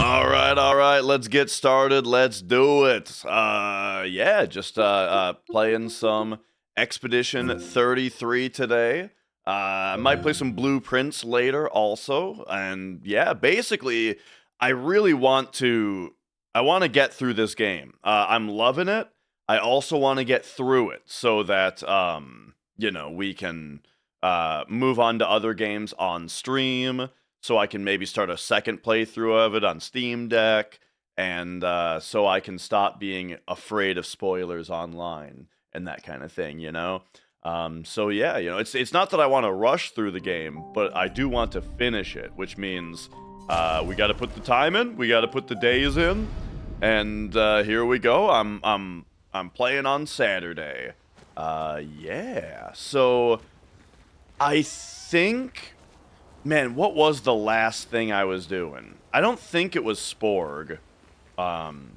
All right, let's get started. Let's do it. Yeah, just playing some Expedition 33 today. I might play some Blueprints later also. And yeah, basically, I really want to get through this game. I'm loving it. I also want to get through it so that we can move on to other games on stream, so I can maybe start a second playthrough of it on Steam Deck, and so I can stop being afraid of spoilers online and that kind of thing, So yeah, it's not that I want to rush through the game, but I do want to finish it, which means we got to put the time in, we got to put the days in, and here we go. I'm playing on Saturday. Yeah. So I think. Man, what was the last thing I was doing? I don't think it was Sporg. And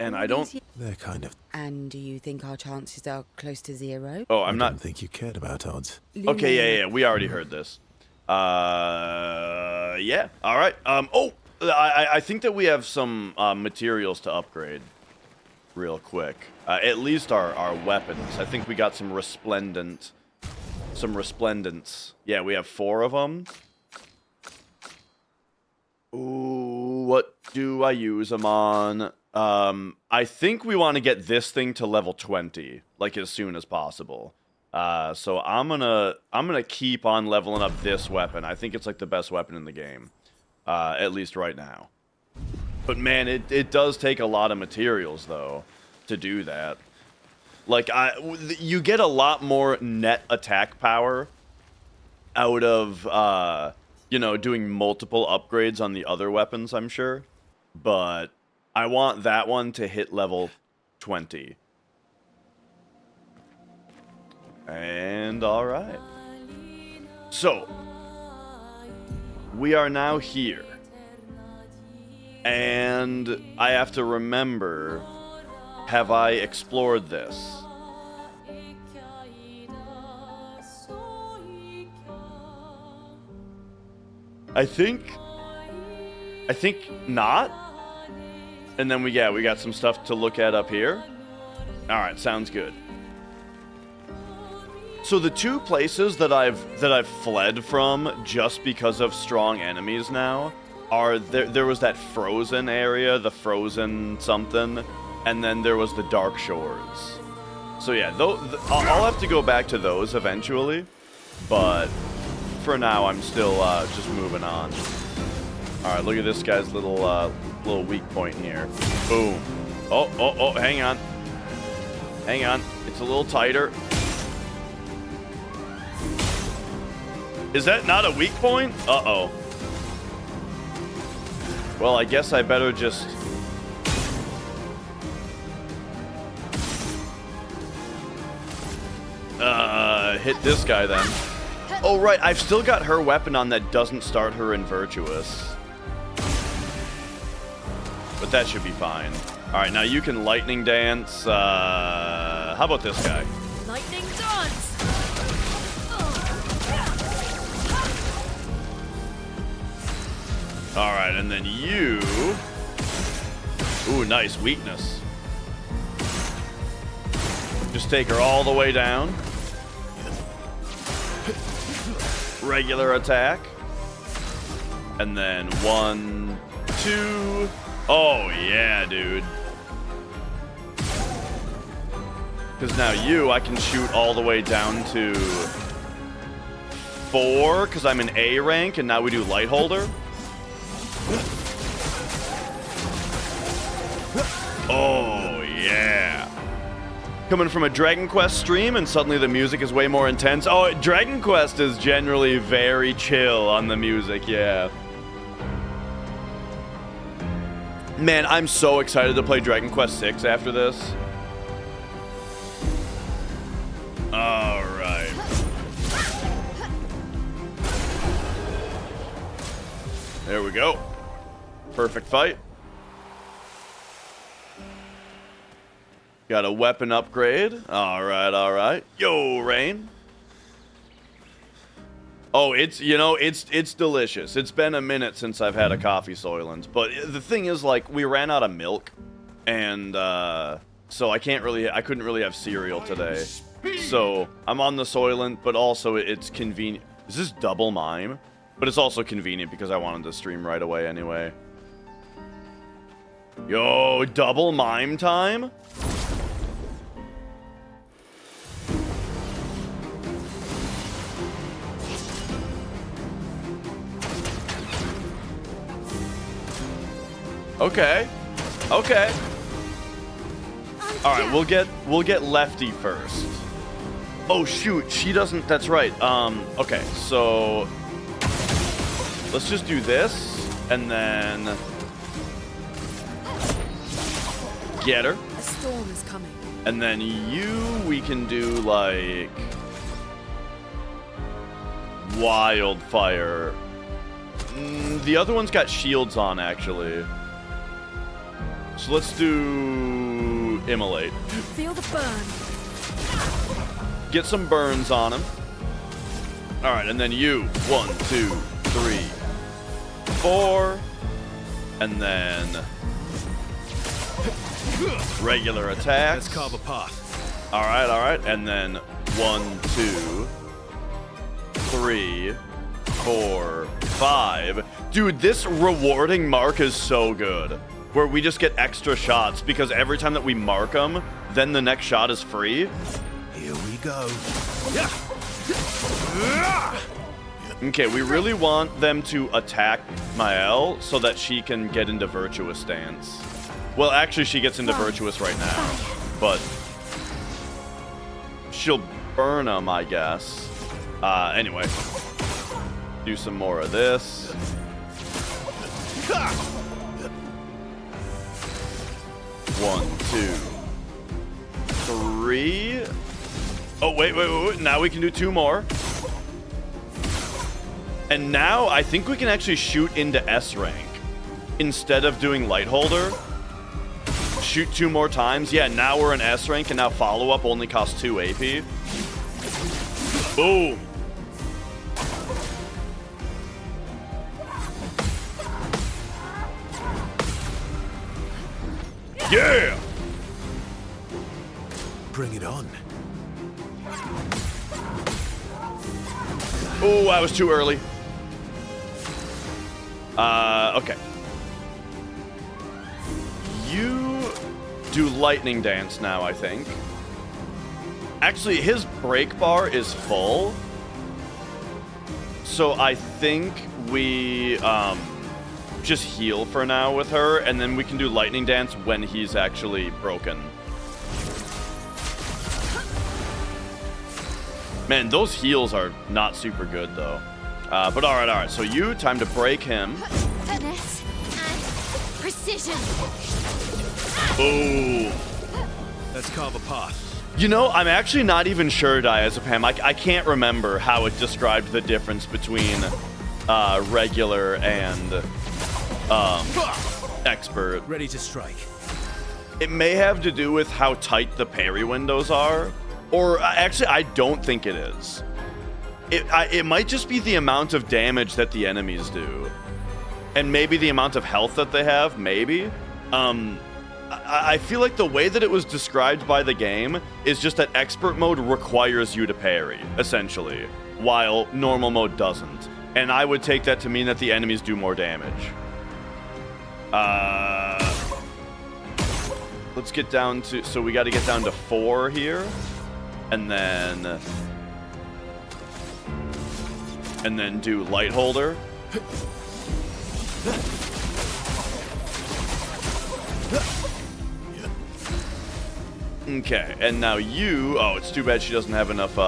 I don't... They're kind of... And do you think our chances are close to zero? Oh, I don't think you cared about odds. Okay, yeah, we already heard this. Yeah, alright. I think that we have some materials to upgrade real quick. At least our weapons. I think we got some resplendents. Yeah, we have 4 of them. Ooh, what do I use them on? I think we want to get this thing to level 20, like as soon as possible. So I'm gonna keep on leveling up this weapon. I think it's like the best weapon in the game, at least right now. But man, it does take a lot of materials though to do that. Like, you get a lot more net attack power out of, doing multiple upgrades on the other weapons, I'm sure. But I want that one to hit level 20. And alright. So, we are now here. And I have to remember... Have I explored this? I think not. And then we got some stuff to look at up here. All right, sounds good. So the 2 places that I've fled from just because of strong enemies now are there was that frozen area, the frozen something. And then there was the Dark Shores. So yeah, I'll have to go back to those eventually. But for now, I'm still just moving on. All right, look at this guy's little weak point here. Boom. Oh, hang on. Hang on. It's a little tighter. Is that not a weak point? Uh-oh. Well, I guess I better just... hit this guy then. Oh, right, I've still got her weapon on that doesn't start her in Virtuous. But that should be fine. Alright, now you can Lightning Dance. How about this guy? Lightning Dance! Alright, and then you... Ooh, nice weakness. Just take her all the way down. Regular attack. And then 1, 2. Oh, yeah, dude. Because now I can shoot all the way down to 4, because I'm in A rank, and now we do Light Holder. Oh, yeah. Coming from a Dragon Quest stream, and suddenly the music is way more intense. Oh, Dragon Quest is generally very chill on the music, yeah. Man, I'm so excited to play Dragon Quest 6 after this. Alright. There we go. Perfect fight. Got a weapon upgrade. Alright, alright. Yo, Rain. Oh, it's, you know, it's delicious. It's been a minute since I've had a coffee Soylent, but the thing is, like, we ran out of milk, and so I couldn't really have cereal today. So I'm on the Soylent, but also it's convenient. Is this double mime? But it's also convenient because I wanted to stream right away anyway. Yo, double mime time? Okay. Okay. All right, we'll get Lefty first. Oh shoot, she doesn't. That's right. Okay, so let's just do this and then get her. A storm is coming. And then we can do like wildfire. The other one's got shields on actually. So let's do immolate. Feel the burn. Get some burns on him. All right, and then 1, 2, 3, 4, and then regular attacks. Let's carve a path. All right, and then 1, 2, 3, 4, 5. Dude, this rewarding mark is so good. Where we just get extra shots because every time that we mark them, then the next shot is free. Here we go. Okay, we really want them to attack Mael so that she can get into Virtuous Stance. Well, actually, she gets into Virtuous right now, but she'll burn them, I guess. Anyway, do some more of this. 1, 2, 3. Oh, wait. Now we can do 2 more. And now I think we can actually shoot into S rank. Instead of doing light holder. Shoot 2 more times. Yeah, now we're in S rank and now follow-up only costs 2 AP. Boom. Yeah! Bring it on. Oh, I was too early. Okay. You do lightning dance now, I think. Actually, his break bar is full. So I think we, just heal for now with her, and then we can do lightning dance when he's actually broken. Man, those heals are not super good though. But all right. So time to break him. Finesse and precision. Boom. Let's carve a path. You know, I'm actually not even sure, Diazepam. I can't remember how it described the difference between regular and expert. Ready to strike. It may have to do with how tight the parry windows are, or actually, I don't think it is. It might just be the amount of damage that the enemies do, and maybe the amount of health that they have. Maybe. I feel like the way that it was described by the game is just that expert mode requires you to parry, essentially, while normal mode doesn't. And I would take that to mean that the enemies do more damage. Let's get down to, so we got to get down to 4 here, and then do light holder. Okay, and now oh, it's too bad she doesn't have enough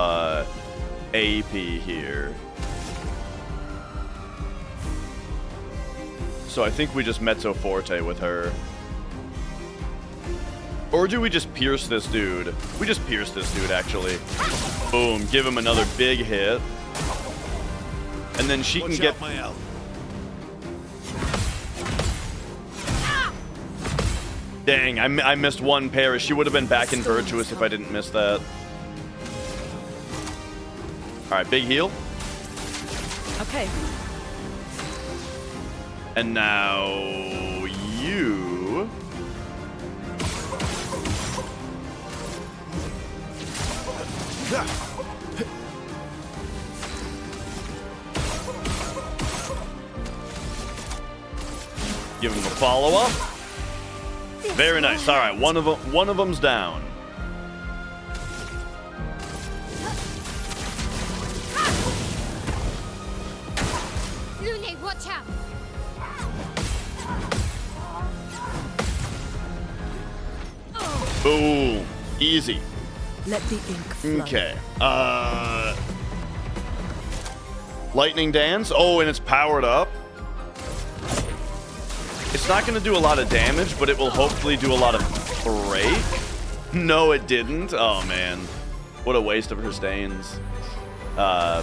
AP here. So I think we just mezzo forte with her. Or do we just pierce this dude? We just pierce this dude, actually. Boom, give him another big hit. And then she can get... Dang, I missed one parry. She would have been back in Virtuous if I didn't miss that. Alright, big heal. Hey. And now you. Give him a follow-up. Very nice. All right, one of them's down. Lune, watch out! Boom. Easy. Let the ink flow. Okay. Lightning Dance. Oh, and it's powered up. It's not going to do a lot of damage, but it will hopefully do a lot of break. No, it didn't. Oh, man. What a waste of her stains. From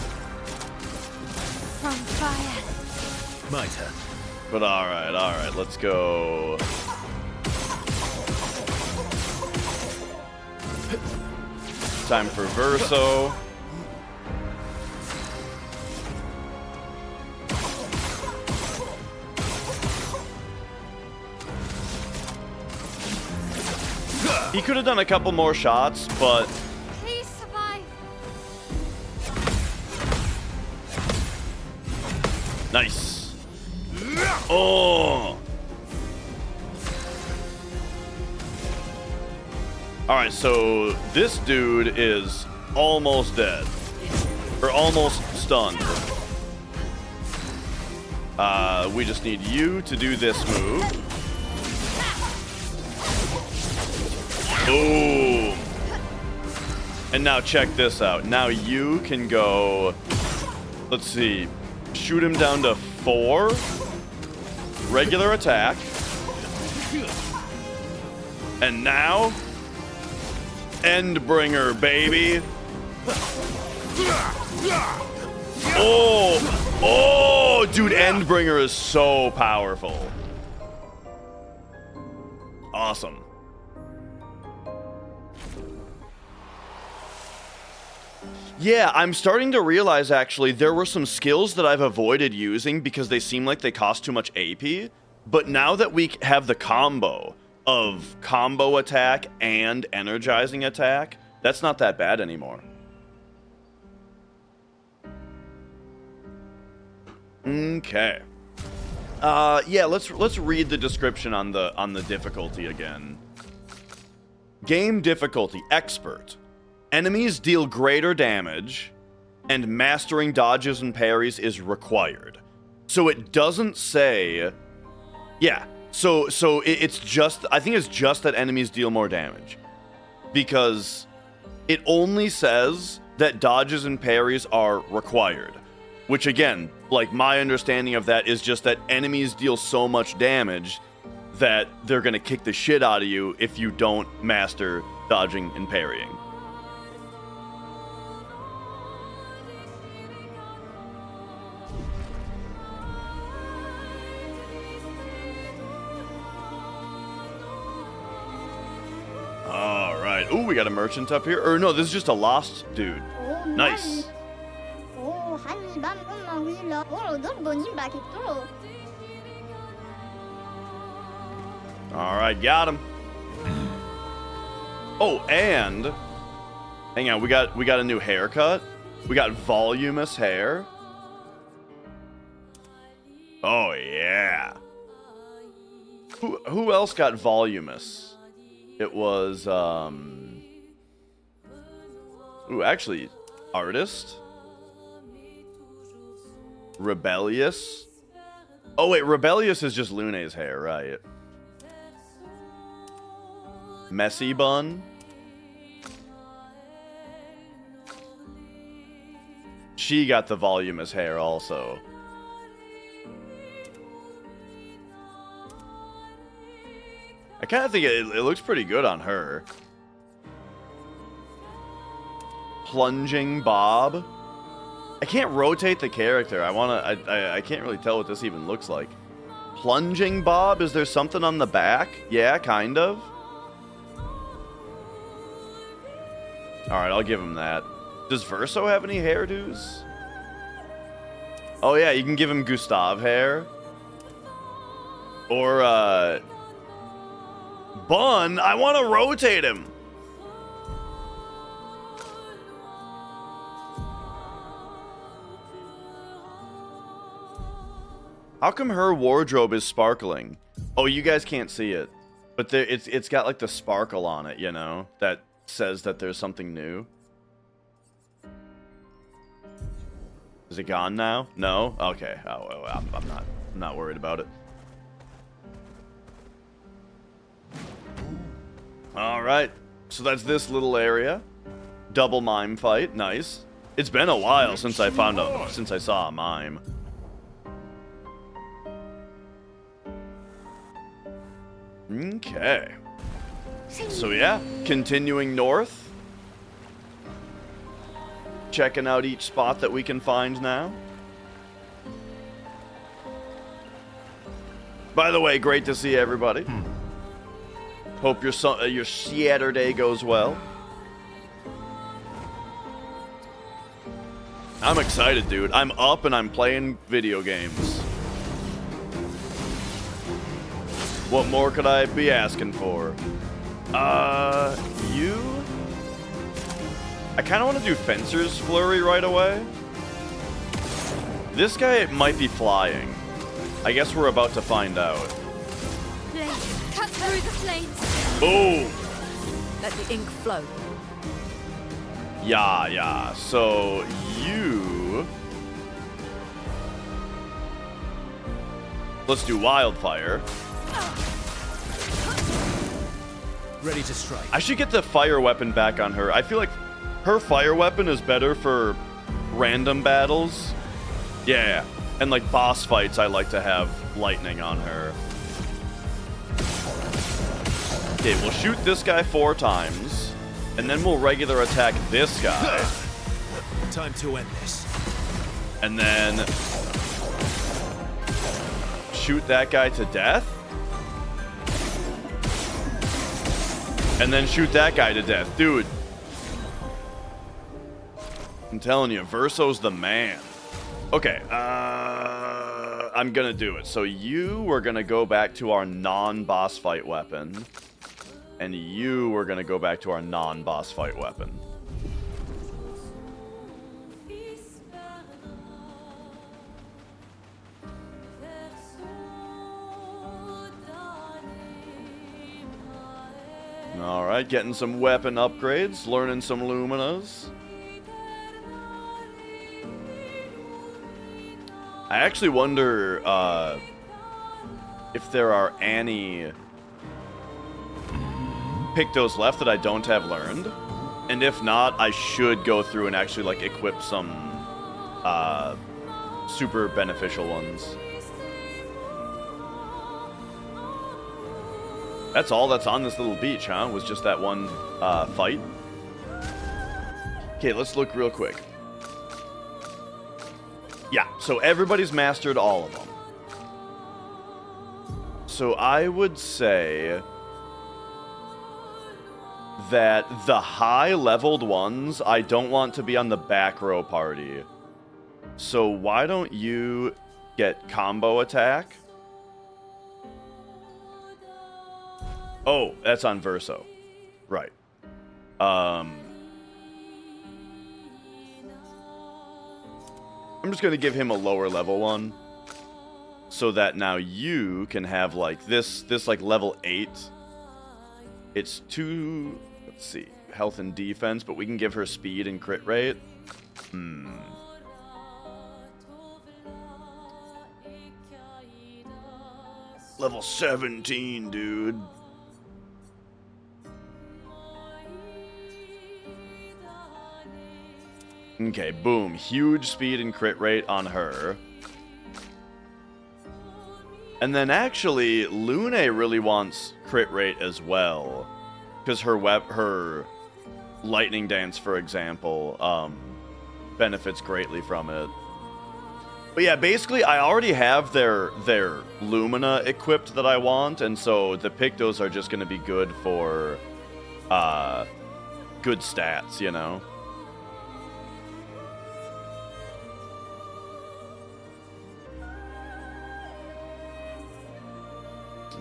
fire. My turn. But all right. Let's go. Time for Verso. He could have done a couple more shots, but Please survive. nice. Oh. All right, so this dude is almost dead, or almost stunned. We just need you to do this move. Boom. And now check this out. Now you can go, let's see, shoot him down to 4. Regular attack. And now, Endbringer, baby. Oh, dude, Endbringer is so powerful. Awesome. Yeah, I'm starting to realize, actually, there were some skills that I've avoided using because they seem like they cost too much AP. But now that we have the combo of combo attack and energizing attack, that's not that bad anymore. Okay. Yeah, let's read the description on the difficulty again. Game difficulty, expert. Enemies deal greater damage, and mastering dodges and parries is required. So it doesn't say... Yeah, so it's just... I think it's just that enemies deal more damage. Because it only says that dodges and parries are required. Which, again, like, my understanding of that is just that enemies deal so much damage that they're gonna kick the shit out of you if you don't master dodging and parrying. Alright. Ooh, we got a merchant up here. Or no, this is just a lost dude. Nice. Alright, got him. Oh, and hang on, we got a new haircut. We got voluminous hair. Oh yeah. Who else got voluminous? It was ooh, actually, artist. Rebellious. Oh wait, Rebellious is just Lune's hair, right? Messy bun. She got the voluminous hair also. I kind of think it looks pretty good on her. Plunging Bob. I can't rotate the character. I can't really tell what this even looks like. Plunging Bob? Is there something on the back? Yeah, kind of. Alright, I'll give him that. Does Verso have any hairdos? Oh yeah, you can give him Gustav hair. Or, Bun, I want to rotate him. How come her wardrobe is sparkling? Oh, you guys can't see it. But there, it's got like the sparkle on it, you know? That says that there's something new. Is it gone now? No? Okay. Oh, I'm not worried about it. All right. So that's this little area. Double mime fight. Nice. It's been a while since I saw a mime. Okay. So yeah, continuing north. Checking out each spot that we can find now. By the way, great to see everybody. Hope your Saturday goes well. I'm excited, dude. I'm up and I'm playing video games. What more could I be asking for? You? I kind of want to do Fencer's Flurry right away. This guy might be flying. I guess we're about to find out. Blade, cut through the flames. Boom! Let the ink flow. Yeah. So, you... Let's do Wildfire. Ready to strike. I should get the fire weapon back on her. I feel like her fire weapon is better for random battles. Yeah. And like boss fights, I like to have lightning on her. Okay, we'll shoot this guy 4 times. And then we'll regular attack this guy. Time to end this. And then shoot that guy to death. And then shoot that guy to death. Dude. I'm telling you, Verso's the man. Okay, I'm gonna do it. So you were gonna go back to our non-boss fight weapon. And you were gonna go back to our non-boss fight weapon. Alright, getting some weapon upgrades, learning some Luminas. I actually wonder if there are any Pictos left that I don't have learned. And if not, I should go through and actually like equip some super beneficial ones. That's all that's on this little beach, huh? Was just that one fight? Okay, let's look real quick. Yeah, so everybody's mastered all of them. So I would say that the high-leveled ones, I don't want to be on the back row party. So why don't you get combo attack? Oh, that's on Verso. Right. I'm just going to give him a lower level one. So that now you can have like this like level 8. It's 2, let's see, health and defense, but we can give her speed and crit rate. Level 17, dude. Okay, boom. Huge speed and crit rate on her. And then actually, Lune really wants crit rate as well. Because her lightning dance, for example, benefits greatly from it. But yeah, basically, I already have their Lumina equipped that I want, and so the Pictos are just going to be good for good stats, you know?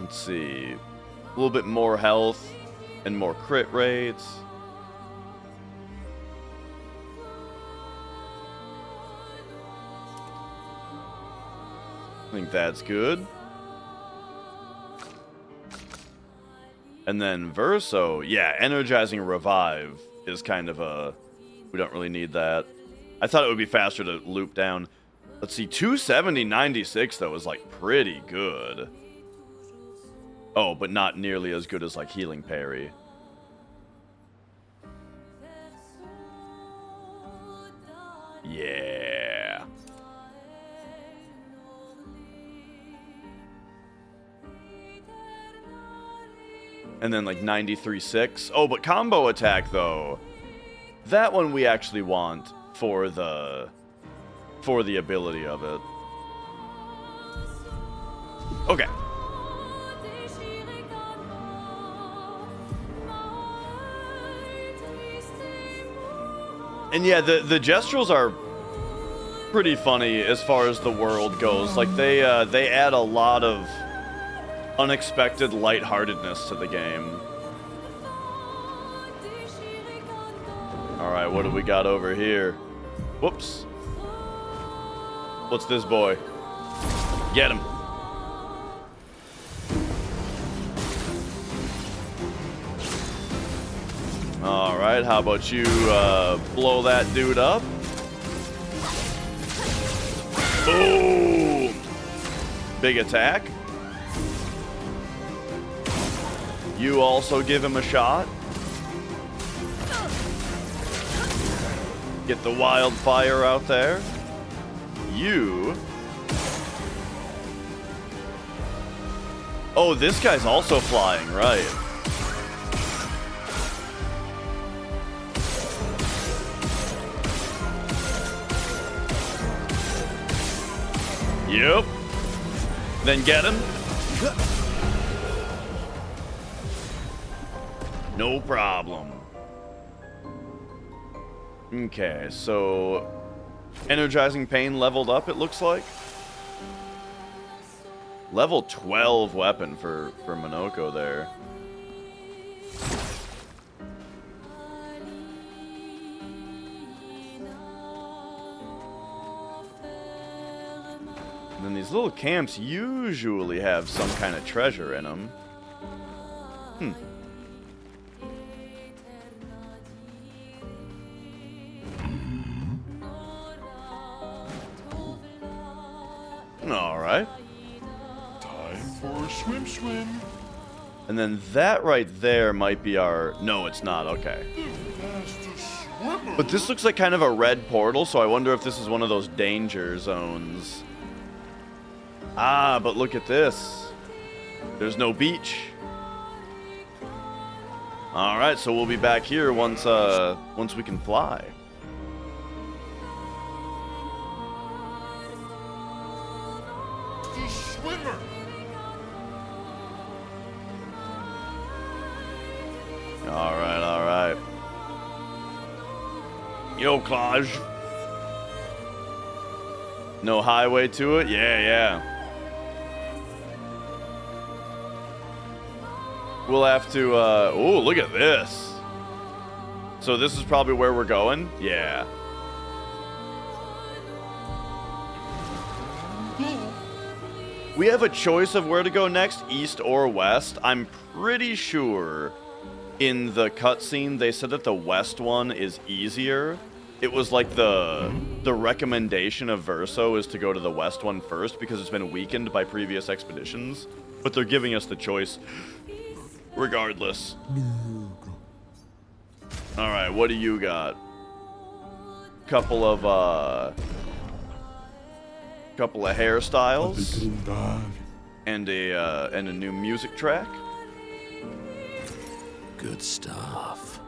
Let's see. A little bit more health and more crit rates. I think that's good. And then Verso, yeah, energizing revive is kind of a... We don't really need that. I thought it would be faster to loop down. Let's see, 270-96 though is like pretty good. Oh, but not nearly as good as like healing parry. Yeah. And then like 93-6. Oh, but combo attack though. That one we actually want for the ability of it. Okay. And yeah, the gestuals are pretty funny as far as the world goes. Like they add a lot of unexpected lightheartedness to the game. All right, what do we got over here? Whoops. What's this boy? Get him. All right, how about you blow that dude up? Boom! Big attack. You also give him a shot. Get the wildfire out there. You. Oh, this guy's also flying, right? Yep. Then get him. No problem. Okay, so energizing pain leveled up, it looks like. Level 12 weapon for Monoko there. And then these little camps usually have some kind of treasure in them. All right. Time for a swim. And then that right there might be our... No, it's not. Okay. But this looks like kind of a red portal, so I wonder if this is one of those danger zones. Ah, but look at this. There's no beach. All right, so we'll be back here once we can fly. Swimmer. All right. Yo, Claj. No highway to it? Yeah. We'll have to, oh, look at this. So this is probably where we're going? Yeah. We have a choice of where to go next, east or west. I'm pretty sure in the cutscene they said that the west one is easier. It was like the recommendation of Verso is to go to the west one first because it's been weakened by previous expeditions. But they're giving us the choice regardless. Alright, what do you got? Couple of hairstyles and a new music track. Good stuff.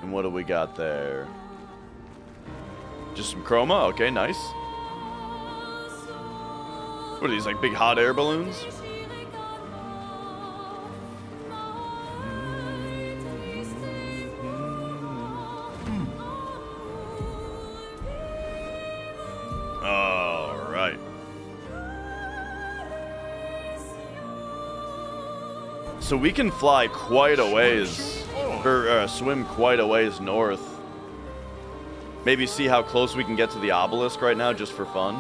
And what do we got there? Just some chroma? Okay, nice. What are these, like big hot air balloons? All right. So we can fly quite a ways, or swim quite a ways north. Maybe see how close we can get to the obelisk right now, just for fun.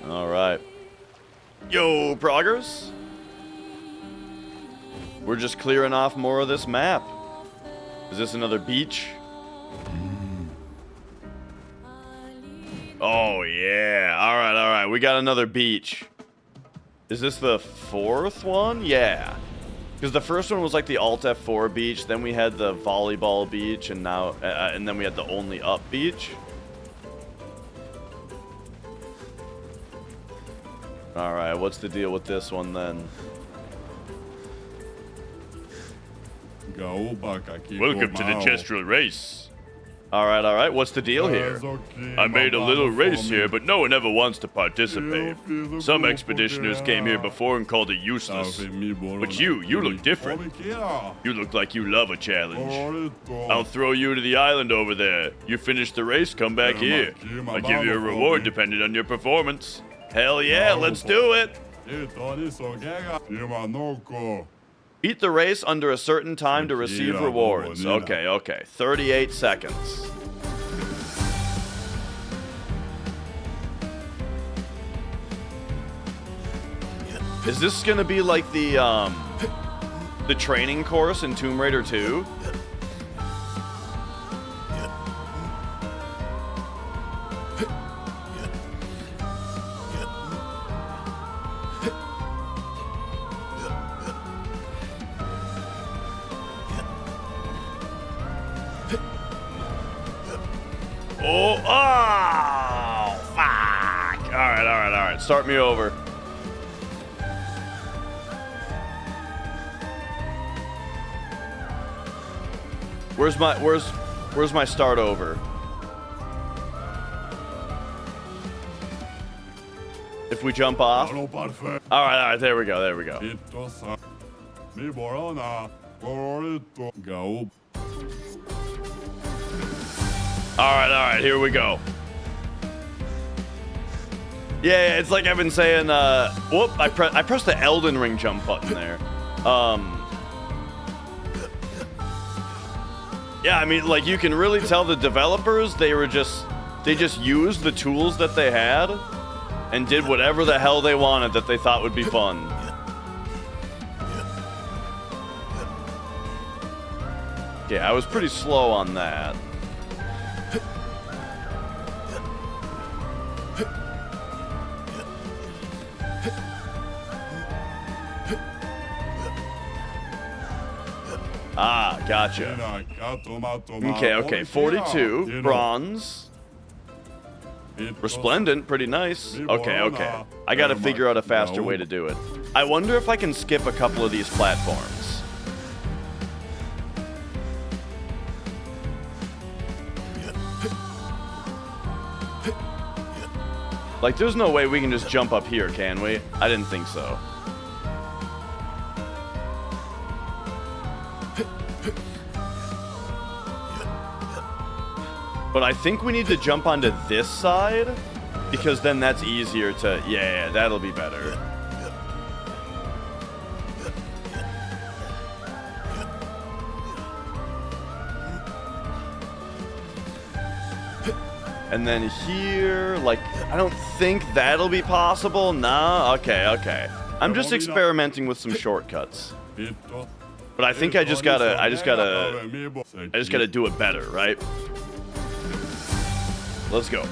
All right. Yo, progress. We're just clearing off more of this map. Is this another beach? Oh, yeah. All right. We got another beach. Is this the fourth one? Yeah. Because the first one was like the Alt F4 beach, then we had the volleyball beach, and now, and then we had the only up beach. All right, what's the deal with this one then? Welcome to the Chestrel race. All right. What's the deal here? I made a little race here, but no one ever wants to participate. Some expeditioners came here before and called it useless. But you look different. You look like you love a challenge. I'll throw you to the island over there. You finish the race, come back here. I'll give you a reward depending on your performance. Hell yeah, let's do it! Beat the race under a certain time to receive rewards. Okay. 38 seconds. Is this gonna be like the training course in Tomb Raider 2? Oh, fuck. All right. Start me over. Where's my start over? If we jump off? All right, there we go. All right, here we go. Yeah, it's like I've been saying, whoop, I pressed the Elden Ring jump button there. Yeah, I mean, like, you can really tell the developers, they just used the tools that they had and did whatever the hell they wanted that they thought would be fun. Yeah, I was pretty slow on that. Ah, gotcha. Okay, 42, bronze. Resplendent, pretty nice. Okay. I gotta figure out a faster way to do it. I wonder if I can skip a couple of these platforms. Like, there's no way we can just jump up here, can we? I didn't think so. But I think we need to jump onto this side, because then that's easier to... Yeah, that'll be better. And then here, like, I don't think that'll be possible. Nah, okay. I'm just experimenting with some shortcuts. But I think I just gotta do it better, right? Let's go.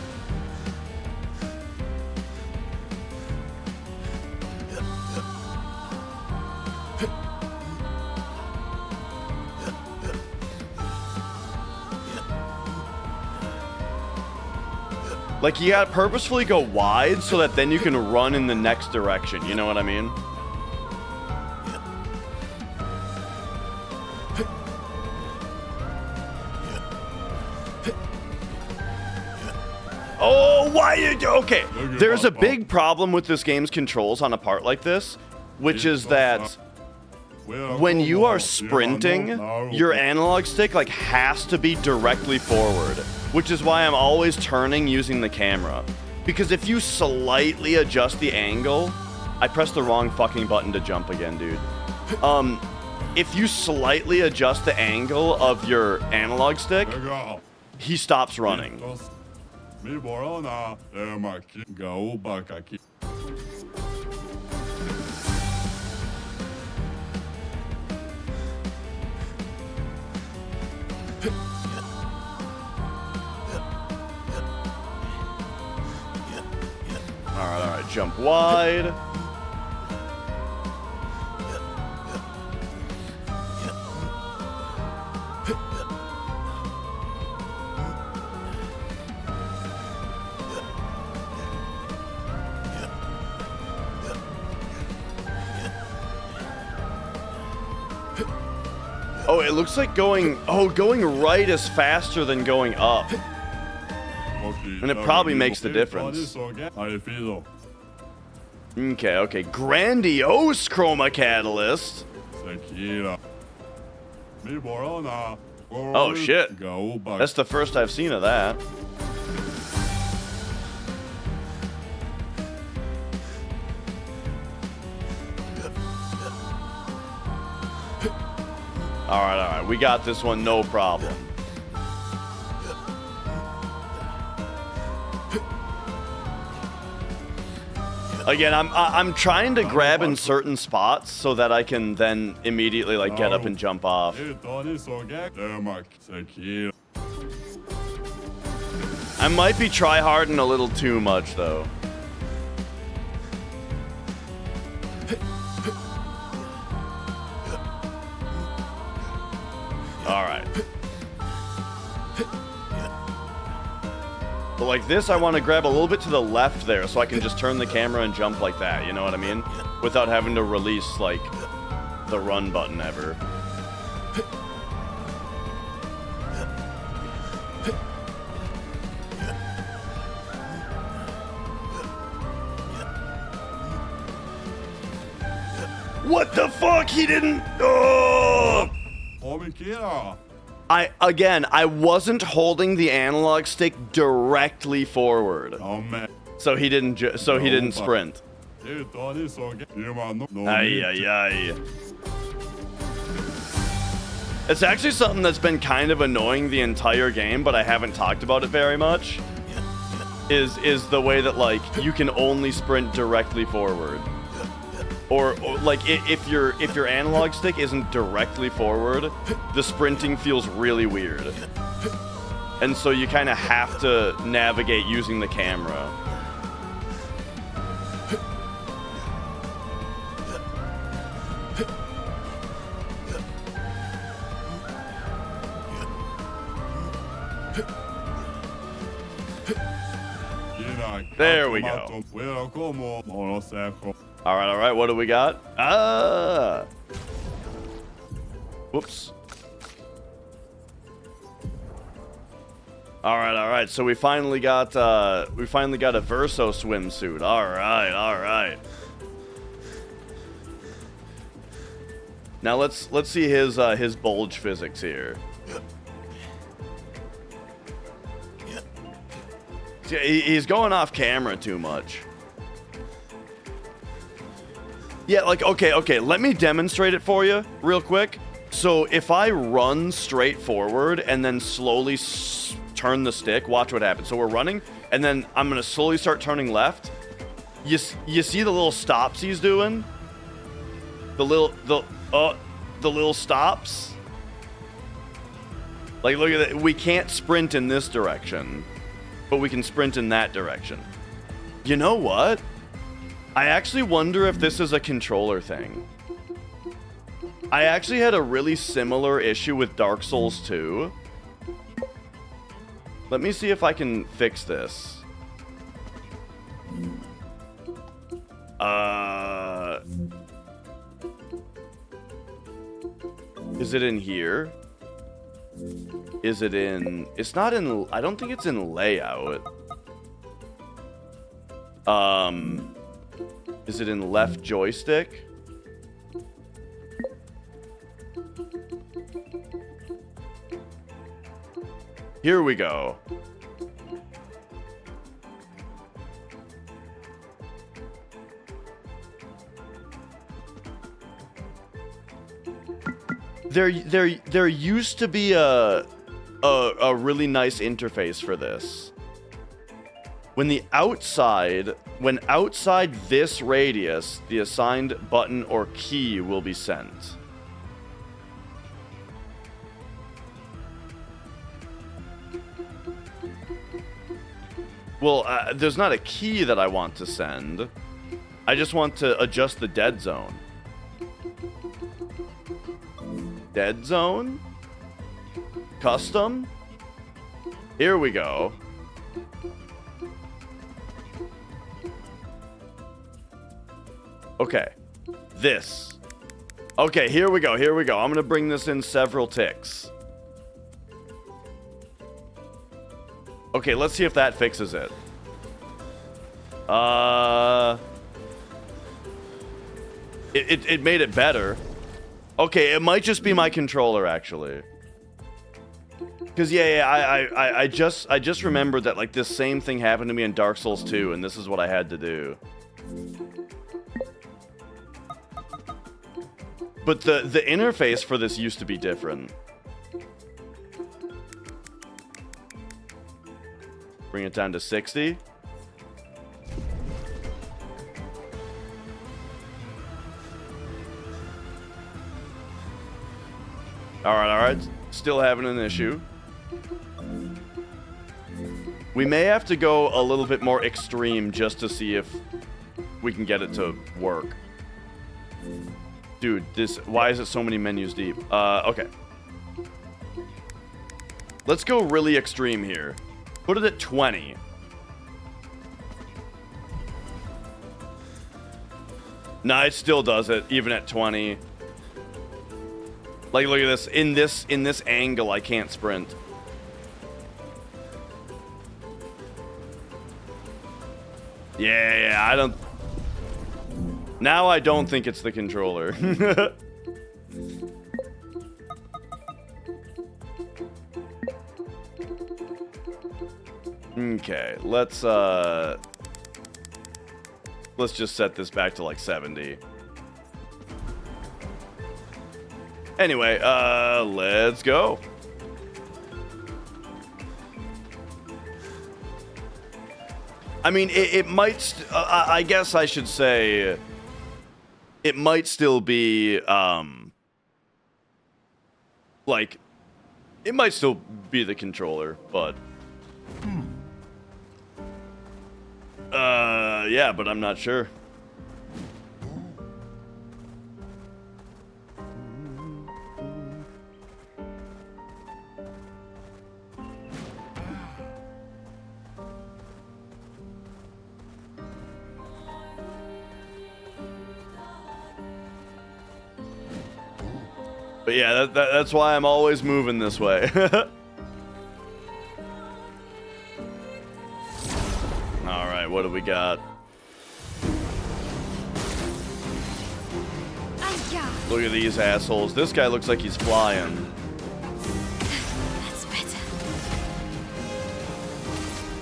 Like, you gotta purposefully go wide so that then you can run in the next direction. You know what I mean? Oh, why you do? Okay, there's a big problem with this game's controls on a part like this, which is that when you are sprinting, your analog stick like has to be directly forward, which is why I'm always turning using the camera. Because if you slightly adjust the angle, I pressed the wrong fucking button to jump again, dude. If you slightly adjust the angle of your analog stick, he stops running. Alright, jump wide. Oh, it looks like going right is faster than going up. And it probably makes the difference. Okay. Grandiose chroma catalyst. Oh shit. That's the first I've seen of that. Alright. We got this one, no problem. Again, I'm trying to grab in certain spots so that I can then immediately like get up and jump off. I might be tryharding a little too much though. Alright. But like this, I want to grab a little bit to the left there so I can just turn the camera and jump like that, you know what I mean? Without having to release, like, the run button ever. What the fuck? He didn't... Oh! I wasn't holding the analog stick directly forward. So he didn't sprint. Ay. It's actually something that's been kind of annoying the entire game, but I haven't talked about it very much. Is the way that like you can only sprint directly forward. Or like if your analog stick isn't directly forward, the sprinting feels really weird. And so you kind of have to navigate using the camera. There we go. Alright, what do we got? Whoops. Alright, so we finally got a Verso swimsuit. Alright. Now let's see his bulge physics here. He's going off camera too much. Yeah, like, okay, let me demonstrate it for you real quick. So if I run straight forward and then slowly turn the stick, watch what happens. So we're running, and then I'm going to slowly start turning left. You see the little stops he's doing? The little stops? Like, look at that. We can't sprint in this direction, but we can sprint in that direction. You know what? I actually wonder if this is a controller thing. I actually had a really similar issue with Dark Souls 2. Let me see if I can fix this. Is it in here? Is it in... It's not in... I don't think it's in layout. Is it in left joystick? Here we go. There used to be a really nice interface for this. When outside this radius, the assigned button or key will be sent. Well, there's not a key that I want to send. I just want to adjust the dead zone. Dead zone? Custom? Here we go. Okay. This. Okay, here we go, here we go. I'm gonna bring this in several ticks. Okay, let's see if that fixes it. It made it better. Okay, it might just be my controller, actually. Because, I just remembered that, like, this same thing happened to me in Dark Souls 2, and this is what I had to do. But the interface for this used to be different. Bring it down to 60. Alright. Still having an issue. We may have to go a little bit more extreme just to see if we can get it to work. Dude, why is it so many menus deep? Okay. Let's go really extreme here. Put it at 20. Nah, it still does it, even at 20. Like, look at this. In this angle, I can't sprint. Yeah, I don't... Now I don't think it's the controller. Okay, let's just set this back to like 70. Anyway, let's go. I mean, it might, I guess I should say, it might still be, like, it might still be the controller, but, yeah, but I'm not sure. But yeah, that's why I'm always moving this way. Alright, what do we got? Look at these assholes. This guy looks like he's flying. That's better.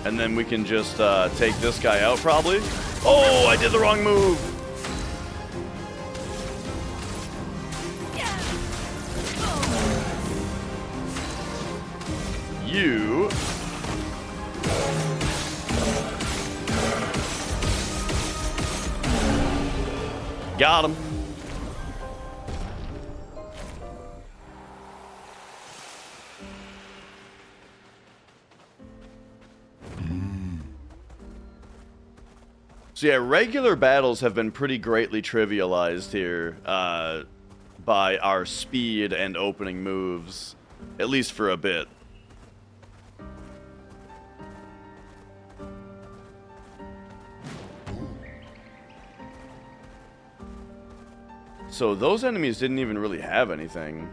And then we can just take this guy out, probably. Oh, I did the wrong move. You... Got him. So yeah, regular battles have been pretty greatly trivialized here by our speed and opening moves, at least for a bit. So those enemies didn't even really have anything.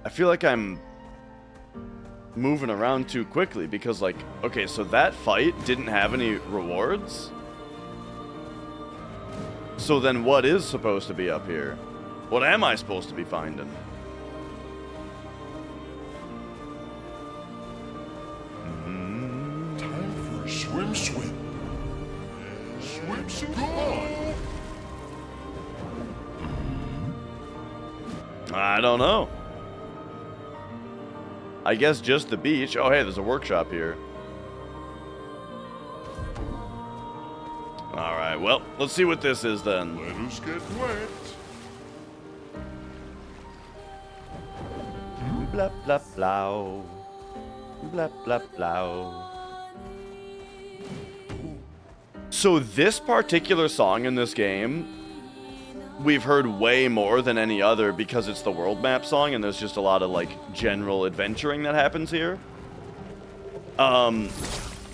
I feel like I'm moving around too quickly because, like, okay, so that fight didn't have any rewards? So then what is supposed to be up here? What am I supposed to be finding? Time for a swim, swim. Swim, swim. I don't know. I guess just the beach. Oh, hey, there's a workshop here. Alright, well, let's see what this is then. Let us get wet. Blah, blah, blah. Blah, blah, blah. So this particular song in this game, we've heard way more than any other because it's the world map song and there's just a lot of, like, general adventuring that happens here.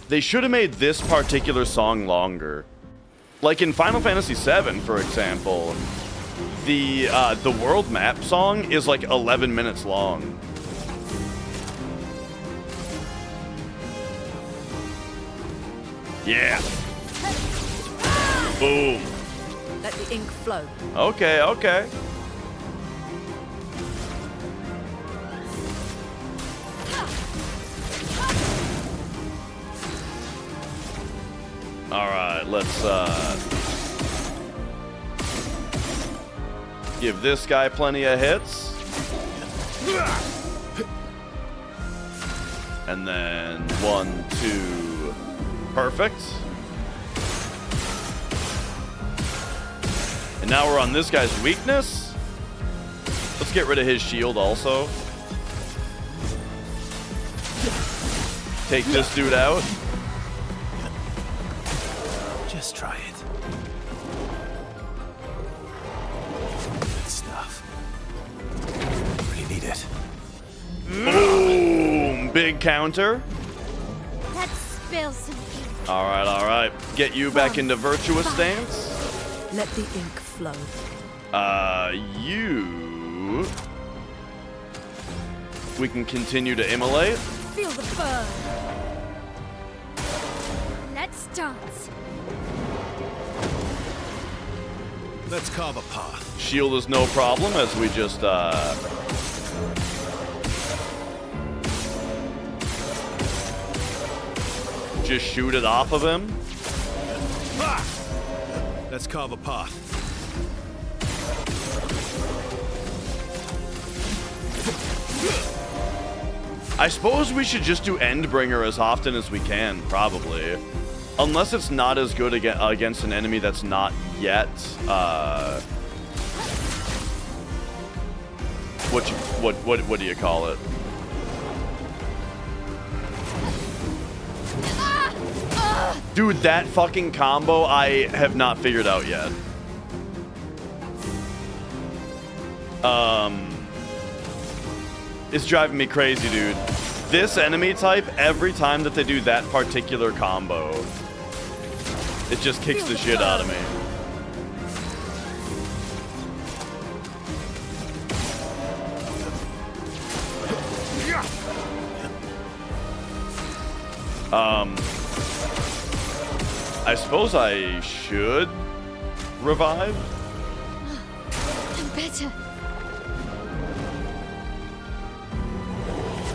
They should have made this particular song longer. Like in Final Fantasy VII, for example, the world map song is like 11 minutes long. Yeah. Boom. Let the ink flow. Okay, okay. Alright, let's give this guy plenty of hits. And then 1, 2, perfect. And now we're on this guy's weakness. Let's get rid of his shield also. Take this dude out. Just try it. Good stuff. Really need it. Boom! Big counter. Let's spill some ink. Alright, alright. Get you back into virtuous stance. Let the ink flow. You... We can continue to immolate. Feel the burn. Let's dance. Let's carve a path. Shield is no problem as we just, just shoot it off of him. Let's carve a path. I suppose we should just do Endbringer as often as we can, probably. Unless it's not as good against an enemy that's not yet, what do you call it? Dude, that fucking combo I have not figured out yet. It's driving me crazy, dude. This enemy type, every time that they do that particular combo, it just kicks the shit out of me. I suppose I should revive. I'm better.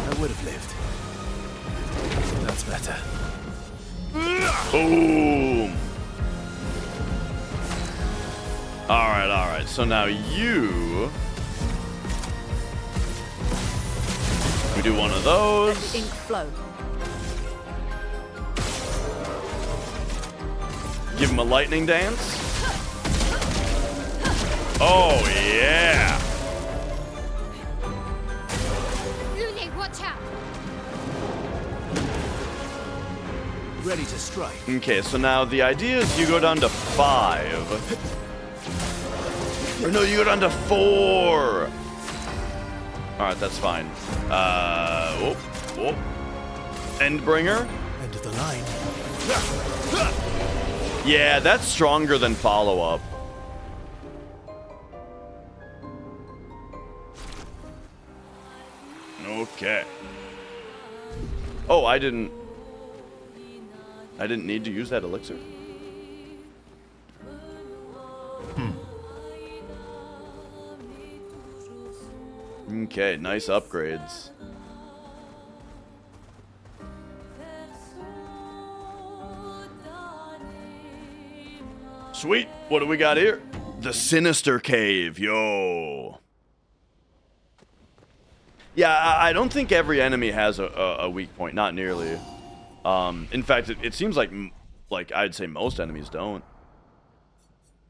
I would have lived. That's better. Boom. Alright, alright. So now you... We do one of those. Let the ink flow. Give him a lightning dance. Oh, yeah. Lune, watch out. Ready to strike. Okay, so now the idea is you go down to 5. Or no, you go down to 4. Alright, that's fine. Endbringer. End of the line. Yeah, that's stronger than follow-up. Okay. Oh, I didn't need to use that elixir. Okay, nice upgrades. Sweet. What do we got here? The Sinister Cave. Yo. Yeah, I don't think every enemy has a weak point. Not nearly. In fact, it seems like I'd say most enemies don't.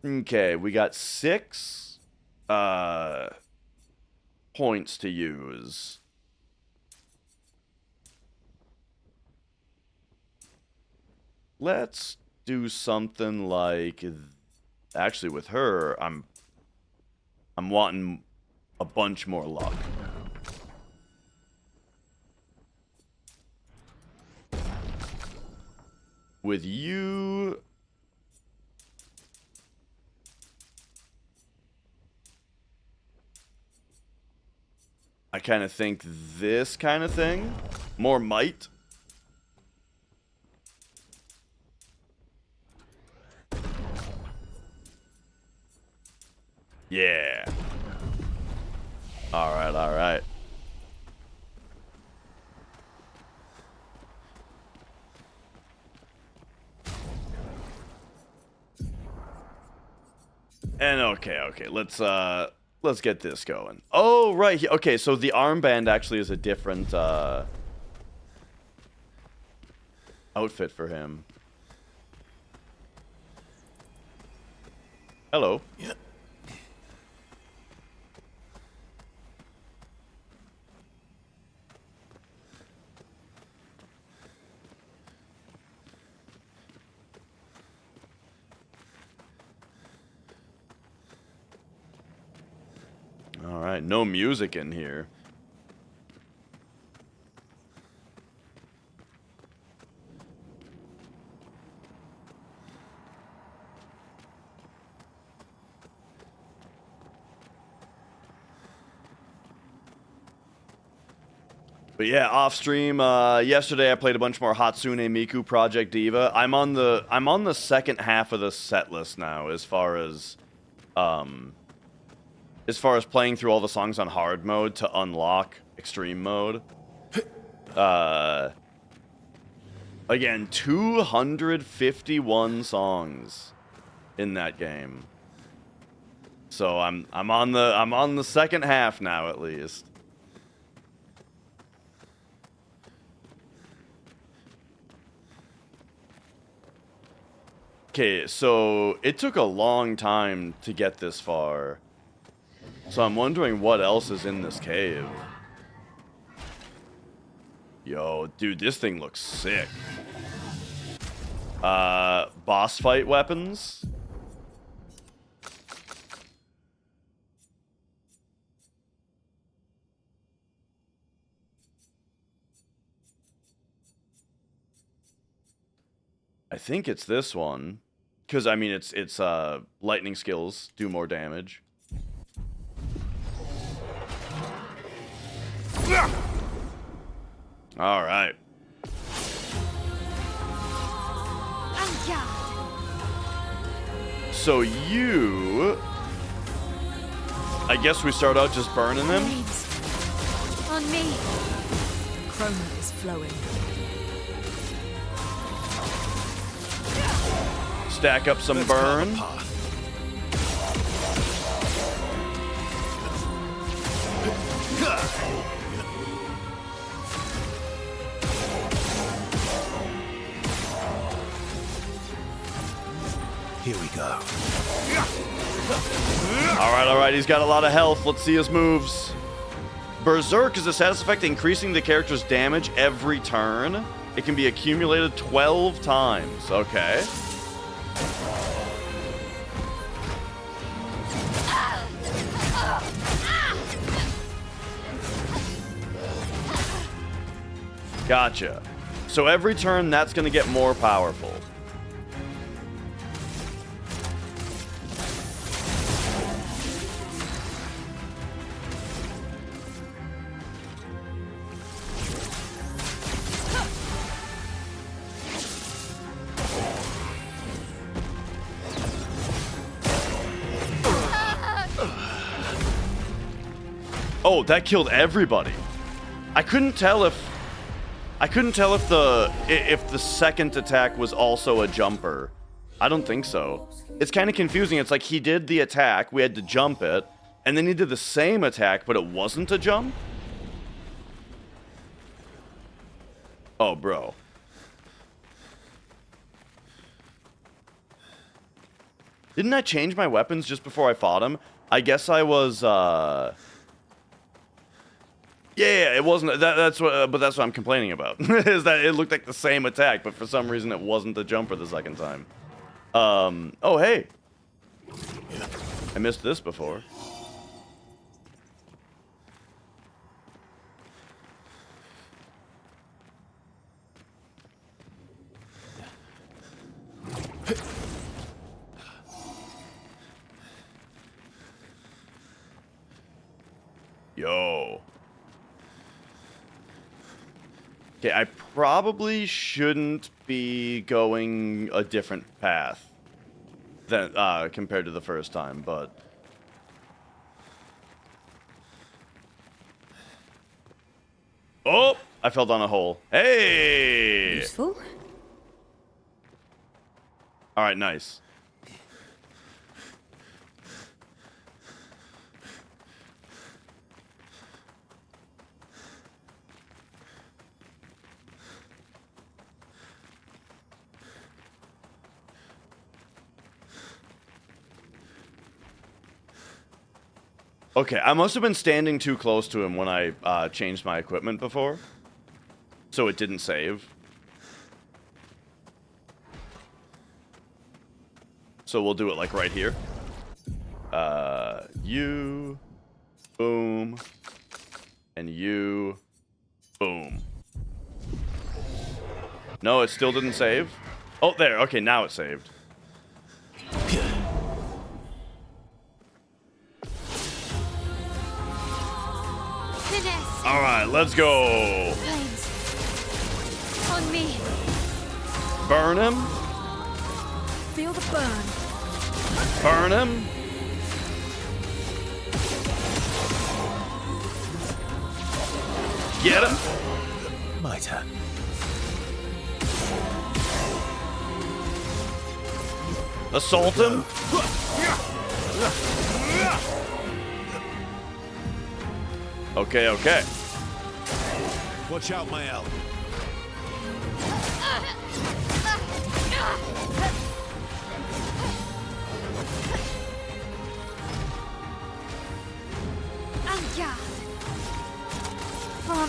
Okay, we got 6 points to use. Let's do something like, actually with her, I'm wanting a bunch more luck. With you, I kind of think this kind of thing, more might. Yeah. All right, all right. And okay, let's get this going. Oh, right. Okay, so the armband actually is a different outfit for him. Hello. Yeah. All right, no music in here. But yeah, off stream yesterday I played a bunch more Hatsune Miku Project Diva. I'm on the second half of the set list now as far as playing through all the songs on hard mode to unlock extreme mode. Again, 251 songs in that game. So I'm on the second half now at least. Okay, so it took a long time to get this far. So I'm wondering what else is in this cave. Yo, dude, this thing looks sick. Boss fight weapons. I think it's this one. Because, I mean, it's lightning skills do more damage. All right. So you... I guess we start out just burning them? On me. Chroma is flowing. Stack up some burn. Here we go. All right, he's got a lot of health. Let's see his moves. Berserk is a status effect increasing the character's damage every turn. It can be accumulated 12 times. Okay. Gotcha. So every turn, that's going to get more powerful. Oh, that killed everybody. I couldn't tell if the second attack was also a jumper. I don't think so. It's kind of confusing. It's like he did the attack, we had to jump it, and then he did the same attack, but it wasn't a jump? Oh, bro. Didn't I change my weapons just before I fought him? I guess I was, yeah, it wasn't, that's what, but that's what I'm complaining about. Is that it looked like the same attack, but for some reason it wasn't the jumper the second time. Oh, hey. I missed this before. Yo. Okay, I probably shouldn't be going a different path than compared to the first time, but oh, I fell down a hole. Hey! Useful. All right, nice. Okay, I must have been standing too close to him when I changed my equipment before, so it didn't save. So we'll do it like right here. You, boom, and you, boom. No, it still didn't save. Oh, there. Okay, now it saved. All right, let's go. Flames. On me. Burn him. Feel the burn. Burn him. Get him. My turn. Assault him. Okay, okay. Watch out, my ally. En garde. From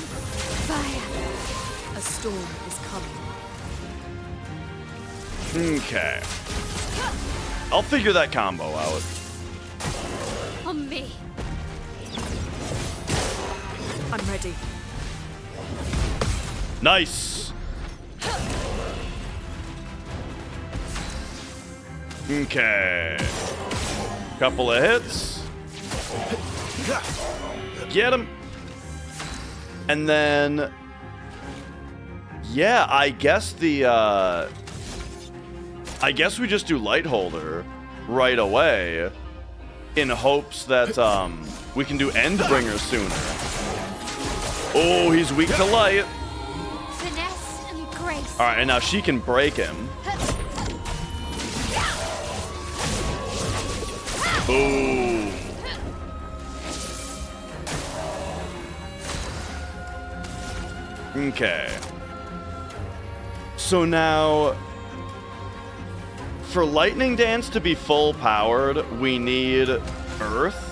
fire. A storm is coming. Okay. I'll figure that combo out. On me. I'm ready. Nice. Okay. Couple of hits. Get him. And then, yeah, I guess I guess we just do Lightholder right away in hopes that we can do Endbringer sooner. Oh, he's weak to light. Finesse and grace. All right, and now she can break him. Boom. Okay. So now, for Lightning Dance to be full powered, we need Earth.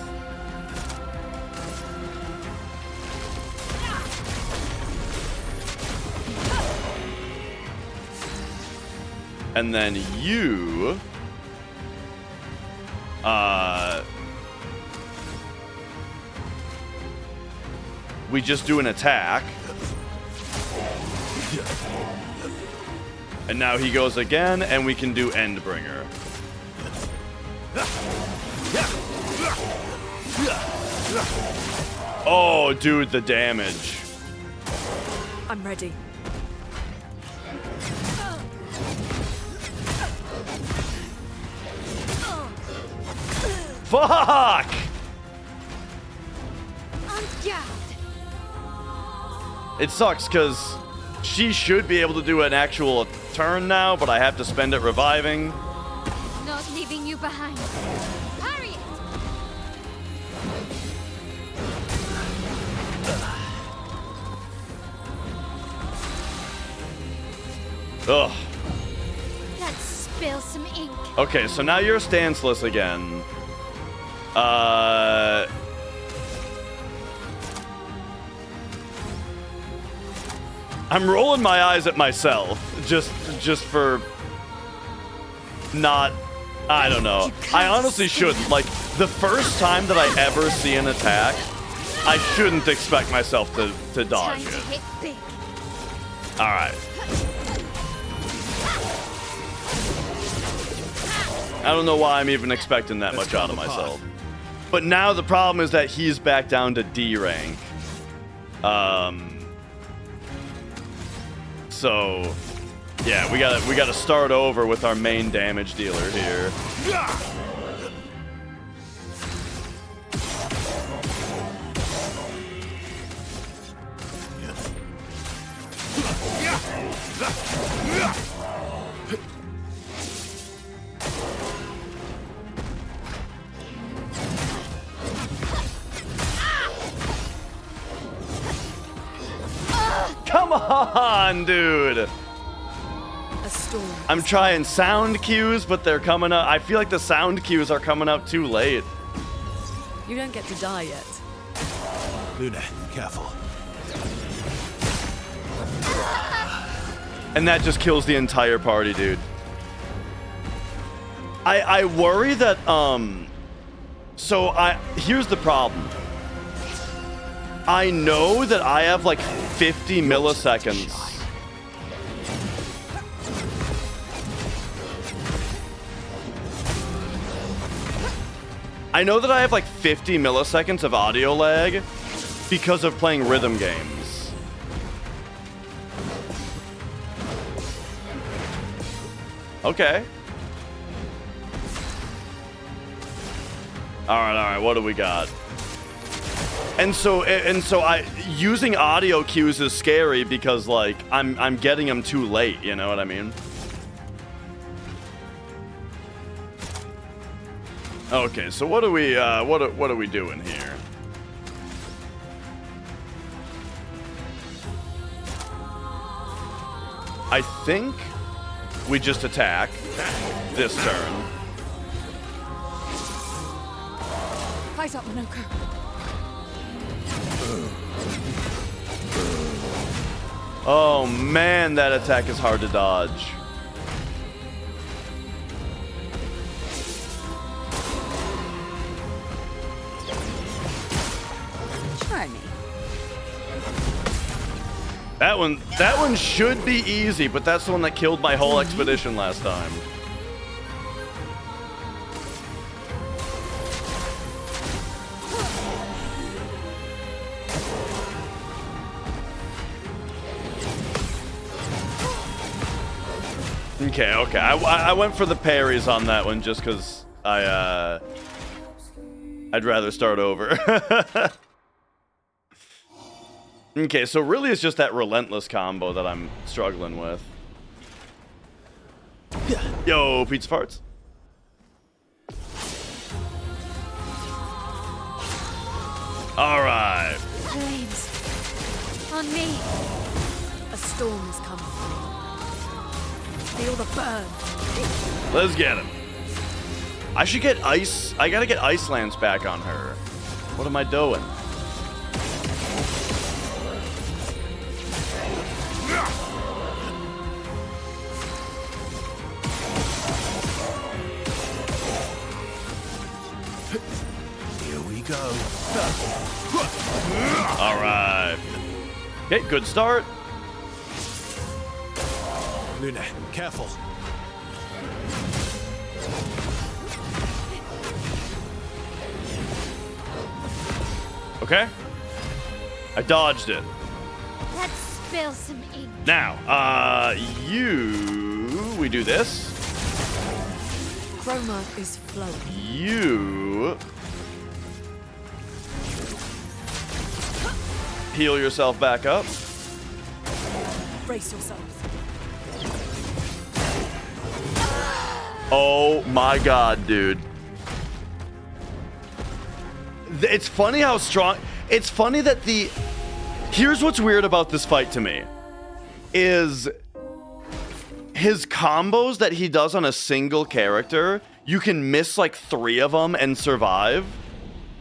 And then you, we just do an attack. And now he goes again, and we can do Endbringer. Oh, dude, the damage. I'm ready. Fuck! En garde. It sucks because she should be able to do an actual turn now, but I have to spend it reviving. Not leaving you behind. Parry it. Ugh. Let's spill some ink. Okay, so now you're stanceless again. I'm rolling my eyes at myself, just for not, I don't know. I honestly shouldn't. Like, the first time that I ever see an attack, I shouldn't expect myself to dodge Time to it. hit big. All right. I don't know why I'm even expecting that much out of myself. But now the problem is that he's back down to D rank. So yeah, we gotta start over with our main damage dealer here. Come on, dude. A storm. I'm trying sound cues, but they're coming up. I feel like the sound cues are coming up too late. You don't get to die yet. Luna, careful. And that just kills the entire party, dude. I worry that, here's the problem. I know that I have like 50 milliseconds. I know that I have like 50 milliseconds of audio lag because of playing rhythm games. Okay. All right, what do we got? And so I using audio cues is scary because like I'm getting them too late, you know what I mean? Okay, so what are we doing here? I think we just attack this turn. Eyes up, Minoko. Oh man, that attack is hard to dodge. Try me. That one should be easy, but that's the one that killed my whole expedition last time. Okay. I went for the parries on that one just because I'd rather start over. Okay, so really it's just that relentless combo that I'm struggling with. Yo, pizza farts. All right. Flames. On me. A storm is coming. Feel the burn. Let's get him. I should get ice. I gotta get ice lance back on her. What am I doing? Here we go. All right. Okay, good start. Luna, careful. Okay. I dodged it. Let's spill some ink. Now, we do this. Chroma is flowing. You heal yourself back up. Brace yourselves. Oh my god, dude. It's funny how strong... It's funny that the... Here's what's weird about this fight to me. Is... His combos that he does on a single character, you can miss like 3 of them and survive.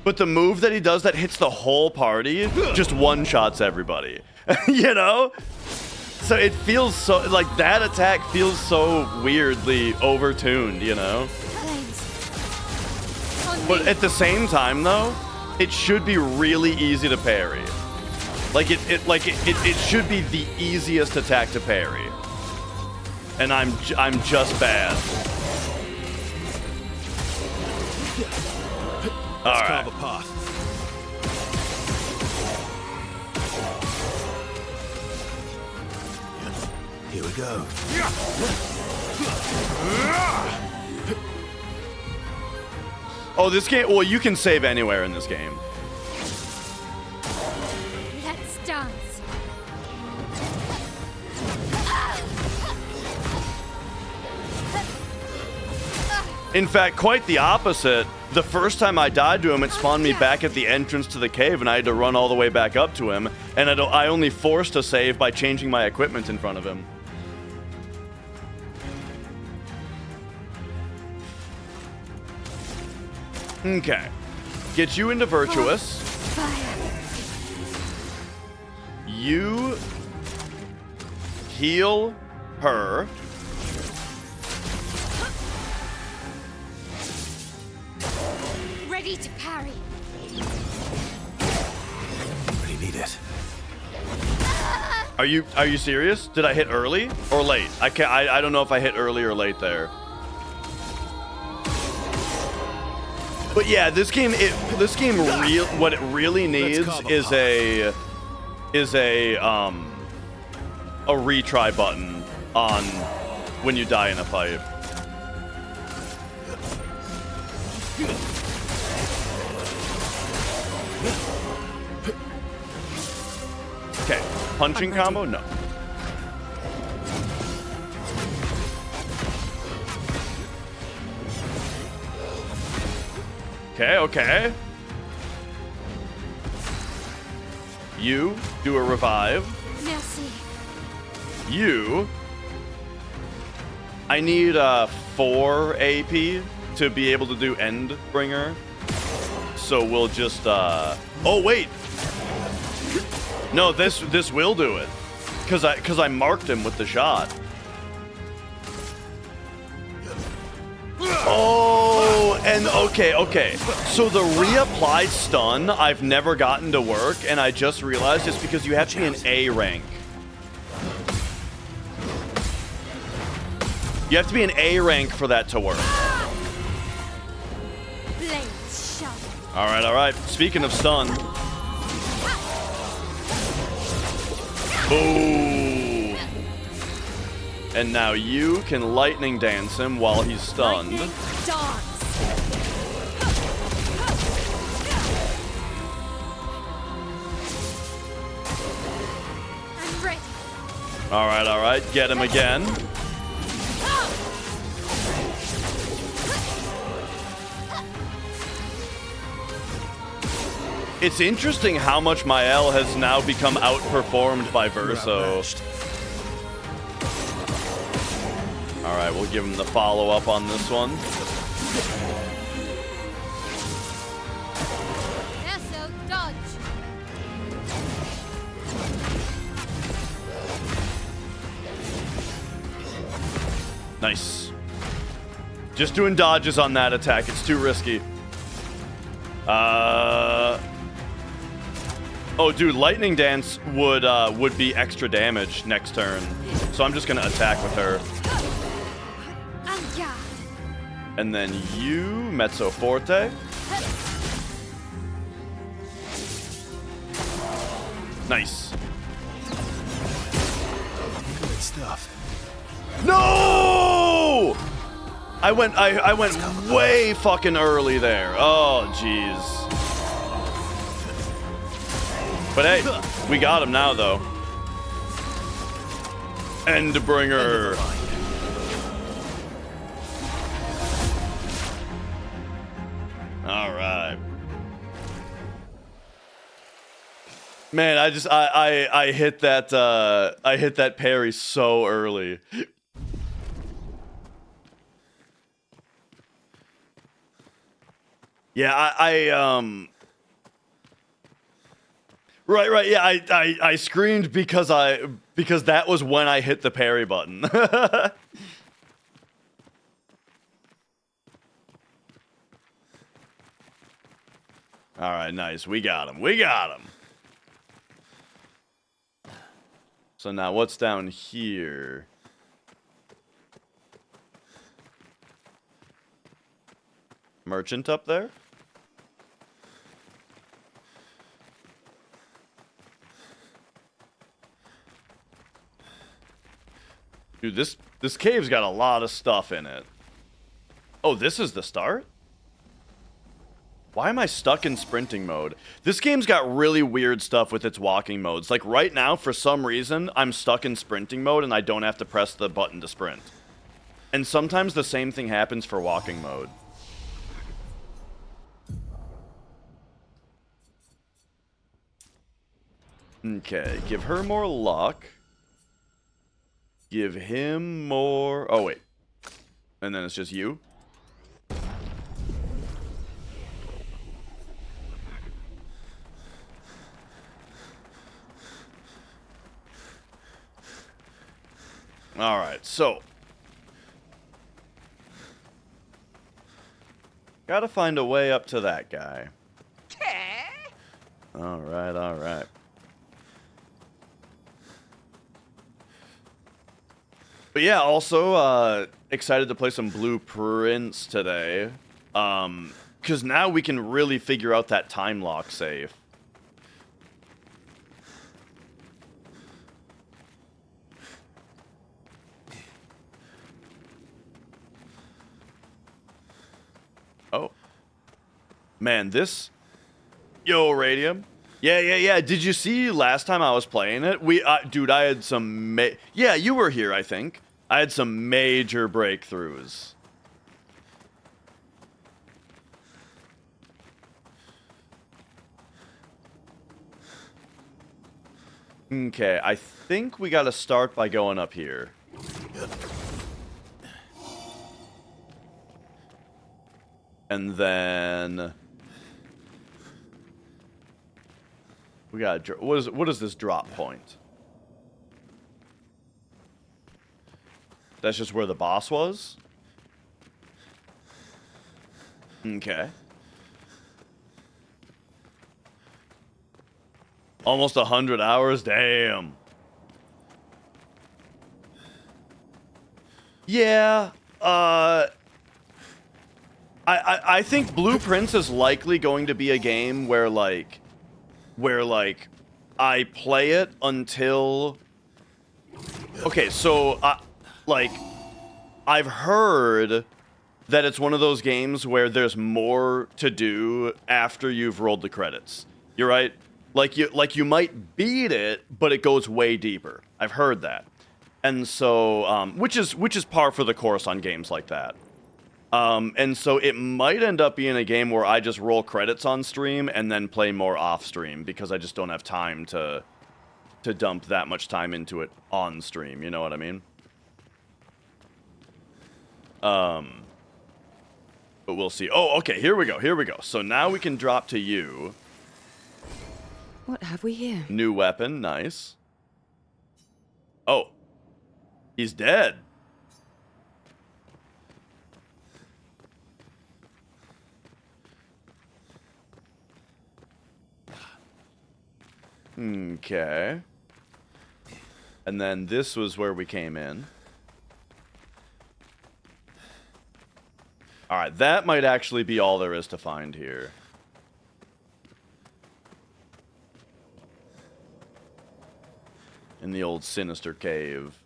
But the move that he does that hits the whole party just one-shots everybody. You know? So it feels so... Like, that attack feels so weirdly overtuned, you know? Flames. On But me. at the same time, though, it should be really easy to parry. Like, it should be the easiest attack to parry. And I'm just bad. All Let's right. carve a path. Here we go. Oh, this game... Well, you can save anywhere in this game. Let's dance. In fact, quite the opposite. The first time I died to him, it spawned me back at the entrance to the cave, and I had to run all the way back up to him. And I only forced a save by changing my equipment in front of him. Okay. Get you into Virtuous. Fire. You heal her. Ready to parry. Really need it. Are you serious? Did I hit early or late? I don't know if I hit early or late there. But yeah, this game what it really needs is a retry button on when you die in a fight. Okay, punching combo? No. Okay. You do a revive. Merci. I need 4 AP to be able to do Endbringer. So we'll just oh wait. No, this will do it. Cause I marked him with the shot. Oh, and okay. So the reapplied stun I've never gotten to work, and I just realized it's because you have to be an A rank. You have to be an A rank for that to work. Blades sharp. All right. Speaking of stun. Boom. And now you can lightning dance him while he's stunned. Lightning dance. I'm ready. All right. Get him again. It's interesting how much my L has now become outperformed by Verso. All right, we'll give him the follow-up on this one. Verso, dodge. Nice. Just doing dodges on that attack. It's too risky. Oh, dude, Lightning Dance would be extra damage next turn. So I'm just gonna attack with her. Anga. And then you, Mezzo Forte. Nice. Good stuff. No! I went way fucking early there. Oh, jeez. But hey, we got him now, though. Endbringer. All right. Man, I hit that parry so early. Yeah, right, yeah, I screamed because that was when I hit the parry button. All right, nice. We got him. We got him. So now what's down here? Merchant up there? Dude, this cave's got a lot of stuff in it. Oh, this is the start? Why am I stuck in sprinting mode? This game's got really weird stuff with its walking modes. Like right now, for some reason, I'm stuck in sprinting mode and I don't have to press the button to sprint. And sometimes the same thing happens for walking mode. Okay, give her more luck. Give him more... Oh, wait. And then it's just you? Alright, so... Gotta find a way up to that guy. Alright, alright. But yeah, also excited to play some blueprints today. Because now we can really figure out that time lock save. Oh. Man, this... Yo, Radium. Yeah. Did you see last time I was playing it? Dude, I had some yeah, you were here, I think. I had some major breakthroughs. Okay, I think we gotta start by going up here. And then... We got what is this drop point? That's just where the boss was? Okay. Almost 100 hours? Damn. Yeah, I think Blueprints is likely going to be a game where I play it until... Okay, so, I've heard that it's one of those games where there's more to do after you've rolled the credits. You're right? Like you might beat it, but it goes way deeper. I've heard that. And so, which is par for the course on games like that. And so it might end up being a game where I just roll credits on stream and then play more off stream because I just don't have time to dump that much time into it on stream, you know what I mean? But we'll see. Oh, okay, here we go. So now we can drop to you. What have we here? New weapon, nice. Oh. He's dead. Okay. And then this was where we came in. Alright, that might actually be all there is to find here. In the old sinister cave.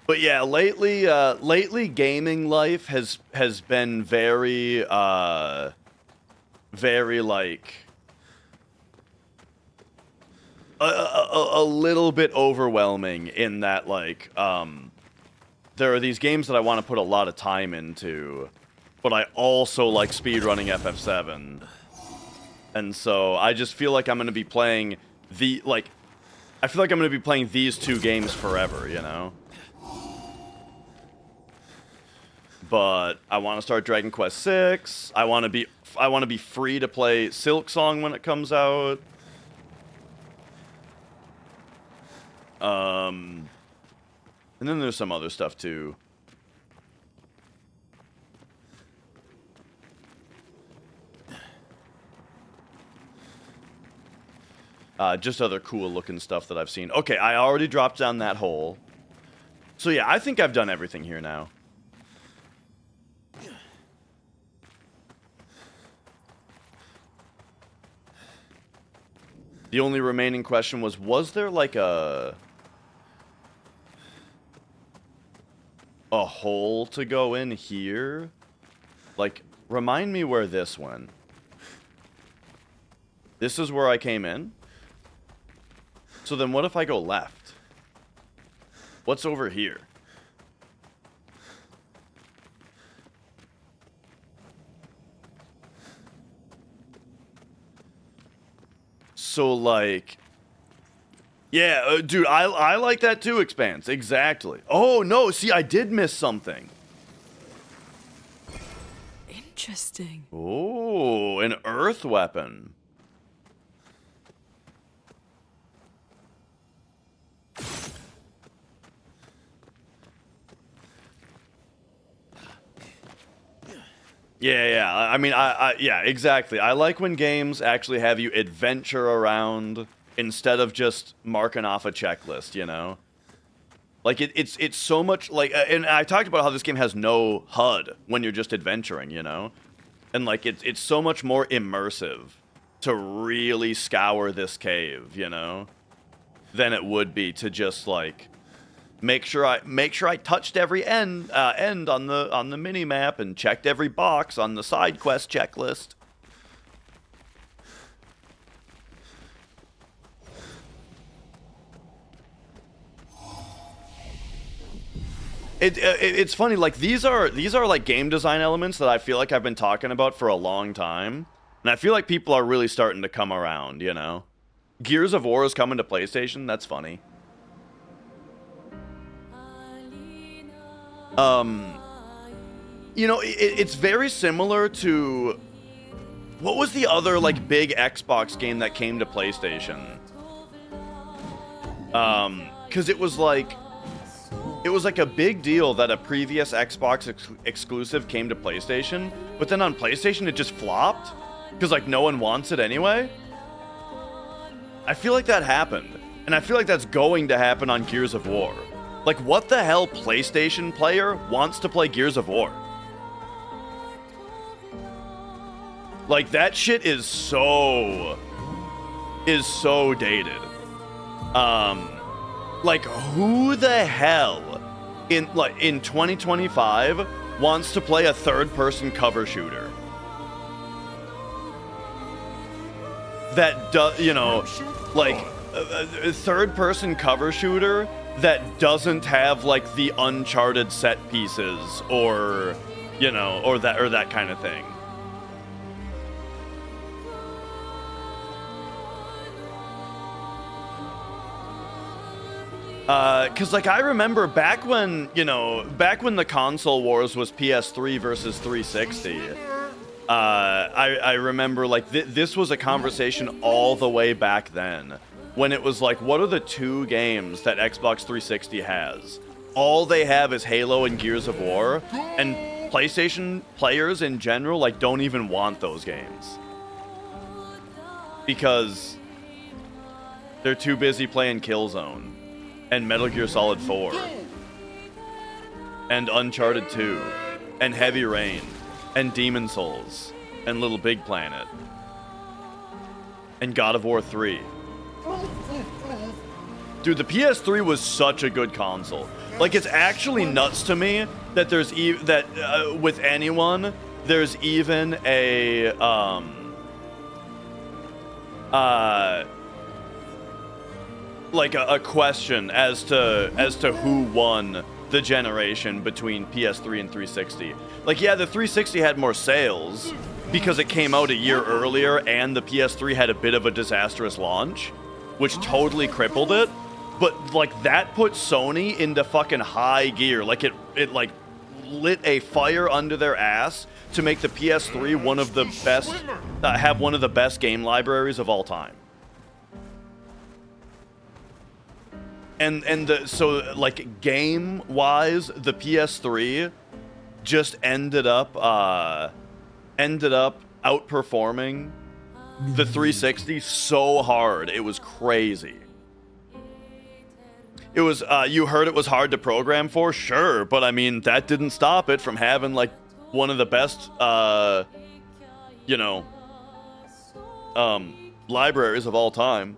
But yeah, lately gaming life has been very very like a little bit overwhelming in that like there are these games that I want to put a lot of time into, but I also like speedrunning FF7. And so I just feel like I'm going to be playing I feel like I'm going to be playing these two games forever, you know? But I want to start Dragon Quest VI. I want to be free to play Silk Song when it comes out. And then there's some other stuff too. Just other cool looking stuff that I've seen. Okay, I already dropped down that hole. So yeah, I think I've done everything here now. The only remaining question was there like a hole to go in here? Like, remind me where this went. This is where I came in? So then what if I go left? What's over here? So, like... Yeah, dude, I like that too, Expanse. Exactly. Oh, no, see, I did miss something. Interesting. Oh, an earth weapon. Yeah. I mean, yeah, exactly. I like when games actually have you adventure around instead of just marking off a checklist, you know? Like, it's so much, like, and I talked about how this game has no HUD when you're just adventuring, you know? And, like, it's so much more immersive to really scour this cave, you know? Than it would be to just, like, make sure I touched every end on the mini map and checked every box on the side quest checklist. It's funny, like these are like game design elements that I feel like I've been talking about for a long time, and I feel like people are really starting to come around, you know. Gears of War is coming to PlayStation. That's funny. You know, it's very similar to... What was the other, like, big Xbox game that came to PlayStation? Because it was like a big deal that a previous Xbox exclusive came to PlayStation, but then on PlayStation it just flopped? Because, like, no one wants it anyway? I feel like that happened. And I feel like that's going to happen on Gears of War. Like, what the hell PlayStation player wants to play Gears of War? Like, that shit is so dated. Like, who the hell in 2025 wants to play a third-person cover shooter? That does, you know, like a third-person cover shooter that doesn't have like the Uncharted set pieces or, you know, or that kind of thing. Cause like I remember back when the console wars was PS3 versus 360. I remember like this was a conversation all the way back then, when it was like, what are the two games that Xbox 360 has? All they have is Halo and Gears of War, and PlayStation players in general like don't even want those games because they're too busy playing Killzone and Metal Gear Solid 4 and Uncharted 2 and Heavy Rain and Demon Souls and Little Big Planet and God of War 3. Dude, the PS3 was such a good console. Like, it's actually nuts to me that there's with anyone there's even a like a question as to who won the generation between PS3 and 360. Like, yeah, the 360 had more sales because it came out a year earlier and the PS3 had a bit of a disastrous launch, which totally crippled it. But like that put Sony into fucking high gear. Like it like lit a fire under their ass to make the PS3 one of the best, have one of the best game libraries of all time. So like game wise, the PS3 just ended up outperforming the 360 so hard. It was crazy. It was you heard it was hard to program for, sure, but I mean that didn't stop it from having like one of the best libraries of all time.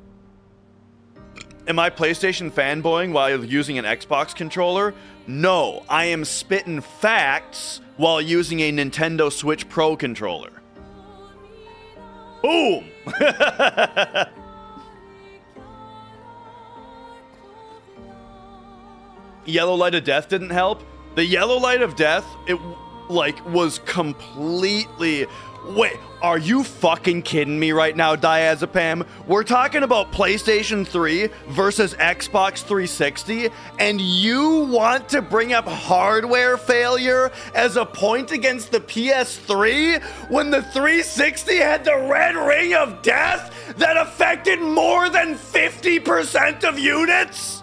Am I PlayStation fanboying while using an Xbox controller? No, I am spitting facts while using a Nintendo Switch Pro controller. Boom! Yellow Light of Death didn't help. The Yellow Light of Death, it like was completely... Wait, are you fucking kidding me right now, Diazepam? We're talking about PlayStation 3 versus Xbox 360, and you want to bring up hardware failure as a point against the PS3 when the 360 had the red ring of death that affected more than 50% of units?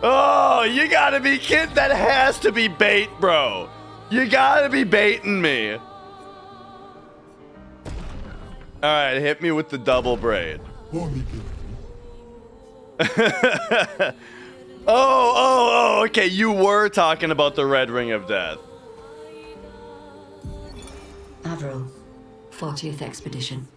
Oh, you gotta be kidding. That has to be bait, bro. You gotta be baiting me. Alright, hit me with the double braid. Oh, okay. You were talking about the red ring of death. Avril, 40th expedition.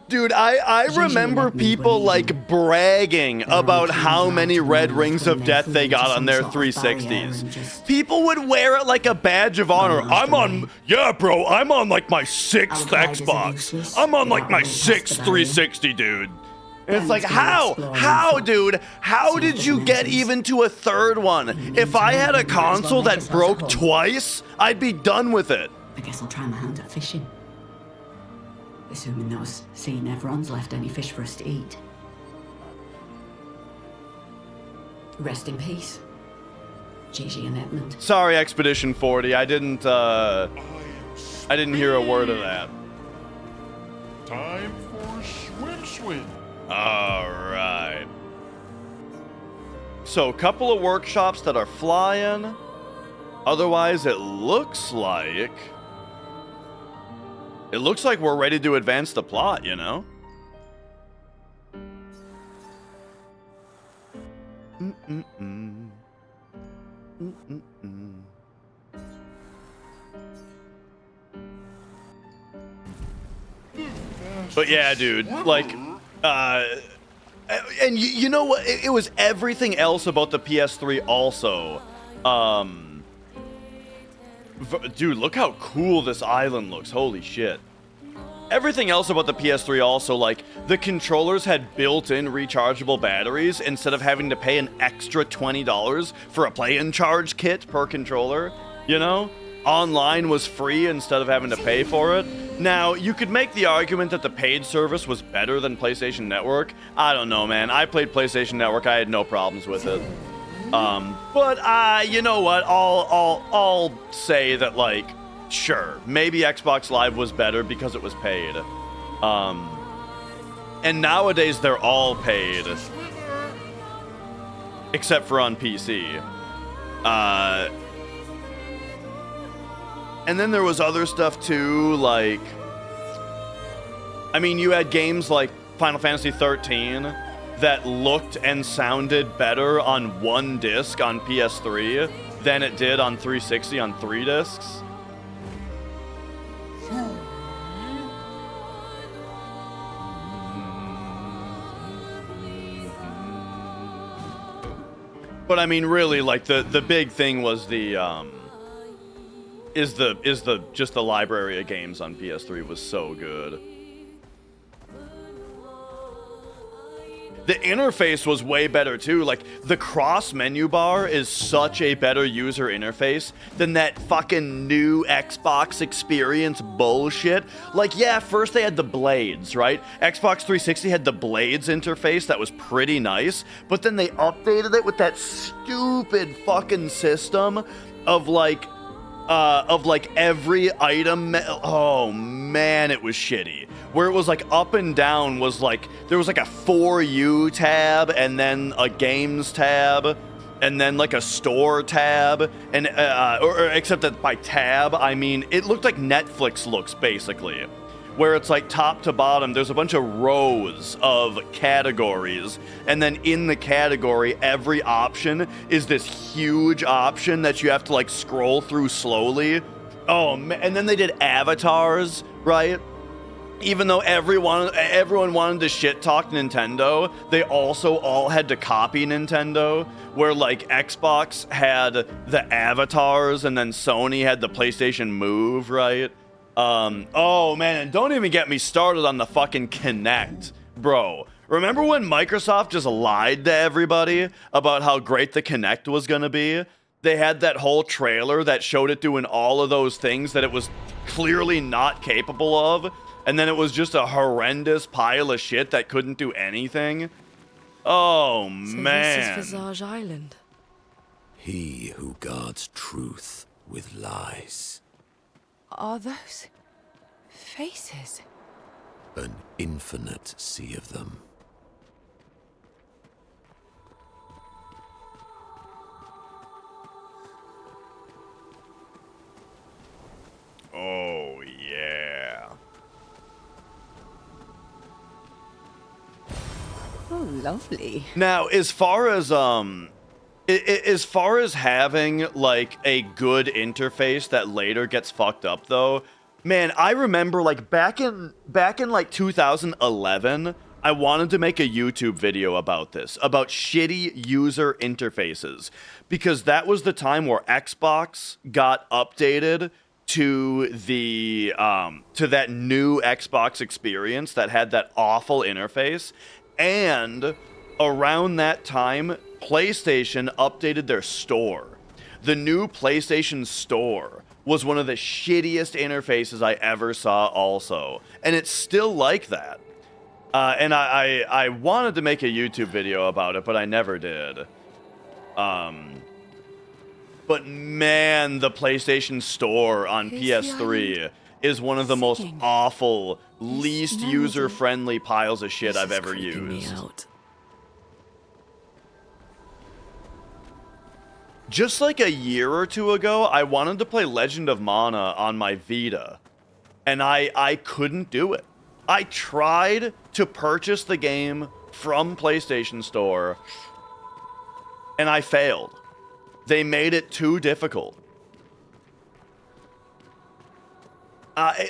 Dude, I remember people like bragging about how many red rings of death they got on their 360s. People would wear it like a badge of honor. I'm on like my 6th Xbox. I'm on like my 6th 360, dude. And it's like, how, dude? How did you get even to a third one? If I had a console that broke twice, I'd be done with it. I guess I'll try my hand at fishing. Assuming those sea nevrons left any fish for us to eat. Rest in peace, Gigi and Edmund. Sorry, Expedition 40. I didn't hear a word of that. Time for swim. All right. So, a couple of workshops that are flying. Otherwise, it looks like we're ready to advance the plot, you know? But yeah, dude, like, and you know what? It was everything else about the PS3 also. Dude, look how cool this island looks. Holy shit. Everything else about the PS3 also, like, the controllers had built-in rechargeable batteries instead of having to pay an extra $20 for a play-and-charge kit per controller, you know? Online was free instead of having to pay for it. Now, you could make the argument that the paid service was better than PlayStation Network. I don't know, man. I played PlayStation Network. I had no problems with it. But you know what? I'll say that, like, sure, maybe Xbox Live was better because it was paid. And nowadays they're all paid, except for on PC. And then there was other stuff too, like, I mean, you had games like Final Fantasy 13 that looked and sounded better on one disc on PS3 than it did on 360 on 3 discs. But I mean, really, like, the big thing was the is the just the library of games on PS3 was so good. The interface was way better too. Like, the cross menu bar is such a better user interface than that fucking new Xbox experience bullshit. Like, yeah, first they had the blades, right? Xbox 360 had the blades interface that was pretty nice, but then they updated it with that stupid fucking system of like every item. Oh man, it was shitty. Where it was like up and down was like, there was like a For You tab and then a Games tab and then like a Store tab, and or except that by tab I mean it looked like Netflix looks basically, where it's like top to bottom there's a bunch of rows of categories, and then in the category every option is this huge option that you have to like scroll through slowly. Oh man, and then they did avatars, right? Even though everyone wanted to shit talk Nintendo, they also all had to copy Nintendo, where like Xbox had the avatars and then Sony had the PlayStation Move, right? Oh man, and don't even get me started on the fucking Kinect, bro. Remember when Microsoft just lied to everybody about how great the Kinect was gonna be? They had that whole trailer that showed it doing all of those things that it was clearly not capable of, and then it was just a horrendous pile of shit that couldn't do anything. Oh, man. This is Visage Island. He who guards truth with lies. Are those faces? An infinite sea of them. Oh, yeah. Oh, lovely. Now, as far as having like a good interface that later gets fucked up though, man, I remember like back in like 2011, I wanted to make a YouTube video about this, about shitty user interfaces, because that was the time where Xbox got updated to the to that new Xbox experience that had that awful interface. And around that time, PlayStation updated their store. The new PlayStation Store was one of the shittiest interfaces I ever saw also. And it's still like that. And I wanted to make a YouTube video about it, but I never did. But man, the PlayStation Store on PS3 is one of the most awful, least user-friendly piles of shit I've ever used. Just like a year or two ago, I wanted to play Legend of Mana on my Vita, and I couldn't do it. I tried to purchase the game from PlayStation Store, and I failed. They made it too difficult.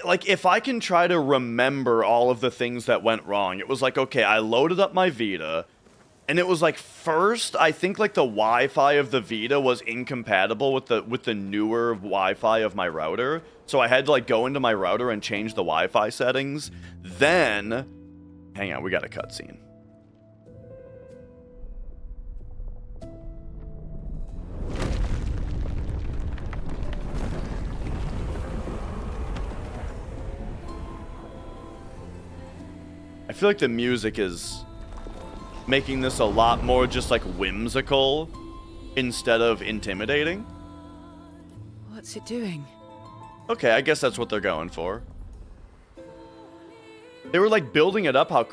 Like, if I can try to remember all of the things that went wrong, it was like, okay, I loaded up my Vita, and it was like, first, I think like the Wi-Fi of the Vita was incompatible with the newer Wi-Fi of my router, so I had to like go into my router and change the Wi-Fi settings. Then, hang on, we got a cutscene. I feel like the music is making this a lot more just like whimsical instead of intimidating. What's it doing? Okay, I guess that's what they're going for. They were like building it up how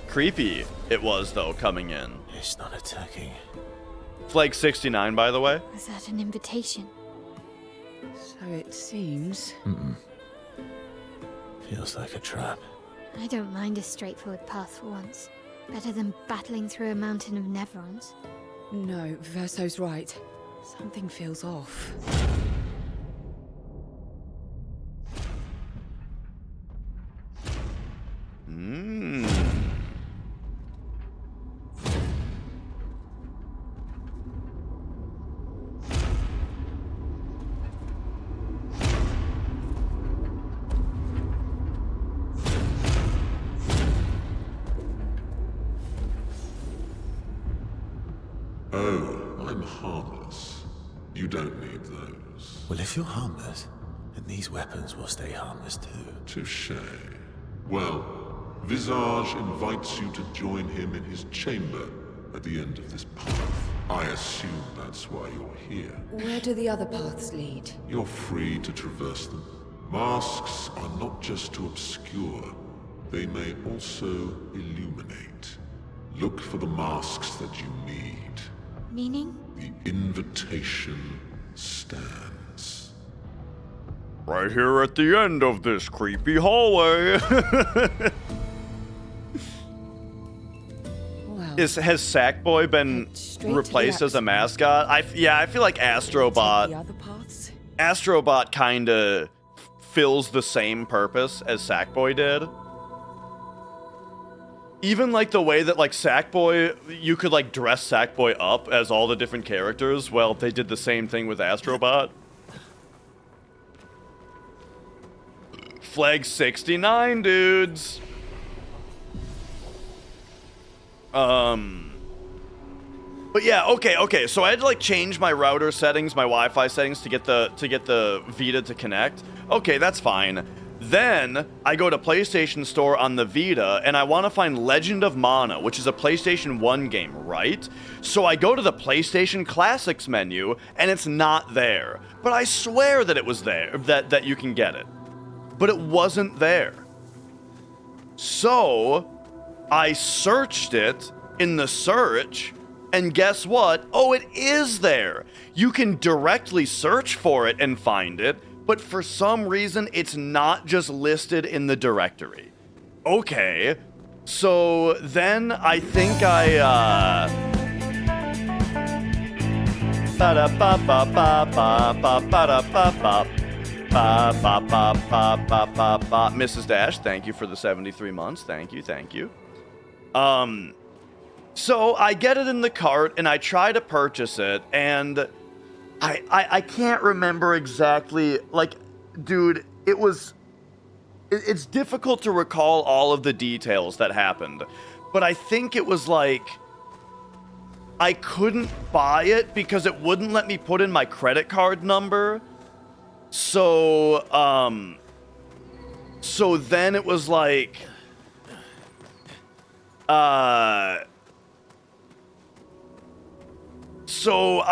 creepy it was though coming in. It's not attacking. Flag 69, by the way. Was that an invitation? So it seems. Feels like a trap. I don't mind a straightforward path for once. Better than battling through a mountain of Neverons. No, Verso's right. Something feels off. Oh, I'm harmless. You don't need those. Well, if you're harmless, then these weapons will stay harmless too. Touché. Well, Visage invites you to join him in his chamber at the end of this path. I assume that's why you're here. Where do the other paths lead? You're free to traverse them. Masks are not just to obscure, they may also illuminate. Look for the masks that you need. Meaning? The invitation stands. Right here at the end of this creepy hallway. Wow. Has Sackboy been Head straight to the replaced as a axle. mascot? I feel like Take Astrobot. the other paths? Astrobot kinda fills the same purpose as Sackboy did. Even like the way that like Sackboy, you could like dress Sackboy up as all the different characters. Well, they did the same thing with Astrobot. Flag 69, dudes. But yeah, okay. So I had to like change my router settings, my Wi-Fi settings to get the Vita to connect. Okay, that's fine. Then I go to PlayStation Store on the Vita and I want to find Legend of Mana, which is a PlayStation 1 game, right? So I go to the PlayStation Classics menu and it's not there. But I swear that it was there, that you can get it. But it wasn't there. So I searched it in the search, and guess what? Oh, it is there. You can directly search for it and find it, but for some reason, it's not just listed in the directory. Okay, so then I think Mrs. Dash, thank you for the 73 months. Thank you. So I get it in the cart and I try to purchase it, and I can't remember exactly, like, dude, it's difficult to recall all of the details that happened, but I think it was like, I couldn't buy it because it wouldn't let me put in my credit card number. So then it was like, so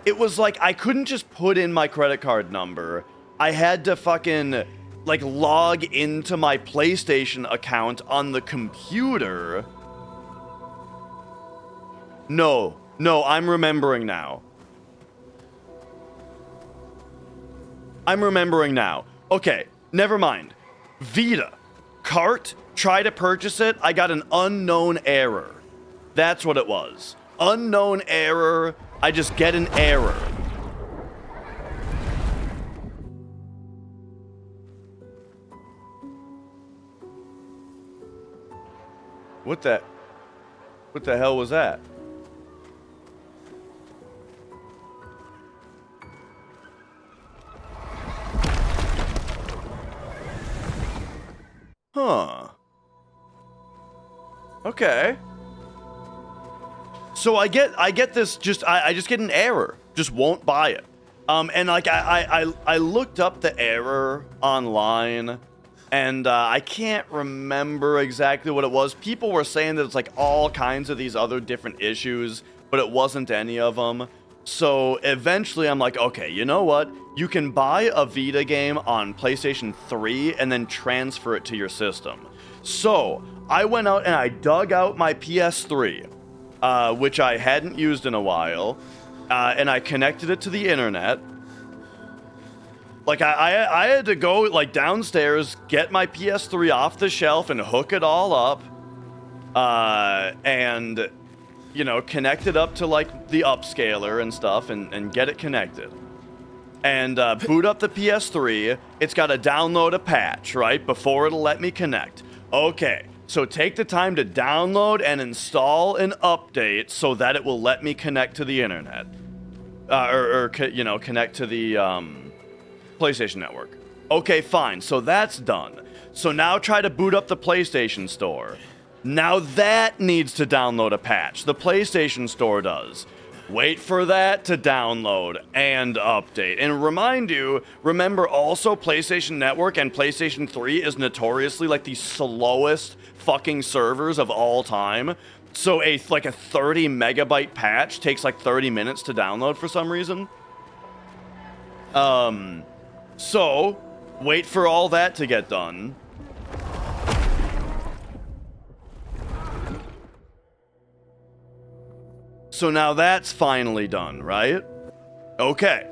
it was like I couldn't just put in my credit card number. I had to fucking like log into my PlayStation account on the computer. No, I'm remembering now. Okay, never mind. Vita. Cart. Try to purchase it. I got an unknown error. That's what it was. Unknown error. I just get an error. What the hell was that? Huh. Okay. So I get this, I just get an error. Just won't buy it. And like I looked up the error online, and I can't remember exactly what it was. People were saying that it's like all kinds of these other different issues, but it wasn't any of them. So eventually I'm like, okay, you know what? You can buy a Vita game on PlayStation 3 and then transfer it to your system. So I went out and I dug out my PS3, which I hadn't used in a while, and I connected it to the internet. Like, I had to go, like, downstairs, get my PS3 off the shelf and hook it all up, and, you know, connect it up to, like, the upscaler and stuff, and get it connected. And boot up the PS3. It's got to download a patch, right, before it'll let me connect. Okay, so take the time to download and install an update so that it will let me connect to the internet. You know, connect to the, PlayStation Network. Okay, fine. So that's done. So now try to boot up the PlayStation Store. Now that needs to download a patch. The PlayStation Store does. Wait for that to download and update. And remind you, remember also PlayStation Network and PlayStation 3 is notoriously like the slowest fucking servers of all time. So like a 30 megabyte patch takes like 30 minutes to download for some reason. So wait for all that to get done. So now that's finally done, right? Okay.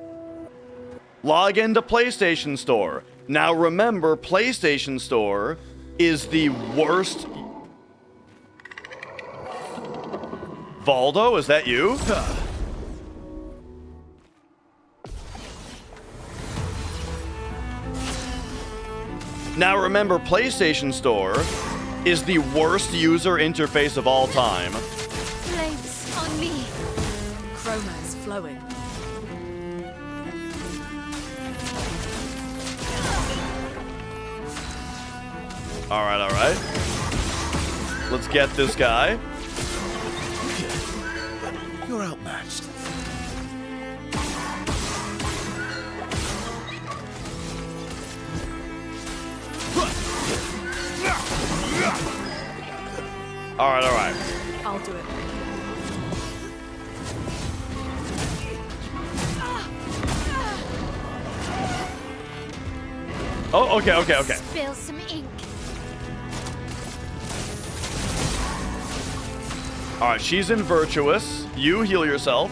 Log into PlayStation Store. Now remember, PlayStation Store is the worst... Valdo, is that you? Now remember, PlayStation Store is the worst user interface of all time. Flames on me. Chroma is flowing. Alright, alright. Let's get this guy. You're outmatched. Alright, alright. I'll do it. Oh, okay, okay, okay. Spill some ink. Alright, she's in Virtuous. You heal yourself.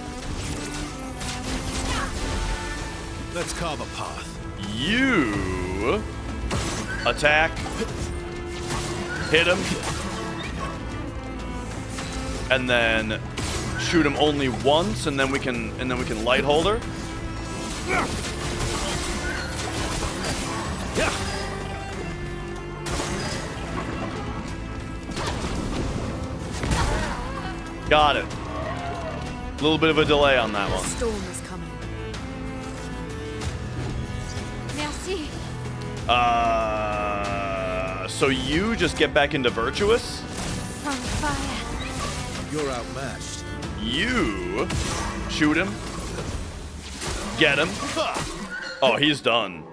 Let's carve a path. You attack. Hit him. And then shoot him only once, and then we can light hold her. Got it. A little bit of a delay on that one. Storm is coming. Merci. So you just get back into Virtuous. From fire. You're outmatched. You shoot him. Get him. Oh, he's done.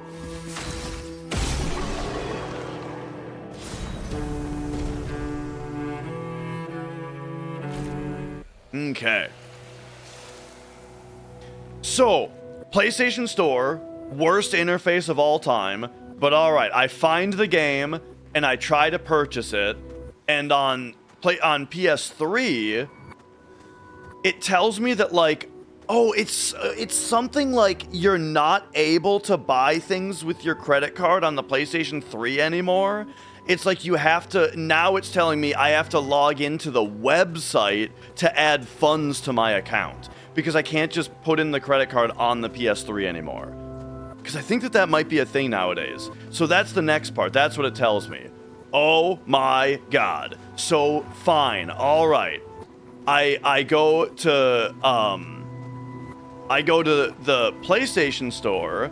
Okay. So, PlayStation Store, worst interface of all time, but alright, I find the game and I try to purchase it, and on PS3, it tells me that like, oh, it's something like you're not able to buy things with your credit card on the PlayStation 3 anymore. It's like you have to, now it's telling me I have to log into the website to add funds to my account, because I can't just put in the credit card on the PS3 anymore. Because I think that might be a thing nowadays. So that's the next part. That's what it tells me. Oh my god. So fine. All right. I go to the PlayStation Store,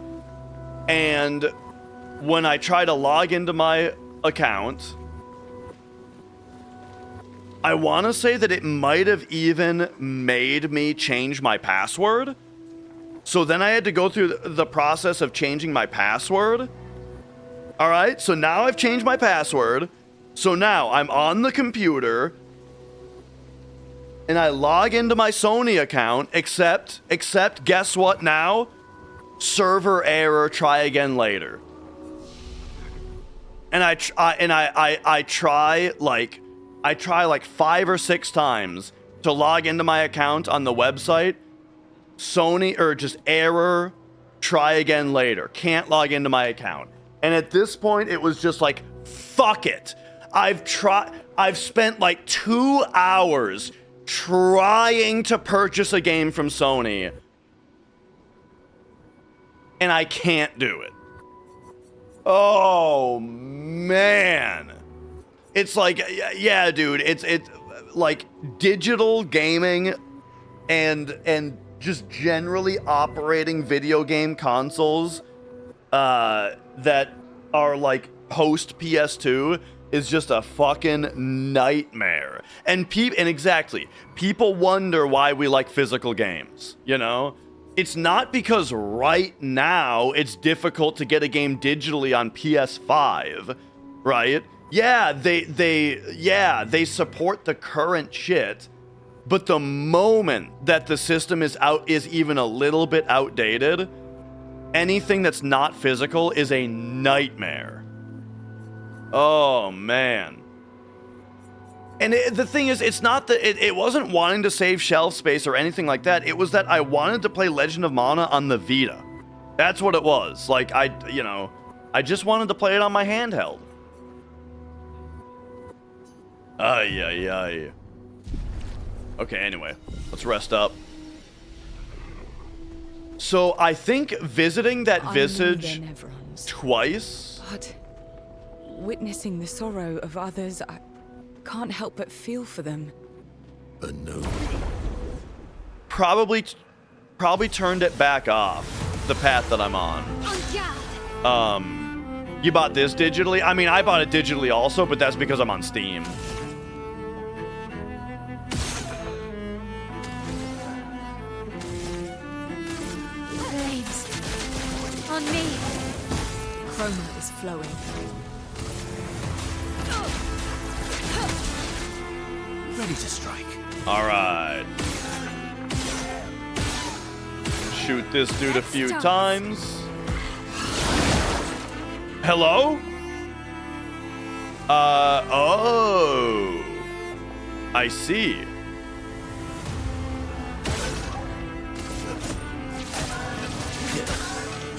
and when I try to log into my account, I want to say that it might have even made me change my password. So then I had to go through the process of changing my password. All right, so now I've changed my password. So now I'm on the computer and I log into my Sony account, except guess what now? Server error, try again later. And I try like 5 or 6 times to log into my account on the website. Sony, or just error, try again later. Can't log into my account. And at this point, it was just like, fuck it. I've spent like 2 hours trying to purchase a game from Sony, and I can't do it. Oh, man. It's like, yeah, dude, it's like digital gaming and just generally operating video game consoles that are like post PS2 is just a fucking nightmare. And exactly, people wonder why we like physical games, you know? It's not because right now it's difficult to get a game digitally on PS5, right? Yeah, they support the current shit, but the moment that the system is even a little bit outdated, anything that's not physical is a nightmare. Oh man. And the thing is, it's not that it wasn't wanting to save shelf space or anything like that. It was that I wanted to play Legend of Mana on the Vita. That's what it was. Like, I just wanted to play it on my handheld. Ay, ay, ay. Okay, anyway, let's rest up. So I think visiting that visage twice. But witnessing the sorrow of others, I can't help but feel for them. A no. Probably turned it back off, the path that I'm on. You bought this digitally? I mean, I bought it digitally also, but that's because I'm on Steam. Flames. On me. Chroma is flowing. Ready to strike. All right. Shoot this dude a few times. Hello? Oh. I see.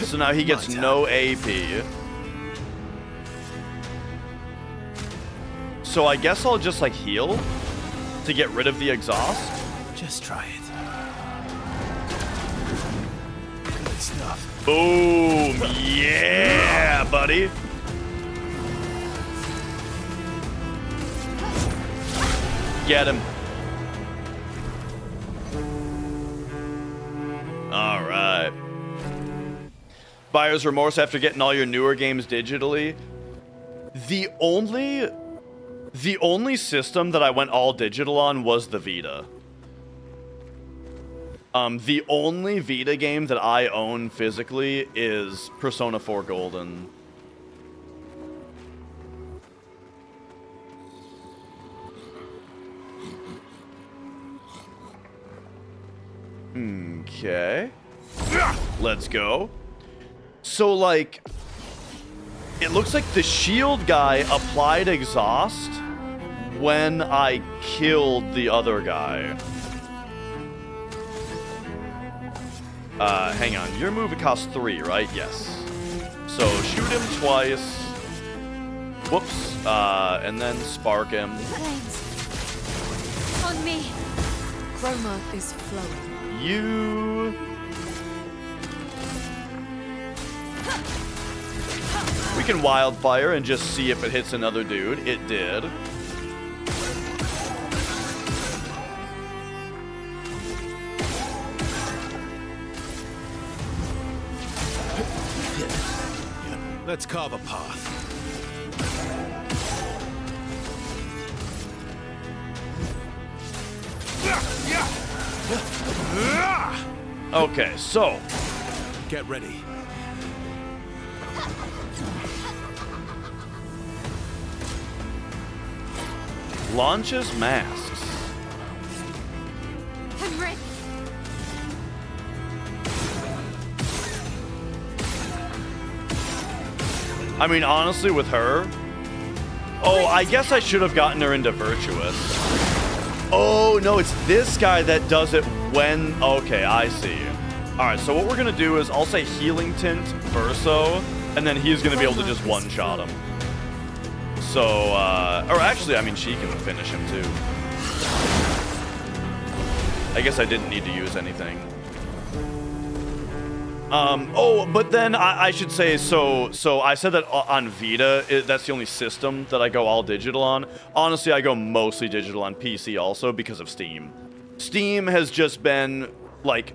So now he gets no AP. So I guess I'll just like heal to get rid of the exhaust. Just try it. Good stuff. Boom! Yeah, buddy. Get him. All right. Buyer's remorse after getting all your newer games digitally. The only system that I went all digital on was the Vita. The only Vita game that I own physically is Persona 4 Golden. Okay. Let's go. So, like, it looks like the shield guy applied exhaust when I killed the other guy. Hang on. Your move, it costs 3, right? Yes. So, shoot him twice. Whoops. And then spark him. Flames. On me. Chroma is flowing. You... We can wildfire and just see if it hits another dude. It did. Let's carve a path. Okay, so... Get ready. Launches masks. I'm ready. I mean, honestly, with her... Oh, I guess I should have gotten her into Virtuous. Oh, no, it's this guy that does it when... Okay, I see. Alright, so what we're going to do is I'll say Healing Tint, Verso, and then he's going to be able to just one-shot him. So, or actually, I mean, she can finish him too. I guess I didn't need to use anything. Oh, but then I should say, so I said that on Vita, that's the only system that I go all digital on. Honestly, I go mostly digital on PC also because of Steam. Steam has just been, like,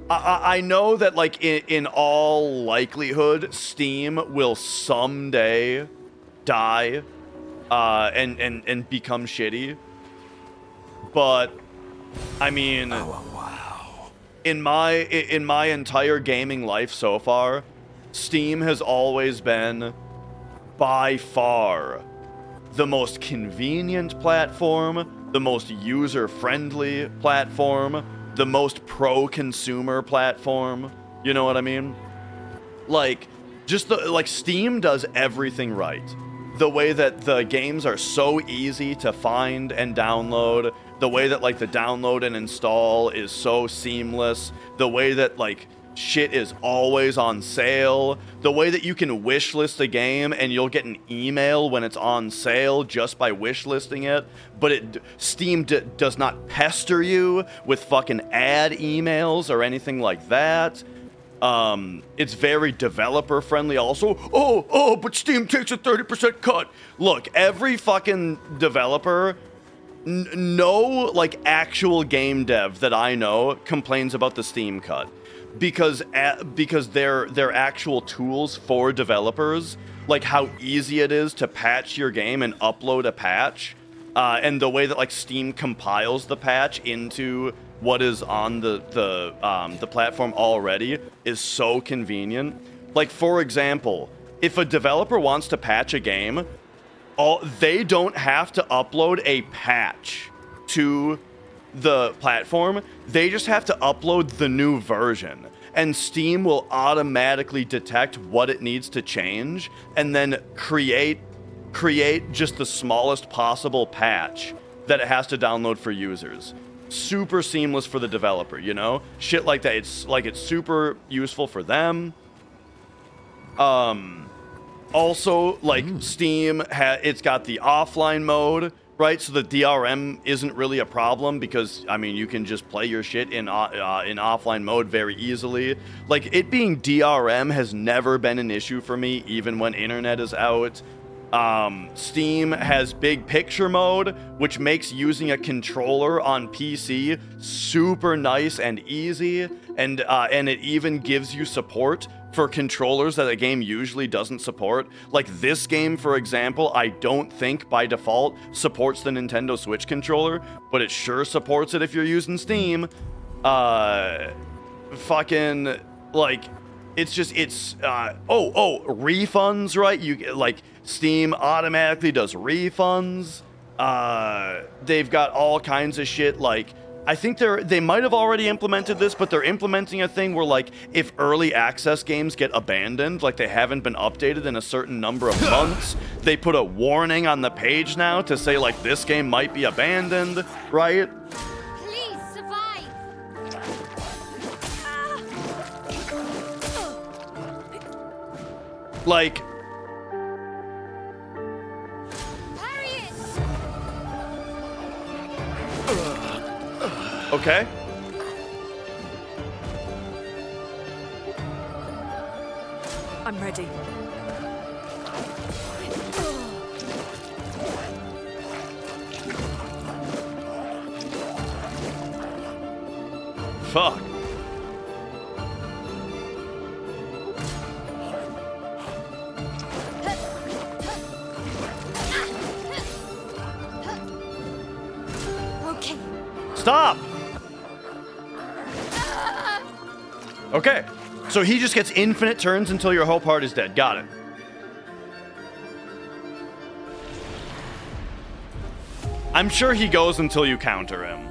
I know that, like, in all likelihood, Steam will someday die and become shitty. But I mean, in my entire gaming life so far, Steam has always been by far the most convenient platform, the most user-friendly platform, the most pro-consumer platform. You know what I mean? Like, Steam does everything right. The way that the games are so easy to find and download, the way that, like, the download and install is so seamless, the way that, like, shit is always on sale, the way that you can wishlist a game and you'll get an email when it's on sale just by wishlisting it, but Steam does not pester you with fucking ad emails or anything like that. It's very developer friendly also. But Steam takes a 30% cut. Look, every fucking developer, no, like, actual game dev that I know complains about the Steam cut. Because they're actual tools for developers, like how easy it is to patch your game and upload a patch, and the way that, like, Steam compiles the patch into what is on the platform already is so convenient. Like, for example, if a developer wants to patch a game, they don't have to upload a patch to the platform. They just have to upload the new version, and Steam will automatically detect what it needs to change and then create just the smallest possible patch that it has to download for users. Super seamless for the developer, you know? Shit like that. It's super useful for them. Also, like, Steam it's got the offline mode, right? So the DRM isn't really a problem because, I mean, you can just play your shit in offline mode very easily. Like, it being DRM has never been an issue for me, even when internet is out. Steam has big picture mode, which makes using a controller on PC super nice and easy, and it even gives you support for controllers that a game usually doesn't support. Like, this game, for example, I don't think by default supports the Nintendo Switch controller, but it sure supports it if you're using Steam. Fucking, like, it's just, refunds, right? You, like, Steam automatically does refunds. They've got all kinds of shit, like, I think they might have already implemented this, but they're implementing a thing where, like, if early access games get abandoned, like they haven't been updated in a certain number of months, they put a warning on the page now to say, like, this game might be abandoned, right? Please survive. Like, okay. I'm ready. Fuck. Okay. Stop! Okay, so he just gets infinite turns until your whole part is dead. Got it. I'm sure he goes until you counter him.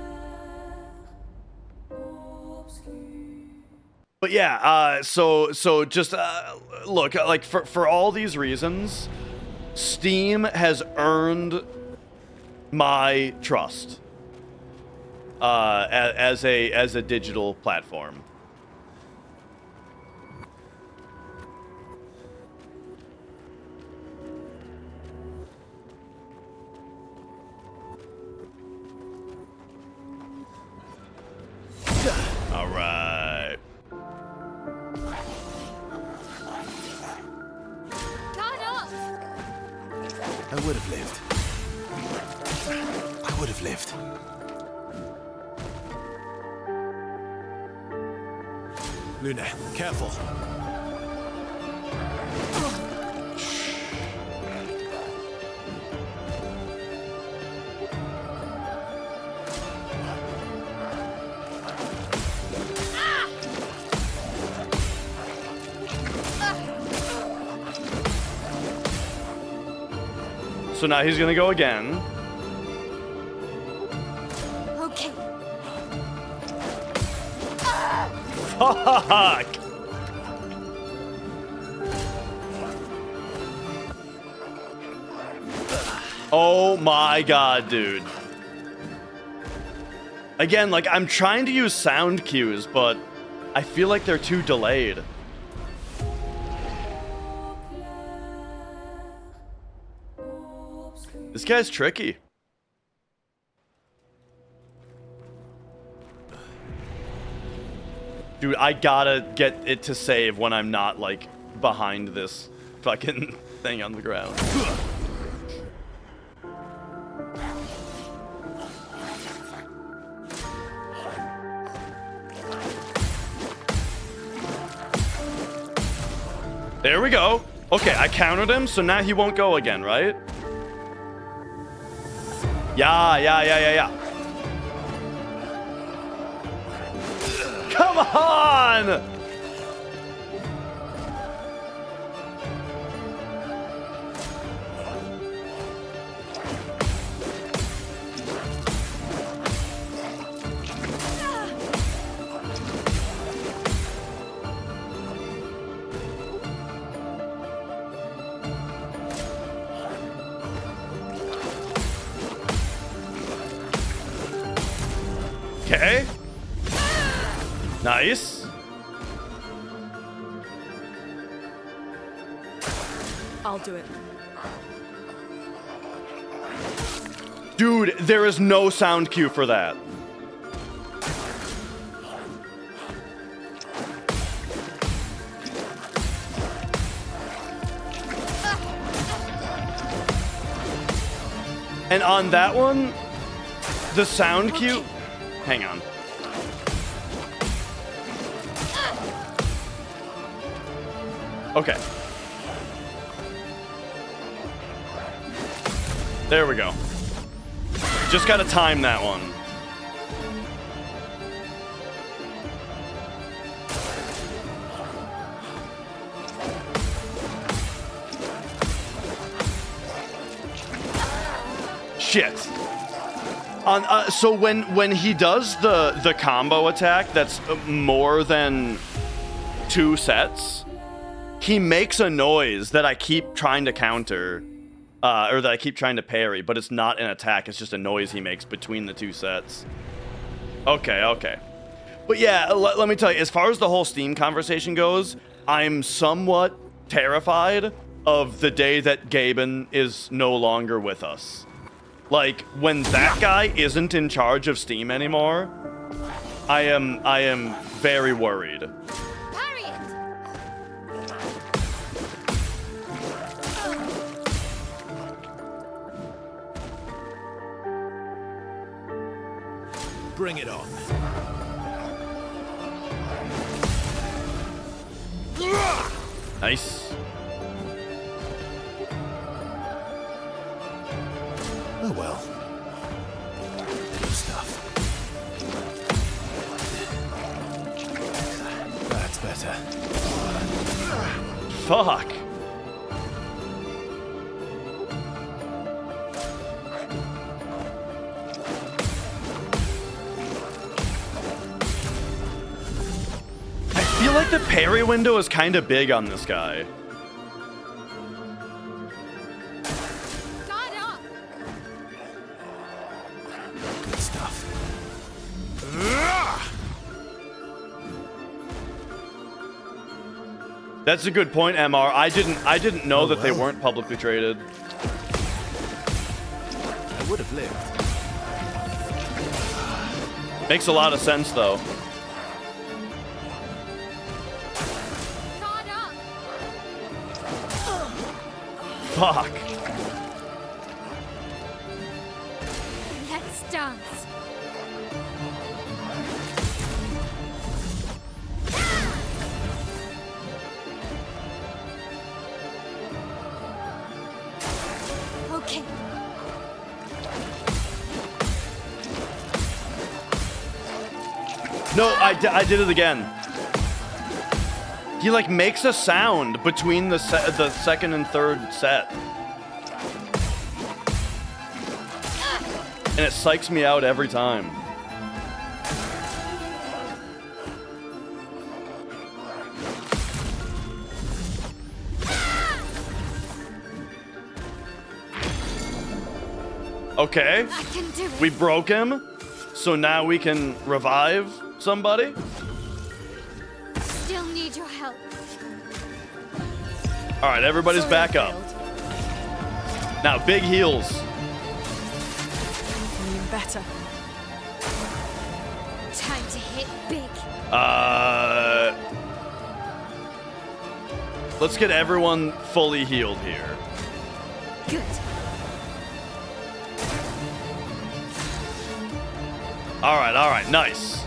But yeah, so just look, like, for all these reasons, Steam has earned my trust as a digital platform. All right. Got up. I would have lived. I would have lived. Luna, careful. So now he's gonna go again. Okay. Fuck! Oh my god, dude. Again, like, I'm trying to use sound cues, but I feel like they're too delayed. This guy's tricky. Dude, I gotta get it to save when I'm not, like, behind this fucking thing on the ground. There we go. Okay, I countered him, so now he won't go again, right? Yeah. Come on! Okay. Nice. I'll do it. Dude, there is no sound cue for that. And on that one, the sound cue... Hang on. Okay. There we go. Just gotta time that one. Shit. So when he does the combo attack that's more than 2 sets, he makes a noise that I keep trying to counter, or that I keep trying to parry, but it's not an attack, it's just a noise he makes between the 2 sets. Okay. But yeah, let me tell you, as far as the whole Steam conversation goes, I'm somewhat terrified of the day that Gaben is no longer with us. Like, when that guy isn't in charge of Steam anymore, I am very worried. Parry it. Bring it on. Nice. Oh well. Good stuff. That's better. Fuck. I feel like the parry window is kind of big on this guy. Guard up. Good stuff. That's a good point, MR. I didn't know that they weren't publicly traded. I would have lived. Makes a lot of sense, though. Guard up. Fuck. Let's dance. Okay. No, I did it again. He like makes a sound between the second and third set. And it psychs me out every time. Okay. I can do it. We broke him. So now we can revive somebody. Still need your help. All right, everybody's Sorry, back I up. failed. Now, big heals. Feeling better. Time to hit big. Let's get everyone fully healed here. Good. All right, nice.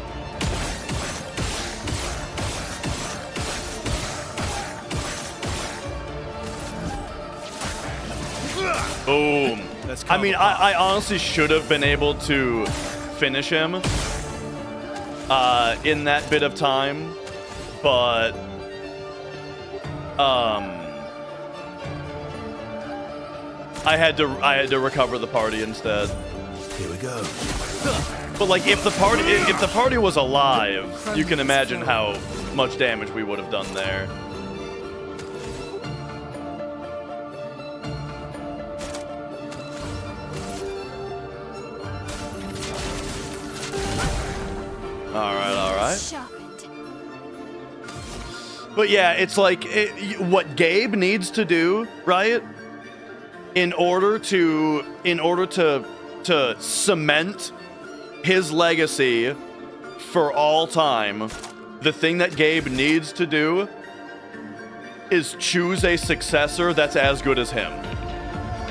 Boom. I mean, I honestly should have been able to finish him in that bit of time, but I had to recover the party instead. Here we go. But like, if the party was alive, you can imagine how much damage we would have done there. All right. Sharpened. But yeah, it's like what Gabe needs to do, right? In order to cement his legacy for all time, the thing that Gabe needs to do is choose a successor that's as good as him.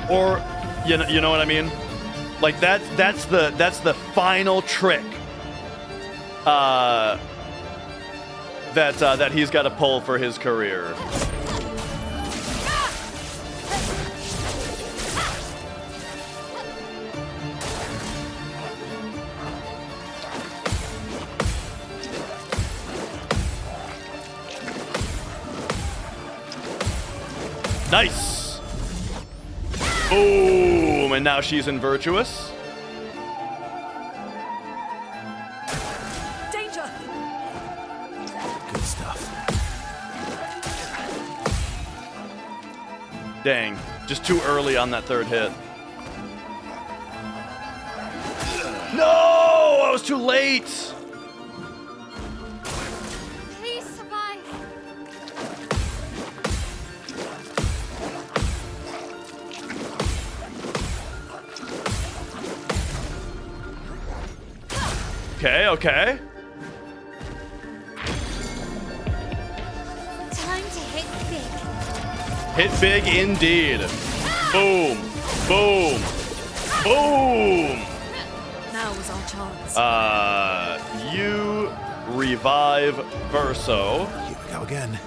Or you know what I mean? Like that's the final trick that he's got to pull for his career. Nice. Boom, and now she's in virtuous. Danger! Good stuff. Dang, just too early on that third hit. No, I was too late. Please survive. Okay. Time to hit big. Hit big indeed. Boom, boom, boom. Now was our chance. You revive Verso. Here we go again.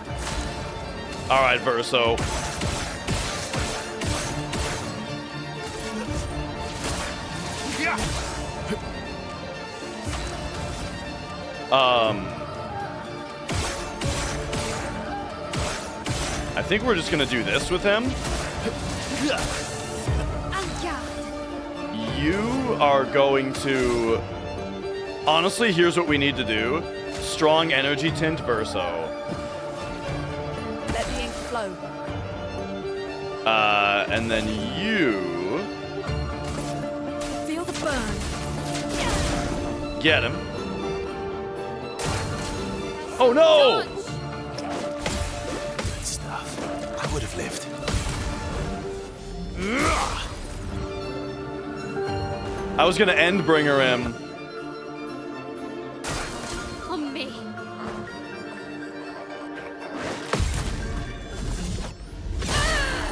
All right, Verso. I think we're just gonna do this with him. You are going to... Honestly, here's what we need to do. Strong energy tint Verso. Let the ink flow. And then you... Feel the burn. Get him. Oh no! Good stuff. I would have lived. I was gonna end bringer him. On me.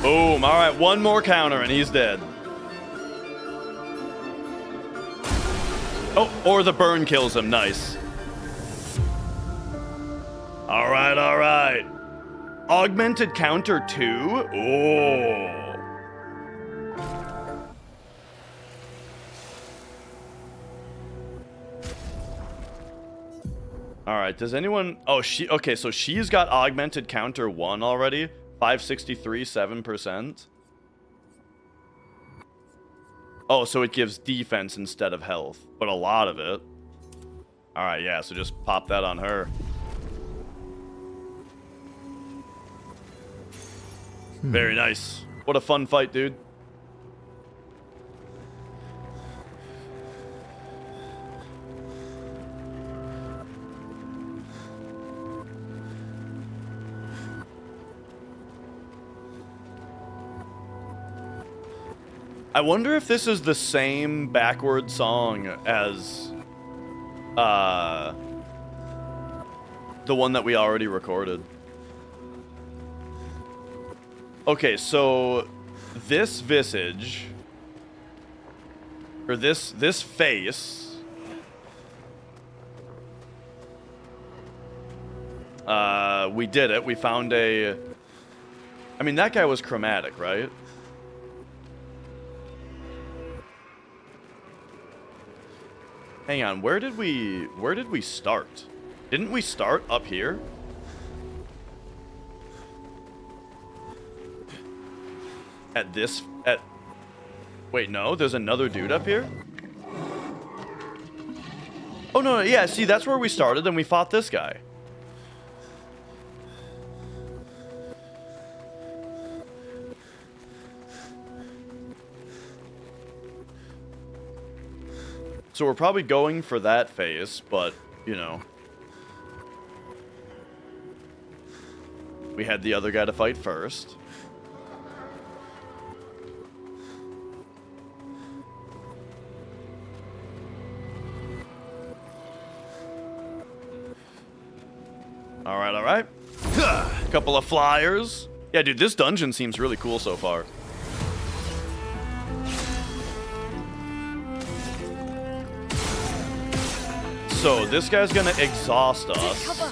Boom. All right, one more counter and he's dead. Oh, or the burn kills him. Nice. All right. Augmented counter 2? Oh. All right, does anyone... Oh, okay, so she's got augmented counter 1 already. 563, 7%. Oh, so it gives defense instead of health, but a lot of it. All right, yeah, so just pop that on her. Very nice. What a fun fight, dude. I wonder if this is the same backward song as the one that we already recorded. Okay, so this visage, or this face, we did it. We found a, I mean, that guy was chromatic, right? Hang on, where did we start? Didn't we start up here? Wait, no, there's another dude up here? Oh, no, yeah, see, that's where we started, and we fought this guy. So we're probably going for that face, but, you know. We had the other guy to fight first. Alright, alright. Couple of flyers. Yeah, dude, this dungeon seems really cool so far. So, this guy's gonna exhaust us.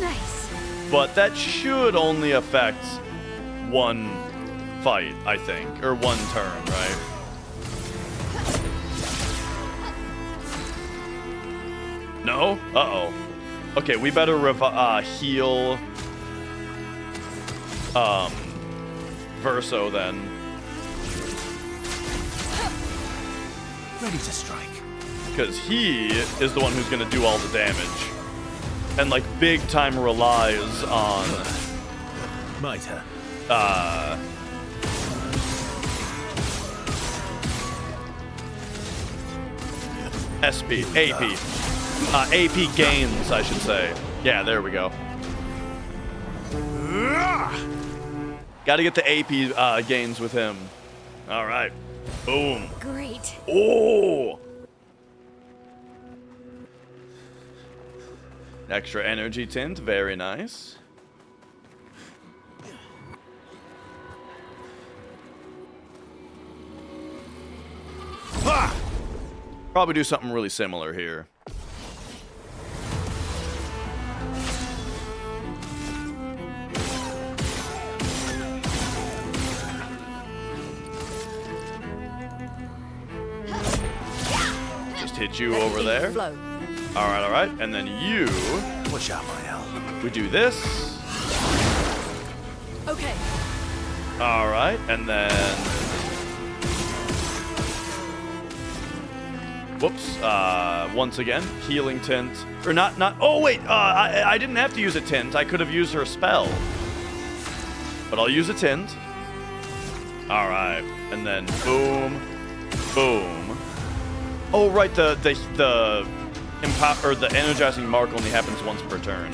Nice. But that should only affect one fight, I think. Or one turn, right? No? Uh-oh. Okay, we better heal Verso then. Ready to strike. Because he is the one who's going to do all the damage. And, like, big time relies on... Mitre. SP. AP. AP gains, I should say. Yeah, there we go. Gotta get the AP gains with him. Alright. Boom. Great. Oh! Extra energy tint, very nice. Probably do something really similar here. Just hit you over there. Alright, alright. And then you... Watch out, my L. We do this. Okay. Alright, and then... Whoops. Once again, healing tint. Or not... Oh, wait. I didn't have to use a tint. I could have used her spell. But I'll use a tint. Alright. And then boom. Boom. Oh, right. The energizing mark only happens once per turn.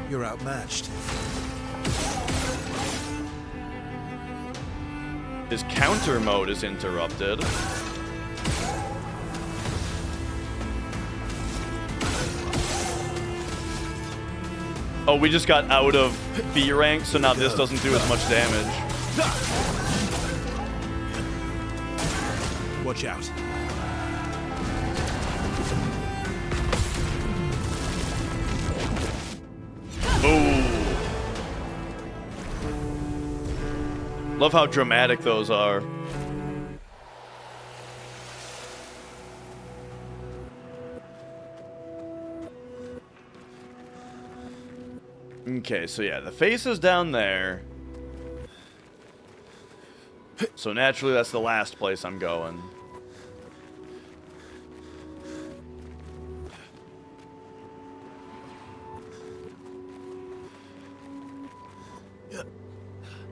You're outmatched. His counter mode is interrupted. Oh, we just got out of B rank, so now this doesn't do as much damage. Watch out. Ooh. Love how dramatic those are. Okay, so yeah, the face is down there. So naturally, that's the last place I'm going.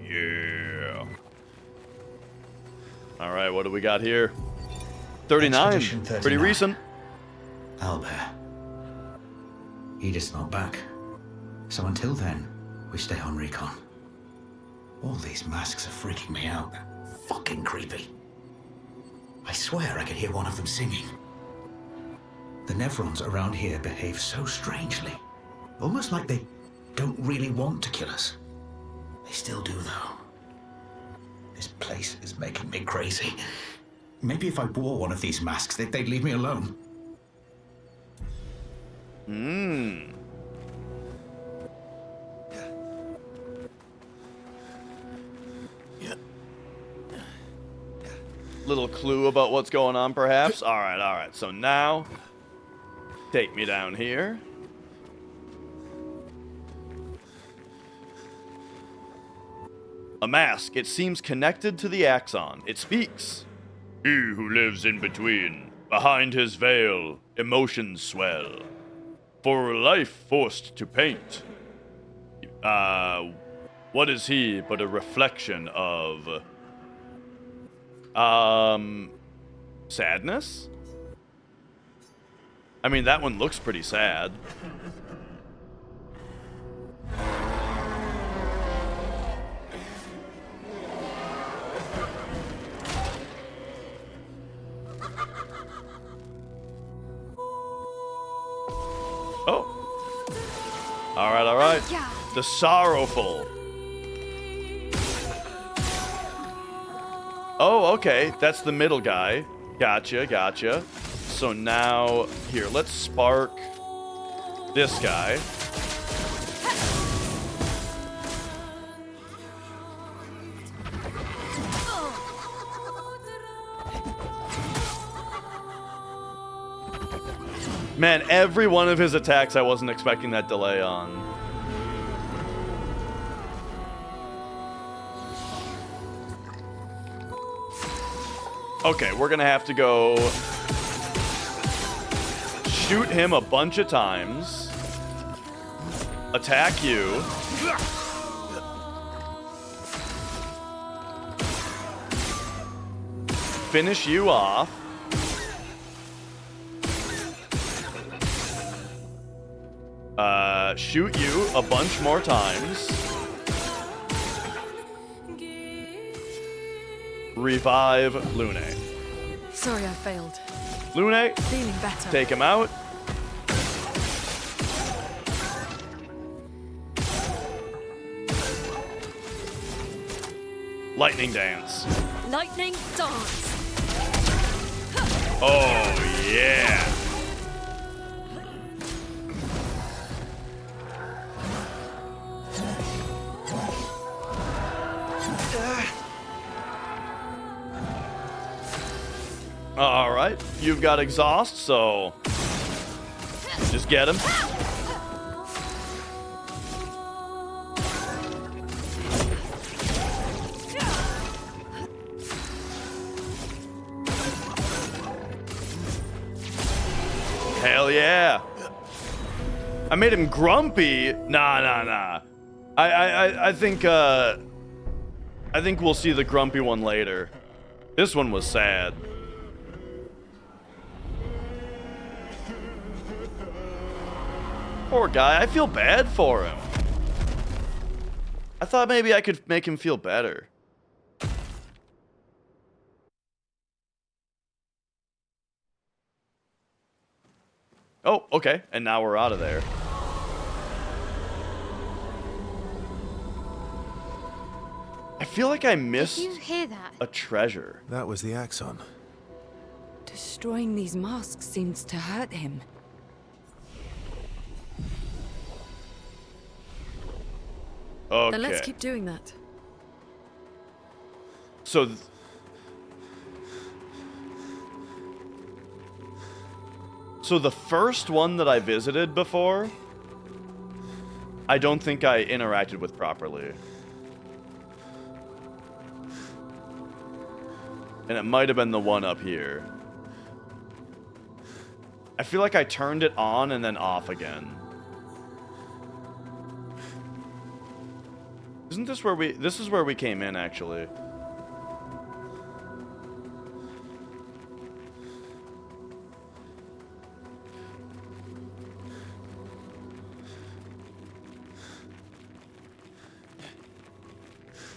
Yeah. All right, what do we got here? 39. Expedition Pretty 39. recent. Owlbear. Edith's not back. So until then, we stay on recon. All these masks are freaking me out. Fucking creepy. I swear I could hear one of them singing. The Nevrons around here behave so strangely. Almost like they don't really want to kill us. They still do, though. This place is making me crazy. Maybe if I wore one of these masks, they'd leave me alone. Little clue about what's going on, perhaps? Alright. So now, take me down here. A mask. It seems connected to the axon. It speaks. He who lives in between, behind his veil, emotions swell. For a life forced to paint. What is he but a reflection of... Sadness? I mean, that one looks pretty sad. Oh. Alright. The sorrowful. Oh, okay. That's the middle guy. Gotcha. So now, here, let's spark this guy. Man, every one of his attacks I wasn't expecting that delay on. Okay, we're gonna have to go shoot him a bunch of times. Attack you. Finish you off. Shoot you a bunch more times. Revive Lune. Sorry I failed. Lune, Feeling better. take him out. Lightning dance. Lightning dance. Oh, yeah. All right, you've got exhaust, so just get him. Hell yeah. I made him grumpy. Nah. I think we'll see the grumpy one later. This one was sad. Poor guy, I feel bad for him. I thought maybe I could make him feel better. Oh, okay, and now we're out of there. I feel like I missed Did you hear that? a treasure. That was the Axon. Destroying these masks seems to hurt him. Okay. Then let's keep doing that. So the first one that I visited before I don't think I interacted with properly. And it might have been the one up here. I feel like I turned it on and then off again. Isn't this where we... This is where we came in, actually.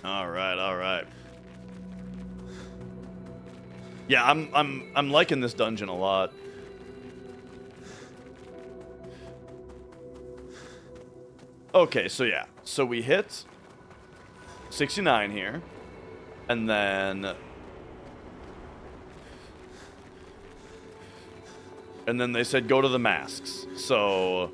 All right. Yeah, I'm liking this dungeon a lot. Okay, so yeah. So we hit 69 here. And then they said go to the masks. So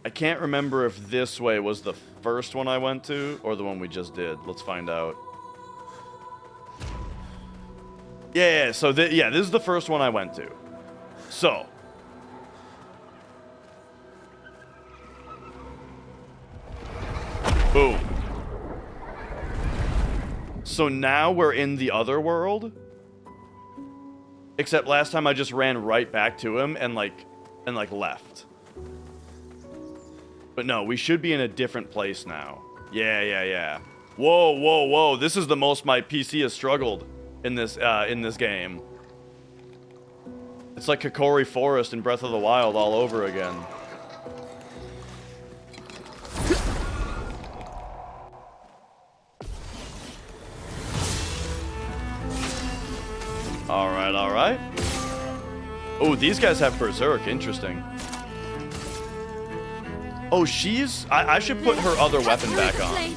I can't remember if this way was the first one I went to or the one we just did. Let's find out. Yeah, so this is the first one I went to. So boom. So now we're in the other world. Except last time I just ran right back to him and left. But no, we should be in a different place now. Yeah. Whoa. This is the most my PC has struggled in this game. It's like Kokori Forest in Breath of the Wild all over again. All right. Oh, these guys have Berserk. Interesting. Oh, I should put her other weapon back on.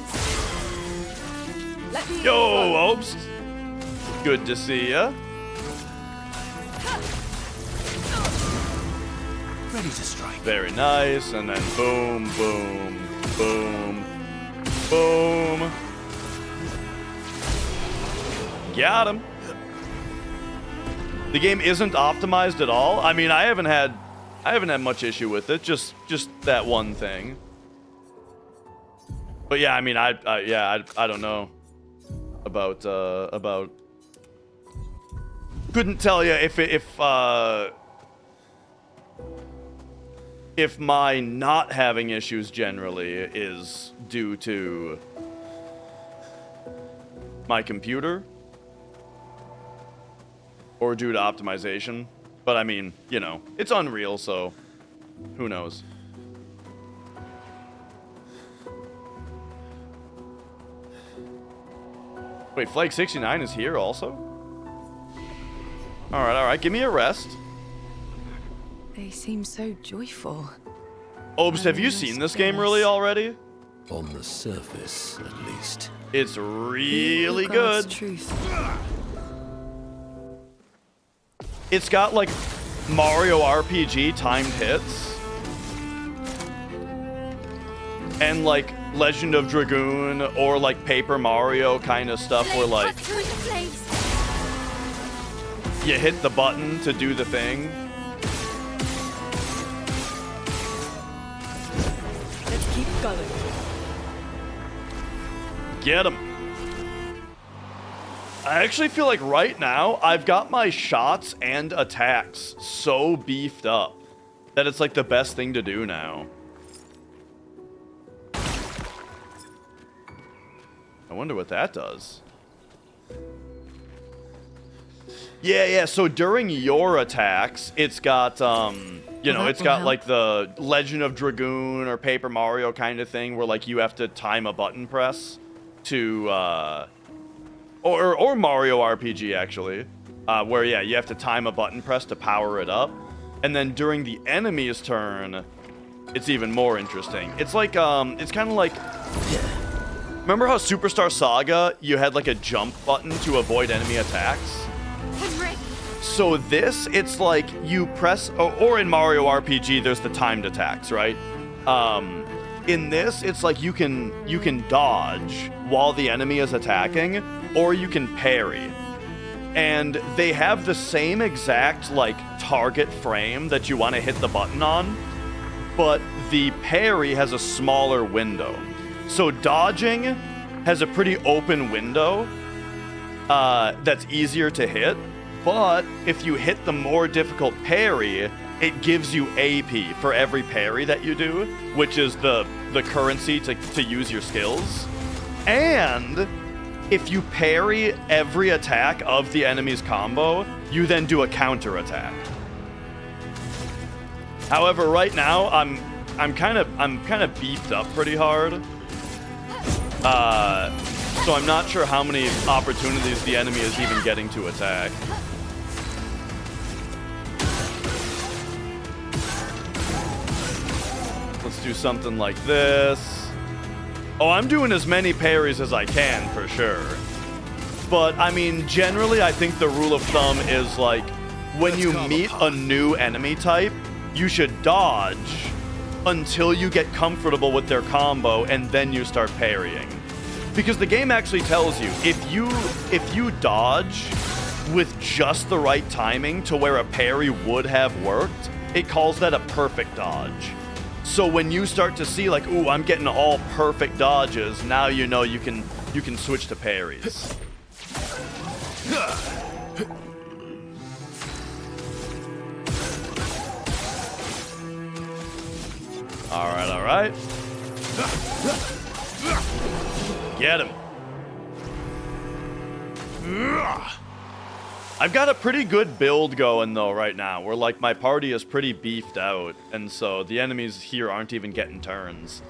Yo, Obst. Good to see ya. Ready to strike. Very nice. And then boom. Got him. The game isn't optimized at all. I mean, I haven't had much issue with it. Just that one thing. But yeah, I mean, I don't know about. Couldn't tell you if my not having issues generally is due to my computer or due to optimization. But I mean, you know, it's Unreal, so who knows? Wait, Flag 69 is here also? All right. Give me a rest. They seem so joyful. Obst, have you seen this game really already? On the surface, at least. It's really good. Truth. It's got like Mario RPG timed hits. And like Legend of Dragoon or like Paper Mario kind of stuff where like you hit the button to do the thing. Let's keep going. Get him. I actually feel like right now I've got my shots and attacks so beefed up that it's like the best thing to do now. I wonder what that does. Yeah, so during your attacks, it's got, it's got like the Legend of Dragoon or Paper Mario kind of thing where like you have to time a button press to, or Mario RPG actually, where yeah, you have to time a button press to power it up. And then during the enemy's turn, it's even more interesting. It's like, it's kind of like... Remember how Superstar Saga, you had like a jump button to avoid enemy attacks? So this, it's like you press, or in Mario RPG, there's the timed attacks, right? In this, it's like you can dodge while the enemy is attacking, or you can parry. And they have the same exact like target frame that you want to hit the button on, but the parry has a smaller window. So dodging has a pretty open window that's easier to hit, but if you hit the more difficult parry, it gives you AP for every parry that you do, which is the currency to use your skills. And if you parry every attack of the enemy's combo, you then do a counter attack. However, right now I'm kind of beefed up pretty hard. So I'm not sure how many opportunities the enemy is even getting to attack. Let's do something like this. Oh, I'm doing as many parries as I can, for sure. But, I mean, generally, I think the rule of thumb is, like, when you meet a new enemy type, you should dodge until you get comfortable with their combo, and then you start parrying. Because the game actually tells you, if you dodge with just the right timing to where a parry would have worked, it calls that a perfect dodge. So when you start to see like, ooh, I'm getting all perfect dodges, now you know you can switch to parries. All right. Get him. I've got a pretty good build going though right now, where like my party is pretty beefed out, and so the enemies here aren't even getting turns.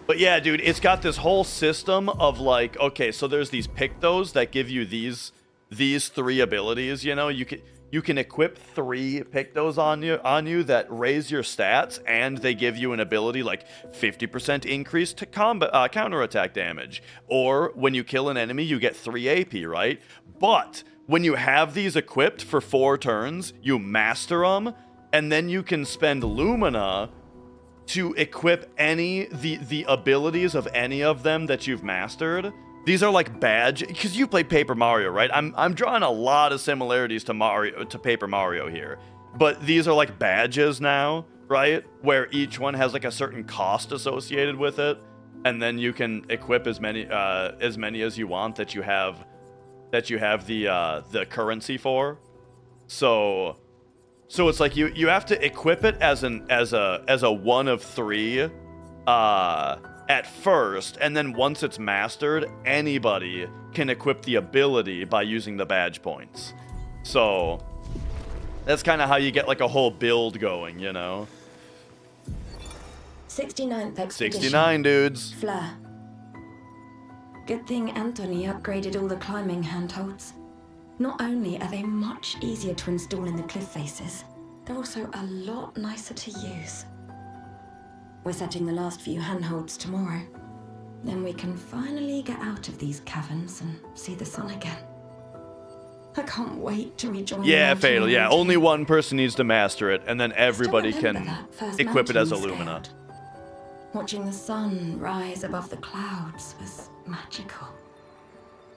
But yeah, dude, it's got this whole system of like, okay, so there's these Pictos that give you these 3 abilities, you know, you can equip 3 Pictos on you that raise your stats, and they give you an ability like 50% increase to combat counterattack damage. Or when you kill an enemy, you get 3 AP, right? But when you have these equipped for 4 turns, you master them, and then you can spend Lumina to equip the abilities of any of them that you've mastered. These are like badge, because you play Paper Mario, right? I'm drawing a lot of similarities to Paper Mario here, but these are like badges now, right? Where each one has like a certain cost associated with it, and then you can equip as many as you want that you have the currency for. So it's like you have to equip it as a 1 of 3 at first, and then once it's mastered, anybody can equip the ability by using the badge points. So that's kind of how you get like a whole build going, you know. 69th expedition. 69 dudes. Fleur. Good thing Anthony upgraded all the climbing handholds. Not only are they much easier to install in the cliff faces, they're also a lot nicer to use. We're setting the last few handholds tomorrow. Then we can finally get out of these caverns and see the sun again. I can't wait to rejoin Yeah, the Fatal, yeah. mountain. Only one person needs to master it, and then everybody Still can remember that first equip it as a mountain we Lumina. scaled? Watching the sun rise above the clouds was magical.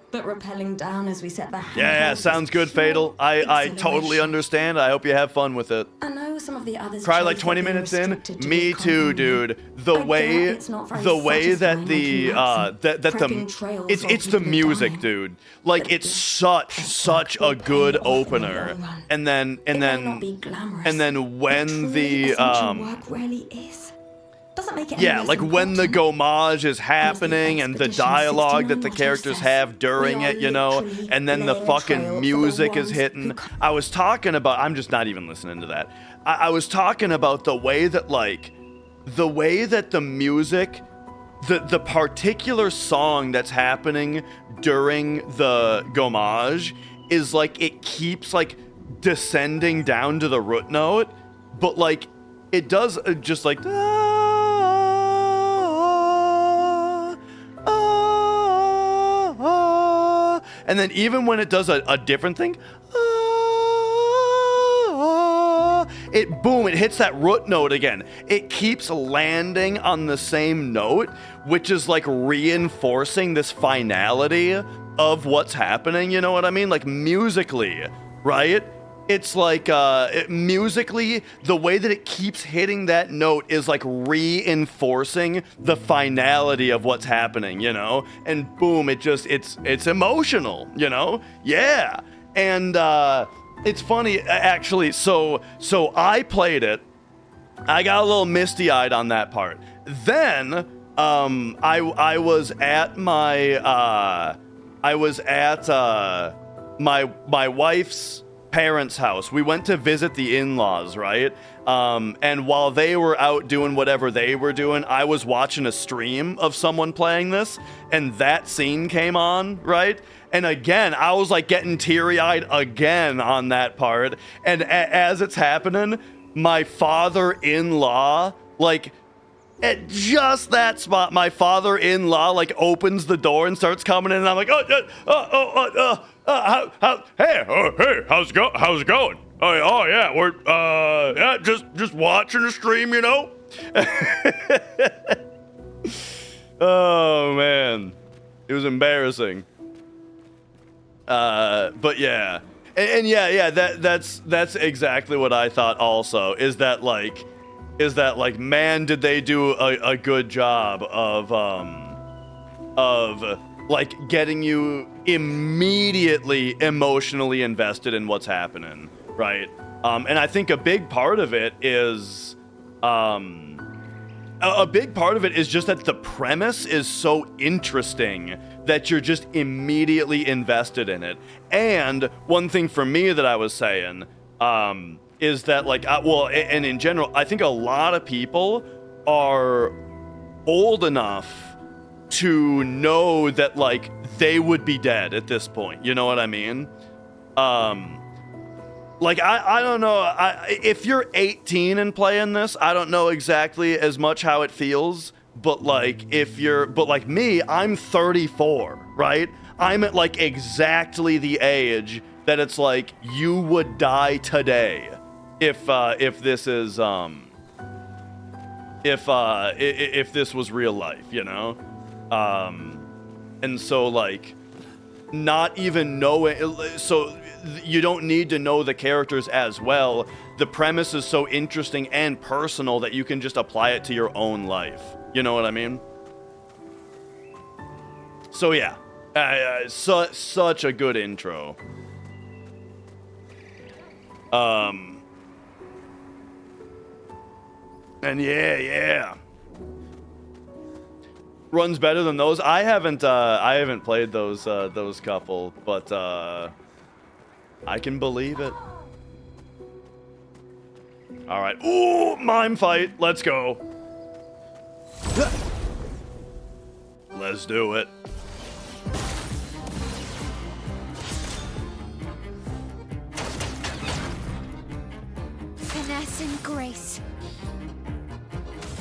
But rappelling down as we set the handholds Yeah, sounds good, was pure Fatal. I totally exhilaration. understand. I hope you have fun with it. I know some of the others Cry chose like 20 that being minutes in. restricted to Me the too, companion. dude. The I way get it's not very that satisfying the looking that the prepping trails it's while it's the people are music, dying. dude. Like But it's this such a will good pay off in the opener. long run. And then It may not be glamorous, and then but when truly the essential work rarely is. Doesn't make it any yeah, less like when the important. gomage is happening and the expedition dialogue that 69 the motto characters says, have during "We are it, you know, literally and then the laying a trail fucking for the music is ones hitting. who I was talking about, I'm just not even listening to that. I was talking about the way that the music, the particular song that's happening during the gomage is like, it keeps like descending down to the root note, but like, it does just like, and then even when it does a different thing, it hits that root note again. It keeps landing on the same note, which is like reinforcing this finality of what's happening, you know what I mean? Like musically, right? it's like musically, the way that it keeps hitting that note is like reinforcing the finality of what's happening, you know? And boom, it's emotional, you know? Yeah. And it's funny actually. So I played it. I got a little misty-eyed on that part. Then I was at my wife's parents' house. We went to visit the in-laws, right? And while they were out doing whatever they were doing, I was watching a stream of someone playing this, and that scene came on, right? And again, I was like getting teary-eyed again on that part. And as it's happening, my father-in-law, like, at just that spot, my father-in-law like opens the door and starts coming in, and I'm like, hey, how's it going? Oh yeah, we're yeah, just watching the stream, you know. Oh man, it was embarrassing. But yeah, and yeah, that's exactly what I thought. Also, is that like, man, did they do a good job of like getting you immediately emotionally invested in what's happening, right? And I think a big part of it is just that the premise is so interesting that you're just immediately invested in it. And one thing for me that I was saying is that, like, and in general, I think a lot of people are old enough to know that, like, they would be dead at this point. You know what I mean? Like, I don't know. If you're 18 and playing this, I don't know exactly as much how it feels. But, like, but like me, I'm 34, right? I'm at, like, exactly the age that it's like, you would die today if this is, if this was real life, you know? And so, like, not even knowing, so you don't need to know the characters as well. The premise is so interesting and personal that you can just apply it to your own life. You know what I mean? So yeah, such a good intro. And yeah. Runs better than those. I haven't played those couple, but I can believe it. All right. Ooh, mime fight. Let's go. Let's do it. Finesse and grace.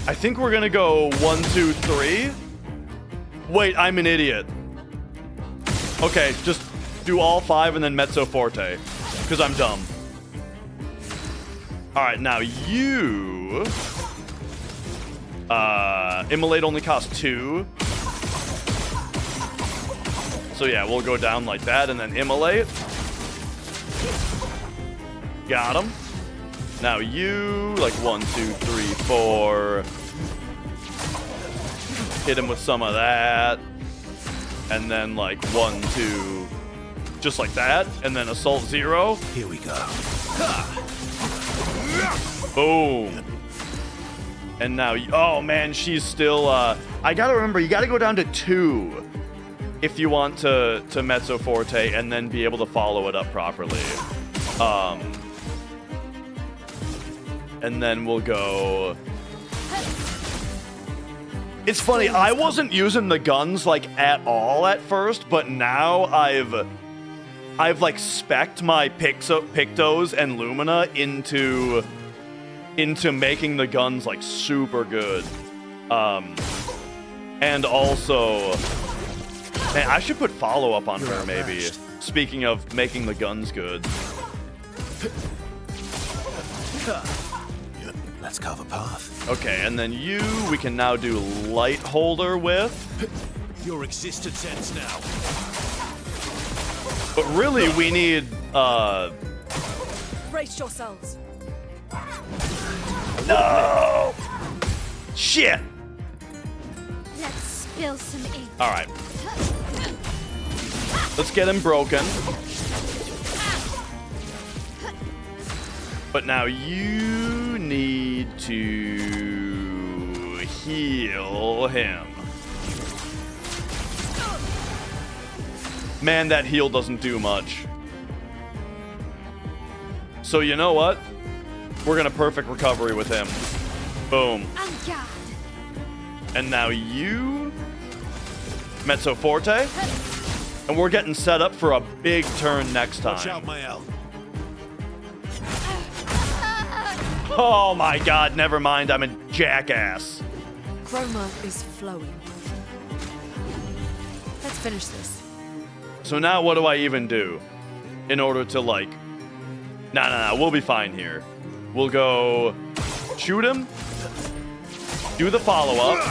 I think we're gonna go 1, 2, 3. Wait, I'm an idiot. Okay, just do all 5 and then mezzo forte, because I'm dumb. All right, now you. Immolate only costs 2. So yeah, we'll go down like that and then immolate. Got him. Now you, like 1, 2, 3, 4. Hit him with some of that. And then like 1, 2, just like that. And then assault 0. Here we go. Boom. And now, oh man, she's still, I gotta remember, you gotta go down to 2 if you want to mezzo forte and then be able to follow it up properly. And then we'll go. It's funny, I wasn't using the guns like at all at first, but now I've like spec'd my Pictos and Lumina into making the guns like super good. And also, man, I should put follow-up on her maybe. Speaking of making the guns good. Let's carve a path. Okay, and then you, we can now do light holder with. Your existence ends now. But really, we need Brace yourselves. No! Shit! Let's spill some ink. All right. Let's get him broken. But now you need to heal him. Man, that heal doesn't do much. So you know what? We're gonna perfect recovery with him. Boom. And now you, Mezzo Forte, and we're getting set up for a big turn next time. Watch out, my L. Oh my god, never mind, I'm a jackass. Chroma is flowing. Let's finish this. So now what do I even do in order to like... Nah, we'll be fine here. We'll go shoot him, do the follow-up,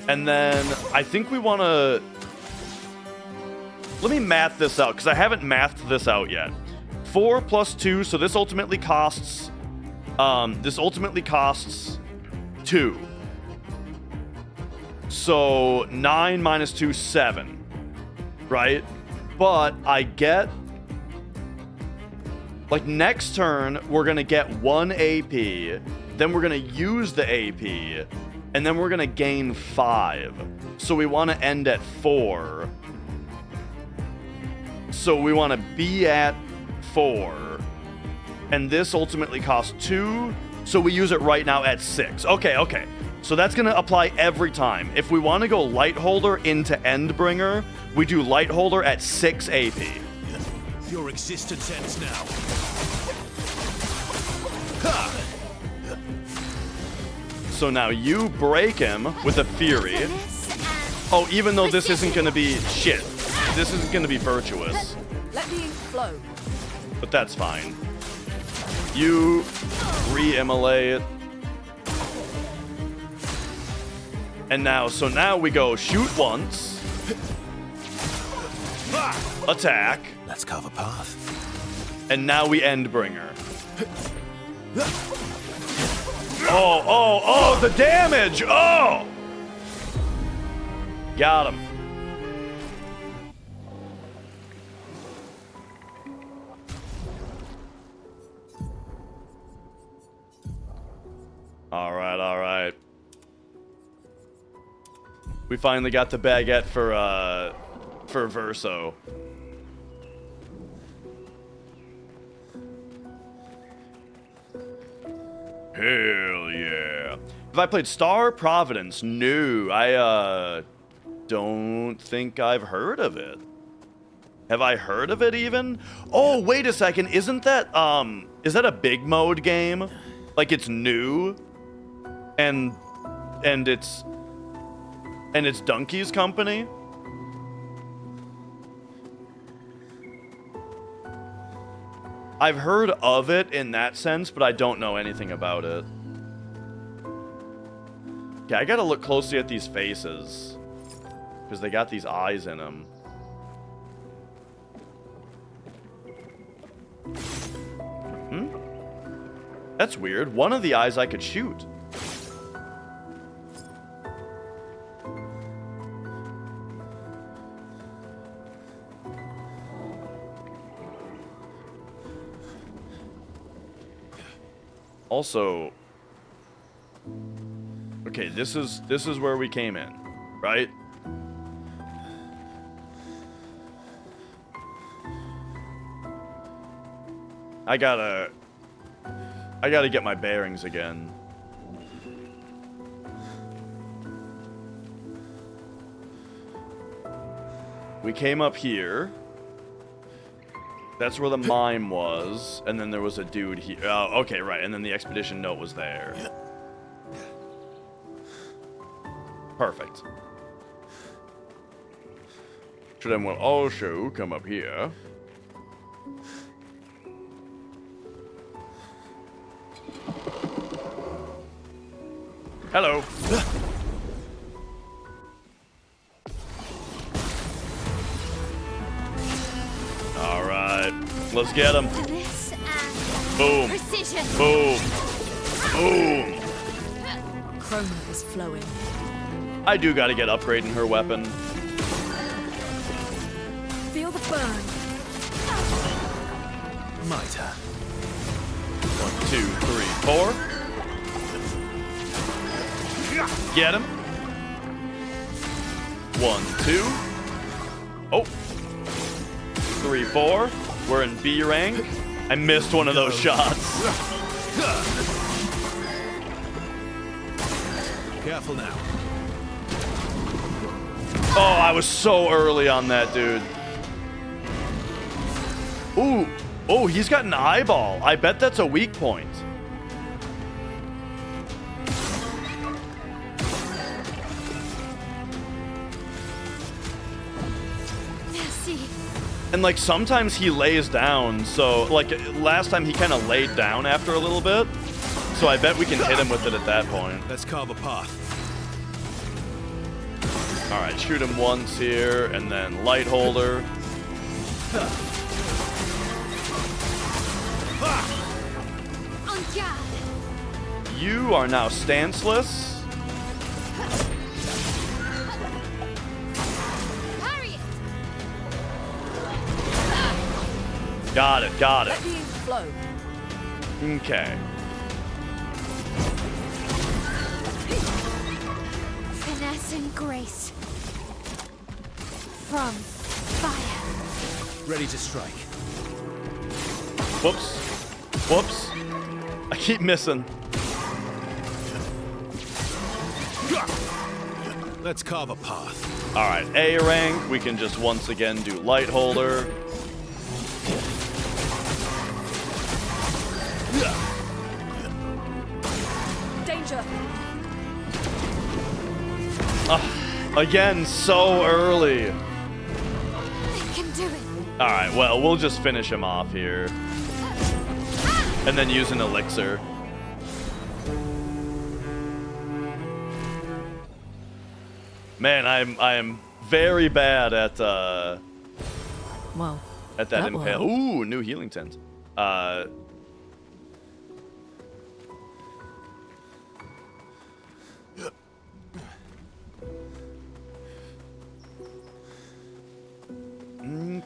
and then I think we want to... Let me math this out, because I haven't mathed this out yet. 4 plus 2, so this ultimately costs... 2. So 9 minus 2, 7. Right? But I get... Like, next turn, we're going to get 1 AP. Then we're going to use the AP. And then we're going to gain 5. So we want to end at 4. So we want to be at 4. And this ultimately costs 2. So we use it right now at 6. Okay. So that's going to apply every time. If we want to go Lightholder into Endbringer, we do Lightholder at 6 AP. Your existence ends now. So now you break him with a Fury. Oh, even though this isn't going to be shit. This isn't going to be virtuous. Let the ink flow. But that's fine. You re-immolate. And now, so now we go shoot once. Attack. Let's carve a path. And now we Endbringer. Oh, the damage! Oh! Got him. All right. We finally got the baguette for Verso. Hell yeah. Have I played Star Providence? No, I don't think I've heard of it. Have I heard of it even? Oh, wait a second. Isn't that is that a big mode game? Like it's new? And it's Donkey's company? I've heard of it in that sense, but I don't know anything about it. Yeah, I gotta look closely at these faces. Because they got these eyes in them. That's weird. One of the eyes I could shoot. Also, okay, this is where we came in, right? I gotta get my bearings again. We came up here. That's where the mime was, and then there was a dude here. Oh, okay, right, and then the expedition note was there. Perfect. So then we'll also come up here. Hello. Let's get him. Finesse and Boom. precision. Boom. Boom. Chroma is flowing. I do gotta get upgrading her weapon. Feel the burn. My turn. 1, 2, 3, 4. Get him. 1, 2. Oh. 3, 4. We're in B rank. I missed one of those shots. Careful now. Oh, I was so early on that dude. Ooh. Oh, he's got an eyeball. I bet that's a weak point. Merci. And like sometimes he lays down, so like last time he kind of laid down after a little bit. So I bet we can hit him with it at that point. Let's carve a path. All right, shoot him once here, and then light holder. En garde. You are now stanceless. Parry it. Got it, got it. Let the ink flow. Okay. Finesse and grace. From fire. Ready to strike. Whoops. Whoops. I keep missing. Let's carve a path. All right, A rank. We can just once again do light holder. Danger. Again, so early. They can do it. All right, well, we'll just finish him off here. And then use an elixir. Man, I'm very bad at Well, that that impale. will. Ooh, new healing tent.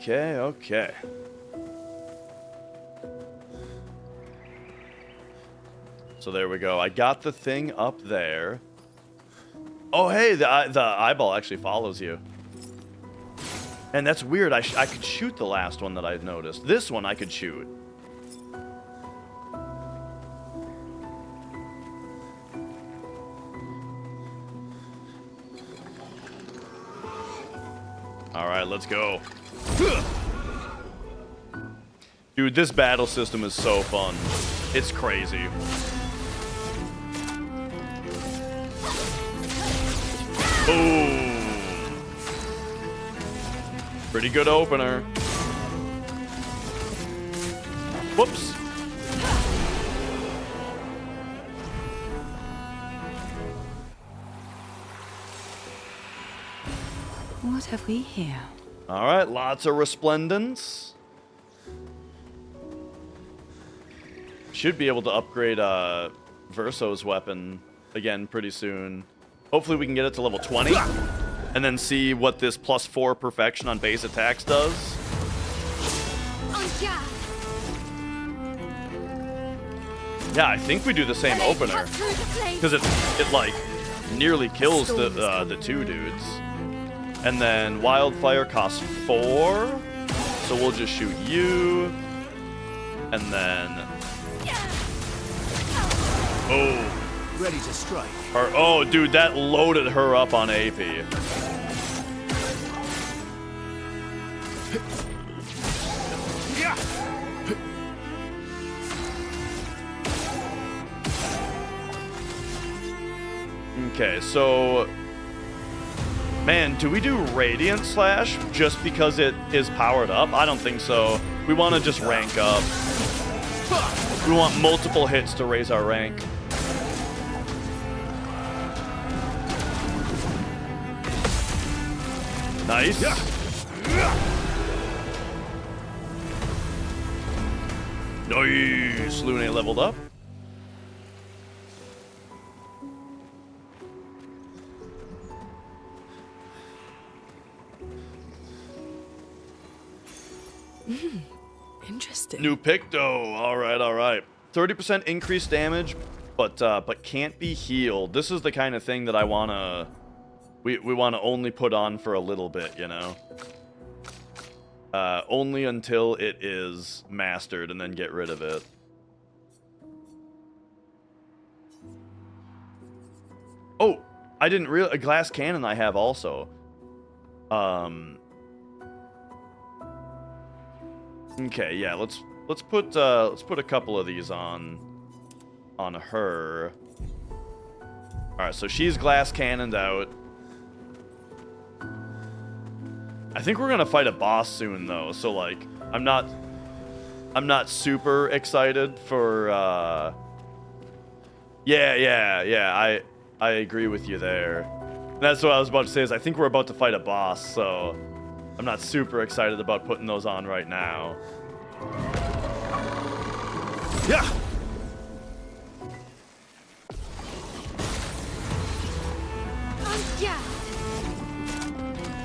Okay, okay. So there we go. I got the thing up there. Oh, hey, the eyeball actually follows you. And that's weird. I could shoot the last one that I noticed. This one I could shoot. All right, let's go. Dude, this battle system is so fun. It's crazy. Boom. Pretty good opener. Whoops. What have we here? All right, lots of resplendence. Should be able to upgrade Verso's weapon again pretty soon. Hopefully we can get it to level 20 and then see what this +4 perfection on base attacks does. En garde. Yeah, I think we do the same opener Cut through the flames. because it like nearly kills the two dudes. And then wildfire costs 4, so we'll just shoot you. And then oh. Ready to strike. Or, oh, dude, that loaded her up on AP. Okay, so... Man, do we do Radiant Slash just because it is powered up? I don't think so. We want to just rank up. We want multiple hits to raise our rank. Nice. Nice! Lune leveled up. Interesting. New pick though. All right. 30% increased damage, but can't be healed. This is the kind of thing that I wanna we wanna only put on for a little bit, you know. Only until it is mastered, and then get rid of it. Oh, I didn't realize a glass cannon I have also. Okay, yeah, let's put a couple of these on her. All right, so she's glass cannoned out. I think we're gonna fight a boss soon though, so like I'm not super excited for yeah, I agree with you there. That's what I was about to say, is I think we're about to fight a boss, so I'm not super excited about putting those on right now. Yeah.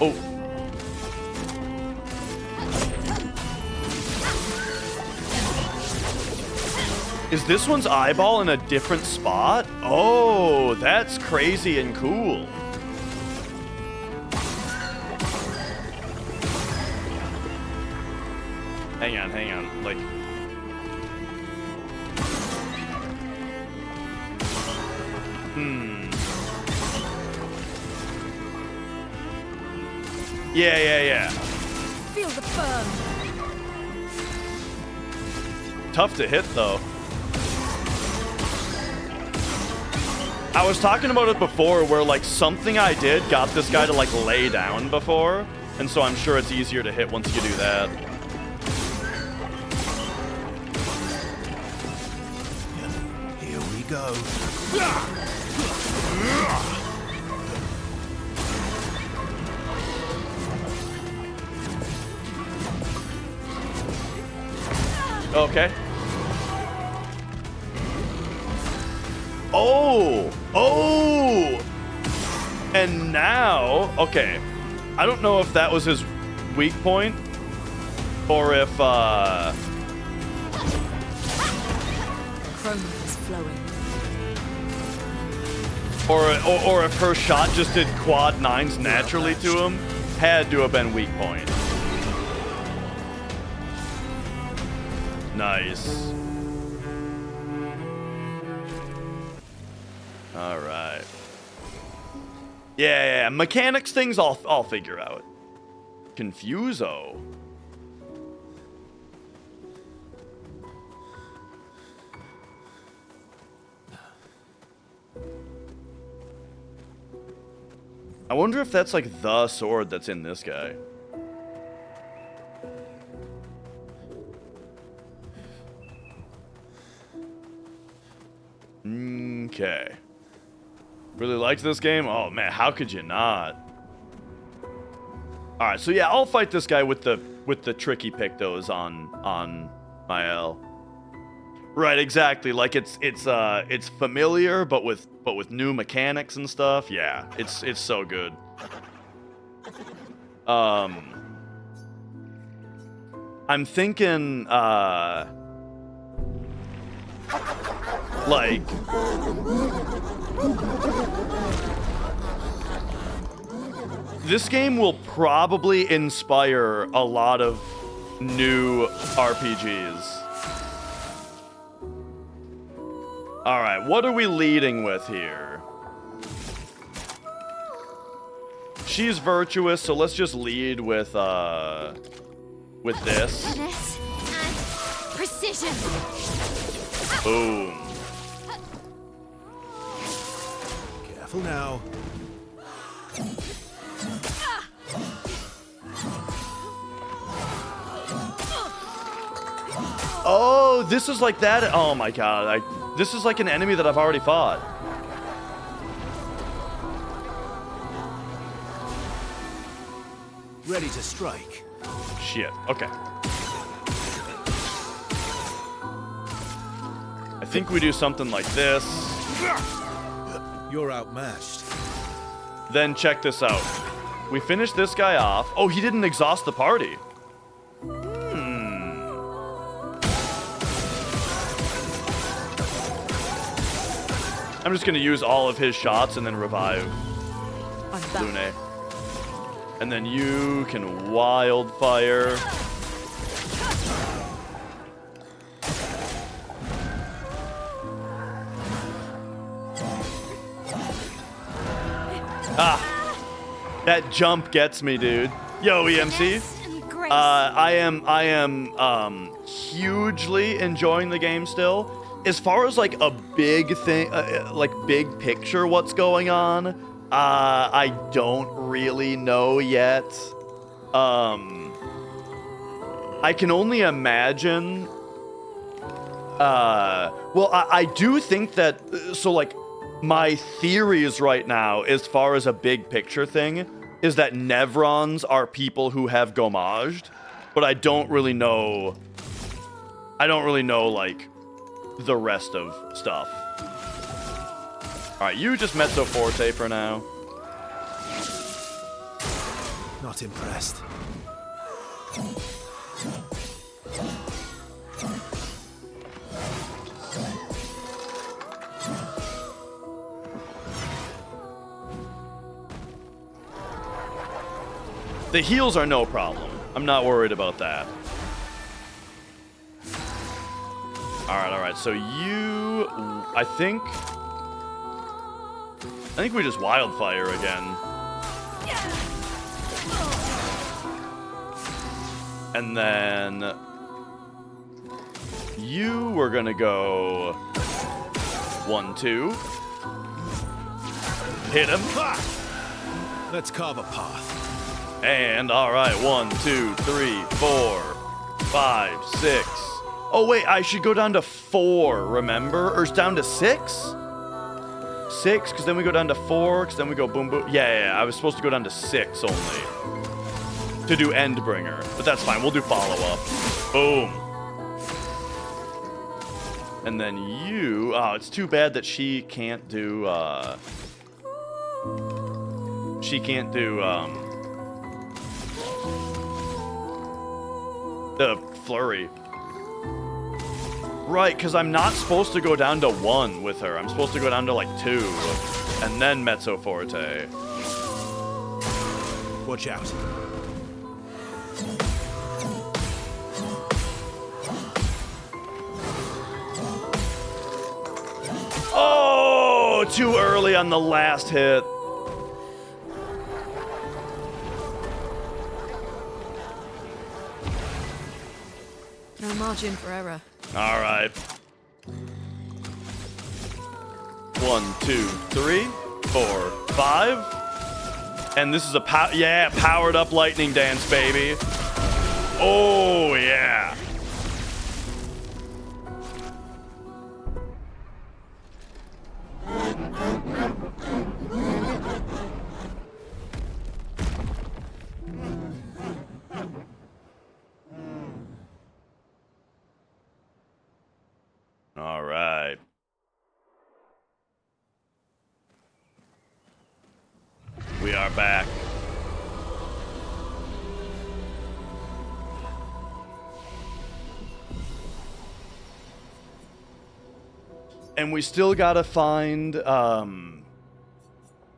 Oh. Is this one's eyeball in a different spot? Oh, that's crazy and cool. Hang on, like... Yeah. Feel the burn. Tough to hit, though. I was talking about it before, where, like, something I did got this guy to, like, lay down before, and so I'm sure it's easier to hit once you do that. Here we go. Okay. Oh! And now, okay. I don't know if that was his weak point, or if, Chroma is flowing. or if her shot just did quad 9s naturally to him. Had to have been weak point. Nice. All right. Yeah. Mechanics things I'll figure out. Confuso. I wonder if that's like the sword that's in this guy. Okay. Really liked this game? Oh man, how could you not? All right, so yeah, I'll fight this guy with the tricky pick those on my L. Right, exactly. Like it's familiar, but with new mechanics and stuff. Yeah, it's so good. I'm thinking like this game will probably inspire a lot of new RPGs. All right, what are we leading with here? She's virtuous, so let's just lead with this. Finesse and precision. Boom. Careful now. Oh, this is like that. Oh my god. This is like an enemy that I've already fought. Ready to strike. Shit. Okay. think we do something like this. You're outmatched. Then check this out. We finish this guy off. Oh, he didn't exhaust the party. I'm just gonna use all of his shots and then revive Lune. And then you can wildfire. Ah, that jump gets me, dude. Yo, EMC. I am hugely enjoying the game still. As far as like a big thing, like big picture, what's going on, I don't really know yet. I can only imagine. Well, I do think that. So like, my theories right now, as far as a big picture thing, is that Nevrons are people who have gomaged, but I don't really know. I don't really know like the rest of stuff. All right, you just mezzo forte for now. Not impressed. The heals are no problem. I'm not worried about that. All right. So you, I think we just wildfire again. And then you were gonna go 1, 2. Hit him. Let's carve a path. And all right, 1, 2, 3, 4, 5, 6. Oh wait, I should go down to 4, remember? Or it's down to 6? 6, because then we go down to 4, because then we go boom, boom. Yeah, I was supposed to go down to 6 only. To do Endbringer. But that's fine, we'll do follow-up. Boom. And then you... Oh, it's too bad that she can't do, She can't do, the flurry. Right, because I'm not supposed to go down to 1 with her. I'm supposed to go down to like 2. And then mezzo forte. Watch out. Oh, too early on the last hit. No margin for error. All right. 1, 2, 3, 4, 5. And this is a powered up lightning dance, baby. Oh, yeah. All right. We are back. And we still gotta find,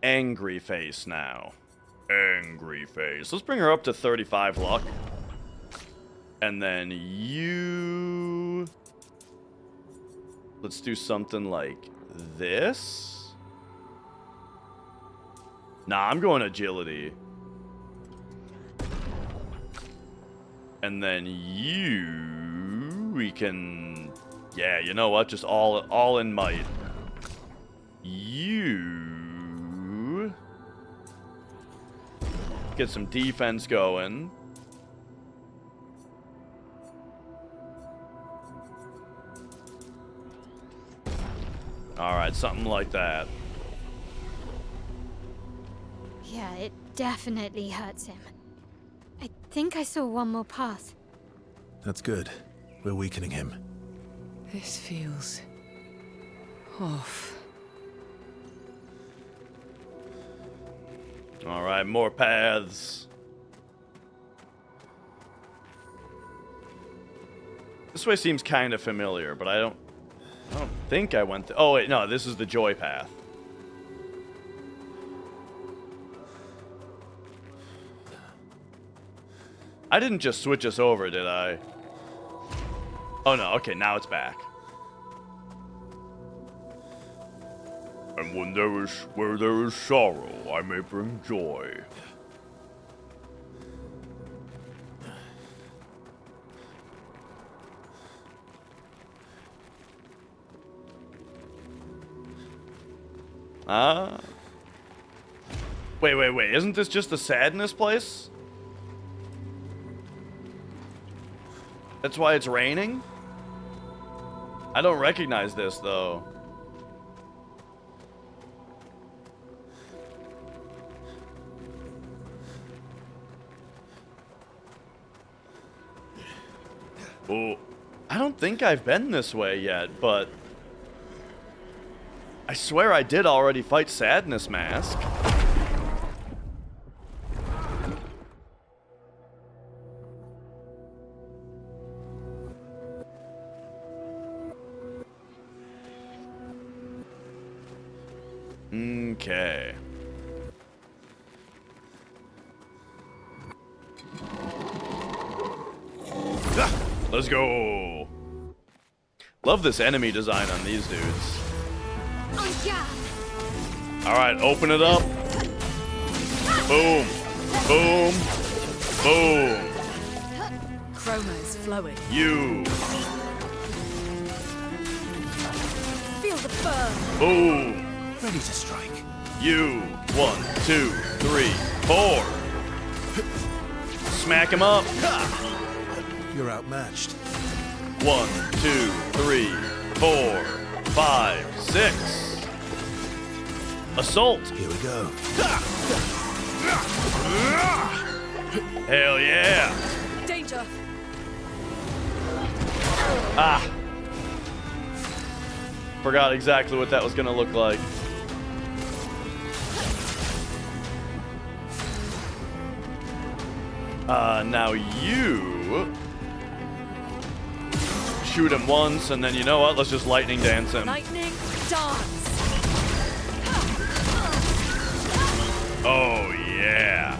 Angry Face now. Angry Face. Let's bring her up to 35 luck. And then you... Let's do something like this. Nah, I'm going agility. And then you... We can... Yeah, you know what? Just all in might. You... Get some defense going. Alright, something like that. Yeah, it definitely hurts him. I think I saw one more path. That's good. We're weakening him. This feels Off. All right, more paths. This way seems kind of familiar, but I don't think I went. Oh wait, no, this is the joy path. I didn't just switch us over, did I? Oh no, okay, now it's back. And where there is sorrow, I may bring joy. Wait, isn't this just the sadness place? That's why it's raining? I don't recognize this, though. Oh, I don't think I've been this way yet, but I swear I did already fight Sadness Mask. Okay. Let's go. Love this enemy design on these dudes. Alright, open it up. Boom. Boom. Boom. Chroma is flowing. You. Feel the burn. Boom. Ready to strike. You. 1, 2, 3, 4. Smack him up. You're outmatched. 1, 2, 3, 4, 5, 6. Assault. Here we go. Hell yeah. Danger. Ah. Forgot exactly what that was gonna look like. Now you shoot him once, and then you know what? Let's just lightning dance him. Lightning dance. Oh yeah.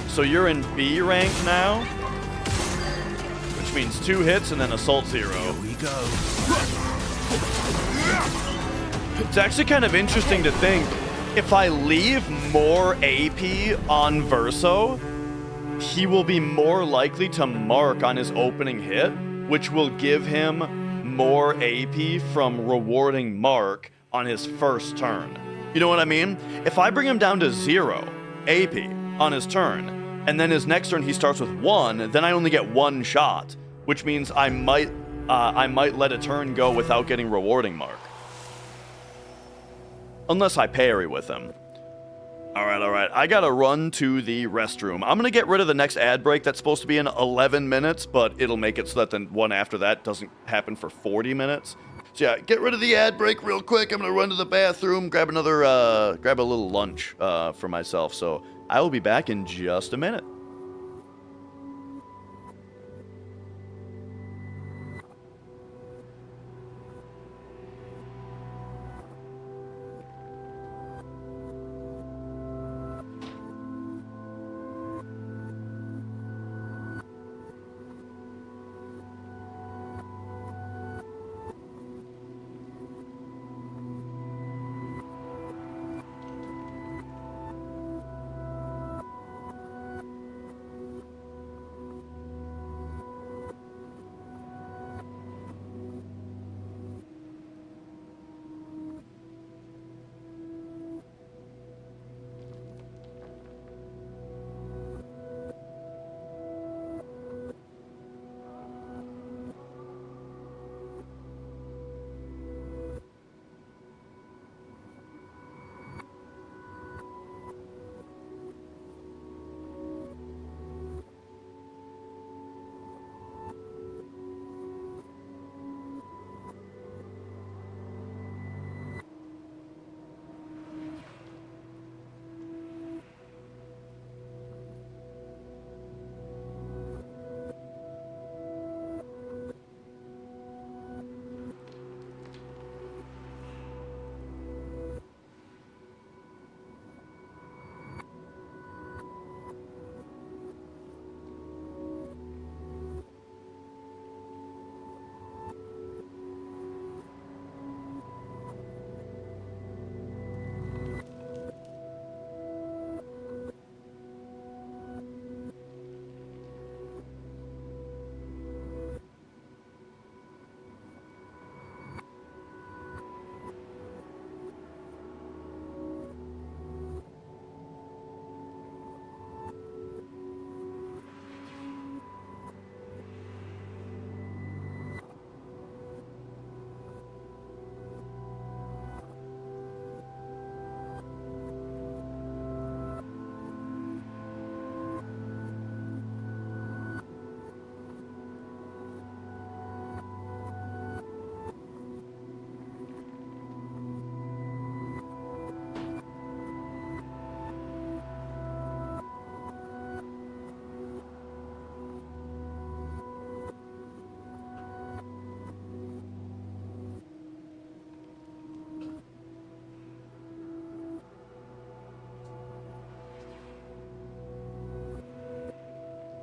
So you're in B rank now, which means 2 hits and then assault 0. Here we go. It's actually kind of interesting to think, if I leave more AP on Verso, he will be more likely to mark on his opening hit, which will give him more AP from rewarding mark on his first turn. You know what I mean? If I bring him down to 0 AP on his turn, and then his next turn he starts with 1, then I only get 1 shot, which means I might let a turn go without getting rewarding mark. Unless I parry with him. Alright. I gotta run to the restroom. I'm gonna get rid of the next ad break that's supposed to be in 11 minutes, but it'll make it so that the one after that doesn't happen for 40 minutes. So yeah, get rid of the ad break real quick. I'm gonna run to the bathroom, grab a little lunch for myself. So I will be back in just a minute.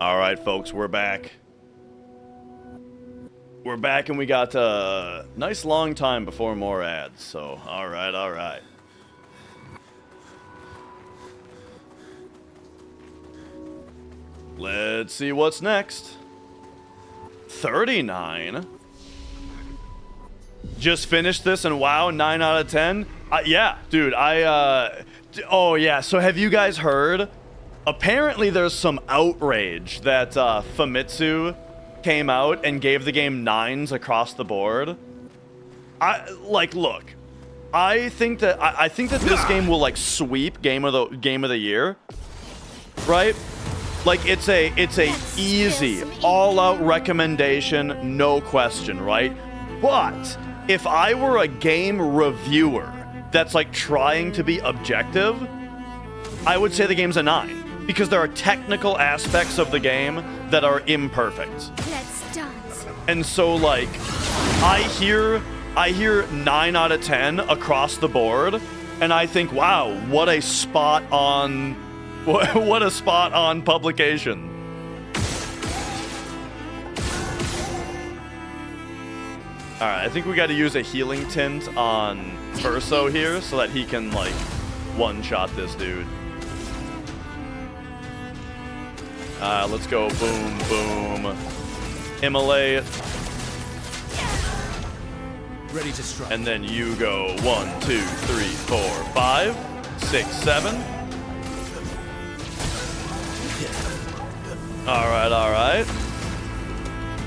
All right, folks, we're back. We're back, and we got a nice long time before more ads. So, all right, all right. Let's see what's next. 39. Just finished this, and wow, 9 out of 10. Yeah, dude, oh yeah. So have you guys heard? Apparently, there's some outrage that Famitsu came out and gave the game 9s across the board. Look, I think that this game will like sweep game of the year, right? Like it's a easy all-out recommendation, no question, right? But if I were a game reviewer that's like trying to be objective, I would say the game's a 9 because there are technical aspects of the game that are imperfect. Let's dance. And so like I hear 9 out of 10 across the board, and I think, wow, what a spot on publication. All right, I think we got to use a healing tint on Verso here so that he can like one-shot this dude. Let's go boom, boom. Immolate. Ready to strike. And then you go 1, 2, 3, 4, 5, 6, 7. All right.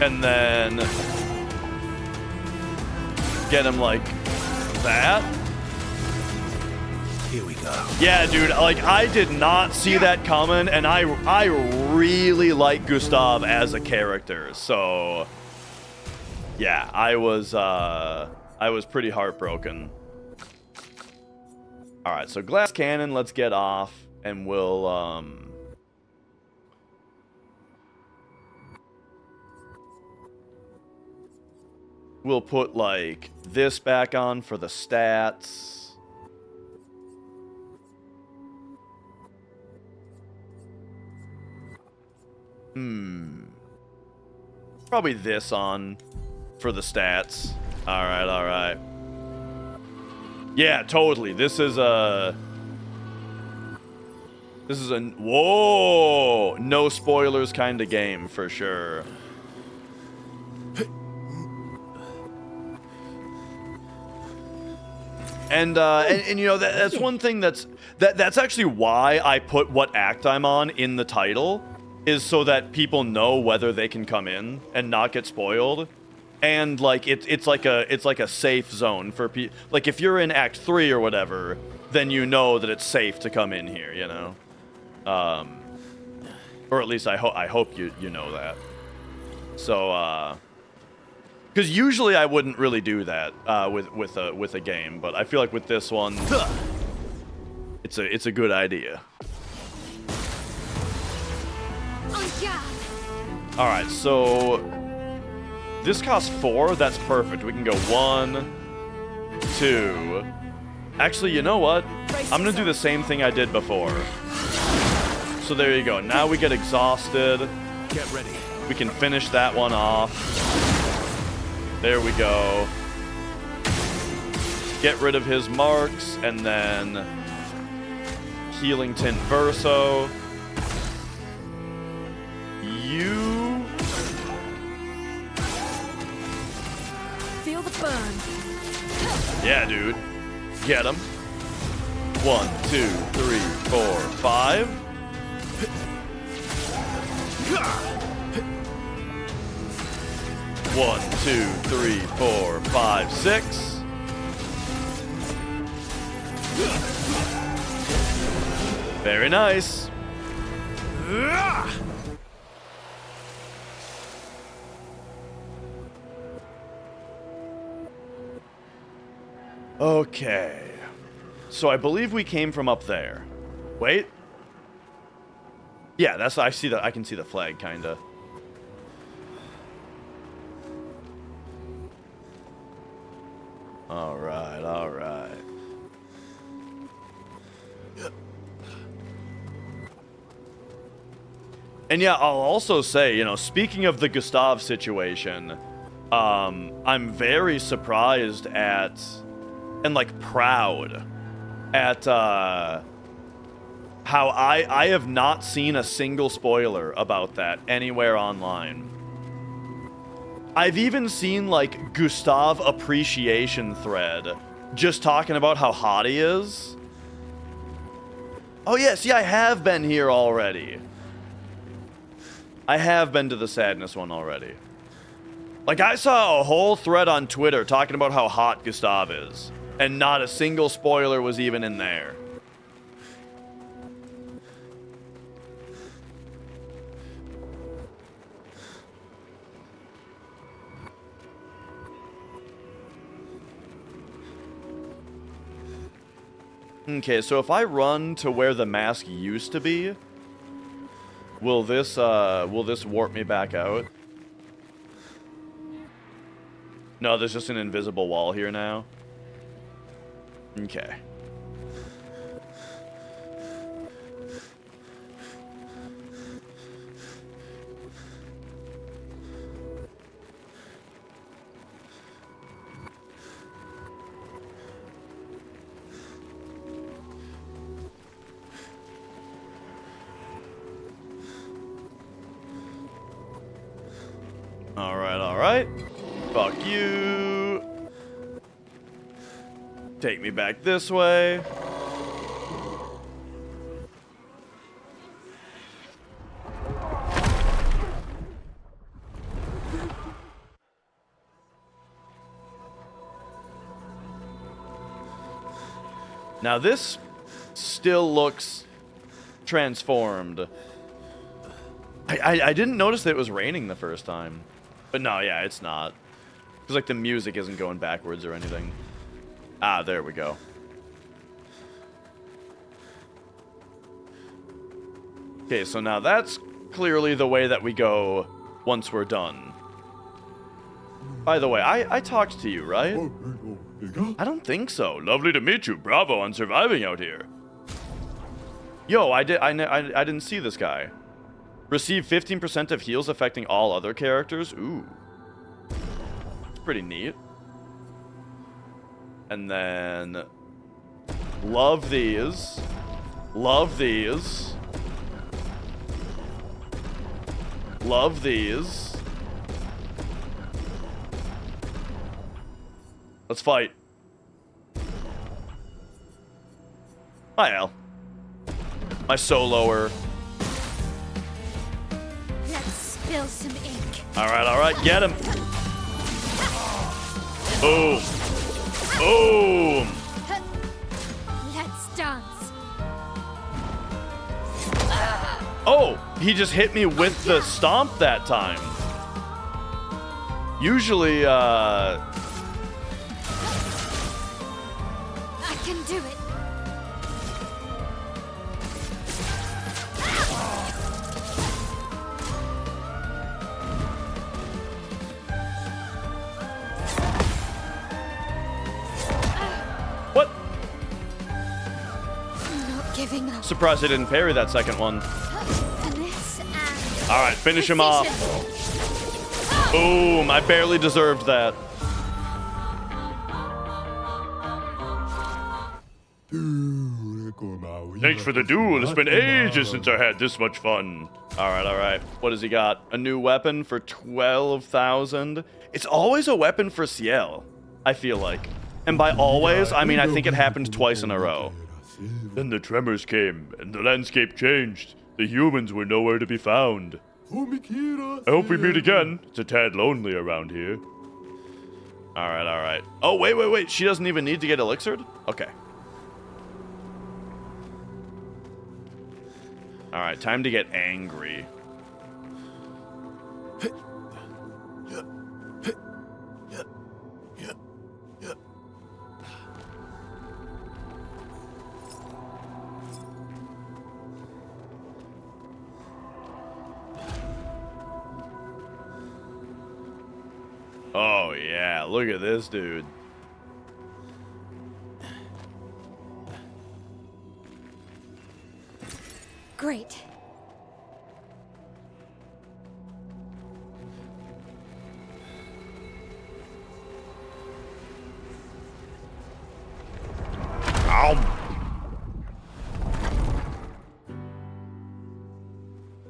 And then get him like that. Here we go. Yeah, dude, like I did not see that coming, and I really like Gustav as a character. So yeah, I was pretty heartbroken. All right, so glass cannon, let's get off, and we'll put like this back on for the stats. Probably this on for the stats. All right. Yeah, totally. This is a whoa, no spoilers kind of game for sure. And you know that's one thing that's actually why I put what act I'm on in the title, is so that people know whether they can come in and not get spoiled. And like it's like a safe zone for people. Like if you're in Act 3 or whatever, then you know that it's safe to come in here, you know. Or at least I hope you know that. So because usually I wouldn't really do that with a game, but I feel like with this one, it's a good idea. All right, so this costs 4. That's perfect. We can go 1, 2. Actually, you know what? I'm gonna do the same thing I did before. So there you go. Now we get exhausted. Get ready. We can finish that one off. There we go. Get rid of his marks, and then healing tint Verso. You Feel the burn. yeah, dude. Get him. 1, 2, 3, 4, 5. 1, 2, 3, 4, 5, 6. Very nice. Okay. So I believe we came from up there. Wait. Yeah, I can see the flag kinda. All right. And yeah, I'll also say, you know, speaking of the Gustav situation, I'm very surprised at, and like proud at, how I have not seen a single spoiler about that anywhere online. I've even seen like Gustav appreciation thread just talking about how hot he is. Oh yes, yeah, I have been here already. I have been to the sadness one already. Like, I saw a whole thread on Twitter talking about how hot Gustav is, and not a single spoiler was even in there. Okay, so if I run to where the mask used to be, will this warp me back out? No, there's just an invisible wall here now. Okay. Alright. Fuck you. Take me back this way. Now this still looks transformed. I didn't notice that it was raining the first time. But no, yeah, it's not. Because, like, the music isn't going backwards or anything. Ah, there we go. Okay, so now that's clearly the way that we go once we're done. By the way, I talked to you, right? I don't think so. Lovely to meet you. Bravo on surviving out here. Yo, I didn't see this guy. Receive 15% of heals affecting all other characters. Ooh. It's pretty neat. And then... Love these. Love these. Love these. Let's fight. Hi, Al. My soloer. Let's spill some ink. Alright, get him. Boom. Boom. Let's dance. Oh, he just hit me with the stomp that time. Usually, I can do it. What? I'm not giving up. Surprised I didn't parry that second one. This and Alright, finish him off. Boom, I barely deserved that. Thanks for the duel. It's been ages since I had this much fun. Alright. What has he got? A new weapon for 12,000? It's always a weapon for Ciel, I feel like. And by always, I mean I think it happened twice in a row. Then the tremors came, and the landscape changed. The humans were nowhere to be found. I hope we meet again. It's a tad lonely around here. Alright. Oh, wait. She doesn't even need to get elixired? Okay. Alright, time to get angry. Oh yeah, look at this dude. great.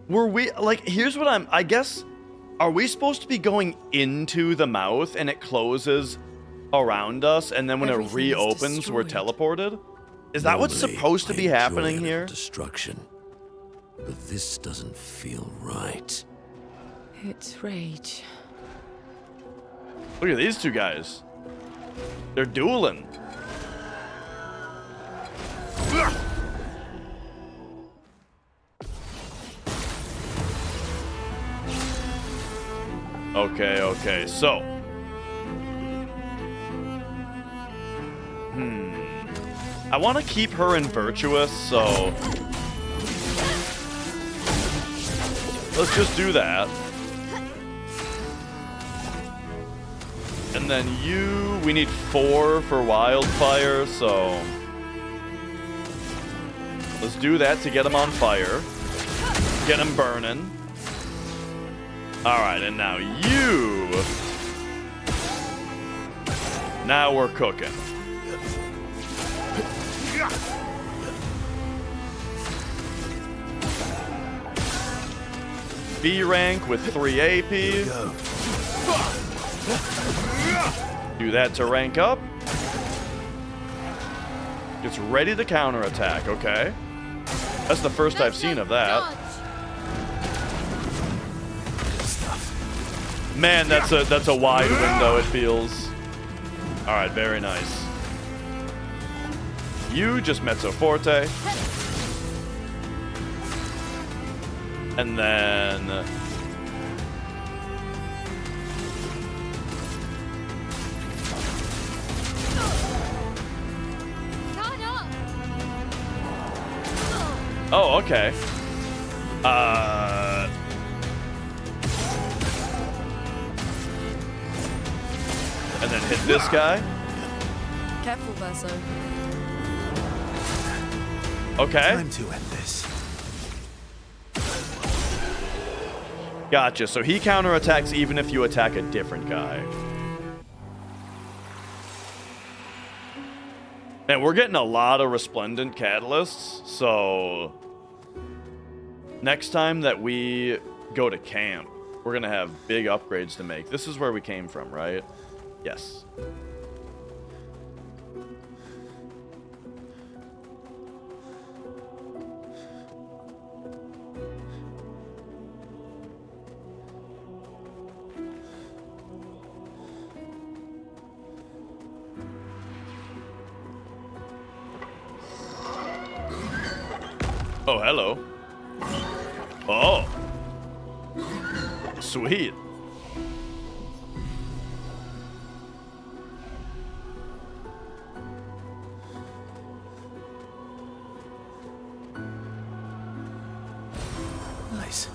Were we, like, here's what I guess, are we supposed to be going into the mouth and it closes around us, and then when Everything it is reopens, we're destroyed. teleported? Is that what's Normally, supposed to I be enjoy happening a little here? Destruction, but this doesn't feel right. It's rage. Look at these two guys. They're dueling. Okay, so. I want to keep her in Virtuous, so. Let's just do that. And then you, we need 4 for Wildfire, so. Let's do that to get him on fire. Get him burning. Alright, and now you. Now we're cooking. B rank with 3 AP. Do that to rank up. Gets ready to counterattack, okay. That's the first I've seen of that. Man, that's a wide window, it feels. Alright, very nice. You just mezzo forte. And then oh, okay. And then hit this guy. Careful, Verso. Okay. Time to end this. Gotcha. So he counterattacks even if you attack a different guy. Man, we're getting a lot of resplendent catalysts, so next time that we go to camp, we're gonna have big upgrades to make. This is where we came from, right? Yes. Oh, hello. Oh. Sweet. Nice.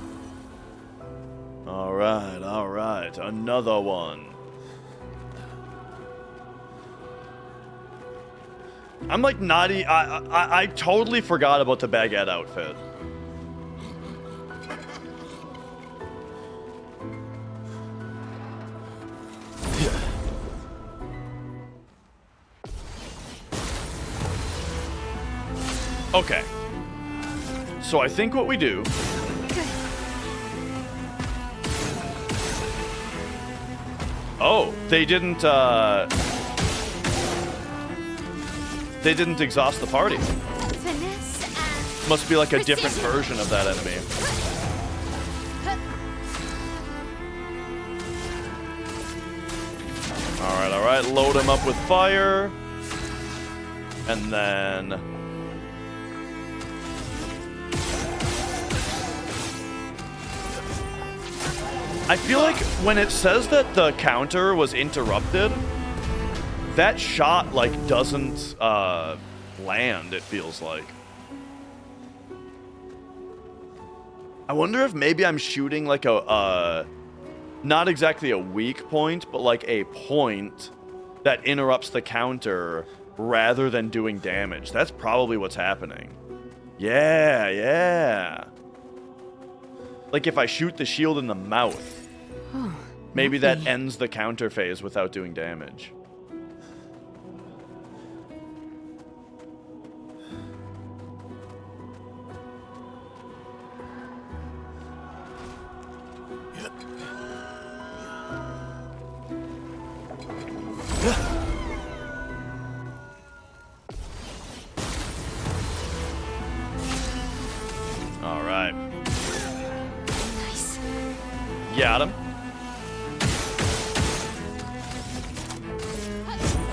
All right. Another one. I'm like naughty. I totally forgot about the baguette outfit. Okay. So I think what we do. Oh, they didn't exhaust the party. Must be like a different version of that enemy. All right. Load him up with fire. And then I feel like when it says that the counter was interrupted, that shot like doesn't land, it feels like. I wonder if maybe I'm shooting like a not exactly a weak point, but like a point that interrupts the counter rather than doing damage. That's probably what's happening. Yeah. Like if I shoot the shield in the mouth, maybe that ends the counter phase without doing damage. Got him.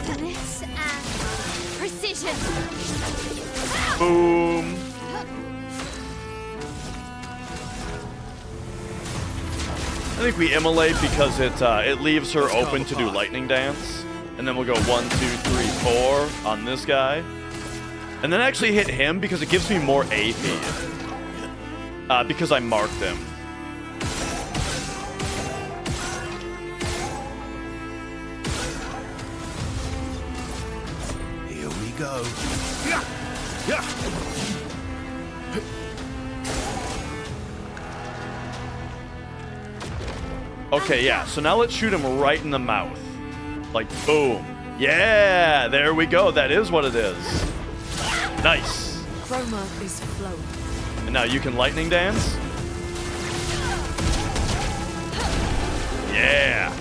Finesse and precision. Boom. I think we immolate because it leaves her open to do lightning dance. And then we'll go 1, 2, 3, 4 on this guy. And then actually hit him because it gives me more AP. Because I marked him. Here we go. Okay, yeah, so now let's shoot him right in the mouth. Like, boom. Yeah, there we go. That is what it is. Nice. Chroma is flowing. And now you can lightning dance. Yeah.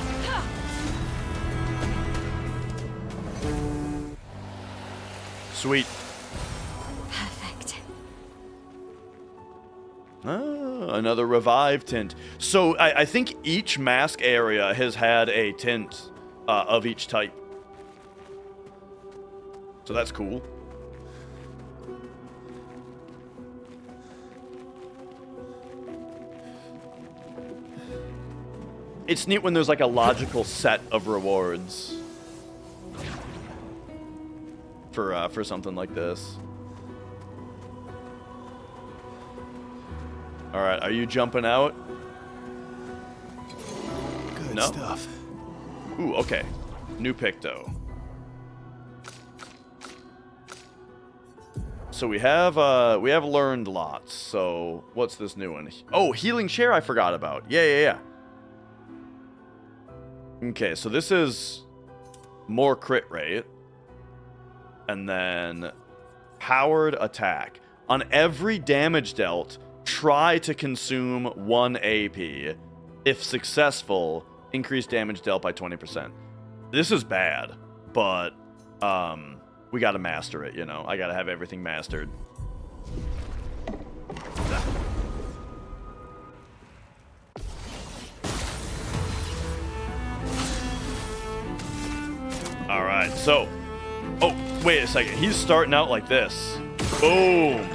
Sweet. Perfect. Ah, another revive tint. So I think each mask area has had a tint of each type. So that's cool. It's neat when there's like a logical set of rewards for something like this. All right, are you jumping out? Good No? stuff. Ooh, okay. New Picto. So we have learned lots. So what's this new one? Oh, healing share I forgot about. Yeah. Okay, so this is more crit rate. And then powered attack. On every damage dealt, try to consume 1 AP. If successful, increase damage dealt by 20%. This is bad, but we gotta master it, you know. I gotta have everything mastered. Alright, so... Oh, wait a second. He's starting out like this. Boom!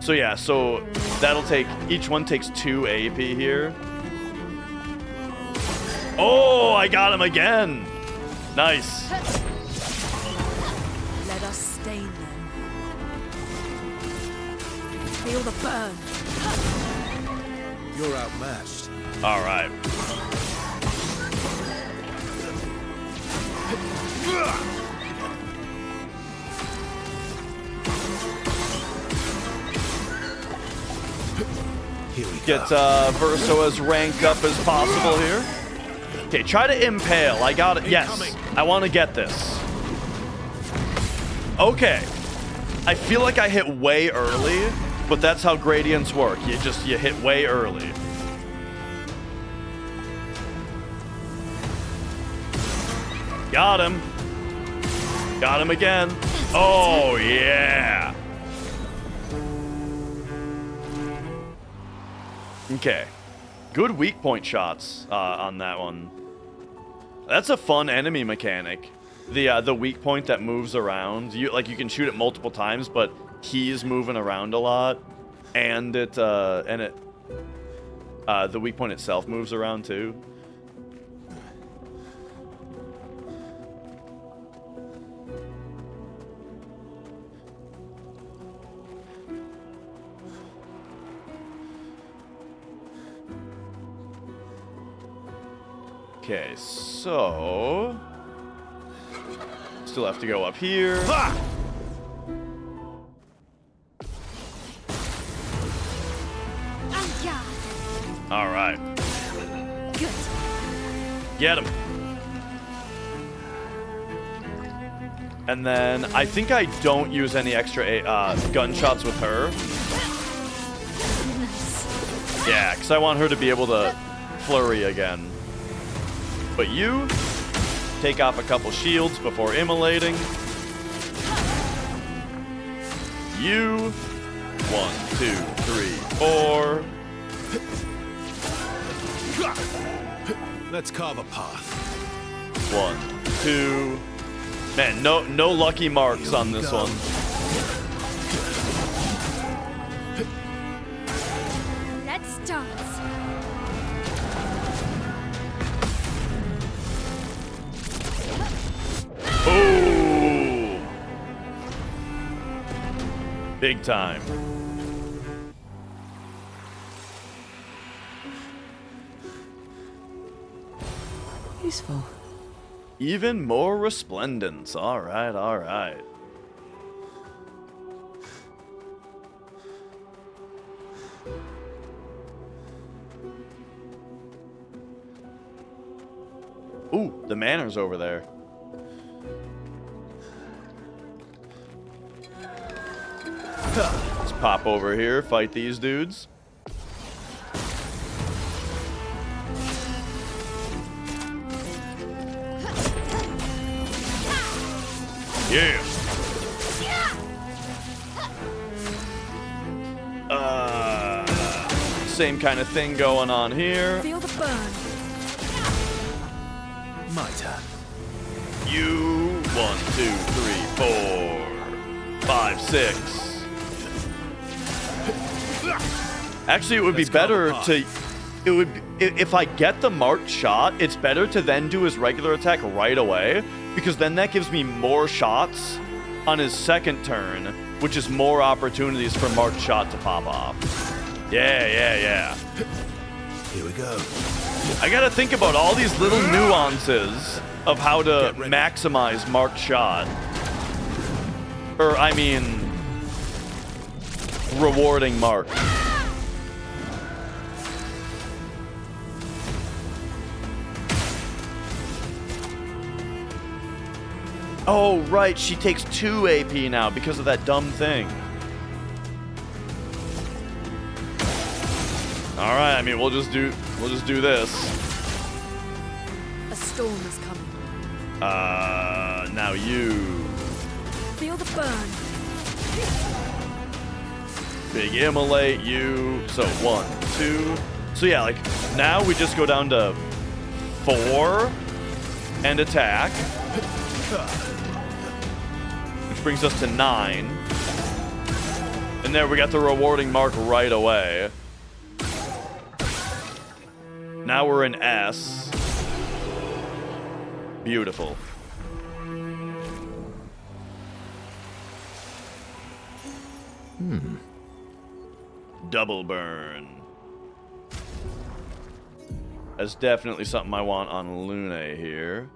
So yeah, so that'll take... Each one takes 2 AP here. Oh, I got him again! Nice. Let us stain them. Feel the burn. You're outmatched. Alright. Here we Get go. Verso as ranked up as possible here. Okay, try to impale. I got it. Yes, I want to get this. Okay. I feel like I hit way early, but that's how gradients work. You hit way early. Got him. Got him again. Oh, yeah. Okay. Good weak point shots on that one. That's a fun enemy mechanic. The weak point that moves around. You can shoot it multiple times, but he's moving around a lot, and the weak point itself moves around too. Okay, so still have to go up here. All right. Good. Get him. And then I think I don't use any extra gunshots with her. Nice. Yeah, because I want her to be able to flurry again. But you take off a couple shields before immolating. You 1, 2, 3, 4. Let's carve a path. 1, 2. Man, no lucky marks on this one. Let's dance. Boom! Big time. Useful. Even more resplendence. All right, all right. Ooh, the manor's over there. Let's pop over here, fight these dudes. Yeah. Same kind of thing going on here. Feel the burn. My turn. You 1, 2, 3, 4, 5, 6. Actually, it would be better to. It would if I get the marked shot. It's better to then do his regular attack right away, because then that gives me more shots on his second turn, which is more opportunities for marked shot to pop off. Yeah. Here we go. I gotta think about all these little nuances of how to maximize marked shot. Or, I mean, rewarding mark. Oh, right, she takes 2 AP now because of that dumb thing. All right, I mean, we'll just do this. A storm is coming. Now you. Feel the burn. Big immolate you. So 1, 2. So yeah, like now we just go down to 4 and attack, which brings us to 9. And there we got the rewarding mark right away. Now we're in S. Beautiful. Double burn. That's definitely something I want on Lune here.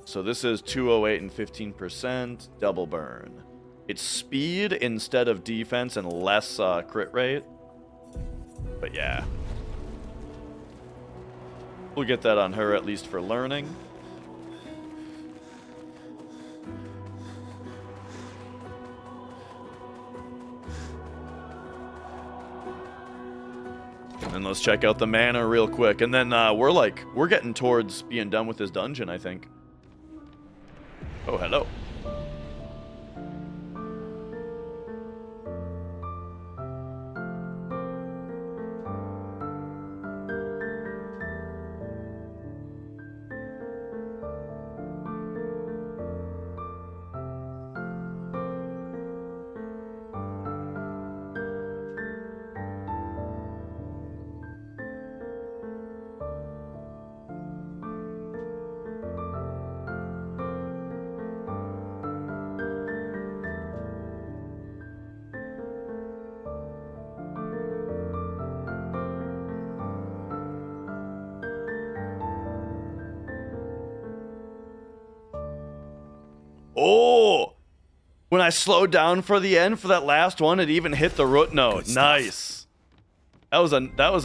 So this is 208 and 15%. Double burn. It's speed instead of defense and less crit rate. But yeah. We'll get that on her at least for learning. And let's check out the mana real quick. And then we're getting towards being done with this dungeon, I think. Oh, hello. Oh! When I slowed down for the end for that last one, it even hit the root note. Nice. That was a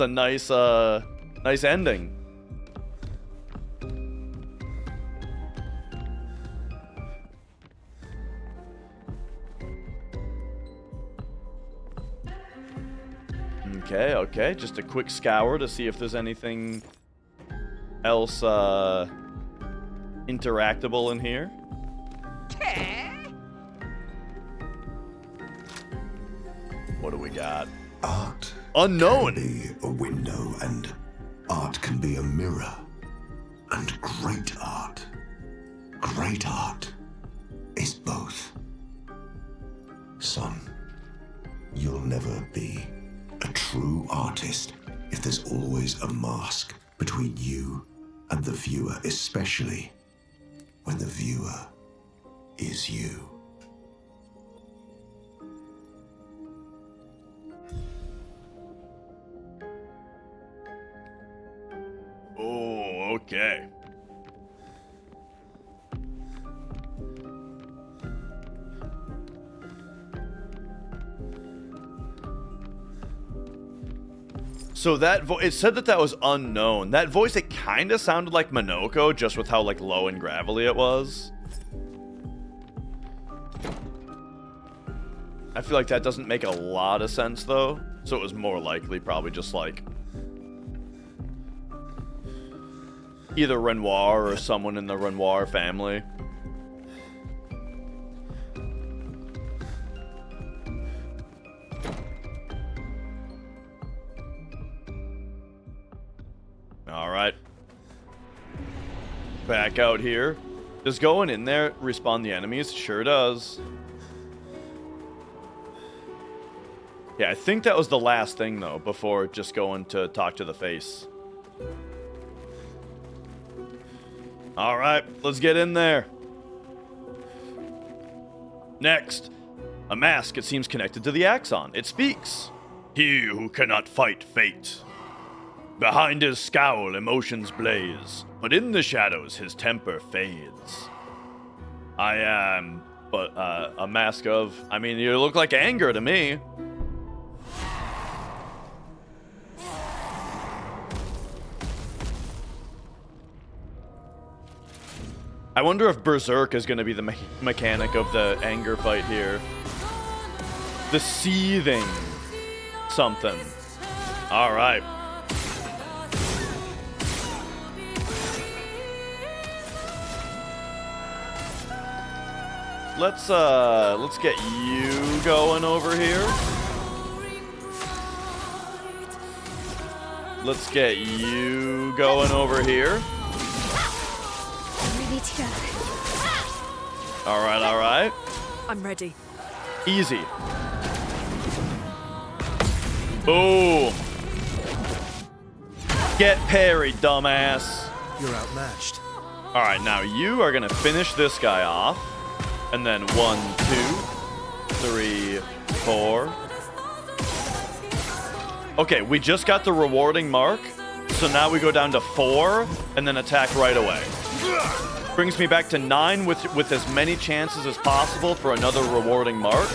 nice nice ending. Okay. Just a quick scour to see if there's anything else interactable in here. What do we got? Art Unknown. Can be a window, and art can be a mirror. And great art is both. Son, you'll never be a true artist if there's always a mask between you and the viewer, especially when the viewer is you. Oh, okay. So that it said that was unknown. That voice, it kind of sounded like Minoko, just with how like low and gravelly it was. I feel like that doesn't make a lot of sense though. So it was more likely probably just like either Renoir or someone in the Renoir family. Alright. Back out here. Does going in there respawn the enemies? Sure does. Yeah, I think that was the last thing though, before just going to talk to the face. Alright, let's get in there. Next, a mask. It seems connected to the Axon. It speaks. He who cannot fight fate. Behind his scowl, emotions blaze, but in the shadows, his temper fades. I am, but a mask of, I mean, you look like anger to me. I wonder if Berserk is going to be the mechanic of the anger fight here. The seething something. All right. Let's get you going over here. Let's get you going over here. I'm ready to go. All right. I'm ready. Easy. Boom. Get parried, dumbass. You're outmatched. All right, now you are gonna finish this guy off. And then 1, 2, 3, 4. Okay, we just got the rewarding mark. So now we go down to 4 and then attack right away. Brings me back to 9 with as many chances as possible for another rewarding mark.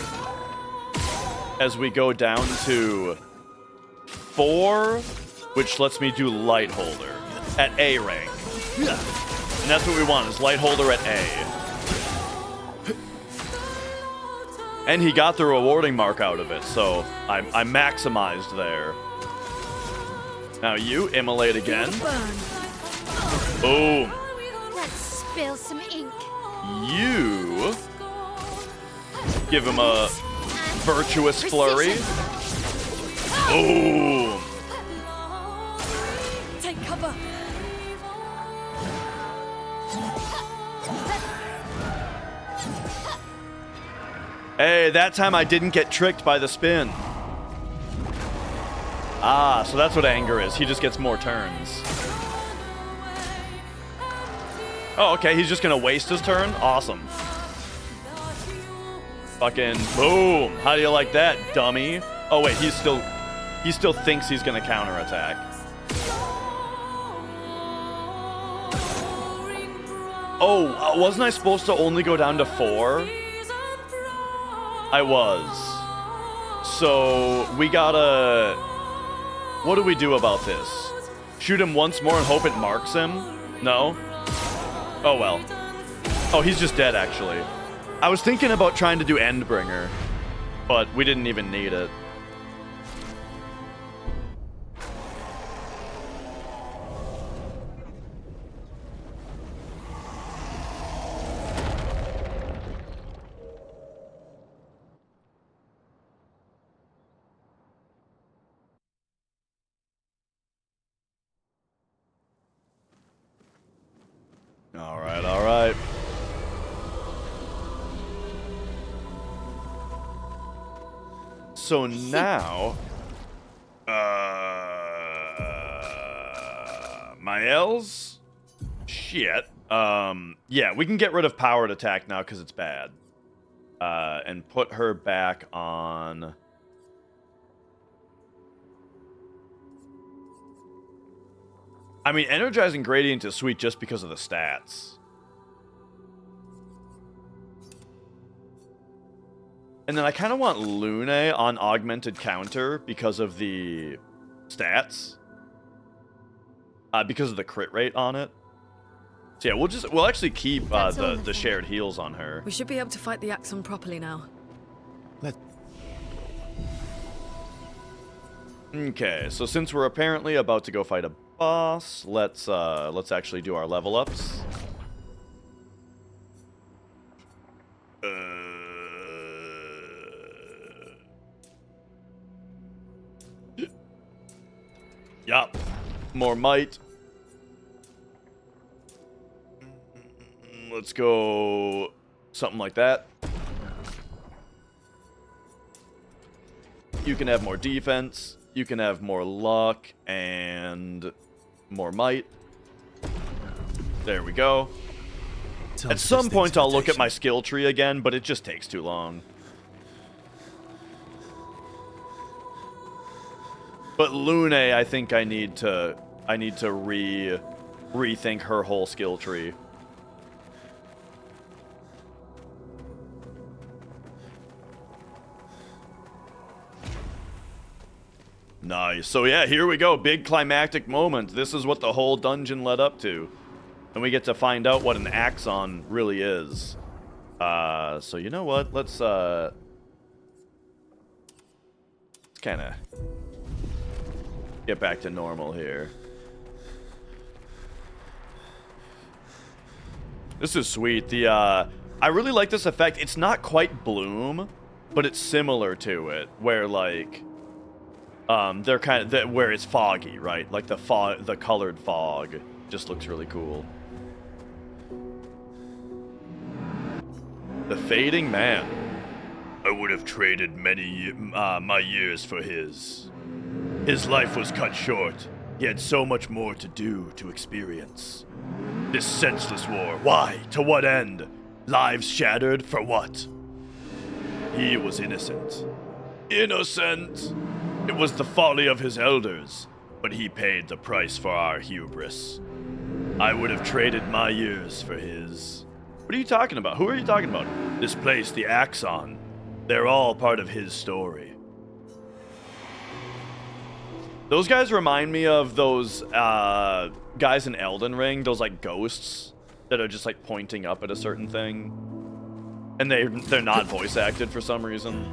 As we go down to 4, which lets me do light holder at A rank. And that's what we want, is light holder at A. And he got the rewarding mark out of it, so I maximized there. Now you immolate again. Boom. Let's spill some ink. You give him a virtuous flurry. Boom. Take cover. Hey, that time I didn't get tricked by the spin. Ah, so that's what anger is. He just gets more turns. Oh, okay, he's just gonna waste his turn? Awesome. Fucking boom. How do you like that, dummy? Oh wait, he still thinks he's gonna counterattack. Oh, wasn't I supposed to only go down to 4? I was. So, we gotta... What do we do about this? Shoot him once more and hope it marks him? No? Oh well. Oh, he's just dead, actually. I was thinking about trying to do Endbringer, but we didn't even need it. So now, my L's? Shit. Yeah, we can get rid of powered attack now because it's bad. And put her back on... I mean, energizing gradient is sweet just because of the stats. And then I kind of want Lune on augmented counter because of the stats. Because of the crit rate on it. So yeah, we'll actually keep the shared heals on her. We should be able to fight the Axon properly now. Okay, so since we're apparently about to go fight a boss, let's actually do our level ups. Yup. More might. Let's go something like that. You can have more defense. You can have more luck and more might. There we go. At some point I'll look at my skill tree again, but it just takes too long. But Lune, I think I need to rethink her whole skill tree. Nice. So yeah, here we go. Big climactic moment. This is what the whole dungeon led up to. And we get to find out what an Axon really is. So you know what? Let's kind of get back to normal here. This is sweet. I really like this effect. It's not quite Bloom, but it's similar to it, where like they're kind of where it's foggy, right? Like the colored fog just looks really cool. The Fading Man. I would have traded many my years for his. His life was cut short. He had so much more to do, to experience. This senseless war. Why? To what end? Lives shattered for what? He was innocent. Innocent! It was the folly of his elders, but he paid the price for our hubris. I would have traded my years for his. What are you talking about? Who are you talking about? This place, the Axon. They're all part of his story. Those guys remind me of those guys in Elden Ring, those like ghosts that are just like pointing up at a certain thing. And they're not voice acted for some reason.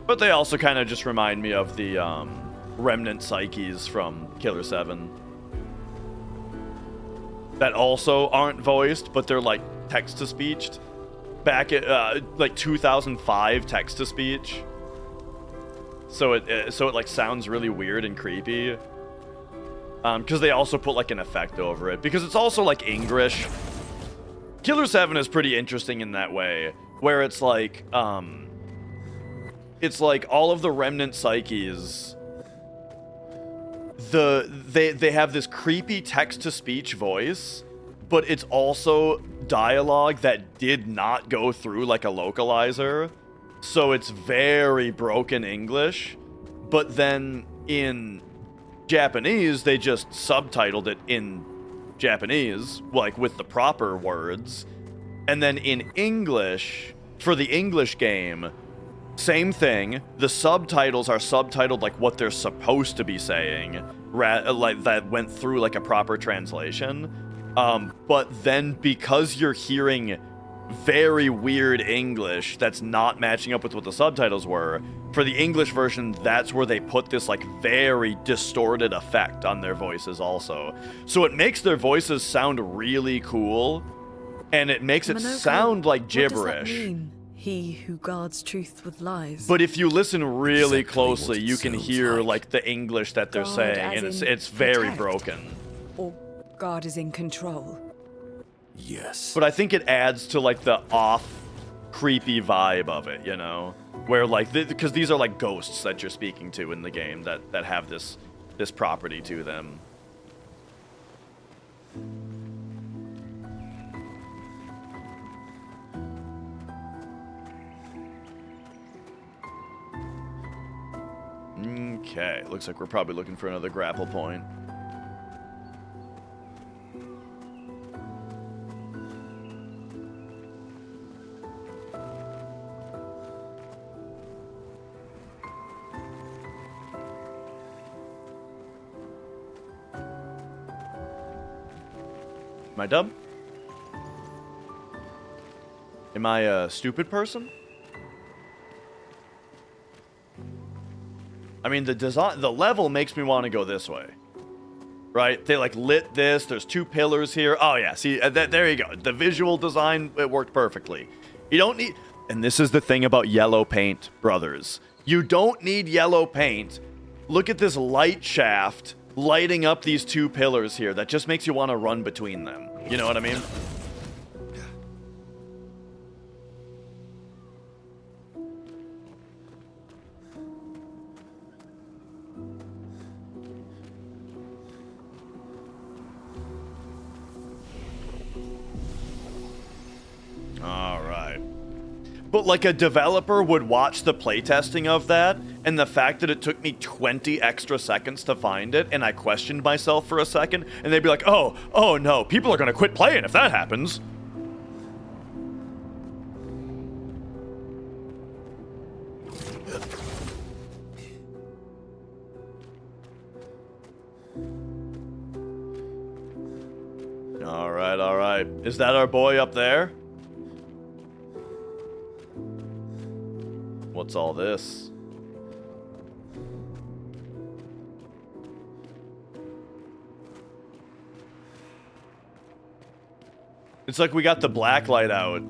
But they also kind of just remind me of the remnant psyches from Killer 7. That also aren't voiced, but they're like text-to-speeched. Back at like 2005 text-to-speech. So it like sounds really weird and creepy. Because they also put like an effect over it. Because it's also like English. Killer 7 is pretty interesting in that way. Where it's like all of the remnant psyches, they have this creepy text-to-speech voice, but it's also dialogue that did not go through like a localizer, so it's very broken English. But then in Japanese, they just subtitled it in Japanese, like with the proper words, and then in English, for the English game, same thing. The subtitles are subtitled like what they're supposed to be saying, like that went through like a proper translation. But then because you're hearing very weird English that's not matching up with what the subtitles were, for the English version, that's where they put this like very distorted effect on their voices also. So it makes their voices sound really cool, and it makes it sound like gibberish. What does that mean? He who guards truth with lies. But if you listen really closely, you can hear like the English that they're saying, and it's very broken. Or God is in control. Yes. But I think it adds to like the off, creepy vibe of it, you know, where like because these are like ghosts that you're speaking to in the game that have this property to them. Okay, looks like we're probably looking for another grapple point. Am I dumb? Am I a stupid person? I mean, the level makes me want to go this way. Right? They like lit this. There's 2 pillars here. Oh yeah, see, there you go. The visual design, it worked perfectly. You don't need, and this is the thing about yellow paint, brothers. You don't need yellow paint. Look at this light shaft lighting up these 2 pillars here. That just makes you want to run between them. You know what I mean? Alright. But like a developer would watch the playtesting of that, and the fact that it took me 20 extra seconds to find it, and I questioned myself for a second, and they'd be like, oh no, people are gonna quit playing if that happens. Alright. Is that our boy up there? What's all this? It's like we got the black light out.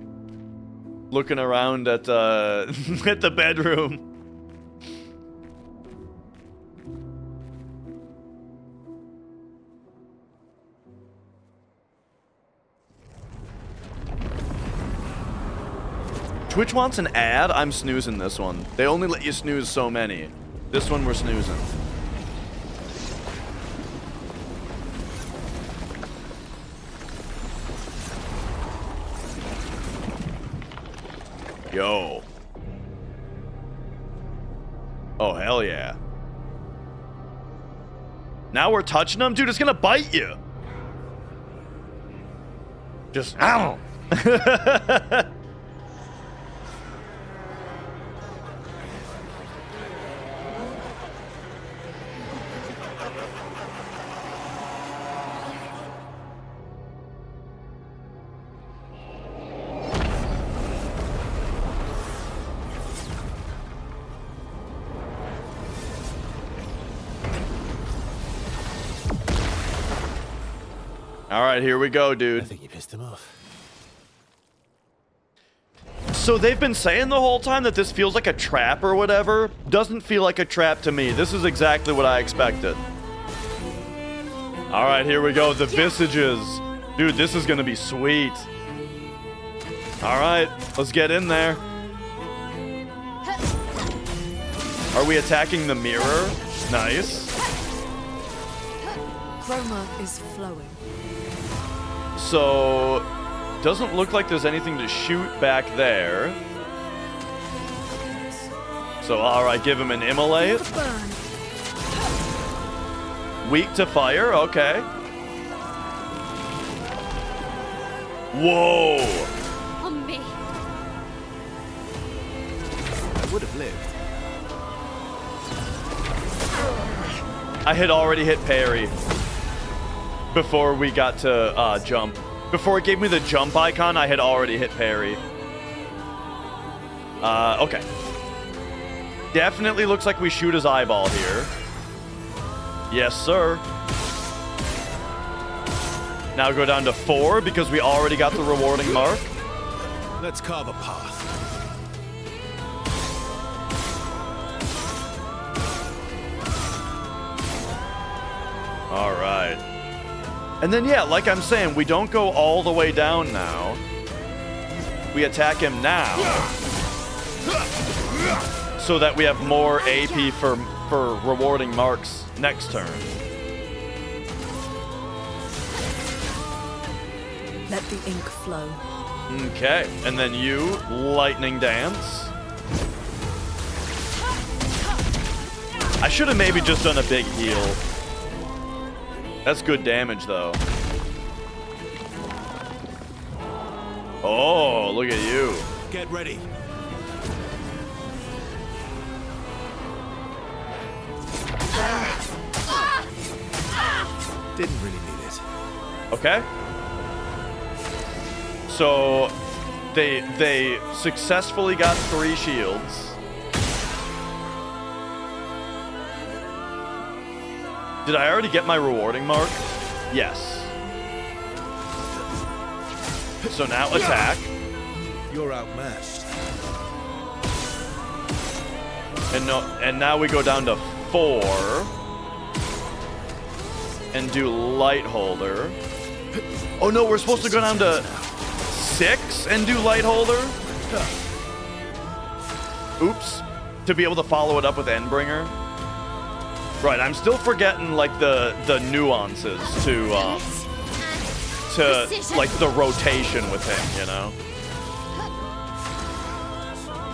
Looking around at at the bedroom. Twitch wants an ad? I'm snoozing this one. They only let you snooze so many. This one we're snoozing. Yo. Oh, hell yeah. Now we're touching them? Dude, it's gonna bite you. Just, ow. Alright, here we go, dude. I think you pissed him off. So they've been saying the whole time that this feels like a trap or whatever. Doesn't feel like a trap to me. This is exactly what I expected. Alright, here we go. The visages. Dude, this is gonna be sweet. Alright, let's get in there. Are we attacking the mirror? Nice. Chroma is flowing. So, doesn't look like there's anything to shoot back there. So, alright, give him an immolate. Weak to fire, okay. Whoa! On me. I would have lived. I had already hit parry before we got to jump. Before it gave me the jump icon, I had already hit parry. Okay. Definitely looks like we shoot his eyeball here. Yes, sir. Now go down to 4 because we already got the rewarding mark. Let's carve a path. All right. And then, yeah, like I'm saying, we don't go all the way down now. We attack him now. So that we have more AP for rewarding marks next turn. Let the ink flow. Okay, and then you, Lightning Dance. I should have maybe just done a big heal. That's good damage, though. Oh, look at you. Get ready. Didn't really need it. Okay. So they successfully got 3 shields. Did I already get my rewarding mark? Yes. So now attack. You're outmatched. And now we go down to 4. And do Light Holder. Oh no, we're supposed to go down to 6 and do Light Holder? Oops. To be able to follow it up with Endbringer. Right, I'm still forgetting like the nuances to like the rotation with him, you know?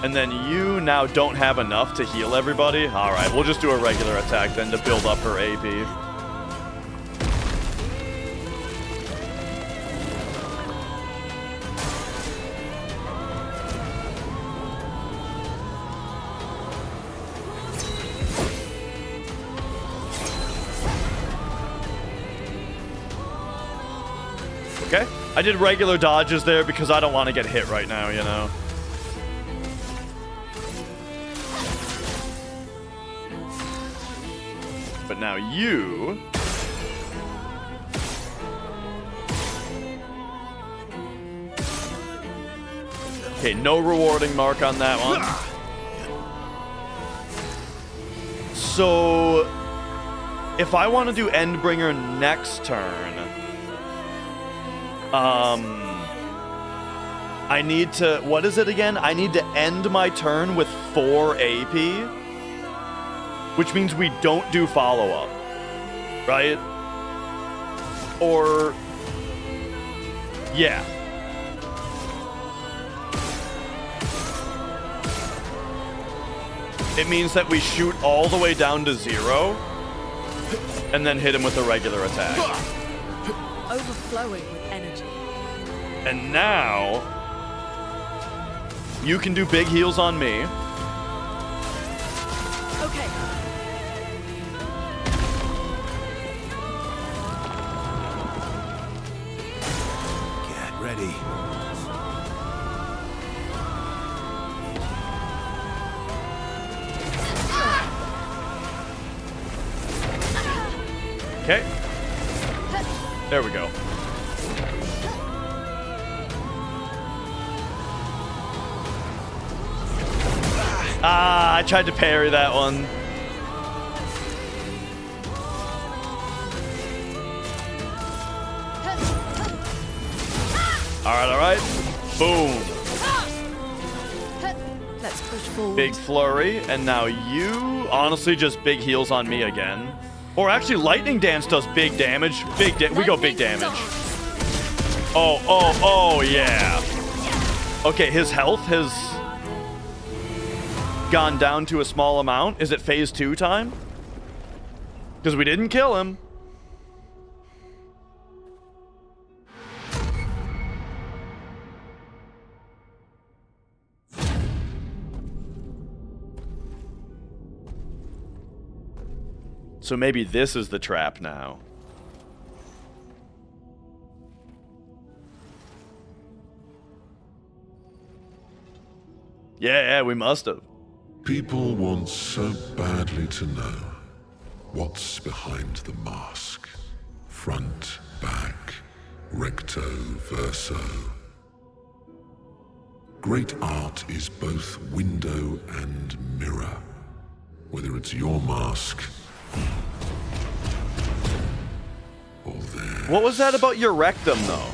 And then you now don't have enough to heal everybody? Alright, we'll just do a regular attack then to build up her AP. Okay, I did regular dodges there because I don't want to get hit right now, you know? But now you... Okay, no rewarding mark on that one. So... if I want to do Endbringer next turn... I need to... what is it again? I need to end my turn with 4 AP. Which means we don't do follow-up. Right? Or... yeah. It means that we shoot all the way down to 0. And then hit him with a regular attack. Overflowing with energy. And now, you can do big heals on me. Okay. Get ready. Okay. There we go. Ah, I tried to parry that one. All right. Boom. Let's push forward. Big flurry, and now you honestly just big heals on me again. Or actually, Lightning Dance does big damage. We go big damage. Oh, yeah. Okay, his health has gone down to a small amount. Is it phase 2 time? Because we didn't kill him. So maybe this is the trap now. Yeah, we must have. People want so badly to know what's behind the mask. Front, back, recto, verso. Great art is both window and mirror. Whether it's your mask or theirs. What was that about your rectum, though?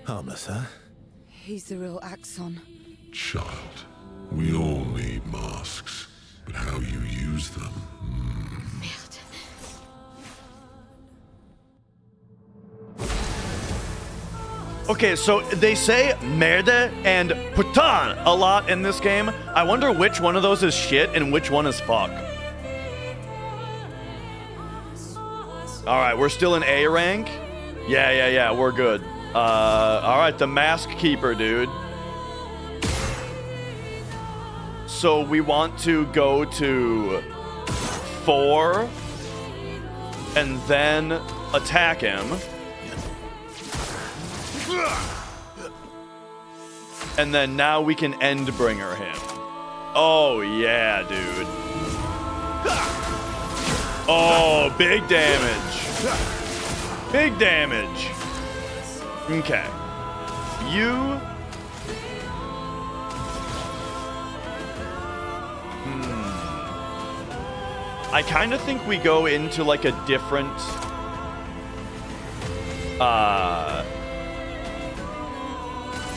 Harmless, huh? He's the real Axon. Child, we all need masks, but how you use them... Okay, so they say merde and putain a lot in this game. I wonder which one of those is shit and which one is fuck. Alright, we're still in A rank? Yeah, we're good. Alright, the Mask Keeper, dude. So we want to go to 4 and then attack him. And then now we can Endbringer him. Oh, yeah, dude. Oh, big damage. Big damage. Okay. You... I kind of think we go into, like, a different...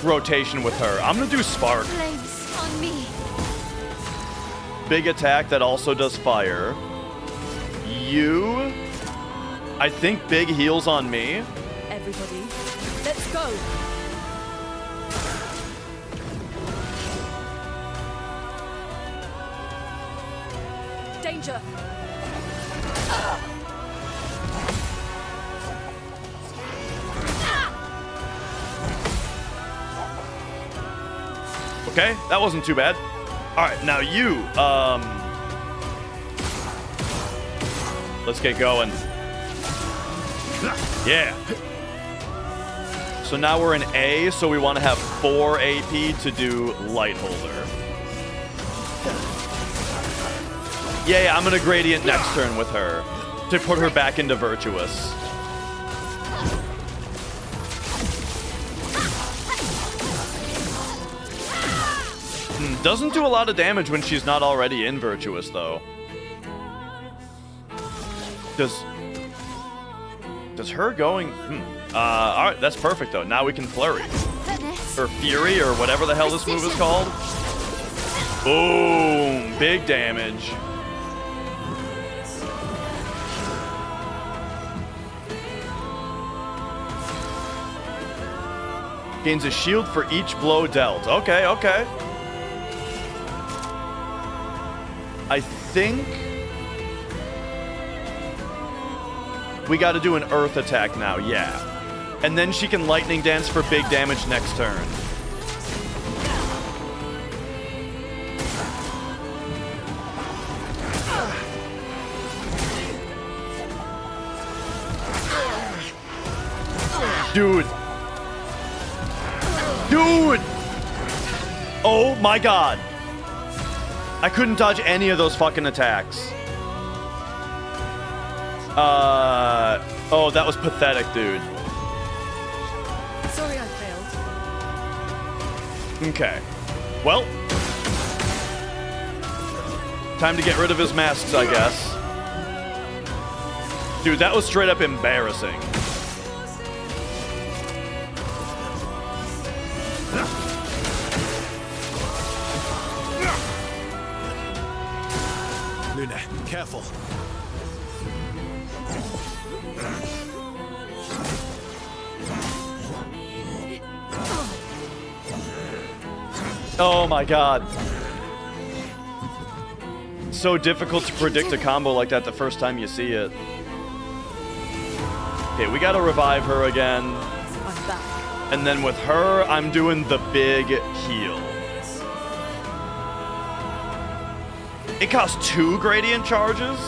rotation with her. I'm gonna do Spark. Flames on me. Big attack that also does fire. You... I think big heals on me. Everybody, let's go. Danger. Okay, that wasn't too bad. Alright, now you, let's get going. Yeah. So now we're in A, so we want to have 4 AP to do Light Holder. Yeah, I'm gonna Gradient next turn with her to put her back into Virtuous. Doesn't do a lot of damage when she's not already in Virtuous, though. Does her going... alright, that's perfect, though. Now we can Flurry. Or Fury, or whatever the hell this move is called. Boom! Big damage. Gains a shield for each blow dealt. Okay, okay. I think we got to do an Earth attack now, yeah. And then she can Lightning Dance for big damage next turn. Dude. Dude! Oh my god. I couldn't dodge any of those fucking attacks. Oh, that was pathetic, dude. Sorry I failed. Okay. Well. Time to get rid of his masks, I guess. Dude, that was straight up embarrassing. Luna, careful. Oh my god. So difficult to predict a combo like that the first time you see it. Okay, we gotta revive her again. I'm back. And then with her, I'm doing the big heal. It costs 2 Gradient charges?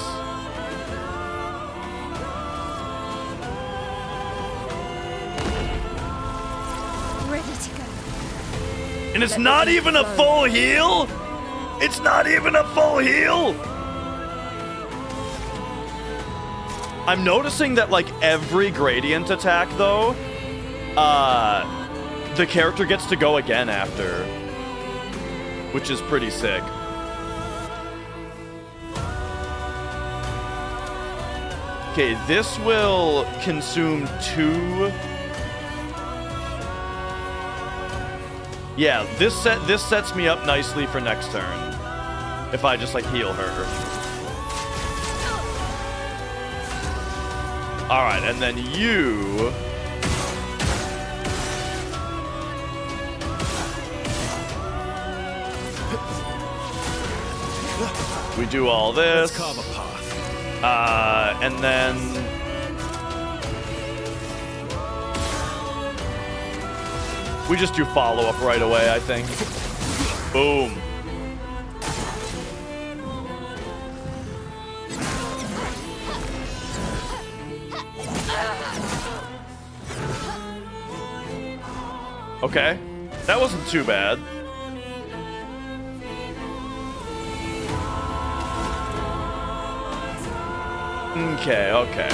Ready to go. And it's not even a full heal? It's not even a full heal? I'm noticing that, like, every Gradient attack, though, the character gets to go again after. Which is pretty sick. Okay, this will consume 2. Yeah, this sets me up nicely for next turn. If I just like heal her. All right, and then you. We do all this. Let's carve a path. And then we just do follow-up right away, I think. Boom. Okay, that wasn't too bad. Okay.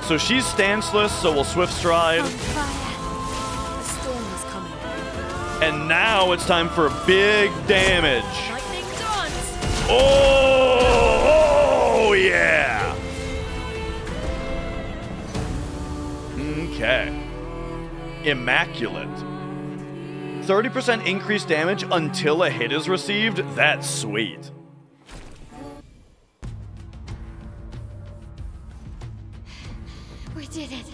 So she's stanceless, so we'll Swift Stride. A storm is coming. And now it's time for big damage. Lightning dance. Oh yeah. Okay. Immaculate. 30% increased damage until a hit is received. That's sweet. We did it.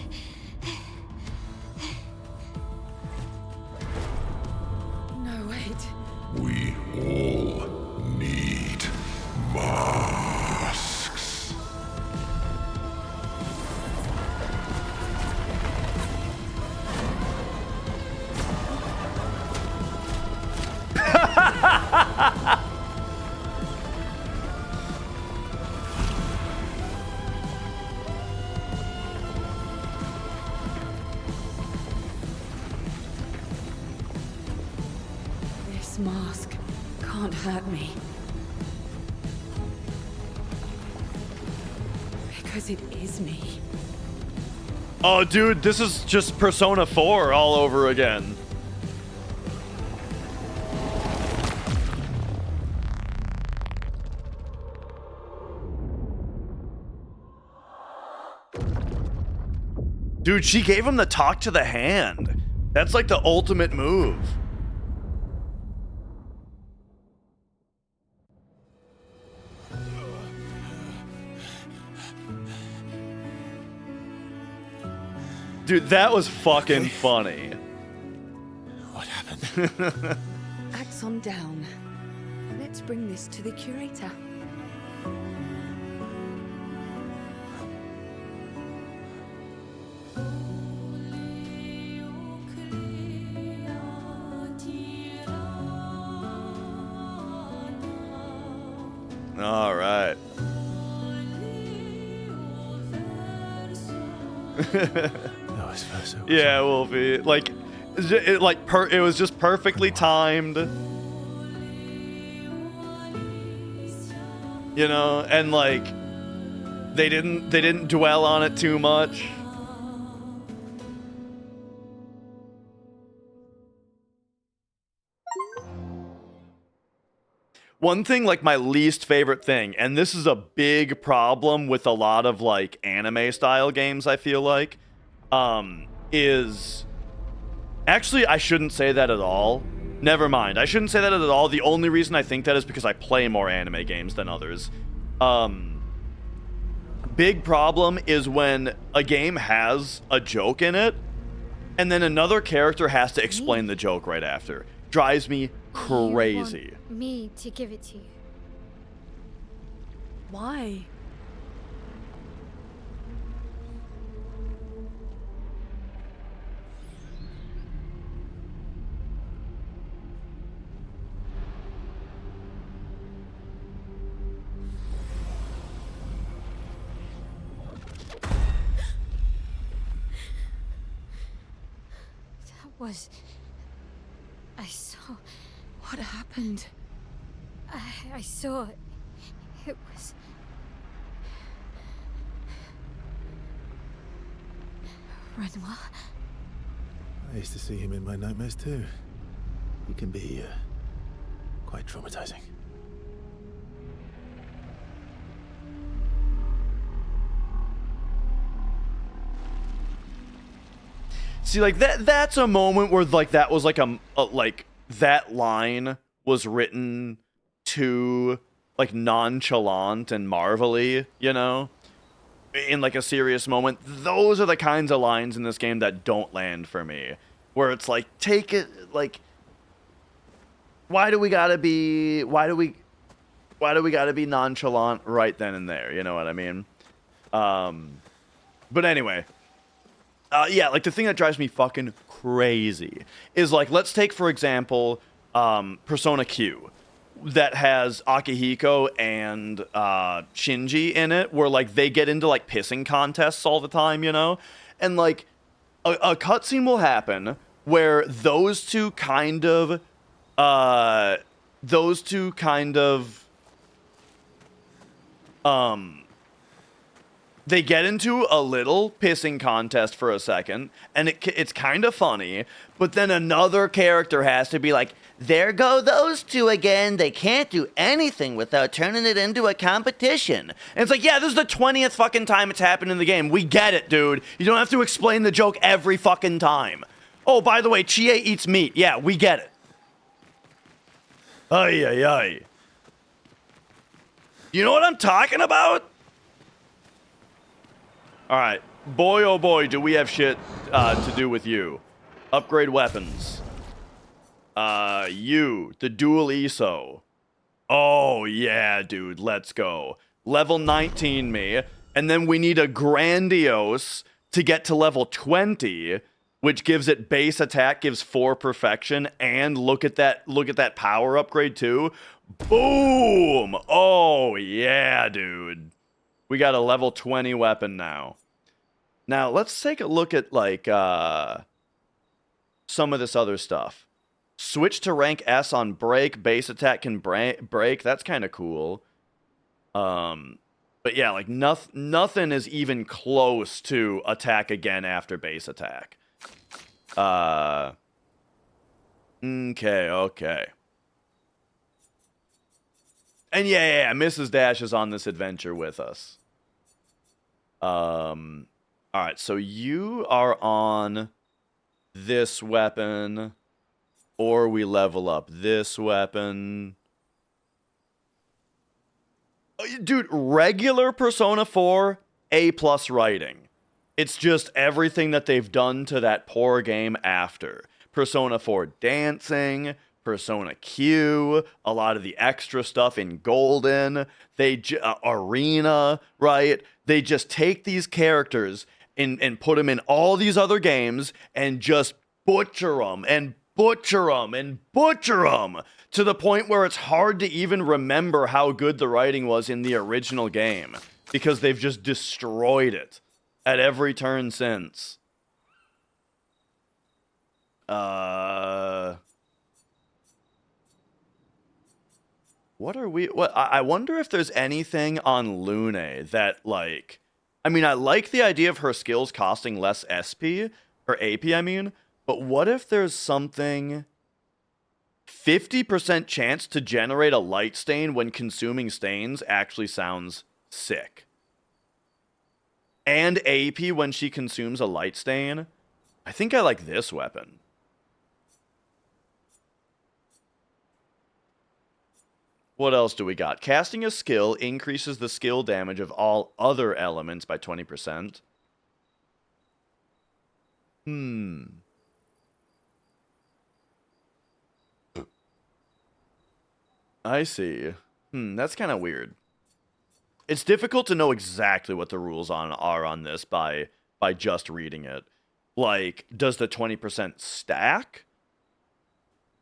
No, wait. We all need masks. This mask can't hurt me. Because it is me. Oh, dude, this is just Persona 4 all over again. Dude, she gave him the talk to the hand. That's like the ultimate move. Dude, that was fucking funny. What happened? Axe on down. Let's bring this to the curator. All right. Yeah, Wolfie. Like, it was just perfectly timed. You know, and like, they didn't dwell on it too much. One thing, like my least favorite thing, and this is a big problem with a lot of like anime style games, I feel like, is actually, I shouldn't say that at all. Never mind. I shouldn't say that at all. The only reason I think that is because I play more anime games than others. Big problem is when a game has a joke in it, and then another character has to explain the joke right after. Drives me crazy. You want me to give it to you. Why? Was I saw. What happened? I saw. It was. Renoir. I used to see him in my nightmares too. He can be quite traumatizing. See, like, that's a moment where, like, that was, like, like, that line was written too, like, nonchalant and marvelly, you know? In, like, a serious moment. Those are the kinds of lines in this game that don't land for me. Where it's like, take it, like, why do we gotta be nonchalant right then and there? You know what I mean? But anyway. Yeah, like, the thing that drives me fucking crazy is, like, let's take, for example, Persona Q, that has Akihiko and Shinji in it, where, like, they get into, like, pissing contests all the time, you know? And, like, a cutscene will happen where those two kind of, they get into a little pissing contest for a second, and it's kind of funny, but then another character has to be like, there go those two again. They can't do anything without turning it into a competition. And it's like, yeah, this is the 20th fucking time it's happened in the game. We get it, dude. You don't have to explain the joke every fucking time. Oh, by the way, Chie eats meat. Yeah, we get it. Ay, ay, ay. You know what I'm talking about? Alright, boy oh boy, do we have shit to do with you. Upgrade weapons. The dual ESO. Oh, yeah, dude, let's go. Level 19 me, and then we need a Grandiose to get to level 20, which gives it base attack, gives 4 perfection, and look at that power upgrade too. Boom! Oh, yeah, dude. We got a level 20 weapon now. Now, let's take a look at, like, some of this other stuff. Switch to rank S on break. Base attack can break. That's kind of cool. But yeah, like, nothing is even close to attack again after base attack. Okay. And yeah, Mrs. Dash is on this adventure with us. Alright, so you are on this weapon, or we level up this weapon. Dude, regular Persona 4, A+ writing. It's just everything that they've done to that poor game after. Persona 4 dancing, Persona Q, a lot of the extra stuff in Golden, Arena, right? They just take these characters and put them in all these other games and just butcher them and butcher them and butcher them to the point where it's hard to even remember how good the writing was in the original game because they've just destroyed it at every turn since. What are we... I wonder if there's anything on Lune that, like... I mean, I like the idea of her skills costing less SP, or AP, I mean, but what if there's something... 50% chance to generate a light stain when consuming stains actually sounds sick. And AP when she consumes a light stain? I think I like this weapon. What else do we got? Casting a skill increases the skill damage of all other elements by 20%. I see. That's kind of weird. It's difficult to know exactly what the rules are on this by just reading it. Like, does the 20% stack?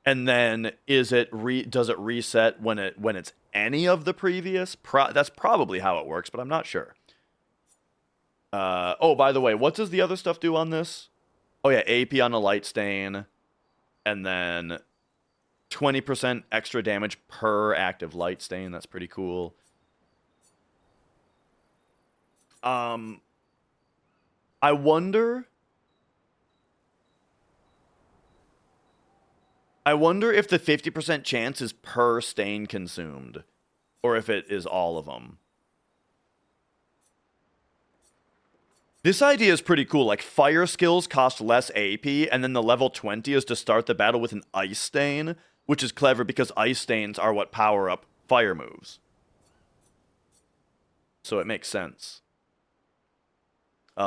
And then does it reset when it's any of the previous? That's probably how it works, but I'm not sure. Oh, by the way, what does the other stuff do on this? Oh yeah, AP on a light stain, and then 20% extra damage per active light stain. That's pretty cool. I wonder if the 50% chance is per stain consumed, or if it is all of them. This idea is pretty cool. Like, fire skills cost less AP, and then the level 20 is to start the battle with an ice stain, which is clever because ice stains are what power up fire moves. So it makes sense. Is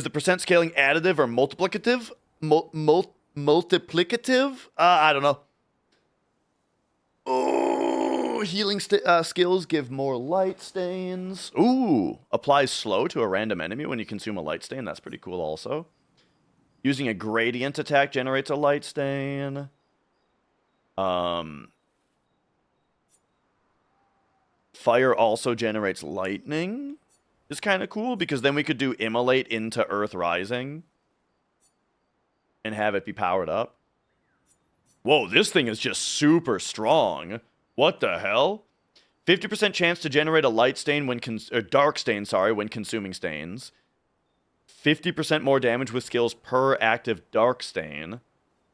the percent scaling additive or multiplicative? Multiplicative? I don't know. Oh, healing skills give more light stains. Ooh, applies slow to a random enemy when you consume a light stain. That's pretty cool also. Using a gradient attack generates a light stain. Fire also generates lightning. It's kind of cool because then we could do Immolate into Earth Rising and have it be powered up. Whoa, this thing is just super strong. What the hell? 50% chance to generate a light stain when dark stain, sorry, when consuming stains. 50% more damage with skills per active dark stain.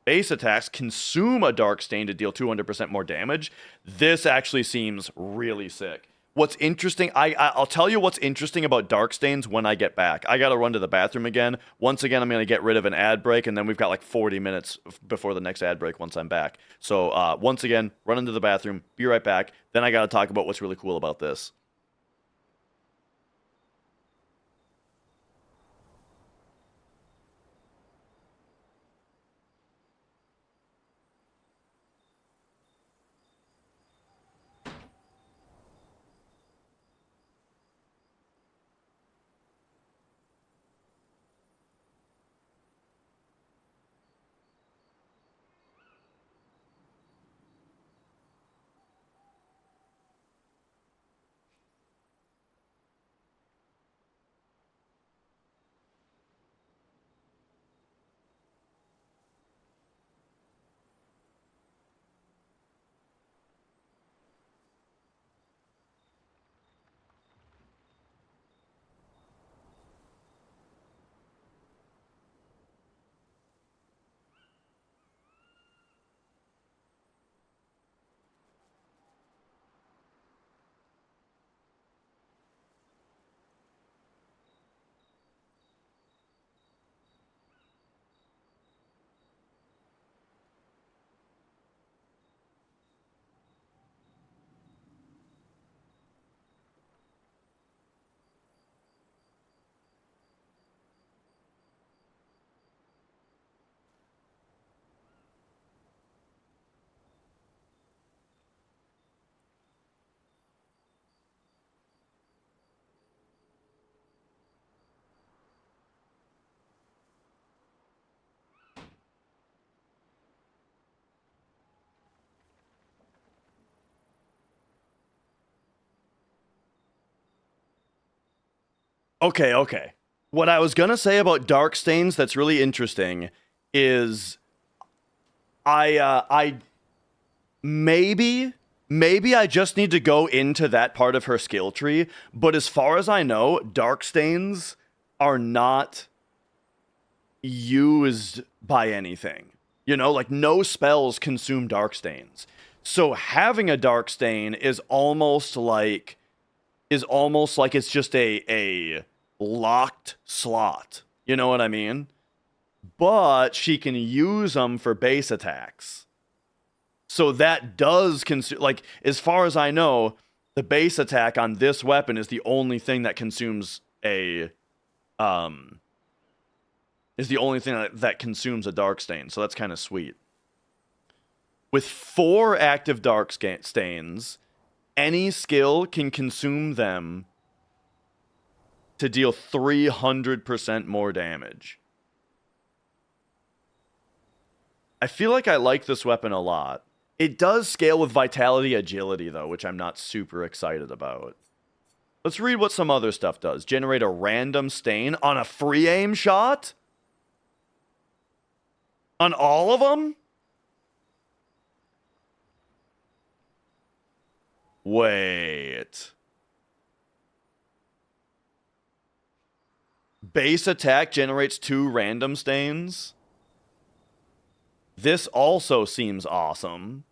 Base attacks consume a dark stain to deal 200% more damage. This actually seems really sick. What's interesting, I'll tell you what's interesting about dark stains when I get back. I gotta run to the bathroom again. Once again, I'm gonna get rid of an ad break, and then we've got like 40 minutes before the next ad break once I'm back. So once again, run into the bathroom, be right back. Then I gotta talk about what's really cool about this. Okay. What I was gonna say about dark stains that's really interesting is I maybe I just need to go into that part of her skill tree, but as far as I know, dark stains are not used by anything. You know, like no spells consume dark stains. So having a dark stain is almost like it's just a locked slot. You know what I mean? But she can use them for base attacks. So that does consume, like, as far as I know, the base attack on this weapon is the only thing that consumes a that consumes a dark stain. So that's kind of sweet. With 4 active dark stains, any skill can consume them to deal 300% more damage. I feel like I like this weapon a lot. It does scale with vitality agility, though, which I'm not super excited about. Let's read what some other stuff does. Generate a random stain on a free aim shot? On all of them? Wait. Base attack generates 2 random stains? This also seems awesome.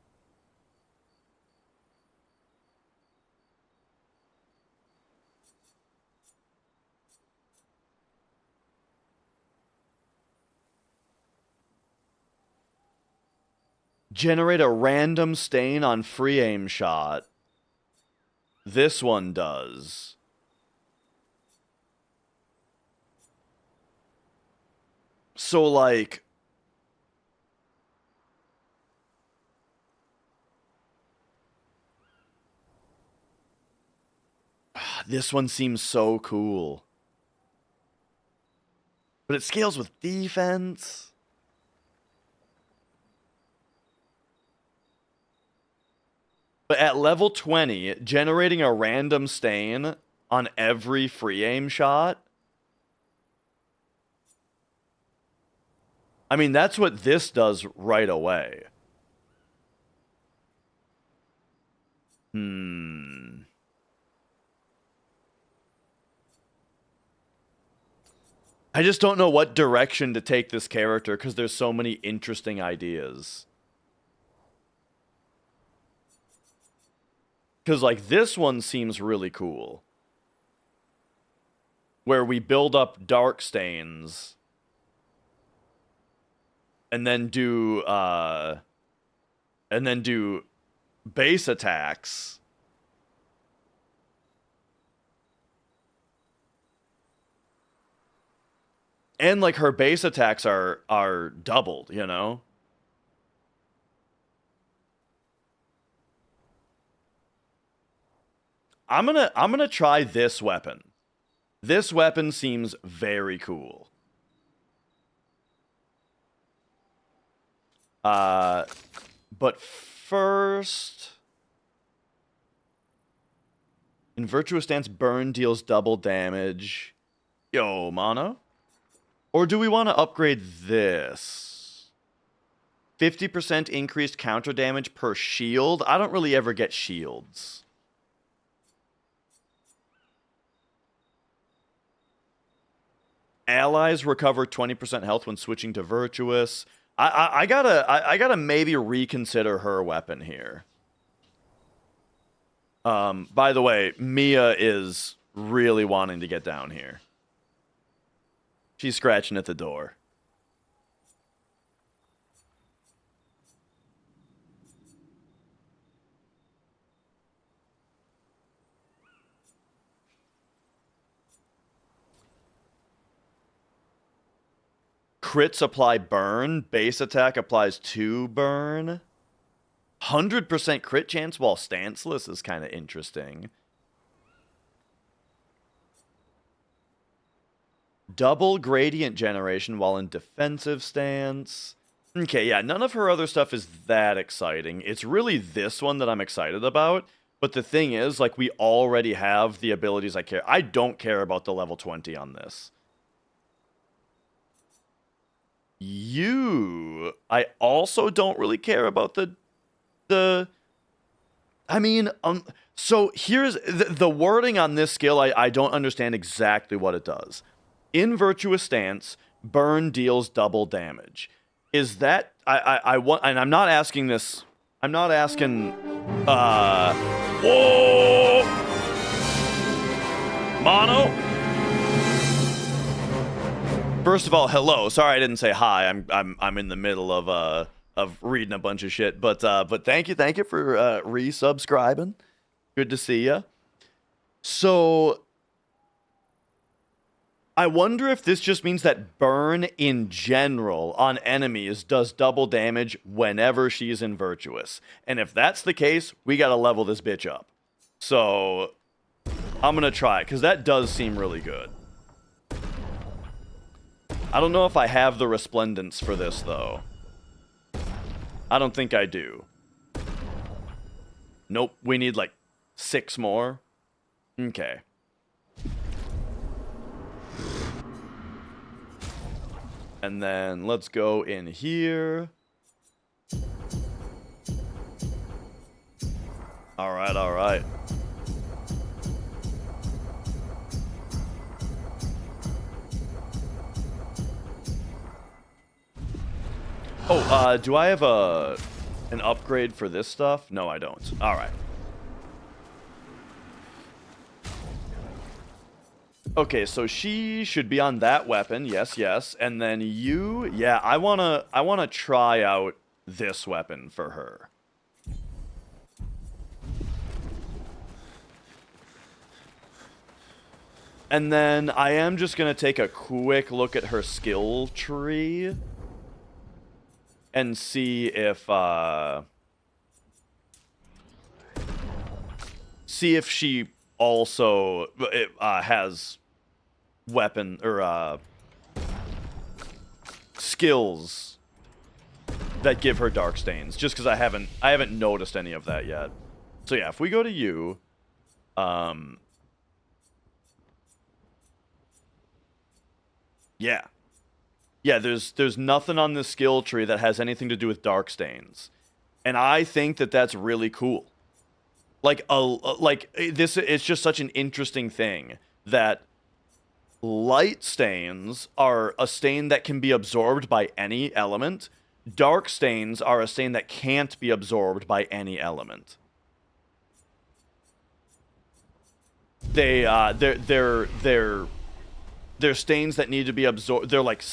Generate a random stain on free aim shot. This one does. So, like... This one seems so cool. But it scales with defense. But at level 20, generating a random stain on every free aim shot. I mean, that's what this does right away. I just don't know what direction to take this character because there's so many interesting ideas. Because, like, this one seems really cool. Where we build up dark stains. And then do base attacks. And, like, her base attacks are doubled, you know? I'm gonna try this weapon. This weapon seems very cool. But first... In Virtuous Stance, burn deals double damage. Yo, Mono? Or do we want to upgrade this? 50% increased counter damage per shield? I don't really ever get shields. Allies recover 20% health when switching to Virtuous. I gotta maybe reconsider her weapon here. By the way, Mia is really wanting to get down here. She's scratching at the door. Crits apply burn. Base attack applies 2 burn. 100% crit chance while stanceless is kind of interesting. Double gradient generation while in defensive stance. Okay, yeah, none of her other stuff is that exciting. It's really this one that I'm excited about. But the thing is, like, we already have the abilities I care. I don't care about the level 20 on this. I also don't really care about I mean, so here's the wording on this skill. I don't understand exactly what it does. In Virtuous Stance, burn deals double damage. Is that I want, and I'm not asking this. I'm not asking. Whoa, Mono. First of all, hello. Sorry I didn't say hi. I'm in the middle of reading a bunch of shit. But thank you for resubscribing. Good to see you. So I wonder if this just means that burn in general on enemies does double damage whenever she's in Virtuous. And if that's the case, we gotta level this bitch up. So I'm gonna try it, because that does seem really good. I don't know if I have the resplendence for this, though. I don't think I do. Nope, we need like 6 more. Okay. And then let's go in here. Alright, alright. Oh, do I have an upgrade for this stuff? No, I don't. Alright. Okay, so she should be on that weapon. Yes, yes. And then you, yeah, I wanna try out this weapon for her. And then I am just going to take a quick look at her skill tree and see if she also has weapon or skills that give her dark stains, just because I haven't noticed any of that yet. So yeah, if we go to you, yeah, there's nothing on the skill tree that has anything to do with dark stains, and I think that that's really cool. Like it's just such an interesting thing that light stains are a stain that can be absorbed by any element. Dark stains are a stain that can't be absorbed by any element. They're stains that need to be absorbed. They're like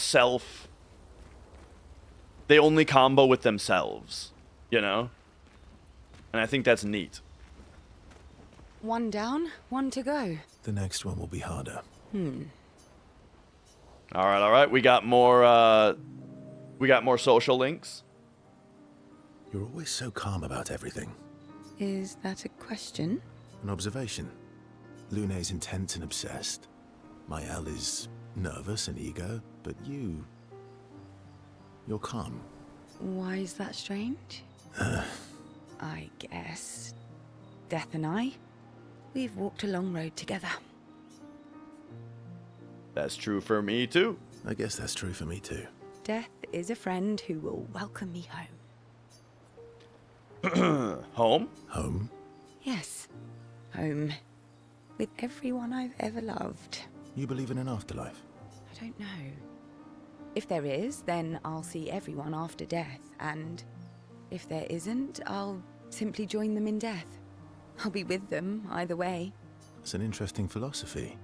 they only combo with themselves, you know? And I think that's neat. One down, one to go. The next one will be harder. All right. We got more social links. You're always so calm about everything. Is that a question? An observation. Lune's intense and obsessed. Mael is nervous and eager, but you're calm. Why is that strange? I guess Death and I, we've walked a long road together. That's true for me too. I guess that's true for me too. Death is a friend who will welcome me home. Home? Home? Yes, home. With everyone I've ever loved. You believe in an afterlife? I don't know. If there is, then I'll see everyone after death, and if there isn't, I'll simply join them in death. I'll be with them either way. It's an interesting philosophy.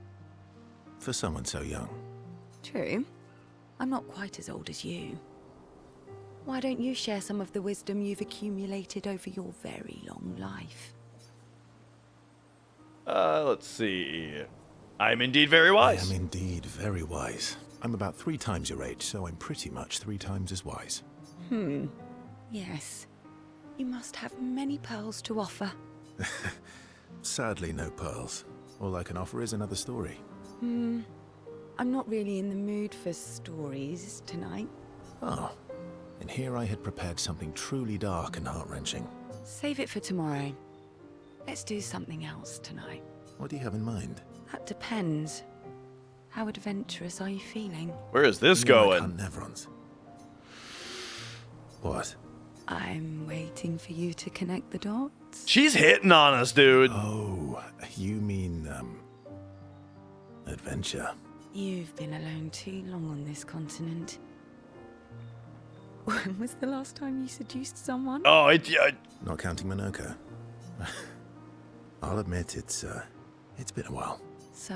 For someone so young. True. I'm not quite as old as you. Why don't you share some of the wisdom you've accumulated over your very long life? Let's see. I'm indeed very wise. I am indeed very wise. I'm about 3 times your age, so I'm pretty much 3 times as wise. Yes. You must have many pearls to offer. Sadly, no pearls. All I can offer is another story. I'm not really in the mood for stories tonight. Oh. And here I had prepared something truly dark and heart-wrenching. Save it for tomorrow. Let's do something else tonight. What do you have in mind? That depends. How adventurous are you feeling? Where is this You going? like hunt Nevrons. What? I'm waiting for you to connect the dots. She's hitting on us, dude. Oh, you mean, adventure. You've been alone too long on this continent. When was the last time you seduced someone? Oh, Not counting Minoko. I'll admit it's been a while. So?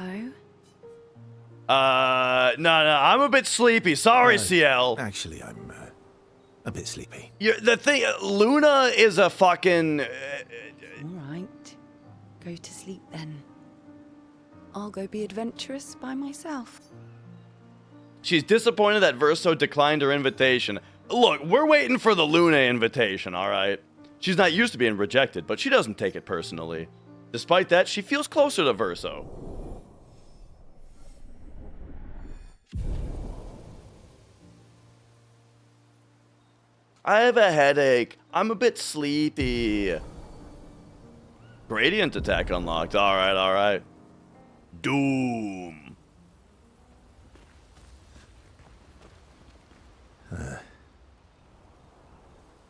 No, I'm a bit sleepy. Sorry, CL. Actually, I'm a bit sleepy. The thing, Luna is a fucking... All right. Go to sleep then. I'll go be adventurous by myself. She's disappointed that Verso declined her invitation. Look, we're waiting for the Luna invitation, all right? She's not used to being rejected, but she doesn't take it personally. Despite that, she feels closer to Verso. I have a headache. I'm a bit sleepy. Gradient attack unlocked. All right. Doom.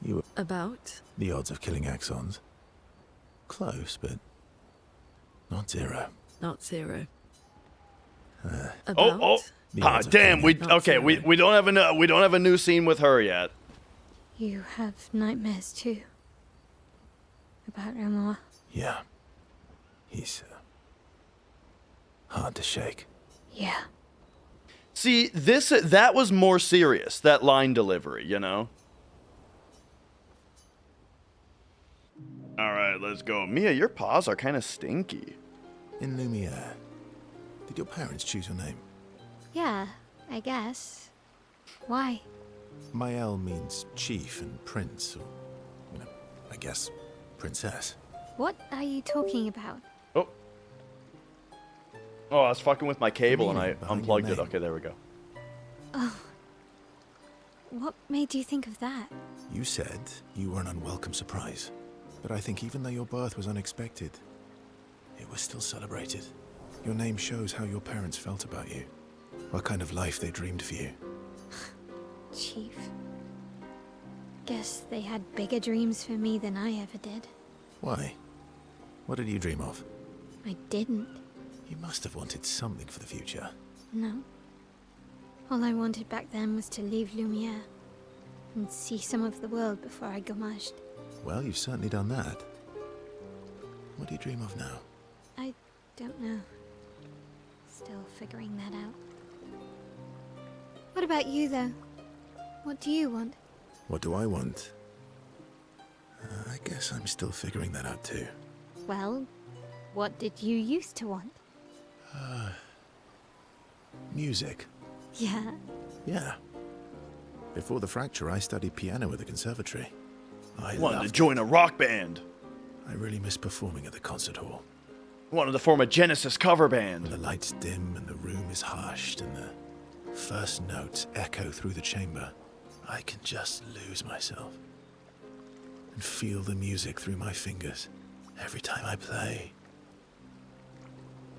You were About? the odds of killing Axons. Close, but not 0. Not 0. Oh. The Ah, odds of damn. killing We don't have a new scene with her yet. You have nightmares too. About Renoir. Yeah. He's hard to shake. Yeah. See, that was more serious, that line delivery, you know? All right, let's go. Mia, your paws are kind of stinky. In Lumiere, did your parents choose your name? Yeah, I guess. Why? Mael means chief and prince, or, you know, I guess, princess. What are you talking about? Oh. Oh, I was fucking with my cable and I Behind your unplugged it. name. Okay, there we go. Oh. What made you think of that? You said you were an unwelcome surprise, but I think even though your birth was unexpected, it was still celebrated. Your name shows how your parents felt about you, what kind of life they dreamed for you. Chief. Guess they had bigger dreams for me than I ever did. Why? What did you dream of? I didn't. You must have wanted something for the future. No. All I wanted back then was to leave Lumiere and see some of the world before I gomashed. Well, you've certainly done that. What do you dream of now? I don't know. Still figuring that out. What about you, though? What do you want? What do I want? I guess I'm still figuring that out too. Well, what did you used to want? Music. Yeah. Yeah. Before the fracture, I studied piano at the conservatory. I Wanted to loved join a rock band. I really miss performing at the concert hall. Wanted to form a Genesis cover band. When the lights dim and the room is hushed and the first notes echo through the chamber, I can just lose myself and feel the music through my fingers every time I play.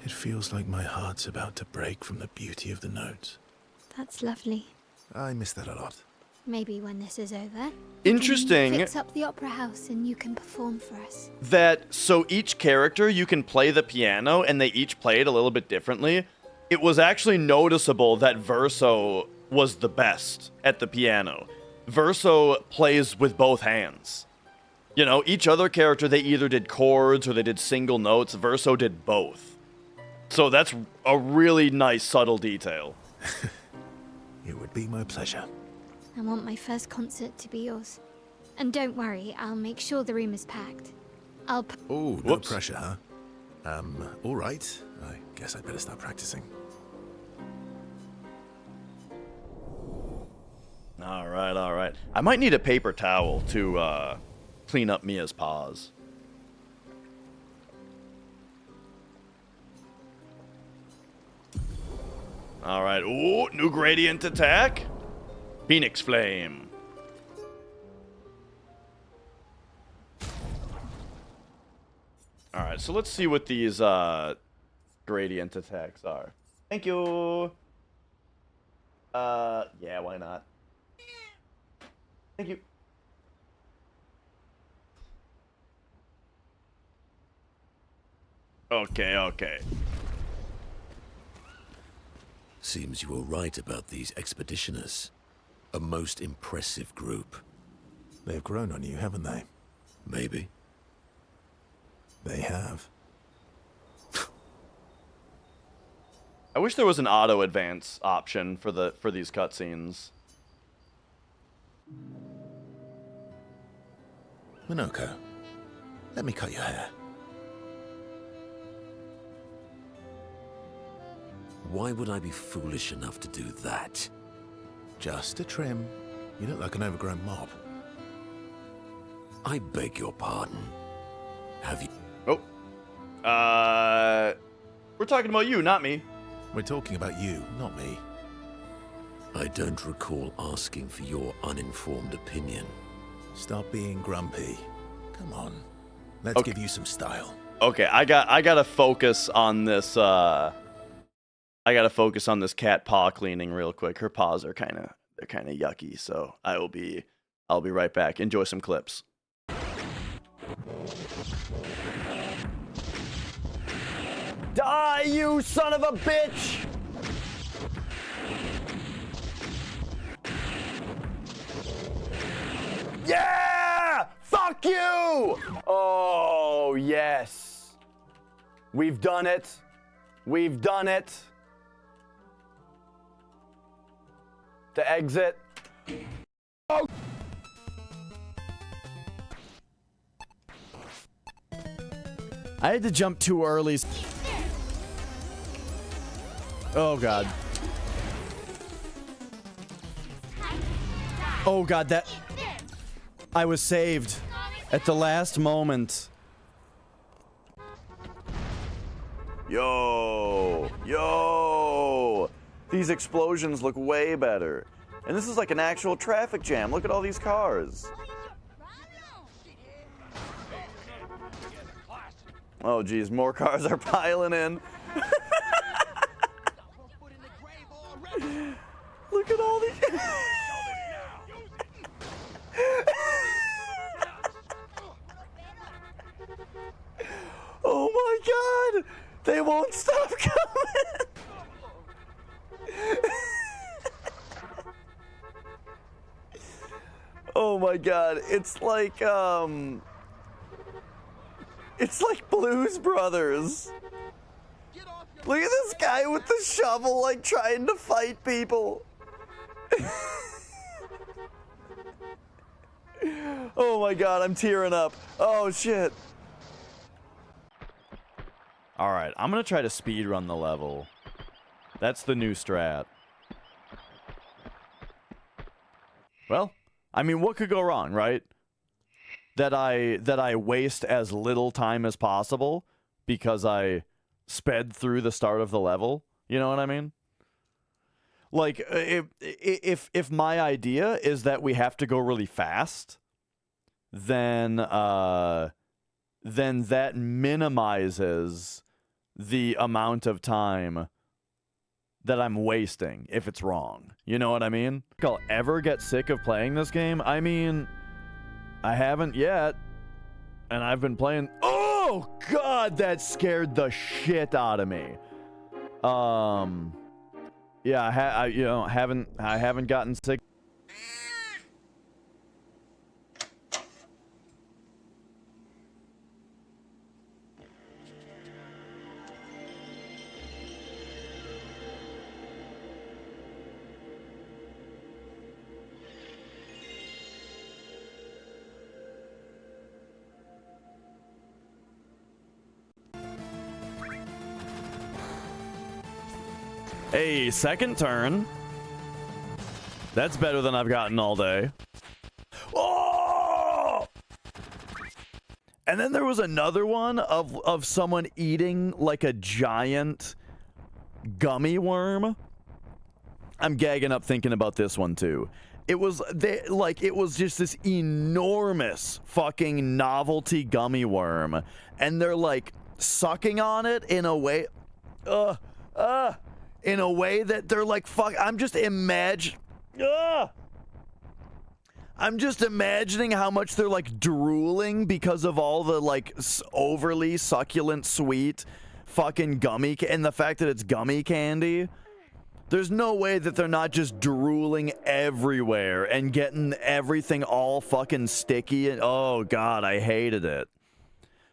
It feels like my heart's about to break from the beauty of the notes. That's lovely. I miss that a lot. Maybe when this is over, Interesting fix up the opera house and you can perform for us. that so each character you can play the piano and they each play it a little bit differently. It was actually noticeable that Verso was the best at the piano. Verso plays with both hands. You know, each other character, they either did chords or they did single notes. Verso did both. So that's a really nice, subtle detail. It would be my pleasure. I want my first concert to be yours. And don't worry, I'll make sure the room is packed. I'll Oh, no pressure, huh? All right. I guess I'd better start practicing. All right, all right. I might need a paper towel to clean up Mia's paws. All right. Ooh, new gradient attack. Phoenix Flame. All right, so let's see what these gradient attacks are. Thank you. Yeah, why not? Thank you. Okay, okay. Seems you were right about these expeditioners. A most impressive group. They've grown on you, haven't they? Maybe. They have. I wish there was an auto advance option for these cutscenes. Minoko, let me cut your hair. Why would I be foolish enough to do that? Just a trim. You look like an overgrown mob. I beg your pardon. Have you... Oh. We're talking about you, not me. We're talking about you, not me. I don't recall asking for your uninformed opinion. Stop being grumpy. Come on. Let's give you some style. Okay, I gotta focus on this, I gotta focus on this cat paw cleaning real quick. Her paws are kinda yucky, so I'll be right back. Enjoy some clips. Die, you son of a bitch! Yeah! Fuck you! Oh, yes. We've done it. We've done it. To exit. Oh. I had to jump too early. Oh, God. Oh, God, that... I was saved at the last moment. Yo! Yo! These explosions look way better. And this is like an actual traffic jam. Look at all these cars. Oh, geez, more cars are piling in. Look at all these. Oh my God! They won't stop coming! Oh my God, it's like Blues Brothers. Look at this guy with the shovel, like, trying to fight people. Oh my God, I'm tearing up. Oh shit. Alright, I'm gonna try to speedrun the level. That's the new strat. Well, I mean, what could go wrong, right? That I waste as little time as possible because I sped through the start of the level. You know what I mean? Like, if my idea is that we have to go really fast, then that minimizes the amount of time that I'm wasting if it's wrong. You know what I mean? I'll ever get sick of playing this game? I mean, I haven't yet, and I've been playing. Oh God, that scared the shit out of me. Yeah, I haven't gotten sick. Hey, second turn. That's better than I've gotten all day. Oh! And then there was another one of someone eating like a giant gummy worm. I'm gagging up thinking about this one too. It was just this enormous fucking novelty gummy worm, and they're like sucking on it in a way. In a way that they're like, fuck, I'm just imagining how much they're like drooling because of all the like overly succulent sweet fucking gummy and the fact that it's gummy candy. There's no way that they're not just drooling everywhere and getting everything all fucking sticky. And oh God, I hated it.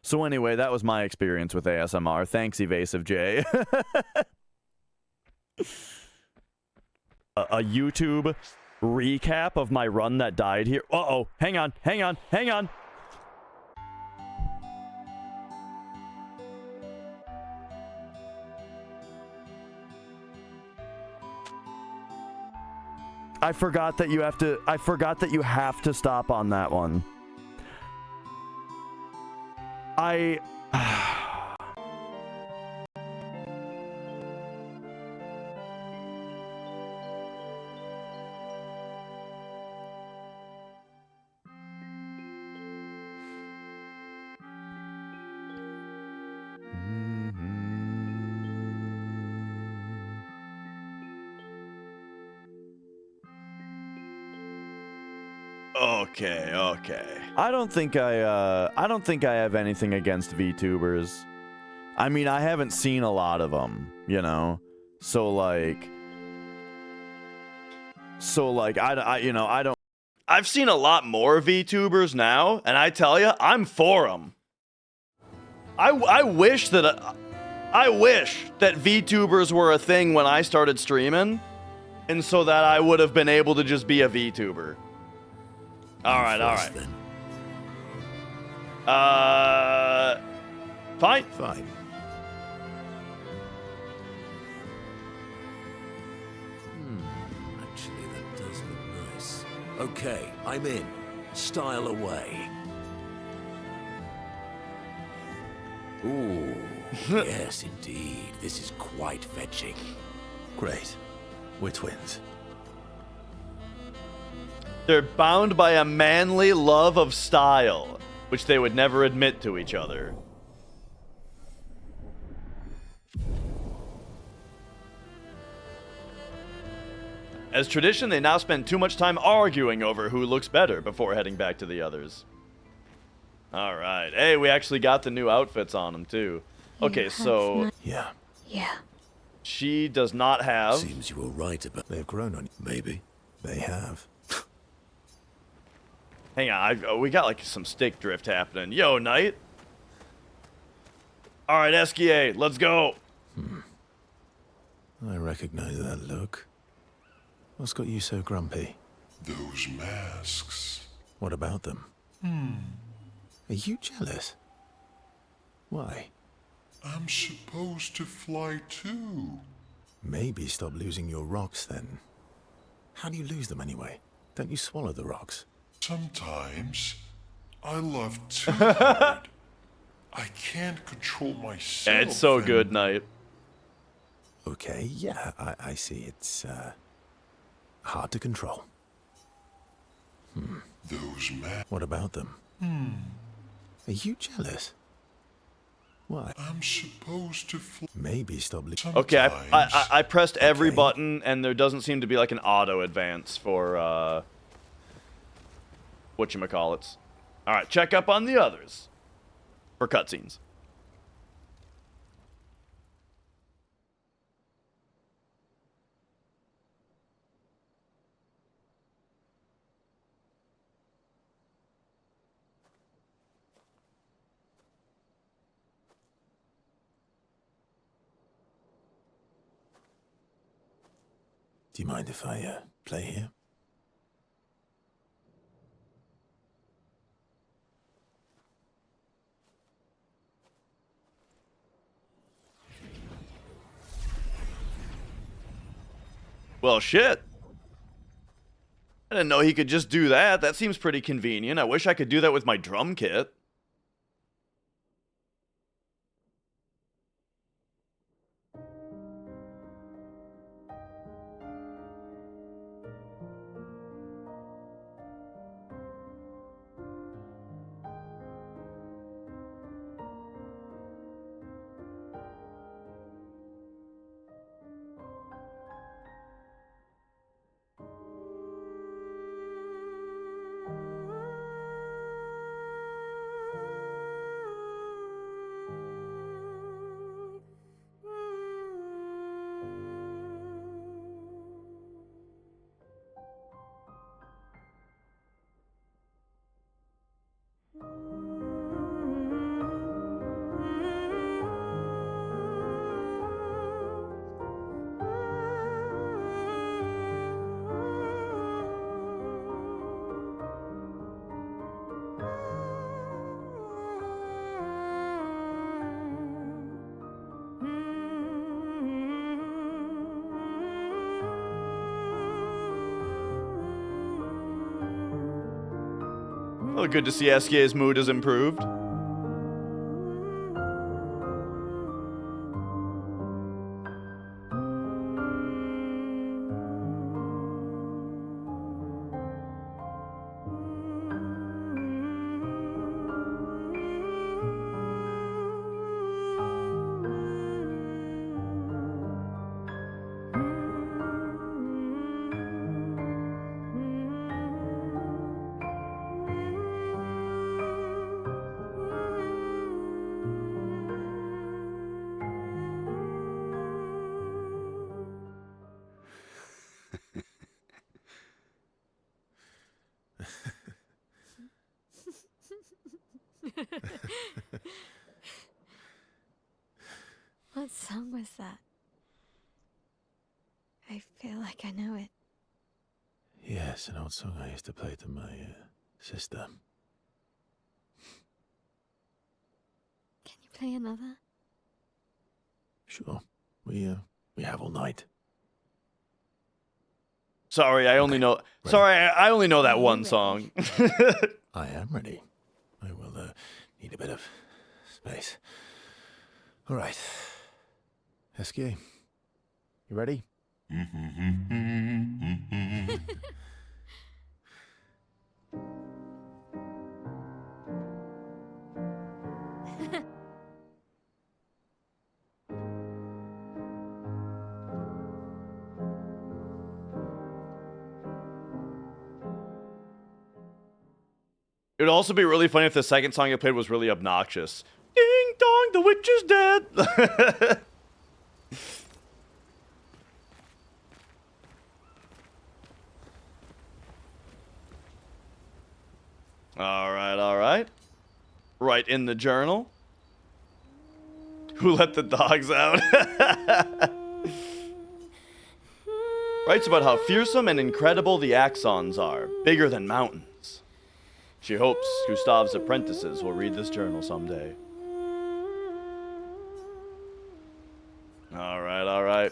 So anyway, that was my experience with ASMR. Thanks, Evasive J. A YouTube recap of my run that died here. Uh-oh. Hang on. I forgot that you have to stop on that one. Okay. I don't think I have anything against VTubers. I mean, I haven't seen a lot of them, you know. So like I don't. I've seen a lot more VTubers now, and I tell you, I'm for them. I wish that VTubers were a thing when I started streaming, and so that I would have been able to just be a VTuber. All right. Fine. Fine. Actually, that does look nice. Okay, I'm in. Style away. Ooh, yes, indeed. This is quite fetching. Great. We're twins. They're bound by a manly love of style, which they would never admit to each other. As tradition, they now spend too much time arguing over who looks better before heading back to the others. Alright. Hey, we actually got the new outfits on them, too. Okay, so... Yeah. Yeah. She does not have... Seems you were right about... They've grown on you. Maybe. They have. Hang on, we got like some stick drift happening. Yo, Knight. Alright, SKA, let's go. I recognize that look. What's got you so grumpy? Those masks. What about them? Are you jealous? Why? I'm supposed to fly too. Maybe stop losing your rocks then. How do you lose them anyway? Don't you swallow the rocks? Sometimes I love too hard. I can't control myself. It's so good, Knight. Okay, yeah, I see. It's hard to control. Those masks. What about them? Are you jealous? Why? I'm supposed to fly. Maybe stop. Okay, I pressed every button, and there doesn't seem to be like an auto advance for whatchamacallits. Alright, check up on the others for cutscenes. Do you mind if I play here? Well, shit. I didn't know he could just do that. That seems pretty convenient. I wish I could do that with my drum kit. Well, good to see SKA's mood has improved. What song was that? I feel like I know it. Yes, an old song I used to play to my sister. play another? Sure. We have all night. Sorry, I only know. Sorry, I only know that one song. I am ready. I will need a bit of space. All right. SK, you ready? It would also be really funny if the second song I played was really obnoxious. Ding dong, the witch is dead. All right, all right. Right in the journal. Who let the dogs out? Writes about how fearsome and incredible the Axons are, bigger than mountains. She hopes Gustav's apprentices will read this journal someday. All right, all right.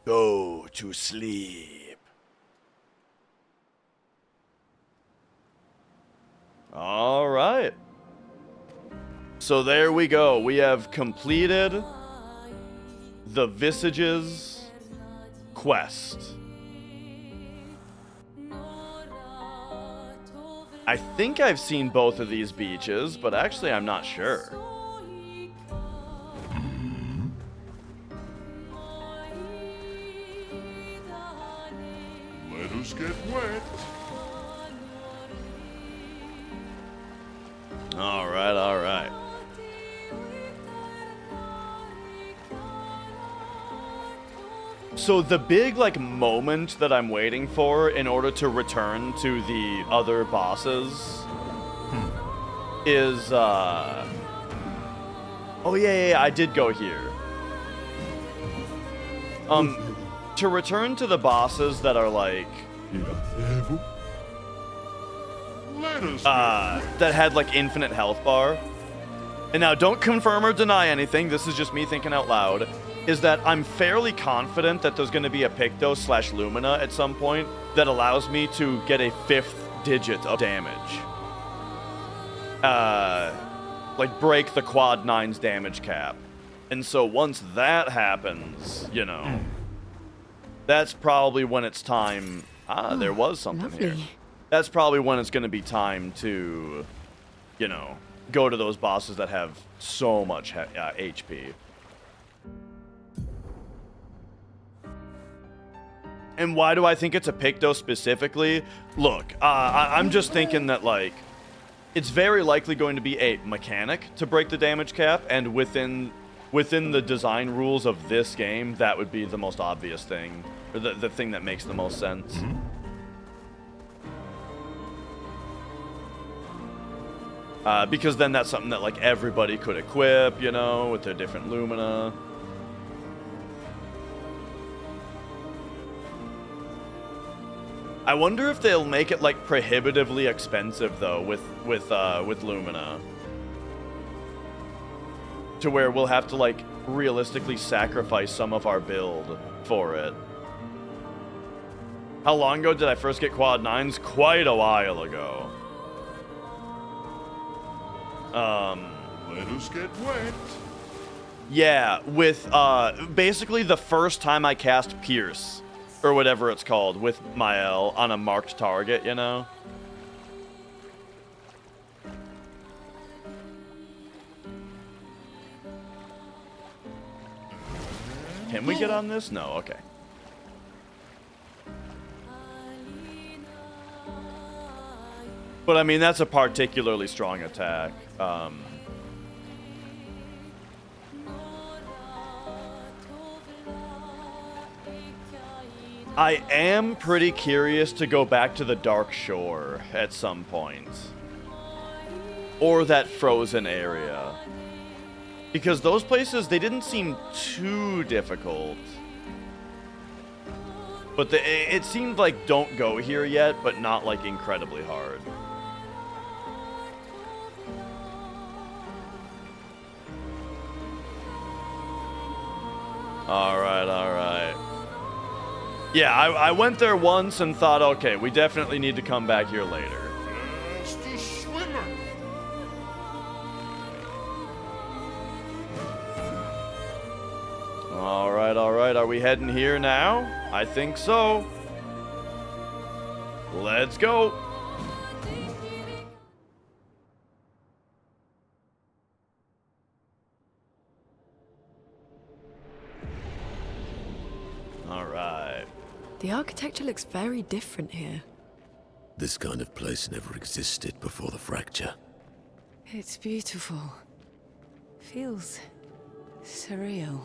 Go to sleep. All right. So there we go. We have completed the Visages quest. I think I've seen both of these beaches, but actually I'm not sure. Let us get wet. All right, all right. So the big, like, moment that I'm waiting for in order to return to the other bosses is, oh, yeah, I did go here. To return to the bosses that are, like, that had, like, infinite health bar. And now, don't confirm or deny anything, this is just me thinking out loud, is that I'm fairly confident that there's going to be a Picto/Lumina at some point that allows me to get a 5th digit of damage. Like, break the quad 9's damage cap. And so once that happens, you know, that's probably when it's time... there was something here. That's probably when it's going to be time to, you know, go to those bosses that have so much HP. And why do I think it's a Picto specifically? Look, I'm just thinking that, like, it's very likely going to be a mechanic to break the damage cap, and within the design rules of this game, that would be the most obvious thing, or the thing that makes the most sense. Because then that's something that, like, everybody could equip, you know, with their different Lumina. I wonder if they'll make it, like, prohibitively expensive, though, with Lumina. To where we'll have to, like, realistically sacrifice some of our build for it. How long ago did I first get quad 9s? Quite a while ago. Let us get wet. Yeah, with, basically the first time I cast Pierce, or whatever it's called, with Mael on a marked target, you know? Can we get on this? No, okay. But I mean, that's a particularly strong attack. I am pretty curious to go back to the Dark Shore at some point. Or that frozen area. Because those places, they didn't seem too difficult. But it seemed like don't go here yet, but not like incredibly hard. Alright, alright. Yeah, I went there once and thought, okay, we definitely need to come back here later. It's the swimmer. Alright, alright. Are we heading here now? I think so. Let's go. Alright. The architecture looks very different here. This kind of place never existed before the fracture. It's beautiful. Feels surreal.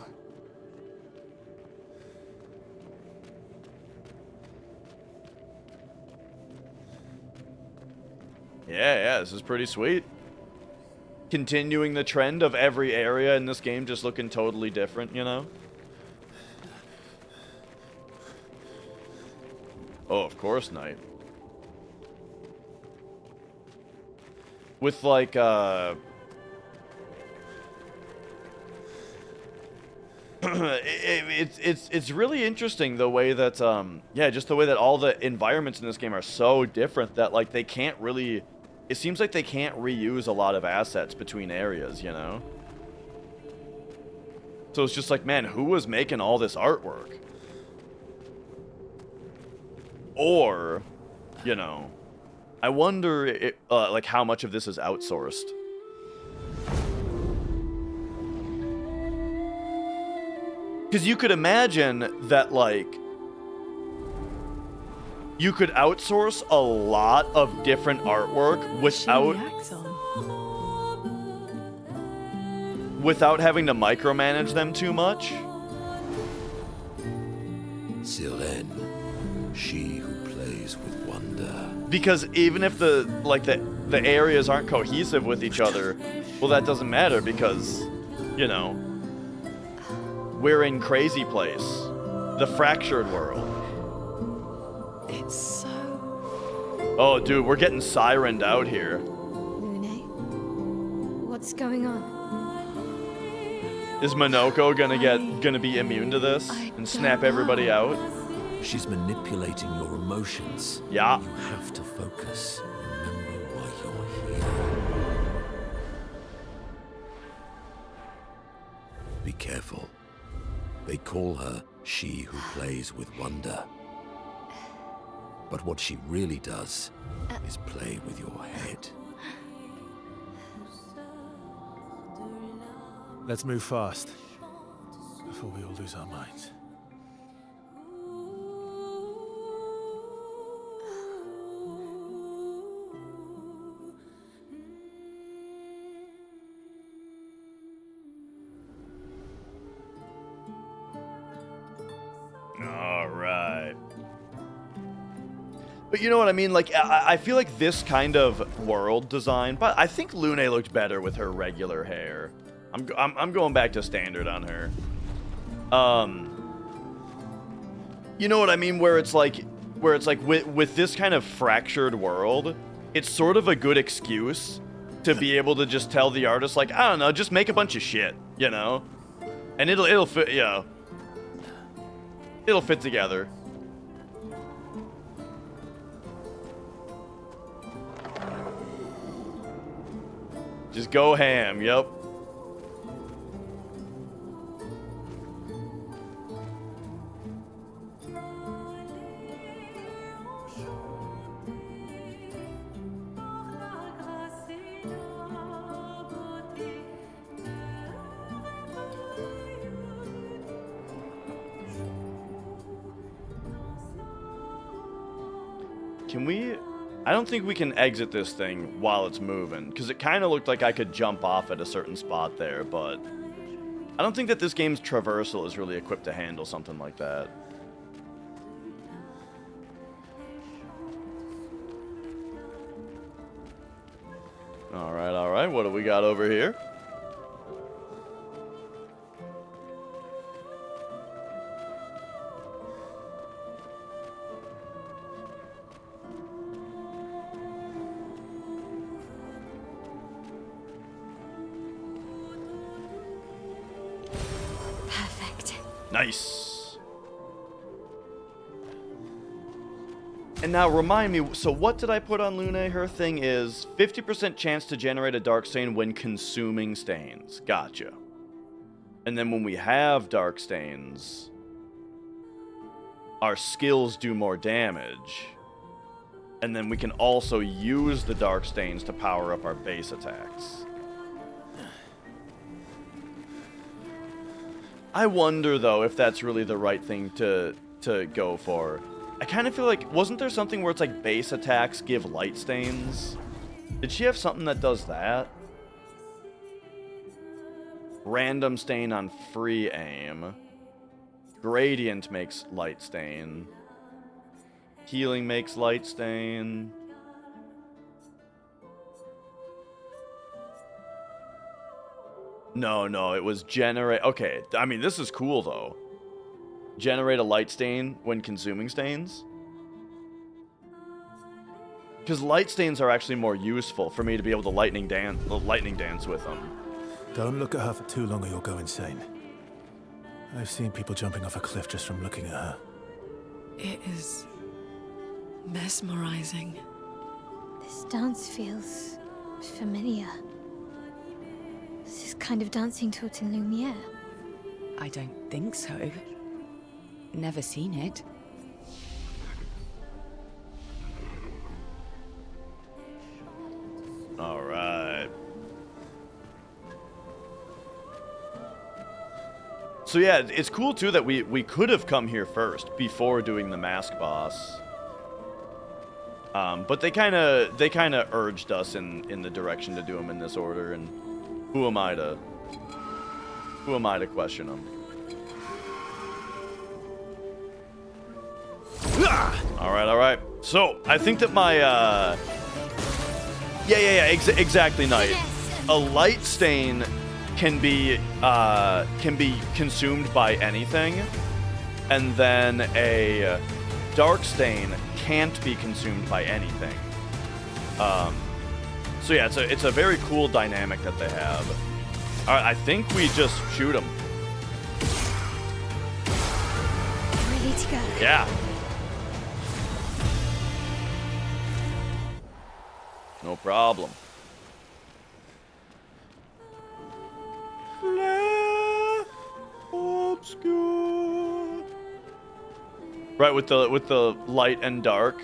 Yeah, this is pretty sweet. Continuing the trend of every area in this game just looking totally different, you know? Oh, of course, Knight. With, like, it's really interesting the way that, yeah, just the way that all the environments in this game are so different that, like, they can't really... It seems like they can't reuse a lot of assets between areas, you know? So it's just like, man, who was making all this artwork? Or, you know, I wonder, like, how much of this is outsourced. Because you could imagine that, like, you could outsource a lot of different artwork without having to micromanage them too much. Sylvain, she who plays with wonder. Because even if the areas aren't cohesive with each other, well, that doesn't matter because, you know, we're in Crazy Place, the fractured world. It's so... Oh, dude, we're getting sirened out here. Lune, what's going on? Is Minoko gonna be immune to this and snap everybody out? She's manipulating your emotions. Yeah. You have to focus. Remember why you're here. Be careful. They call her she who plays with wonder. But what she really does is play with your head. Let's move fast before we all lose our minds. All right. But you know what I mean? Like, I feel like this kind of world design, but I think Lune looked better with her regular hair. I'm going back to standard on her. You know what I mean? Where it's like with this kind of fractured world, it's sort of a good excuse to be able to just tell the artist, like, I don't know, just make a bunch of shit, you know? And it'll fit, you know, it'll fit together. Just go ham, yep. Can we... I don't think we can exit this thing while it's moving, because it kind of looked like I could jump off at a certain spot there, but I don't think that this game's traversal is really equipped to handle something like that. Alright, what do we got over here? Nice. And now remind me, so what did I put on Lune? Her thing is 50% chance to generate a dark stain when consuming stains. Gotcha. And then when we have dark stains, our skills do more damage. And then we can also use the dark stains to power up our base attacks. I wonder, though, if that's really the right thing to go for. I kind of feel like, wasn't there something where it's like base attacks give light stains? Did she have something that does that? Random stain on free aim. Gradient makes light stain. Healing makes light stain. No, it was generate. Okay, I mean, this is cool, though. Generate a light stain when consuming stains. Because light stains are actually more useful for me to be able to lightning dance with them. Don't look at her for too long or you'll go insane. I've seen people jumping off a cliff just from looking at her. It is mesmerizing. This dance feels familiar. This is kind of dancing taught in Lumiere. I don't think so. Never seen it. All right. So yeah, it's cool too that we could have come here first before doing the mask boss. But they kind of urged us in the direction to do them in this order, and who am I to question them? All right. So I think that my exactly, Knight. A light stain can be consumed by anything, and then a dark stain can't be consumed by anything. So yeah, it's a very cool dynamic that they have. All right, I think we just shoot them. Ready to go. Yeah. No problem. Clair, Obscur. Right, with the light and dark.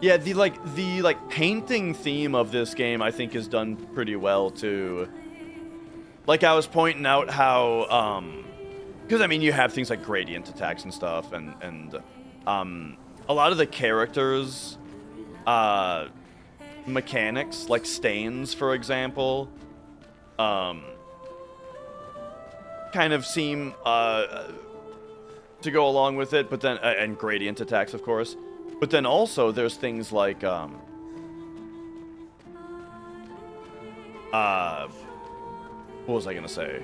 Yeah, the painting theme of this game I think is done pretty well too. Like I was pointing out how because I mean you have things like gradient attacks and stuff, and a lot of the characters mechanics, like stains for example, kind of seem to go along with it, but then and gradient attacks of course. But then also there's things like what was I gonna say?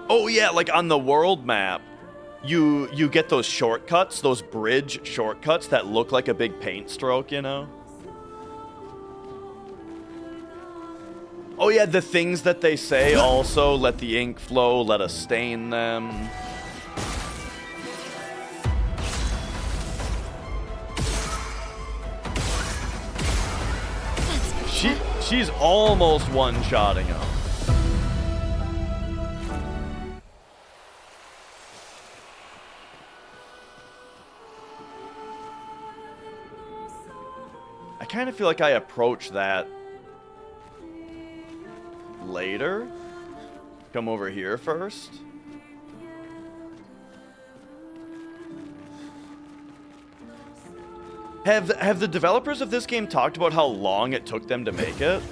Oh yeah, like on the world map, you get those shortcuts, those bridge shortcuts that look like a big paint stroke, you know? Oh yeah, the things that they say also, let the ink flow, let us stain them. She's almost one-shotting him. I kind of feel like I approach that later. Come over here first. Have the developers of this game talked about how long it took them to make it?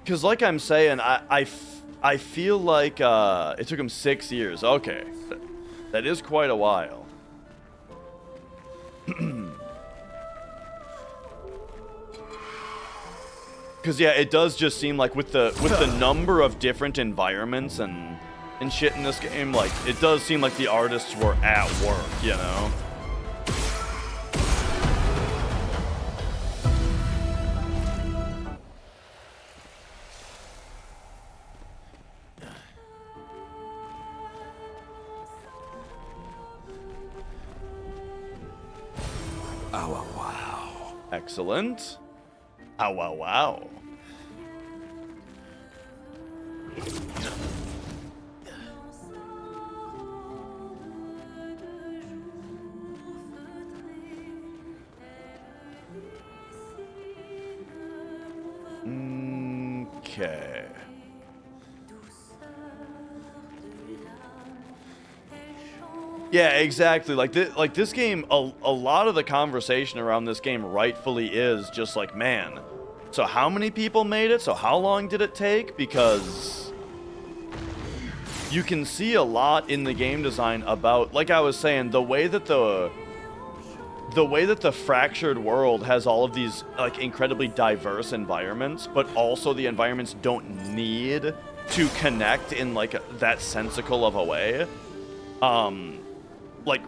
Because like I'm saying, I feel like it took them 6 years. Okay, that is quite a while. Because yeah, it does just seem like with the number of different environments and and shit in this game, like, it does seem like the artists were at work, you know? Oh, wow. Excellent. Oh, wow, wow. Okay. Yeah, exactly. Like this game, a lot of the conversation around this game rightfully is just like, man, so how many people made it? So how long did it take? Because you can see a lot in the game design about, like I was saying, the way that the fractured world has all of these like incredibly diverse environments, but also the environments don't need to connect in like that sensical of a way. Like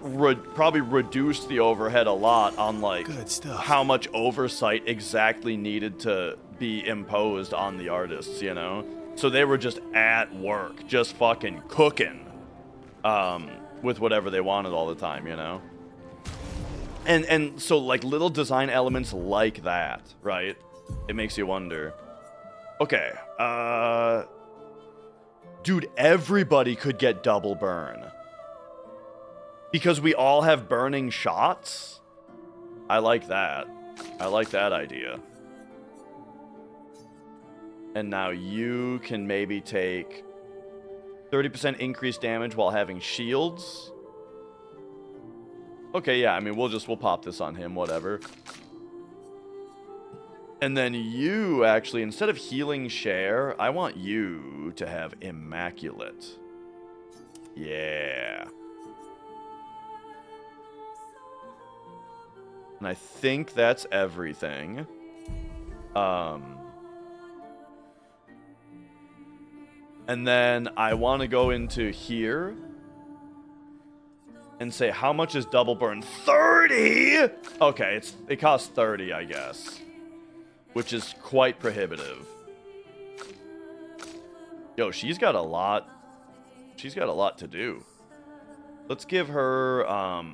probably reduced the overhead a lot on like how much oversight exactly needed to be imposed on the artists, you know? So they were just at work, just fucking cooking with whatever they wanted all the time, you know? And so like little design elements like that, right? It makes you wonder. Okay, dude, everybody could get double burn. Because we all have burning shots? I like that. I like that idea. And now you can maybe take 30% increased damage while having shields. Okay, yeah, I mean, we'll pop this on him, whatever. And then you, actually, instead of healing Cher, I want you to have Immaculate. Yeah. And I think that's everything. And then I want to go into here and say, how much is double burn? 30! Okay, it costs 30, I guess. Which is quite prohibitive. Yo, she's got a lot. She's got a lot to do. Let's give her,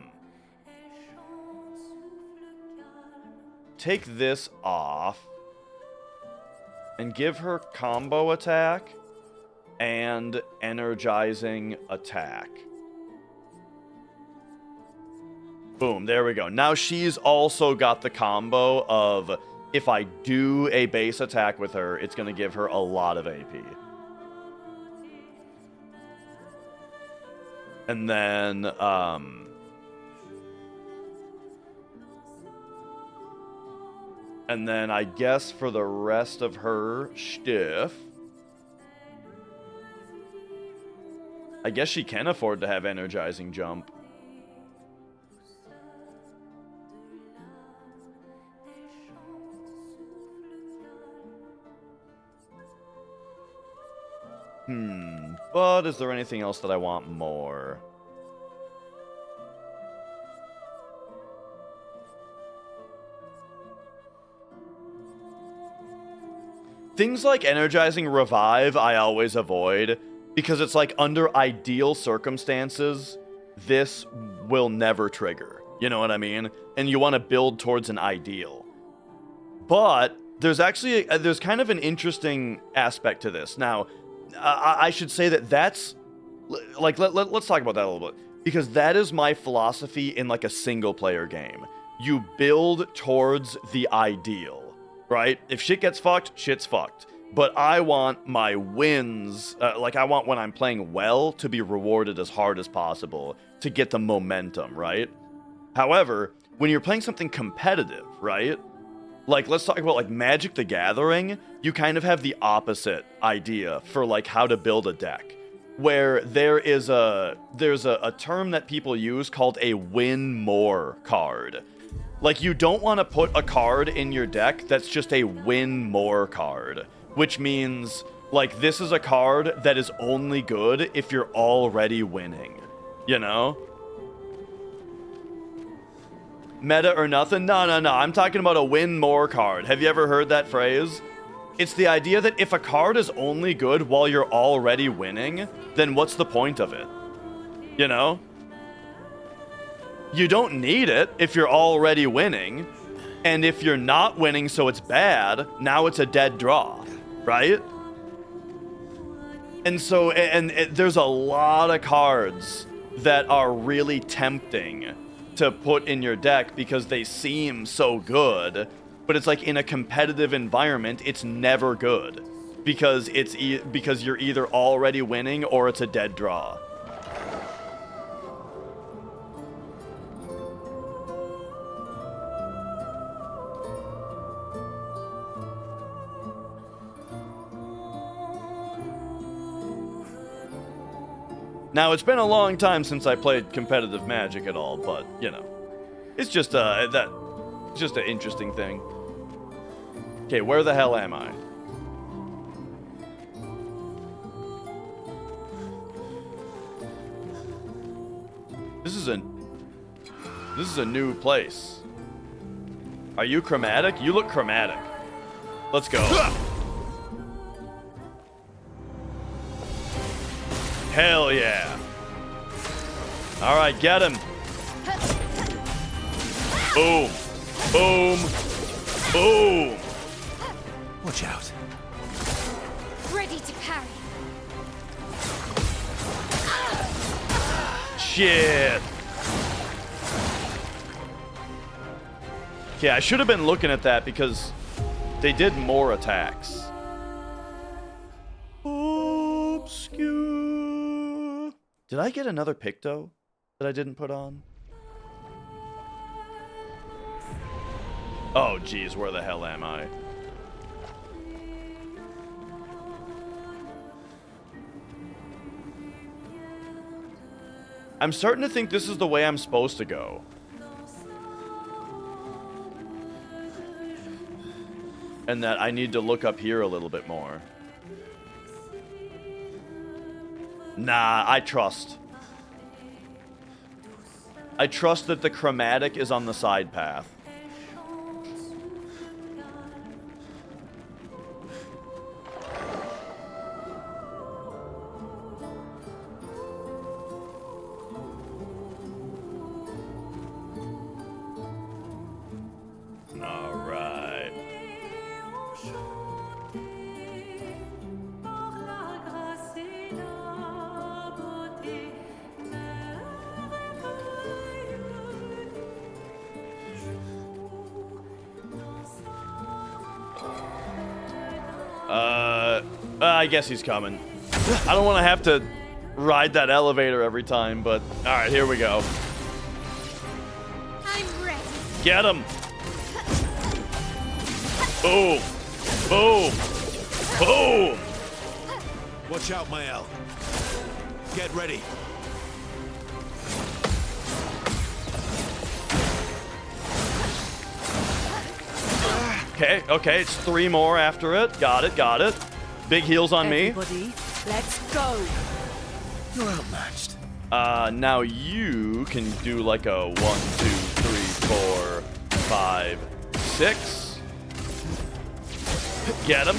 take this off and give her combo attack and energizing attack. Boom, there we go. Now she's also got the combo of, if I do a base attack with her, it's going to give her a lot of AP. And then, I guess for the rest of her stuff, I guess she can afford to have energizing jump. But is there anything else that I want more? Things like energizing revive, I always avoid, because it's like under ideal circumstances, this will never trigger. You know what I mean? And you want to build towards an ideal. But there's actually, there's kind of an interesting aspect to this. Now, I should say that's, like, let's talk about that a little bit. Because that is my philosophy in like a single player game. You build towards the ideal, right? If shit gets fucked, shit's fucked. But I want my wins, like I want when I'm playing well to be rewarded as hard as possible to get the momentum, right? However, when you're playing something competitive, right? Like, let's talk about like Magic the Gathering, you kind of have the opposite idea for like how to build a deck. Where there's a term that people use called a win more card. Like, you don't want to put a card in your deck that's just a win more card. Which means Like, this is a card that is only good if you're already winning, you know? Meta or nothing? No. I'm talking about a win more card. Have you ever heard that phrase? It's the idea that if a card is only good while you're already winning, then what's the point of it? You know? You don't need it if you're already winning. And if you're not winning so it's bad, now it's a dead draw, right? And so, there's a lot of cards that are really tempting to put in your deck because they seem so good, but it's like in a competitive environment, it's never good because because you're either already winning or it's a dead draw. Now, it's been a long time since I played competitive Magic at all, but, you know, it's just, just an interesting thing. Okay, where the hell am I? This is a new place. Are you chromatic? You look chromatic. Let's go. Hell yeah. All right, get him. Boom. Boom. Boom. Watch out. Ready to parry. Shit. Okay, I should have been looking at that because they did more attacks. Obscur. Did I get another Picto that I didn't put on? Oh, geez, where the hell am I? I'm starting to think this is the way I'm supposed to go. And that I need to look up here a little bit more. Nah, I trust. I trust that the chromatic is on the side path. All right. I guess he's coming. I don't want to have to ride that elevator every time, but all right, here we go. I'm ready. Get him. Boom. Boom. Boom. Watch out, Mael. Get ready. Okay, it's 3 more after it. Got it. Big heals on me. Everybody, let's go. You're outmatched. Now you can do like a 1, 2, 3, 4, 5, 6. Get him.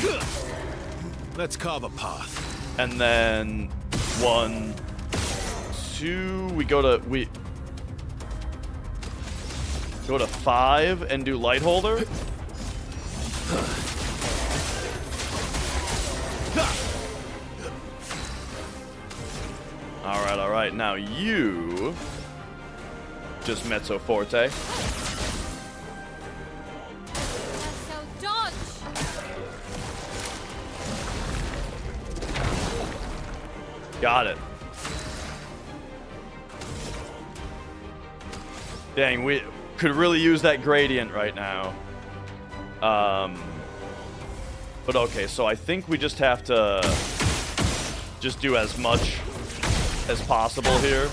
Let's carve a path. And then 1, 2. We go to 5 and do light holder. All right. Now you just mezzo forte. So dodge. Got it. Dang, we could really use that gradient right now. But okay, so I think we just have to just do as much as possible here.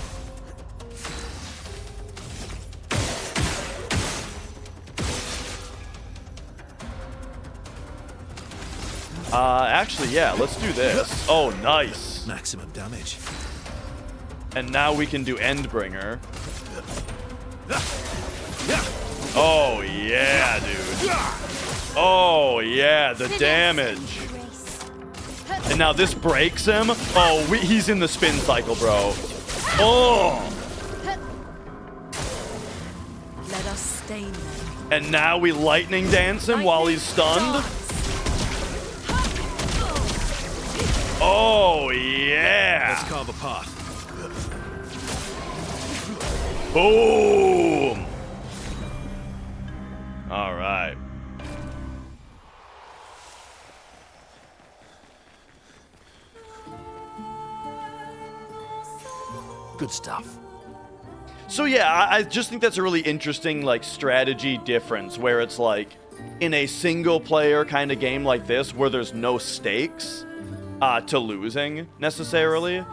Actually, yeah, let's do this. Oh, nice. Maximum damage. And now we can do Endbringer. Oh, yeah, dude. Oh, yeah, the damage. And now this breaks him. Oh, he's in the spin cycle, bro. Oh. Let us stain them. And now we lightning dance him while he's stunned. Oh, yeah. Let's carve a path. Boom. All right. Good stuff. So yeah, I just think that's a really interesting like strategy difference where it's like in a single player kind of game like this where there's no stakes to losing necessarily.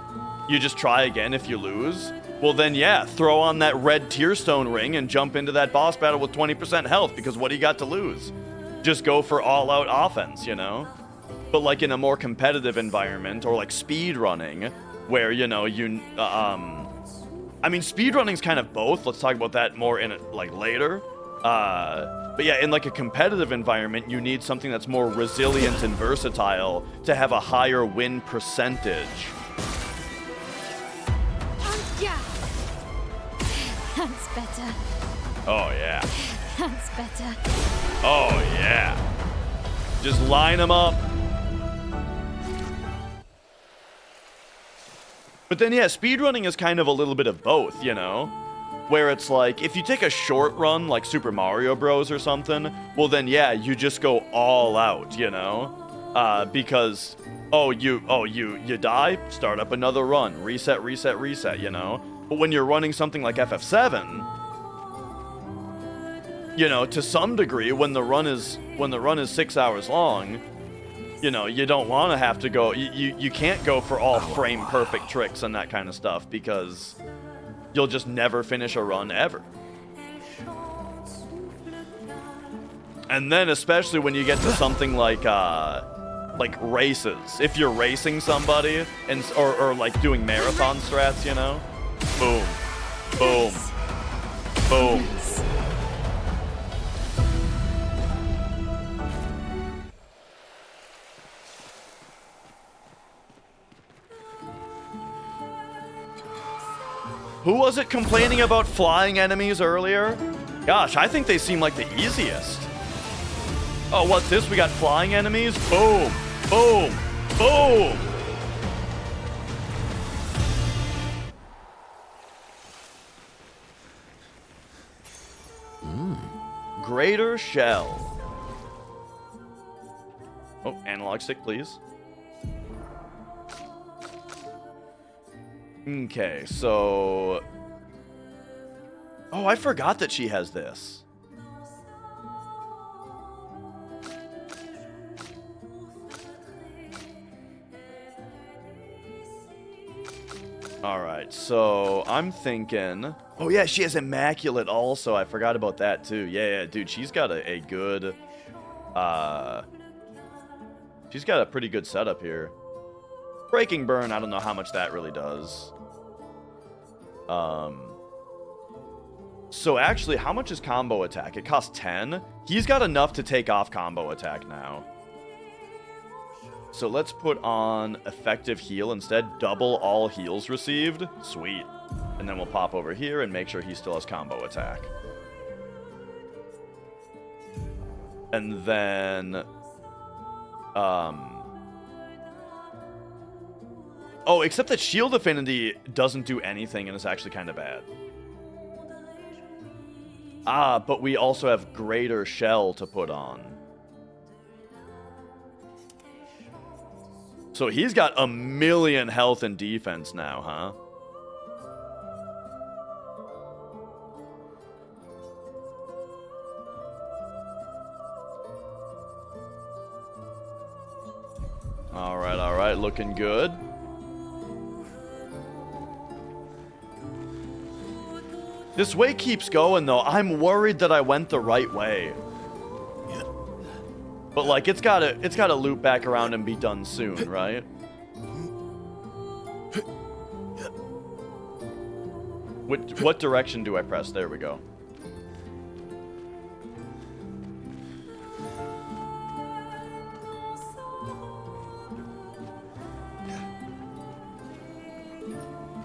You just try again if you lose. Well then yeah, throw on that red Tearstone ring and jump into that boss battle with 20% health because what do you got to lose? Just go for all out offense, you know? But like in a more competitive environment or like speed running where, you know, I mean, speedrunning's kind of both. Let's talk about that more in like later. But yeah, in like a competitive environment, you need something that's more resilient and versatile to have a higher win percentage. Yeah. That's better. Oh yeah. That's better. Oh yeah. Just line them up. But then, yeah, speedrunning is kind of a little bit of both, you know? Where it's like, if you take a short run, like Super Mario Bros. Or something, well then, yeah, you just go all out, you know? Because, you die, start up another run, reset, you know? But when you're running something like FF7, you know, to some degree, when the run is 6 hours long, you know, you don't want to have to go, you can't go for all frame perfect tricks and that kind of stuff because you'll just never finish a run ever. And then especially when you get to something like races. If you're racing somebody and or like doing marathon strats, you know? Boom. Boom. Boom. Who was it complaining about flying enemies earlier? Gosh, I think they seem like the easiest. Oh, what's this? We got flying enemies? Boom, boom, boom. Greater shell. Oh, analog stick, please. Okay, so... Oh, I forgot that she has this. Alright, so I'm thinking... Oh yeah, she has Immaculate also. I forgot about that too. Yeah, dude, she's got a good... She's got a pretty good setup here. Breaking Burn, I don't know how much that really does. So actually, how much is combo attack? It costs 10. He's got enough to take off combo attack now. So let's put on effective heal instead. Double all heals received. Sweet. And then we'll pop over here and make sure he still has combo attack. And then... Oh, except that Shield Affinity doesn't do anything and is actually kind of bad. Ah, but we also have Greater Shell to put on. So he's got 1,000,000 health and defense now, huh? Alright, looking good. This way keeps going, though. I'm worried that I went the right way. But like it's gotta loop back around and be done soon, right? What direction do I press? There we go.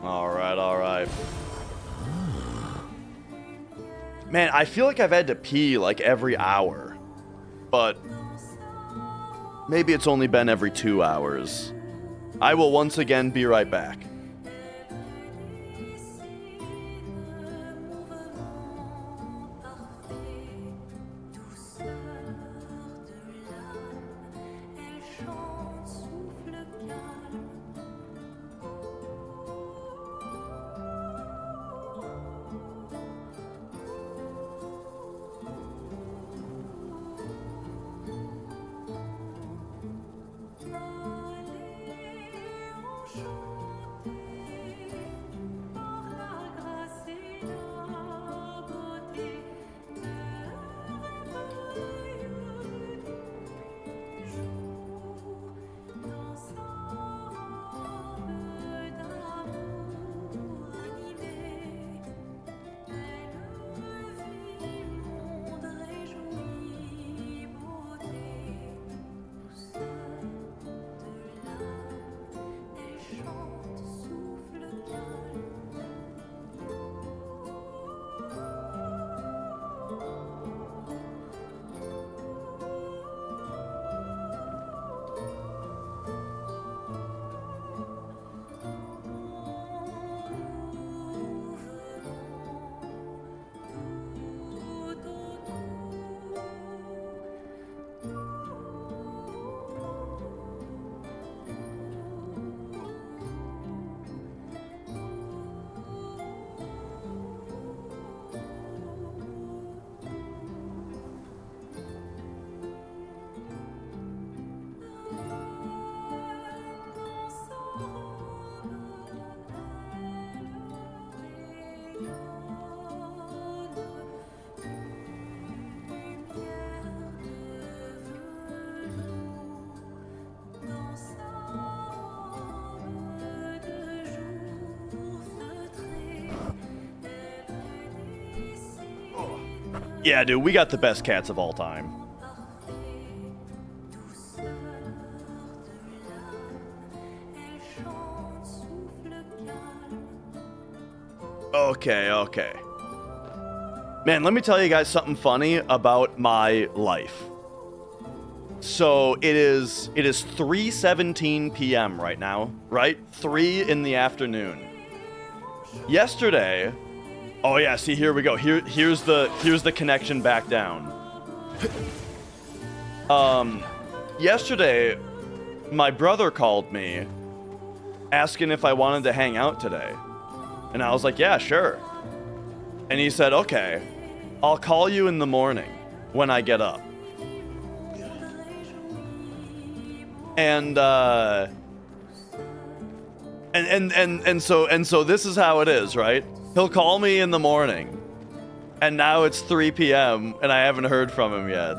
All right. Man, I feel like I've had to pee like every hour, but maybe it's only been every 2 hours. I will once again be right back. Yeah, dude, we got the best cats of all time. Okay. Man, let me tell you guys something funny about my life. So it is 3:17 p.m. right now, right? 3 in the afternoon. Yesterday, oh yeah, see, here we go. Here's the connection back down. Yesterday, my brother called me asking if I wanted to hang out today. And I was like, yeah, sure. And he said, okay, I'll call you in the morning when I get up. And so this is how it is, right? He'll call me in the morning, and now it's 3 p.m. and I haven't heard from him yet.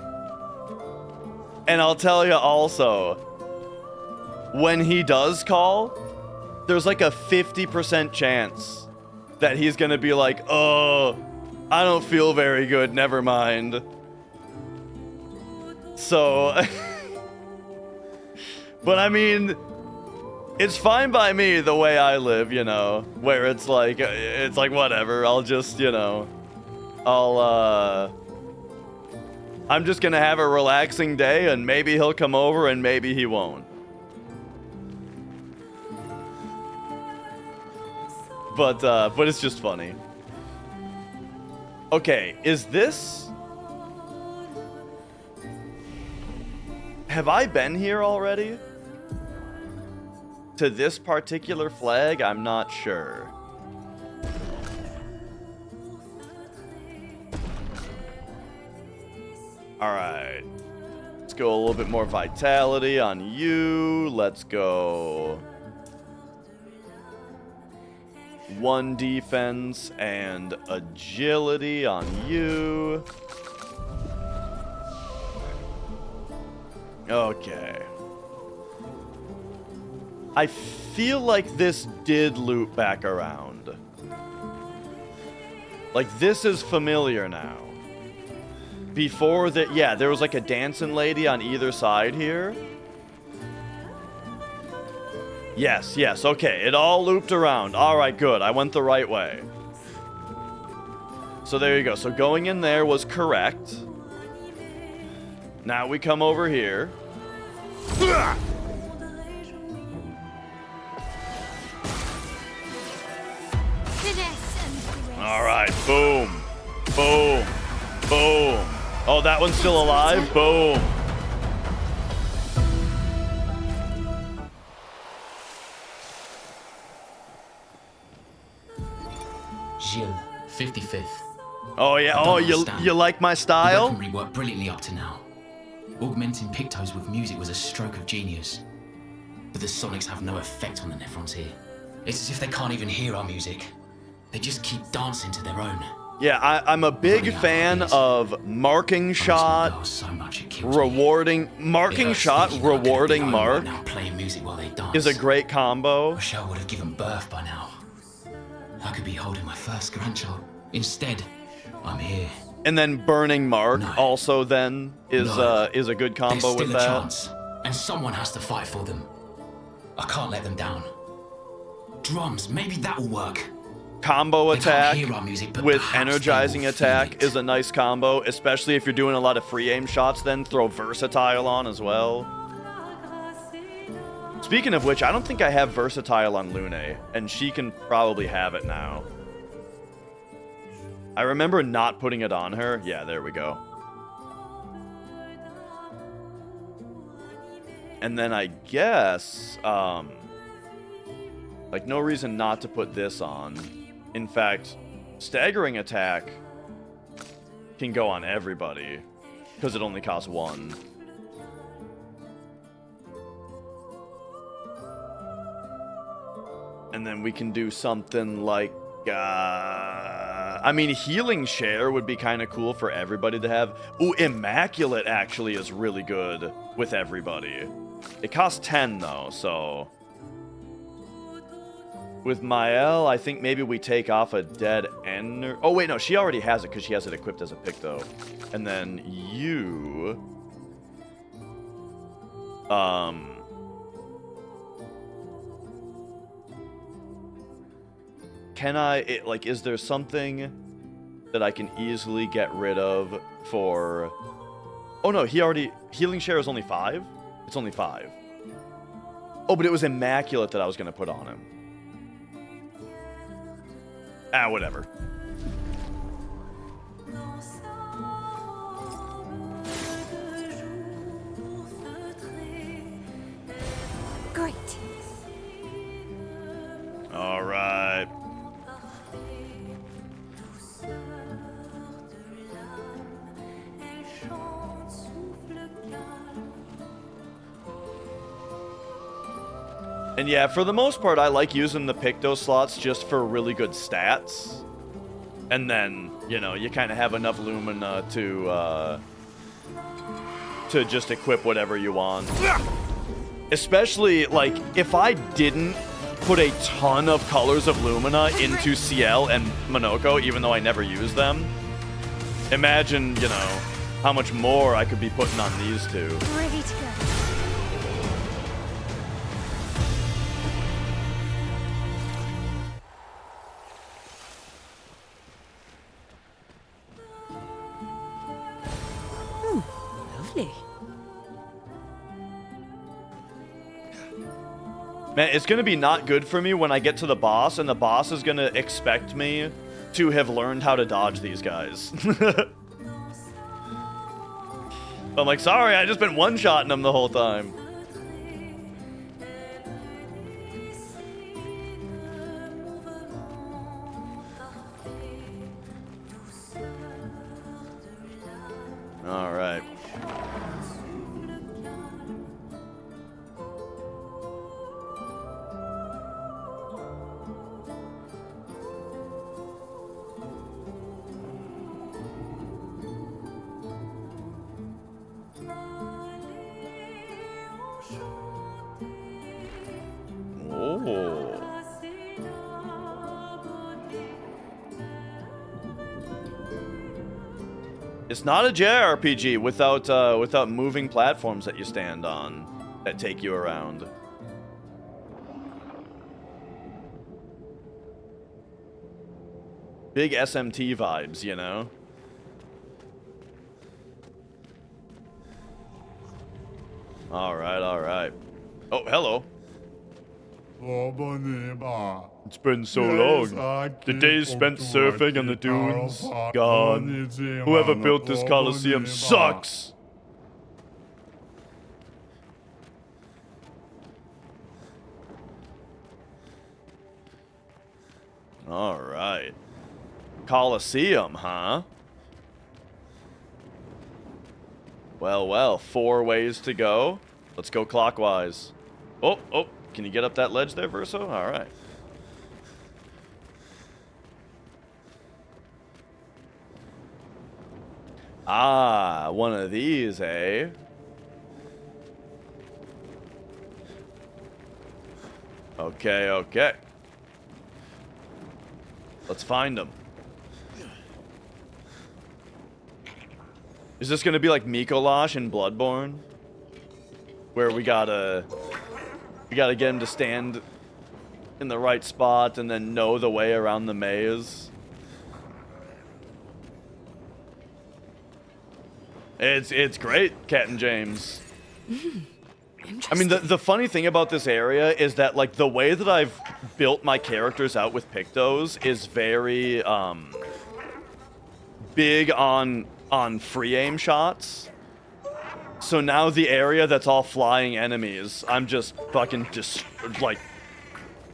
And I'll tell you also, when he does call, there's like a 50% chance that he's gonna be like, oh, I don't feel very good, never mind. So, but I mean, it's fine by me the way I live, you know, where it's like whatever, I'll just, you know, I'm just gonna have a relaxing day and maybe he'll come over and maybe he won't. But it's just funny. Okay, is this... Have I been here already? To this particular flag? I'm not sure. Alright. Let's go a little bit more vitality on you. Let's go... 1 defense and agility on you. Okay. I feel like this did loop back around. Like, this is familiar now. Before that, yeah, there was like a dancing lady on either side here. Yes, yes, okay. It all looped around. Alright, good. I went the right way. So there you go. So going in there was correct. Now we come over here. Alright, boom. Boom. Boom. Oh, that one's still alive? Boom. Gilles, 55th. Oh yeah, oh you like my style? The weaponry worked brilliantly up to now. Augmenting pictos with music was a stroke of genius. But the sonics have no effect on the Nephrons here. It's as if they can't even hear our music. They just keep dancing to their own. Yeah, I'm a big fan of marking shot, rewarding mark playing music while they dance. is a great combo. Wish I would have given birth by now. I could be holding my first grandchild. Instead, I'm here. And then burning mark also then is a good combo with that. Chance, and someone has to fight for them. I can't let them down. Drums, maybe that will work. Combo attack music, with energizing attack is a nice combo, especially if you're doing a lot of free aim shots. Then throw versatile on as well. Speaking of which, I don't think I have versatile on Lune, and she can probably have it now. I remember not putting it on her. Yeah, there we go. And then I guess, like, no reason not to put this on. In fact, staggering attack can go on everybody, because it only costs 1. And then we can do something like, I mean, healing share would be kind of cool for everybody to have. Ooh, immaculate actually is really good with everybody. It costs 10 though, so with Mael, I think maybe we take off a dead end. Oh wait, no, she already has it because she has it equipped as a Picto. And then you, can I, like, is there something that I can easily get rid of for... Oh no, healing share is only 5? It's only 5. Oh, but it was immaculate that I was going to put on him. Ah, whatever. Great. All right. And yeah, for the most part, I like using the Picto slots just for really good stats. And then, you know, you kind of have enough Lumina to just equip whatever you want. Especially, like, if I didn't put a ton of colors of Lumina into CL and Monoko, even though I never use them, imagine, you know, how much more I could be putting on these two. Ready to go. Lovely. Man, it's going to be not good for me when I get to the boss, and the boss is going to expect me to have learned how to dodge these guys. I'm like, sorry, I just been one-shotting them the whole time. All right. It's not a JRPG without moving platforms that you stand on that take you around. Big SMT vibes, you know? Alright, alright. Oh, hello. It's been so long. The days spent surfing on the dunes, gone. Whoever built this Colosseum sucks! Alright. Colosseum, huh? Well, well, 4 ways to go. Let's go clockwise. Oh, oh, can you get up that ledge there, Verso? Alright. Ah, one of these, eh? Okay, okay. Let's find them. Is this gonna be like Mikolash in Bloodborne? Where we gotta get him to stand in the right spot and then know the way around the maze? It's great, Cat and James. I mean, the funny thing about this area is that, like, the way that I've built my characters out with Pictos is very, big on free aim shots. So now the area that's all flying enemies, I'm just fucking like,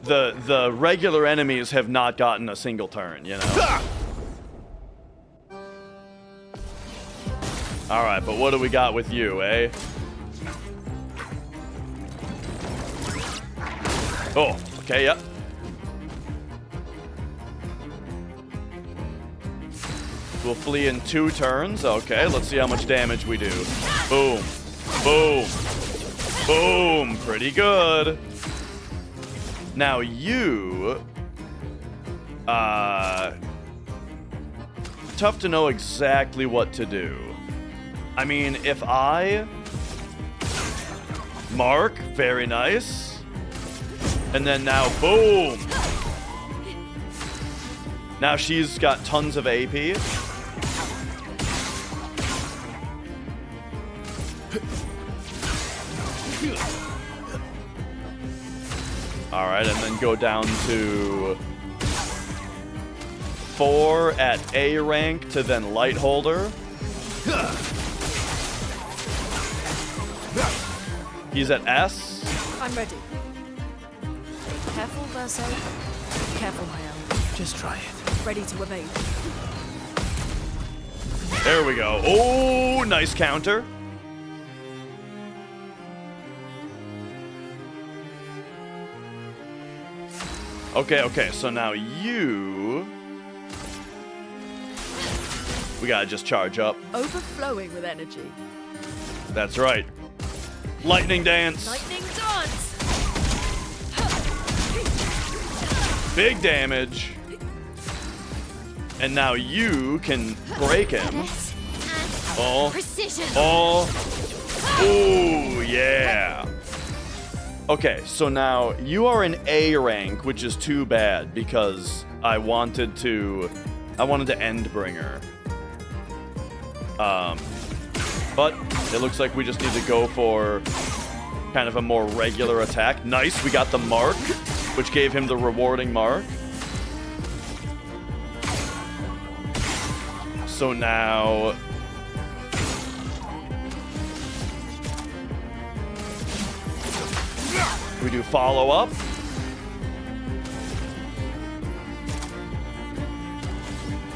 the regular enemies have not gotten a single turn, you know? Alright, but what do we got with you, eh? Oh, okay, yep. We'll flee in 2 turns. Okay, let's see how much damage we do. Boom. Boom. Boom. Pretty good. Now you... tough to know exactly what to do. I mean, if I... Mark, very nice. And then now, boom! Now she's got tons of AP. Alright, and then go down to 4 at A rank to then light holder. He's at S. I'm ready. Careful, Verso. Careful, my own. Just try it. Ready to evade. There we go. Oh, nice counter. Okay, okay, so now you... We gotta just charge up. Overflowing with energy. That's right. Lightning dance. Lightning dance! Big damage. And now you can break him. Oh. Precision. Oh. Oh, yeah. Okay, so now you are in A rank, which is too bad because I wanted to Endbringer. But it looks like we just need to go for kind of a more regular attack. Nice, we got the mark, which gave him the rewarding mark. So now... we do follow up.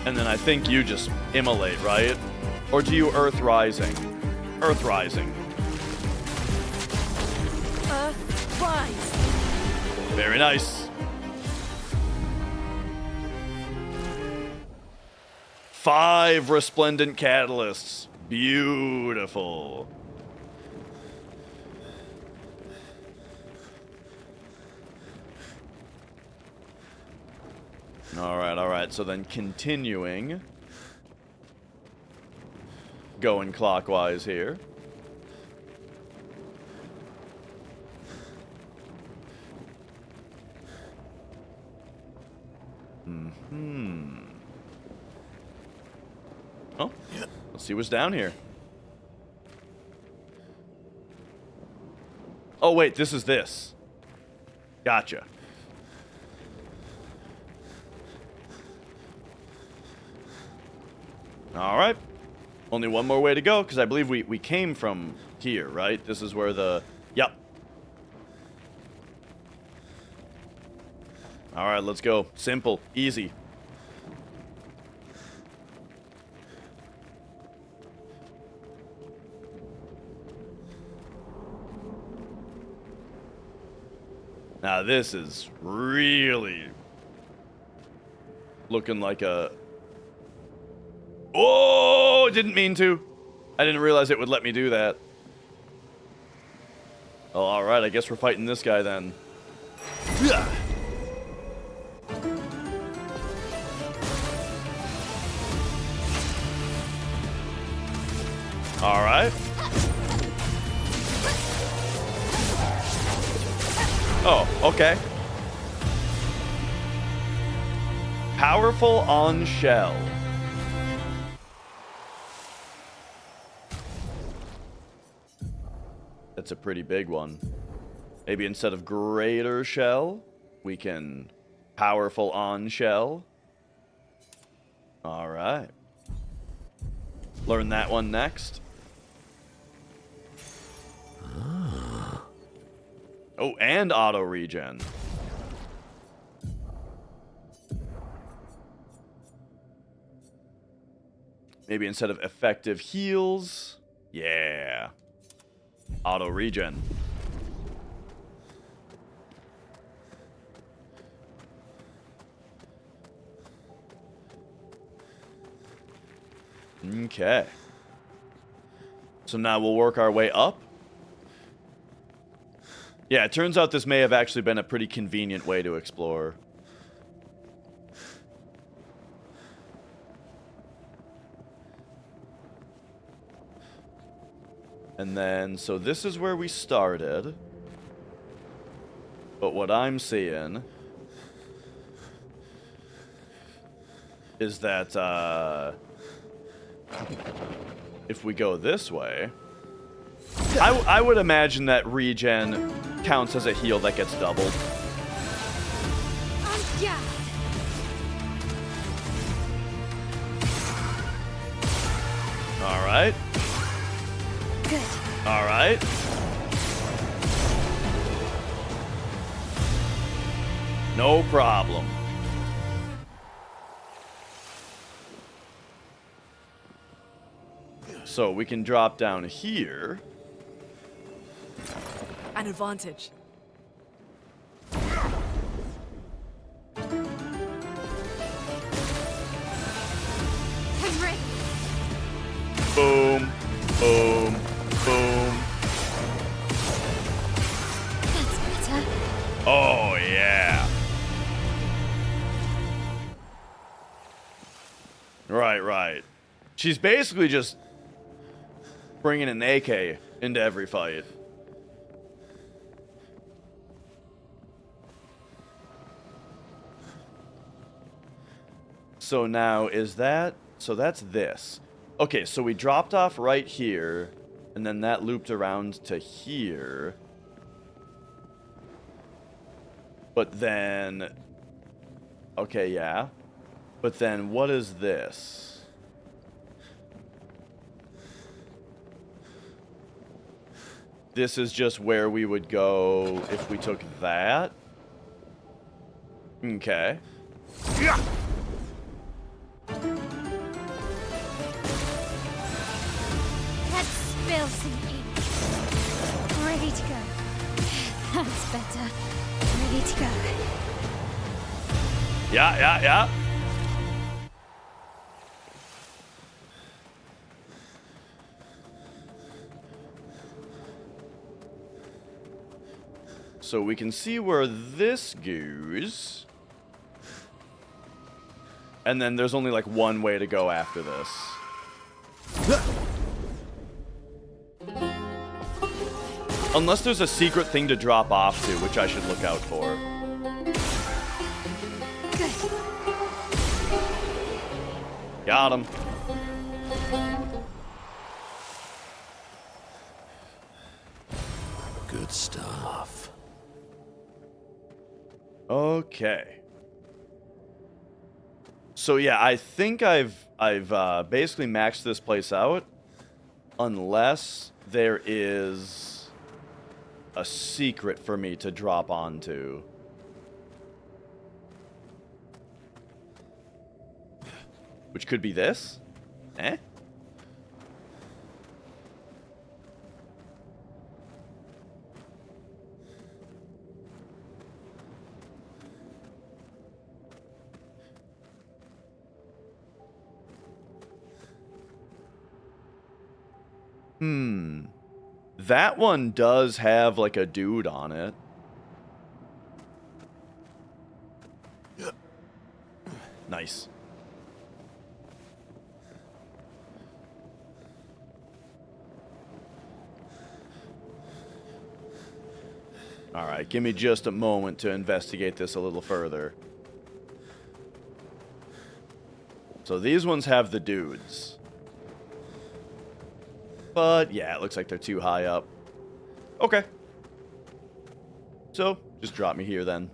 And then I think you just immolate, right? Or do you Earth Rising? Earth Rising. Rise. Very nice. 5 resplendent catalysts. Beautiful. All right. So then continuing. going clockwise here. Oh, let's see what's down here. Oh, wait, this is this. Gotcha. Alright. Only one more way to go, because I believe we came from here, right? This is where the... Yep. Alright, let's go. Simple. Easy. Now this is really looking like a... Oh, didn't mean to. I didn't realize it would let me do that. Oh, alright, I guess we're fighting this guy then. Alright. Oh, okay. Powerful on shell. That's a pretty big one. Maybe instead of greater shell, we can powerful on shell. Alright. Learn that one next. Oh, and auto regen. Maybe instead of effective heals. Yeah. Auto regen. Okay. So now we'll work our way up. Yeah, it turns out this may have actually been a pretty convenient way to explore. And then, so this is where we started. But what I'm seeing is that, if we go this way, I would imagine that regen counts as a heal that gets doubled. Alright. Good. Alright. No problem. So we can drop down here. An advantage. I'm ready. Boom. Boom. Boom. That's better. Oh, yeah. Right, right. She's basically just bringing an AK into every fight. So now, is that... So that's this. Okay, so we dropped off right here, and then that looped around to here. But then... Okay, yeah. But then, what is this? This is just where we would go if we took that? Okay. Yeah. Let's spill some ink. Ready to go. That's better. Ready to go. Yeah. So we can see where this goes. And then there's only like one way to go after this. Unless there's a secret thing to drop off to, which I should look out for. Got him. Good stuff. Okay. So yeah, I think I've basically maxed this place out, unless there is a secret for me to drop onto. Which could be this? Eh? That one does have like a dude on it. Nice. Alright, give me just a moment to investigate this a little further. So these ones have the dudes. But yeah, it looks like they're too high up. Okay. So, just drop me here then.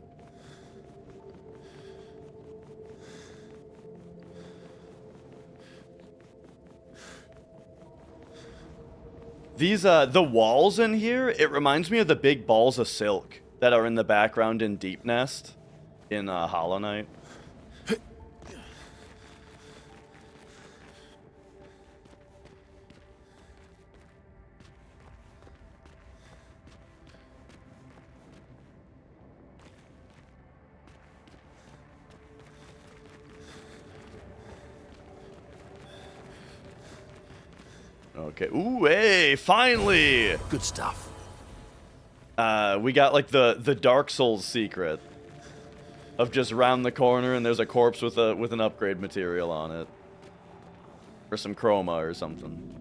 These, the walls in here, it reminds me of the big balls of silk that are in the background in Deep Nest in Hollow Knight. Okay. Ooh, hey, finally! Good stuff. We got like the Dark Souls secret of just round the corner and there's a corpse with an upgrade material on it, or some chroma or something.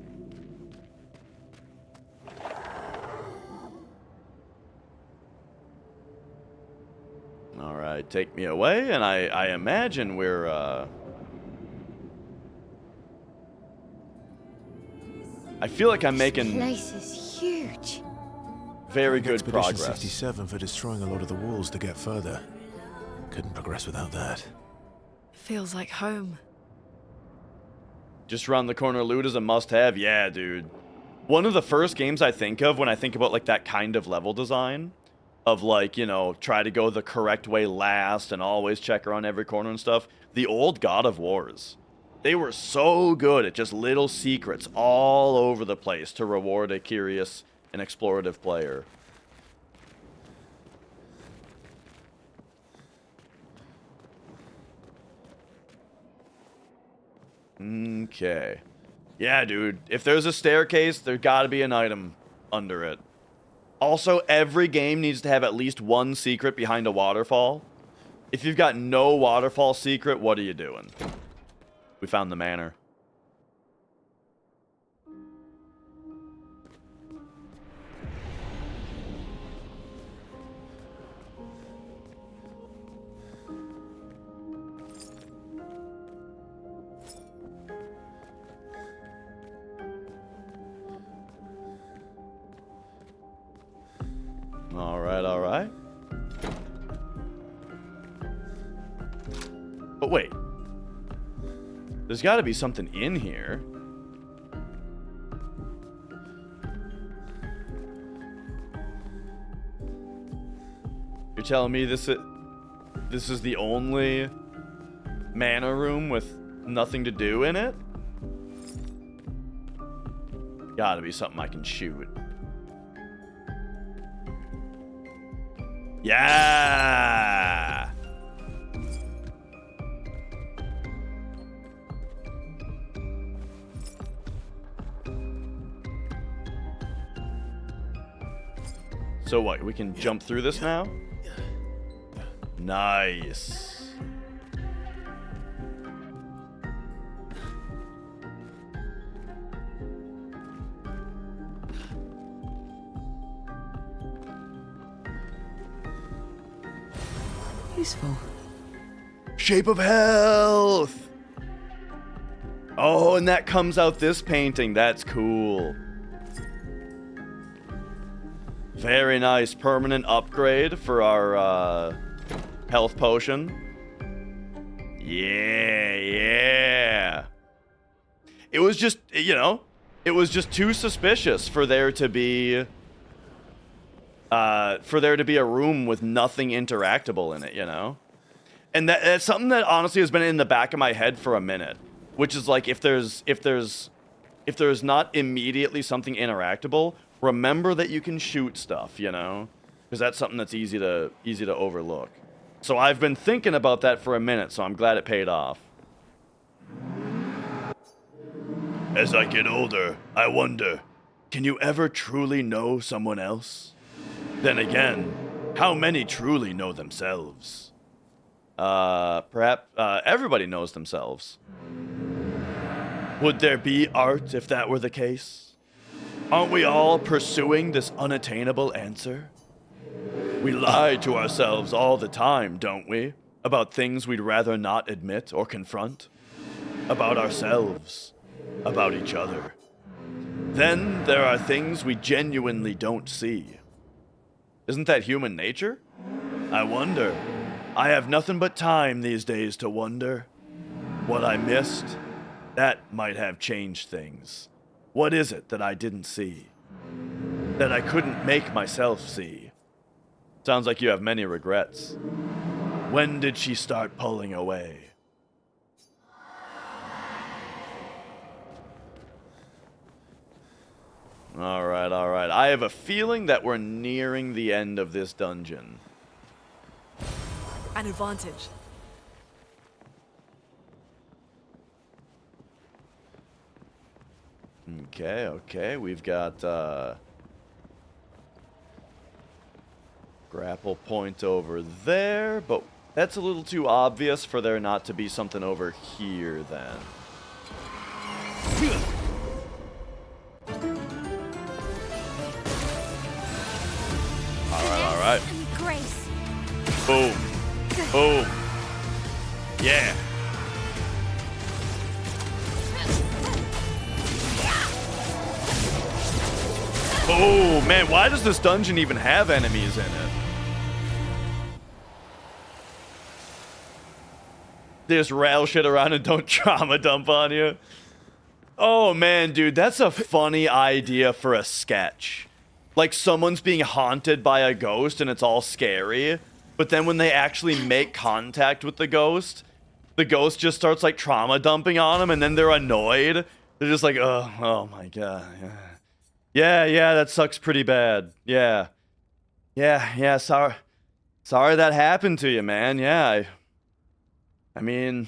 All right, take me away, and I imagine we're I feel like I'm making This place is huge. very good Expedition progress. 67 for destroying a lot of the walls to get further. Couldn't progress without that. Feels like home. Just round the corner loot is a must-have. Yeah, dude. One of the first games I think of when I think about like that kind of level design, of like, you know, try to go the correct way last and always check around every corner and stuff. The old God of Wars. They were so good at just little secrets all over the place to reward a curious and explorative player. Okay. Yeah, dude. If there's a staircase, there's gotta be an item under it. Also, every game needs to have at least one secret behind a waterfall. If you've got no waterfall secret, what are you doing? We found the manor. All right. But wait. There's got to be something in here. You're telling me this is the only mana room with nothing to do in it? Gotta be something I can shoot. Yeah! So what, we can jump through this now? Nice. useful? Shape of Health! Oh, and that comes out this painting. That's cool. Very nice. Permanent upgrade for our health potion. Yeah. It was just, you know, it was just too suspicious for there to be a room with nothing interactable in it, you know? And that's something that honestly has been in the back of my head for a minute, which is like if there's not immediately something interactable, remember that you can shoot stuff, you know? Because that's something that's easy to overlook. So I've been thinking about that for a minute, so I'm glad it paid off. As I get older, I wonder, can you ever truly know someone else? Then again, how many truly know themselves? Perhaps everybody knows themselves. Would there be art if that were the case? Aren't we all pursuing this unattainable answer? We lie to ourselves all the time, don't we? About things we'd rather not admit or confront. About ourselves. About each other. Then there are things we genuinely don't see. Isn't that human nature? I wonder. I have nothing but time these days to wonder. What I missed, that might have changed things. What is it that I didn't see? That I couldn't make myself see? Sounds like you have many regrets. When did she start pulling away? All right. I have a feeling that we're nearing the end of this dungeon. An advantage. Okay. We've got grapple point over there, but that's a little too obvious for there not to be something over here then. All right. Grace. Boom. Boom. Yeah. Oh, man, why does this dungeon even have enemies in it? They just rattle shit around and don't trauma dump on you. Oh, man, dude, that's a funny idea for a sketch. Like, someone's being haunted by a ghost and it's all scary, but then when they actually make contact with the ghost just starts, like, trauma dumping on them, and then they're annoyed. They're just like, oh my god, yeah, that sucks pretty bad. Yeah, sorry that happened to you, man. Yeah, I mean,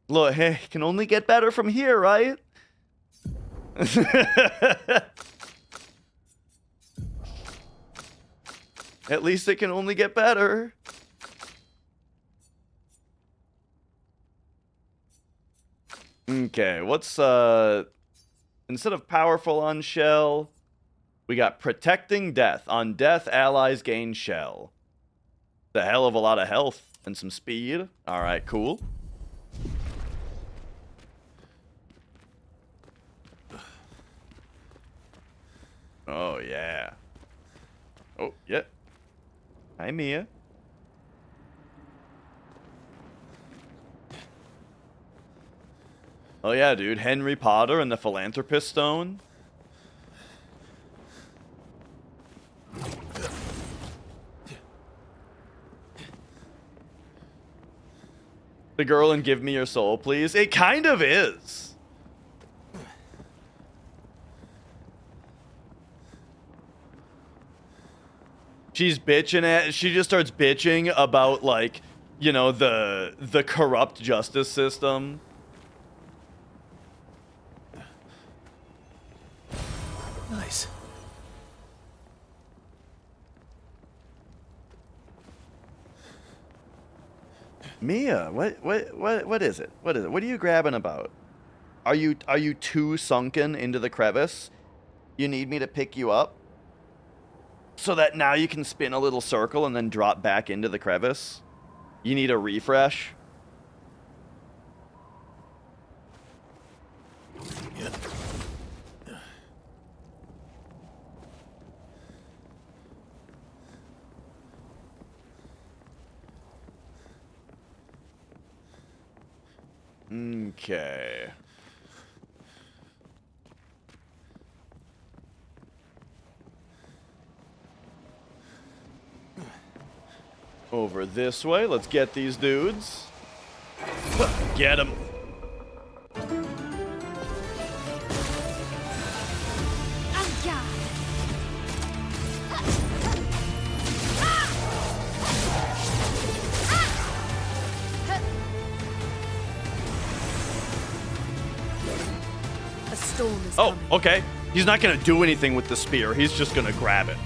look, hey, it can only get better from here, right? At least it can only get better. Okay, what's, instead of powerful on shell, we got protecting death. On death, allies gain shell. The hell of a lot of health and some speed. Alright, cool. Oh, yeah. Oh, yeah. Hi, Mia. Oh, yeah, dude. Henry Potter and the Philanthropist Stone. The girl in Give Me Your Soul, Please. It kind of is. She's bitching at, she just starts bitching about, like, you know, the corrupt justice system. Nice. Mia, what is it? What is it? What are you grabbing about? Are you too sunken into the crevice? You need me to pick you up? So that now you can spin a little circle and then drop back into the crevice? You need a refresh? Okay. Over this way. Let's get these dudes. Get them. A storm is Oh, coming. okay. He's not gonna do anything with the spear. He's just gonna grab it.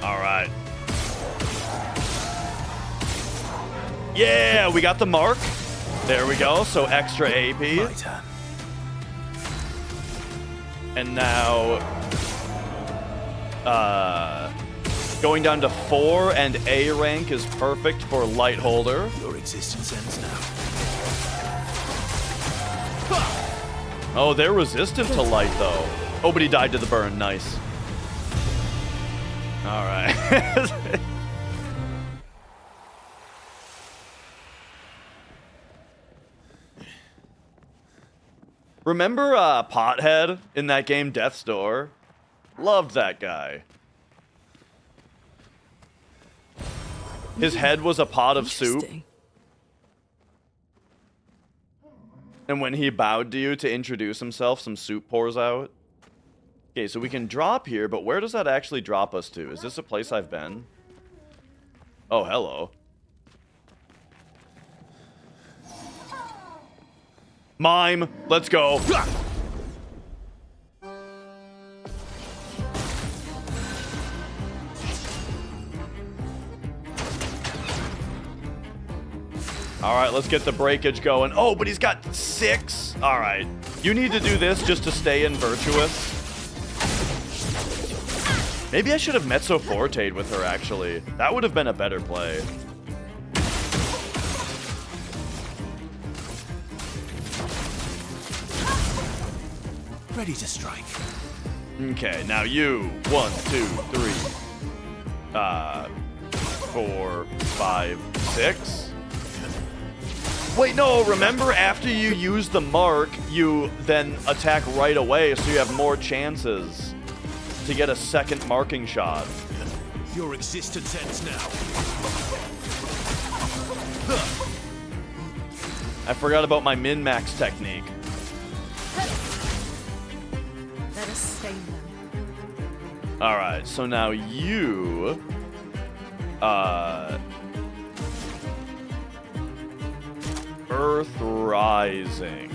All right. Yeah, we got the mark. There we go. So extra AP. My turn. And now, going down to 4 and A rank is perfect for light holder. Your existence ends now. Oh, they're resistant to light though. Oh, but he died to the burn. Nice. All right. Remember Pothead in that game Death's Door? Loved that guy. His head was a pot of soup. And when he bowed to you to introduce himself, some soup pours out. Okay, so we can drop here, but where does that actually drop us to? Is this a place I've been? Oh, hello. Mime, let's go. All right, let's get the breakage going. Oh, but he's got 6. All right. You need to do this just to stay in Virtuous. Maybe I should have Mezzo Forte'd with her, actually. That would have been a better play. Ready to strike. Okay, now you. 1, 2, 3, 4, 5, 6. Wait, no, remember after you use the mark, you then attack right away, so you have more chances to get a second marking shot. Your existence ends now. I forgot about my min-max technique. Let us stain them. Alright, so now you... Earth Rising.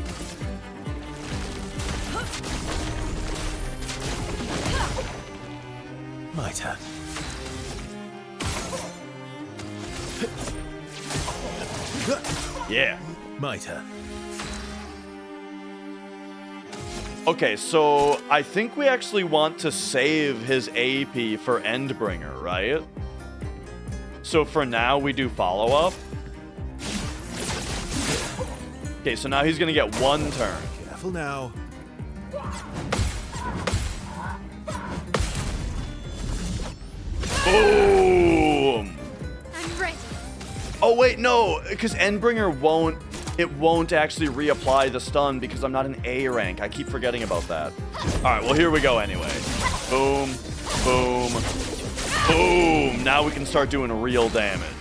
My turn. Yeah. My turn. Okay, so I think we actually want to save his AP for Endbringer, right? So for now, we do follow-up. Okay, so now he's gonna get 1 turn. Careful now. Boom! I'm ready. Oh wait, no, because Endbringer won't actually reapply the stun because I'm not an A rank. I keep forgetting about that. Alright, well here we go anyway. Boom, boom, boom. Now we can start doing real damage.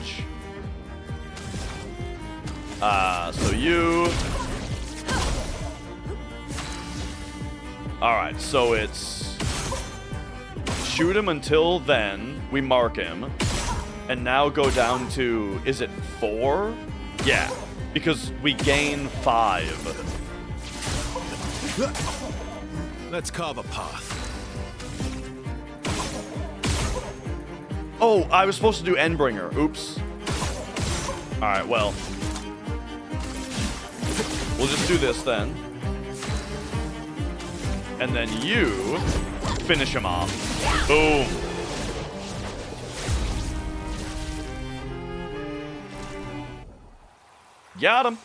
So you... Alright, so it's... Shoot him until then. We mark him. And now go down to... Is it 4? Yeah, because we gain 5. Let's carve a path. Oh, I was supposed to do Endbringer. Oops. Alright, well... We'll just do this then. And then you finish him off. Boom. Got him.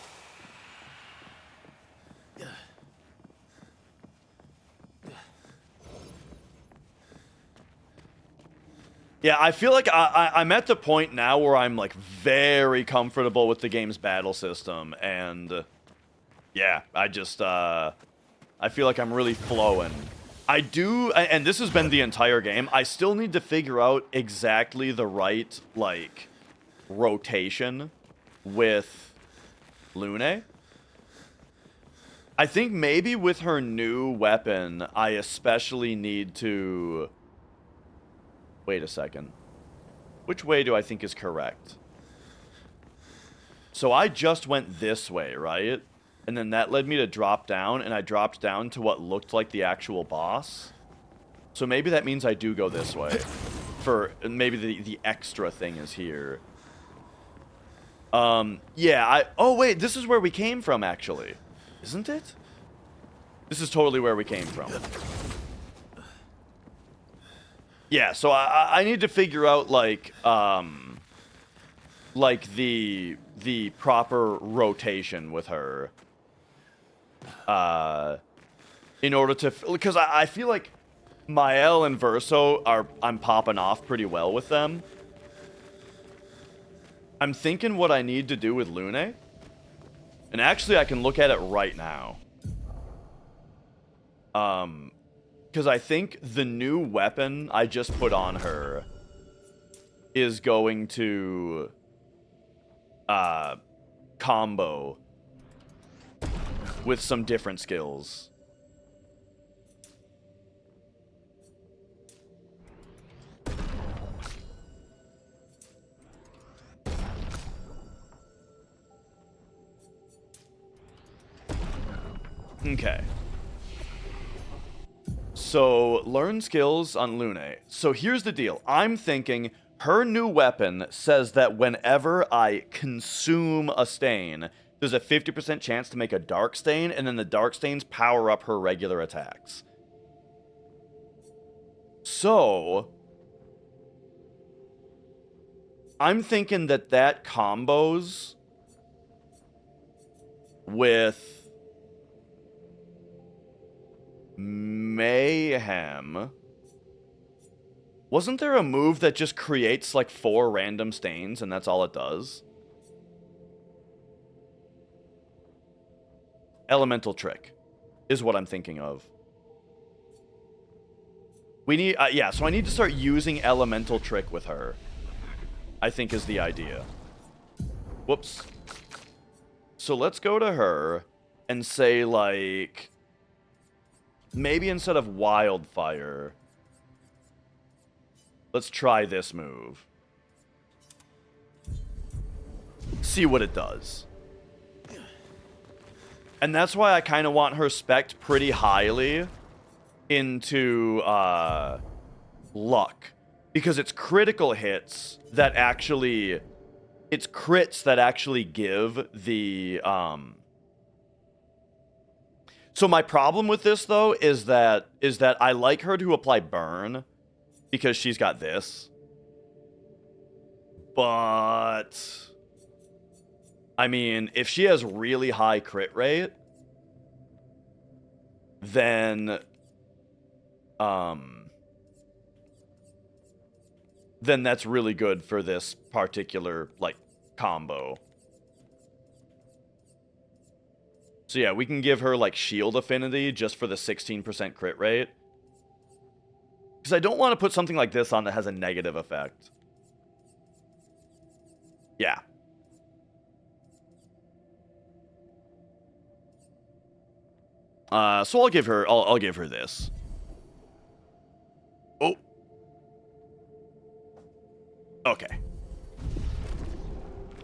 Yeah, I feel like I'm at the point now where I'm, like, very comfortable with the game's battle system, and, yeah, I just, I feel like I'm really flowing. I do, and this has been the entire game, I still need to figure out exactly the right, like, rotation with Lune. I think maybe with her new weapon, I especially need to... Wait a second. Which way do I think is correct? So I just went this way, right? And then that led me to drop down, and I dropped down to what looked like the actual boss. So maybe that means I do go this way. For maybe the extra thing is here. Yeah, oh wait, this is where we came from, actually. Isn't it? This is totally where we came from. Yeah, so I need to figure out, like the proper rotation with her. In order to... Because I feel like Mael and Verso I'm popping off pretty well with them. I'm thinking what I need to do with Lune. And actually, I can look at it right now. Because I think the new weapon I just put on her is going to combo with some different skills. Okay. So, learn skills on Lune. So here's the deal. I'm thinking her new weapon says that whenever I consume a stain, there's a 50% chance to make a dark stain, and then the dark stains power up her regular attacks. So, I'm thinking that combos with Mayhem. Wasn't there a move that just creates like 4 random stains and that's all it does? Elemental Trick is what I'm thinking of. We need, yeah, so I need to start using Elemental Trick with her, I think is the idea. Whoops. So let's go to her and say, like, maybe instead of Wildfire, let's try this move. See what it does. And that's why I kind of want her spec'd pretty highly into luck. Because it's critical hits that actually... It's crits that actually give the... So my problem with this, though, is that I like her to apply burn because she's got this. But I mean, if she has really high crit rate, then that's really good for this particular, like, combo. So yeah, we can give her, like, shield affinity just for the 16% crit rate. Because I don't want to put something like this on that has a negative effect. Yeah. So I'll give her this. Oh. Okay.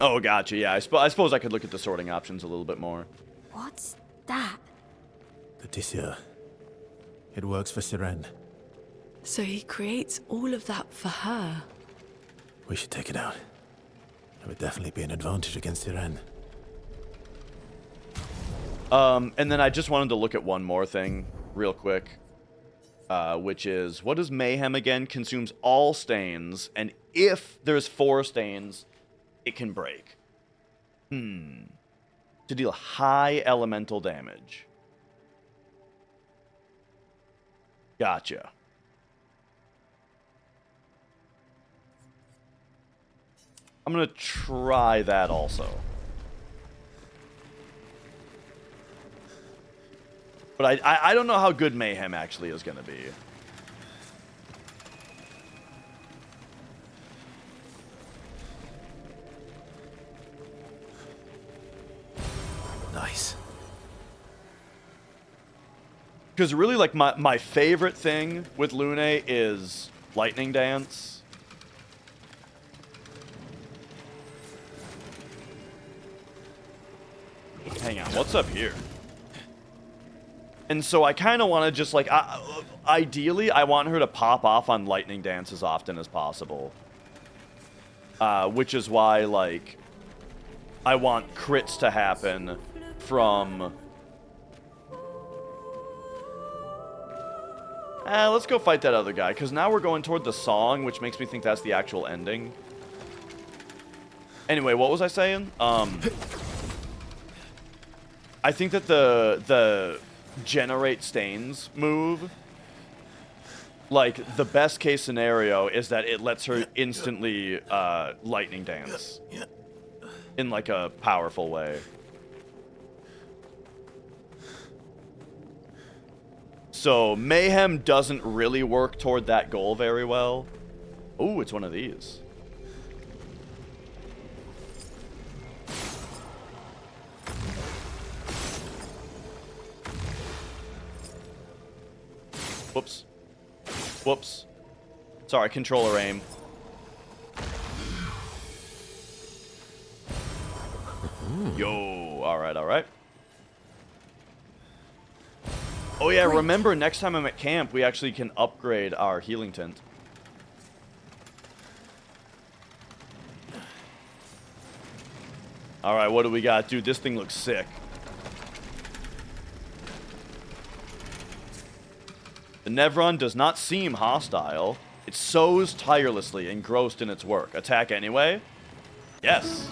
Oh, gotcha. Yeah, I suppose I could look at the sorting options a little bit more. What's that? The Tissue. It works for Siren. So he creates all of that for her. We should take it out. It would definitely be an advantage against Siren. And then I just wanted to look at one more thing real quick. which is, what is Mayhem again? Consumes all stains, and if there's 4 stains, it can break. To deal high elemental damage. Gotcha. I'm gonna try that also. But I don't know how good Mayhem actually is gonna be. Nice. Because really, like, my favorite thing with Lune is Lightning Dance. Hang on, what's up here? And so I kind of want to just, like, ideally, I want her to pop off on Lightning Dance as often as possible. Which is why, like, I want crits to happen from... let's go fight that other guy, because now we're going toward the song, which makes me think that's the actual ending. Anyway, what was I saying? I think that the generate stains move, like, the best case scenario is that it lets her instantly lightning dance in, like, a powerful way. So Mayhem doesn't really work toward that goal very well. Ooh, it's one of these. Whoops. Whoops. Sorry, controller aim. Yo, alright, alright. Oh yeah, remember, next time I'm at camp, we actually can upgrade our healing tint. Alright, what do we got? Dude, this thing looks sick. The Nevron does not seem hostile. It sows tirelessly, engrossed in its work. Attack anyway? Yes.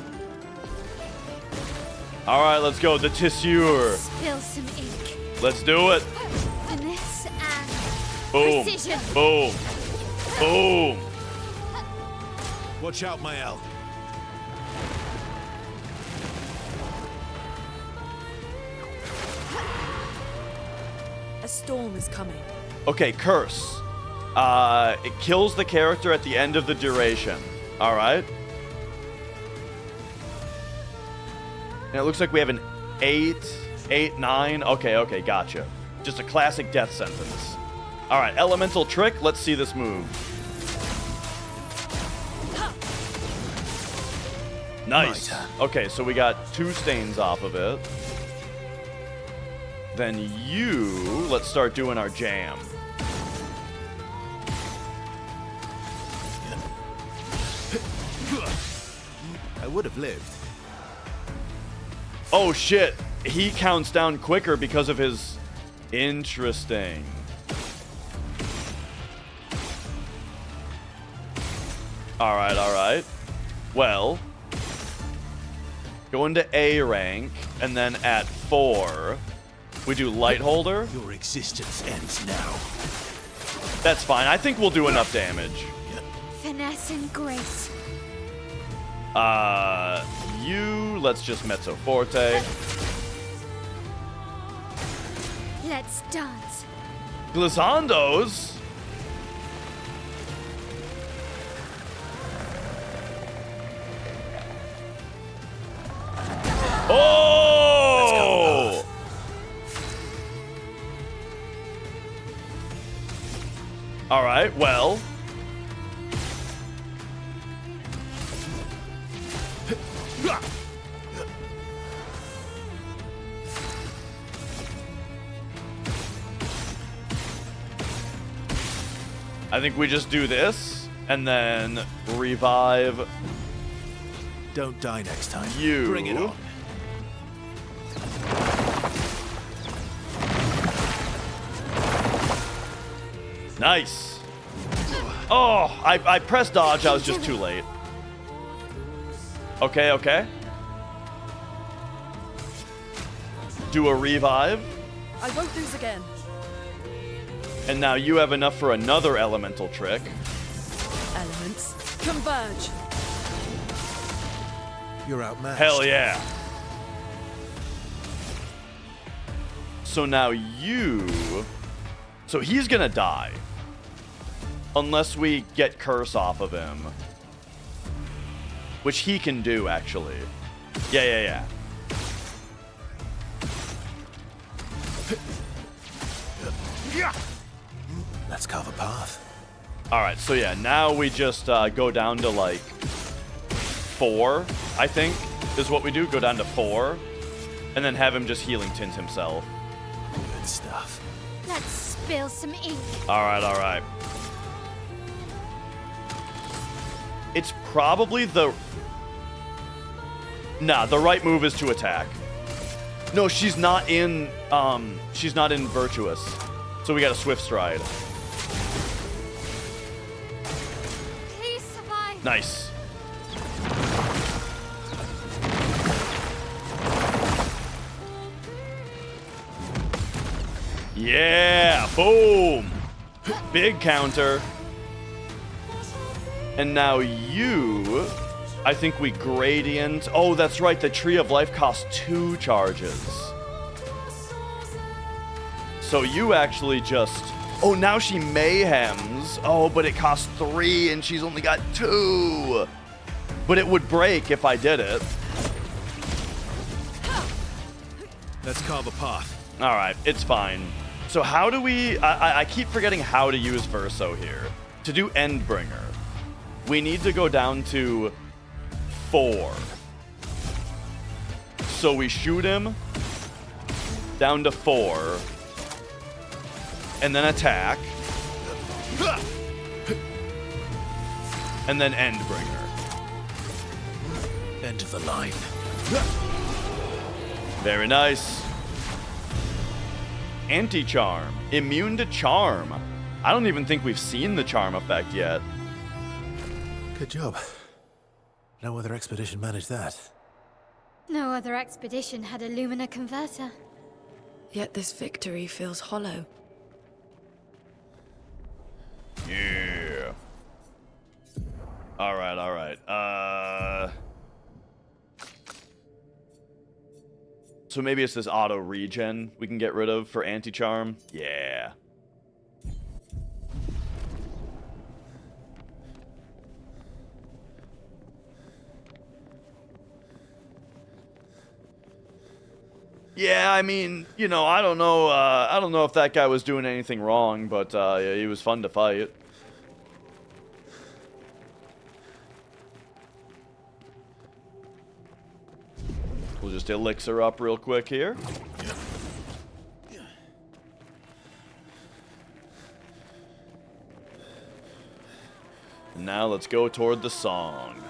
Alright, let's go. The Tissure. Spill some ink. Let's do it. Finesse and Boom. precision. Boom. Boom. Watch out, Mael. A storm is coming. Okay, Curse. It kills the character at the end of the duration. Alright. And it looks like we have an 8, 9. Okay, gotcha. Just a classic death sentence. Alright, Elemental Trick. Let's see this move. Nice. Okay, so we got 2 stains off of it. Then you... Let's start doing our jam. I would have lived. Oh shit, he counts down quicker because of his... Interesting. Alright. Well, go into A rank, and then at 4, we do Light Holder. Your existence ends now. That's fine, I think we'll do enough damage. Finesse and grace. Let's just Mezzo Forte. Let's dance. Glissondos? Oh! Alright, well. I think we just do this, and then revive. Don't die next time. You. Bring it on. Nice. Oh, I pressed dodge. I was just too late. Okay, okay. Do a revive. I won't lose again. And now you have enough for another elemental trick. Elements converge. You're outmatched. Hell yeah. So now you... So he's gonna die. Unless we get curse off of him. Which he can do, actually. Yeah. Let's carve a path. Alright, so yeah, now we just go down to like 4, I think, is what we do. Go down to 4. And then have him just healing tint himself. Good stuff. Let's spill some ink. Alright. It's probably the... Nah, the right move is to attack. No, she's not in Virtuous. So we got a Swift Stride. Please survive. Nice. Yeah, boom. Big counter. And now you, I think we gradient. Oh, that's right. The Tree of Life costs 2 charges. So you actually just... Oh, now she mayhems. Oh, but it costs 3 and she's only got 2. But it would break if I did it. Let's carve a path. All right, it's fine. So how do we... I keep forgetting how to use Verso here. To do Endbringer, we need to go down to 4. So we shoot him down to 4. And then attack. And then Endbringer. End of the line. Very nice. Anti-charm. Immune to charm. I don't even think we've seen the charm effect yet. Good job. No other expedition managed that. No other expedition had a Lumina converter. Yet this victory feels hollow. Yeah. All right. So maybe it's this auto regen we can get rid of for anti-charm. Yeah. Yeah, I mean, you know, I don't know if that guy was doing anything wrong, but yeah, he was fun to fight. We'll just elixir up real quick here. And now let's go toward the song.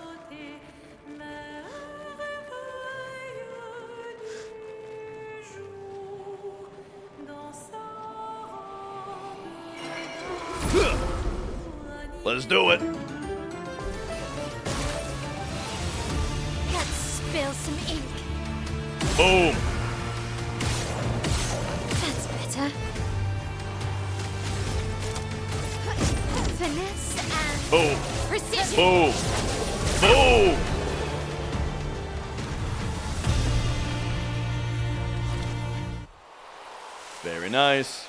Let's do it. Let's spill some ink. Boom. That's better. Finesse and Boom. precision. Boom. Boom. Very nice.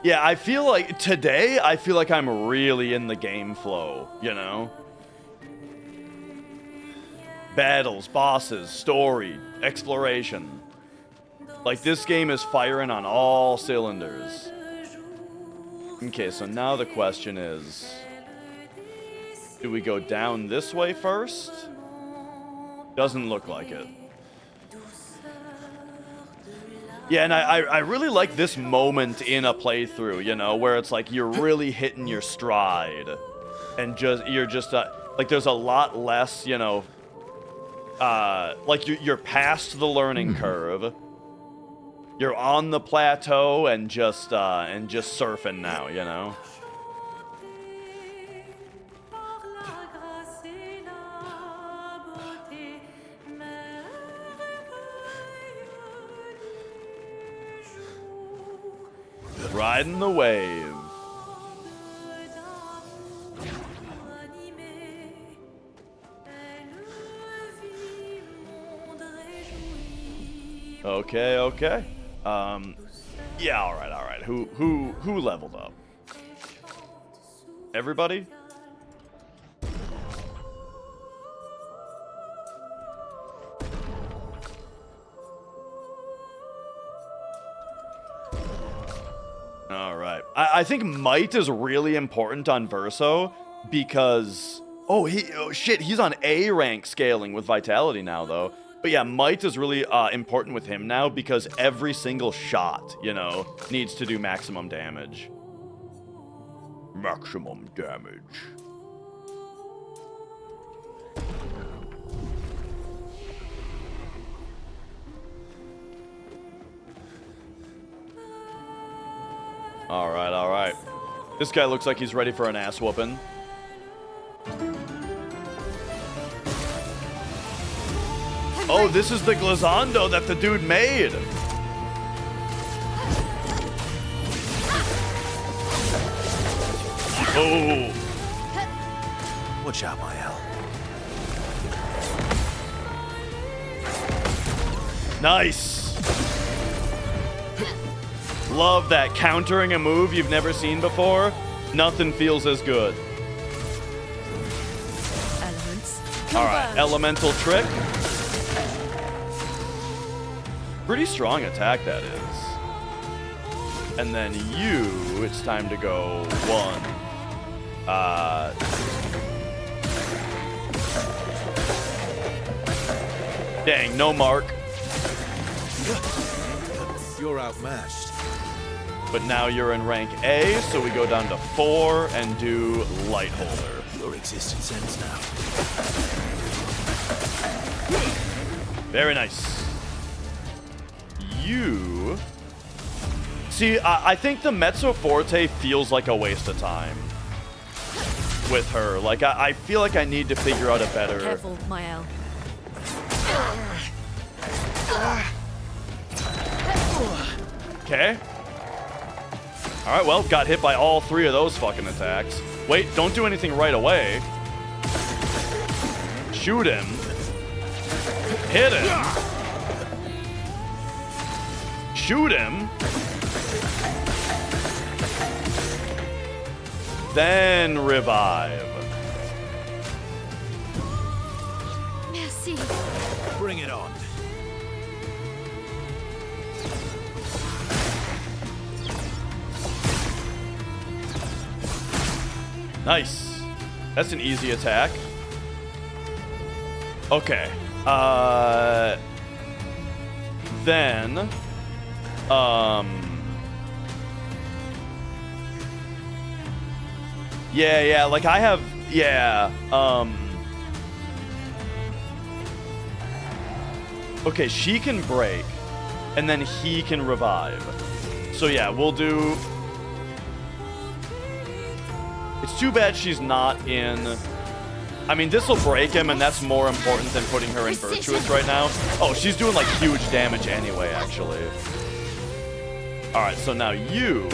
Yeah, I feel like today, I'm really in the game flow, you know? Battles, bosses, story, exploration. Like, this game is firing on all cylinders. Okay, so now the question is, do we go down this way first? Doesn't look like it. Yeah, and I really like this moment in a playthrough, you know, where it's like you're really hitting your stride. And you're just, like, there's a lot less, you know, like you're past the learning curve. You're on the plateau and just surfing now, you know. Riding the wave. Okay, okay. Yeah, all right. Who leveled up? Everybody? All right. I think might is really important on Verso because oh shit, he's on A rank scaling with vitality now though. But yeah, might is really important with him now because every single shot, you know, needs to do maximum damage. Maximum damage. All right. This guy looks like he's ready for an ass whooping. Oh, this is the glazando that the dude made. Oh. Watch out, Mael. Nice. Love that. Countering a move you've never seen before. Nothing feels as good. Elements. All right, elemental trick. Pretty strong attack, that is. And then you, it's time to go 1. Dang, no mark. You're outmatched. But now you're in rank A, so we go down to 4 and do Light Holder. Your existence ends now. Very nice. You... See, I think the Mezzo Forte feels like a waste of time with her. Like, I feel like I need to figure out a better... Careful, Mael. Okay. Alright, well, got hit by all 3 of those fucking attacks. Wait, don't do anything right away. Shoot him. Hit him. Shoot him. Then revive. Merci. Bring it on. Nice. That's an easy attack. Okay. Then yeah, like I have, yeah, okay, she can break, and then he can revive. So yeah, we'll do, it's too bad she's not in, I mean, this will break him, and that's more important than putting her in Virtuous right now. Oh, she's doing, like, huge damage anyway, actually. Alright, so now you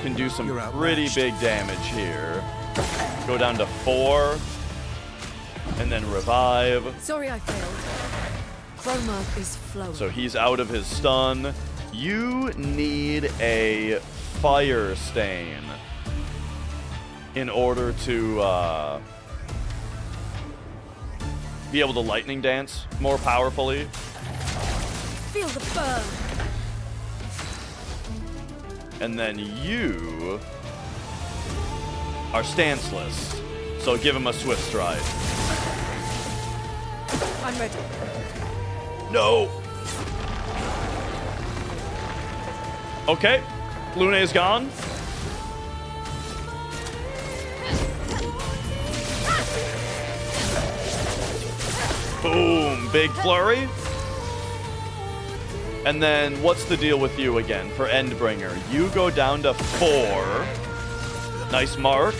can do some pretty big damage here. Go down to 4, and then revive. Sorry I failed. Chroma is flowing. So he's out of his stun. You need a Fire Stain in order to be able to Lightning Dance more powerfully. Feel the burn. And then you are stanceless, so give him a Swift Stride. I'm ready. No. Okay, Lune is gone. Boom, big flurry. And then what's the deal with you again for Endbringer? You go down to 4. Nice mark.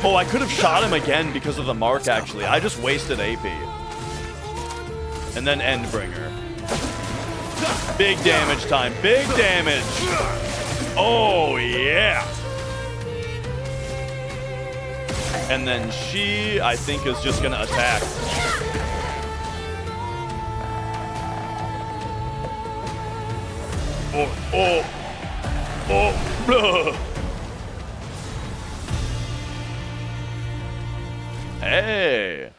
Oh, I could have shot him again because of the mark, actually. I just wasted AP. And then Endbringer. Big damage time. Big damage. Oh, yeah. And then she, I think, is just going to attack. Blah. Hey.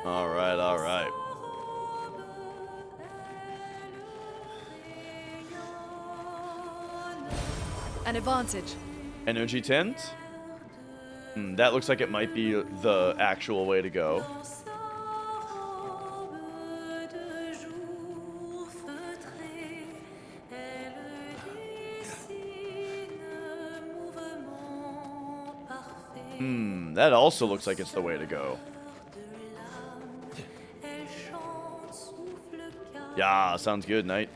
All right, all right. An advantage. Energy tint? That looks like it might be the actual way to go. That also looks like it's the way to go. Yeah, sounds good, Knight.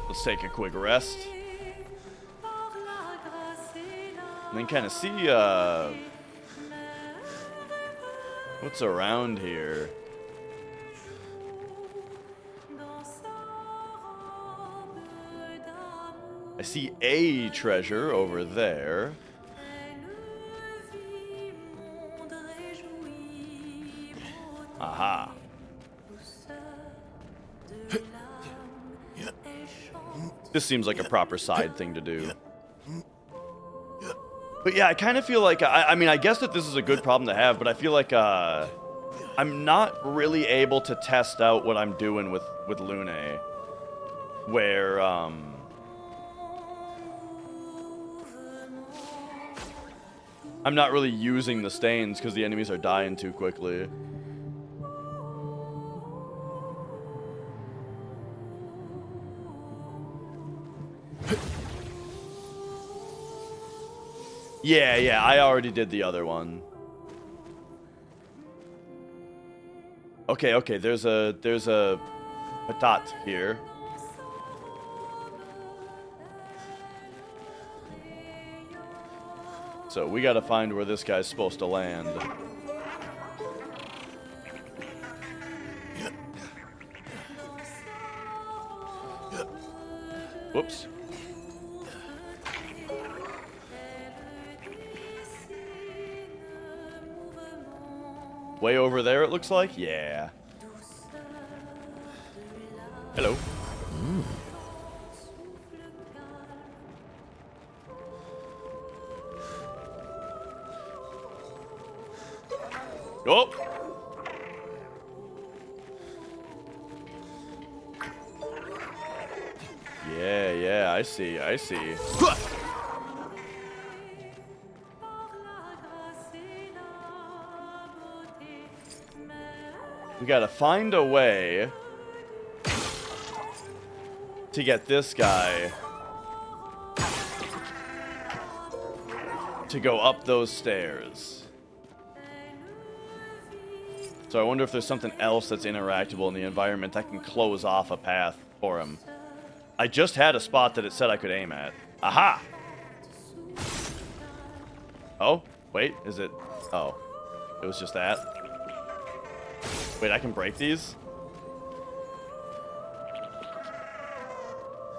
Let's take a quick rest. And then kind of see, what's around here? I see a treasure over there. Aha. This seems like a proper side thing to do. But yeah, I kind of feel like, I mean, I guess that this is a good problem to have, but I feel like I'm not really able to test out what I'm doing with Lune. Where, I'm not really using the stains because the enemies are dying too quickly. Yeah, I already did the other one. Okay, there's a dot here. So we gotta find where this guy's supposed to land. Whoops. Way over there, it looks like? Yeah. Hello. Oh! Yeah, I see. We gotta find a way to get this guy to go up those stairs. So I wonder if there's something else that's interactable in the environment that can close off a path for him. I just had a spot that it said I could aim at. Aha! Oh, wait, is it? Oh, it was just that. Wait, I can break these?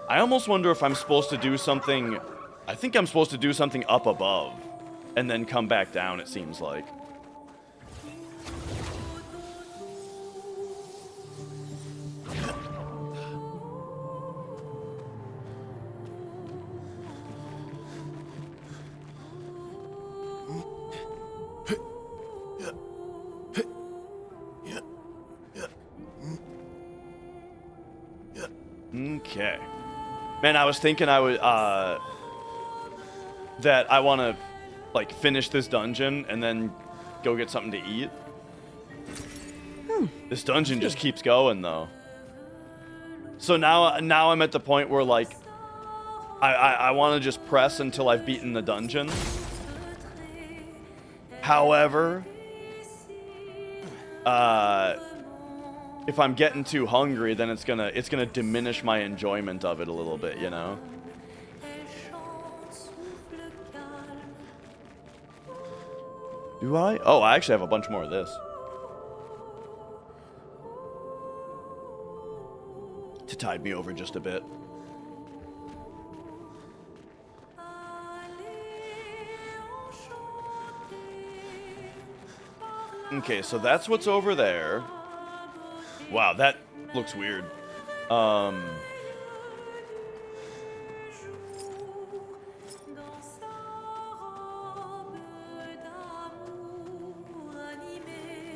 I almost wonder if I'm supposed to do something... I think I'm supposed to do something up above and then come back down, it seems like. Okay. Man, I was thinking I would, that I want to, like, finish this dungeon and then go get something to eat. This dungeon just keeps going though. So now I'm at the point where like I want to just press until I've beaten the dungeon. However, if I'm getting too hungry, then it's gonna diminish my enjoyment of it a little bit, you know? Do I? Oh, I actually have a bunch more of this. To tide me over just a bit. Okay, so that's what's over there. Wow, that looks weird.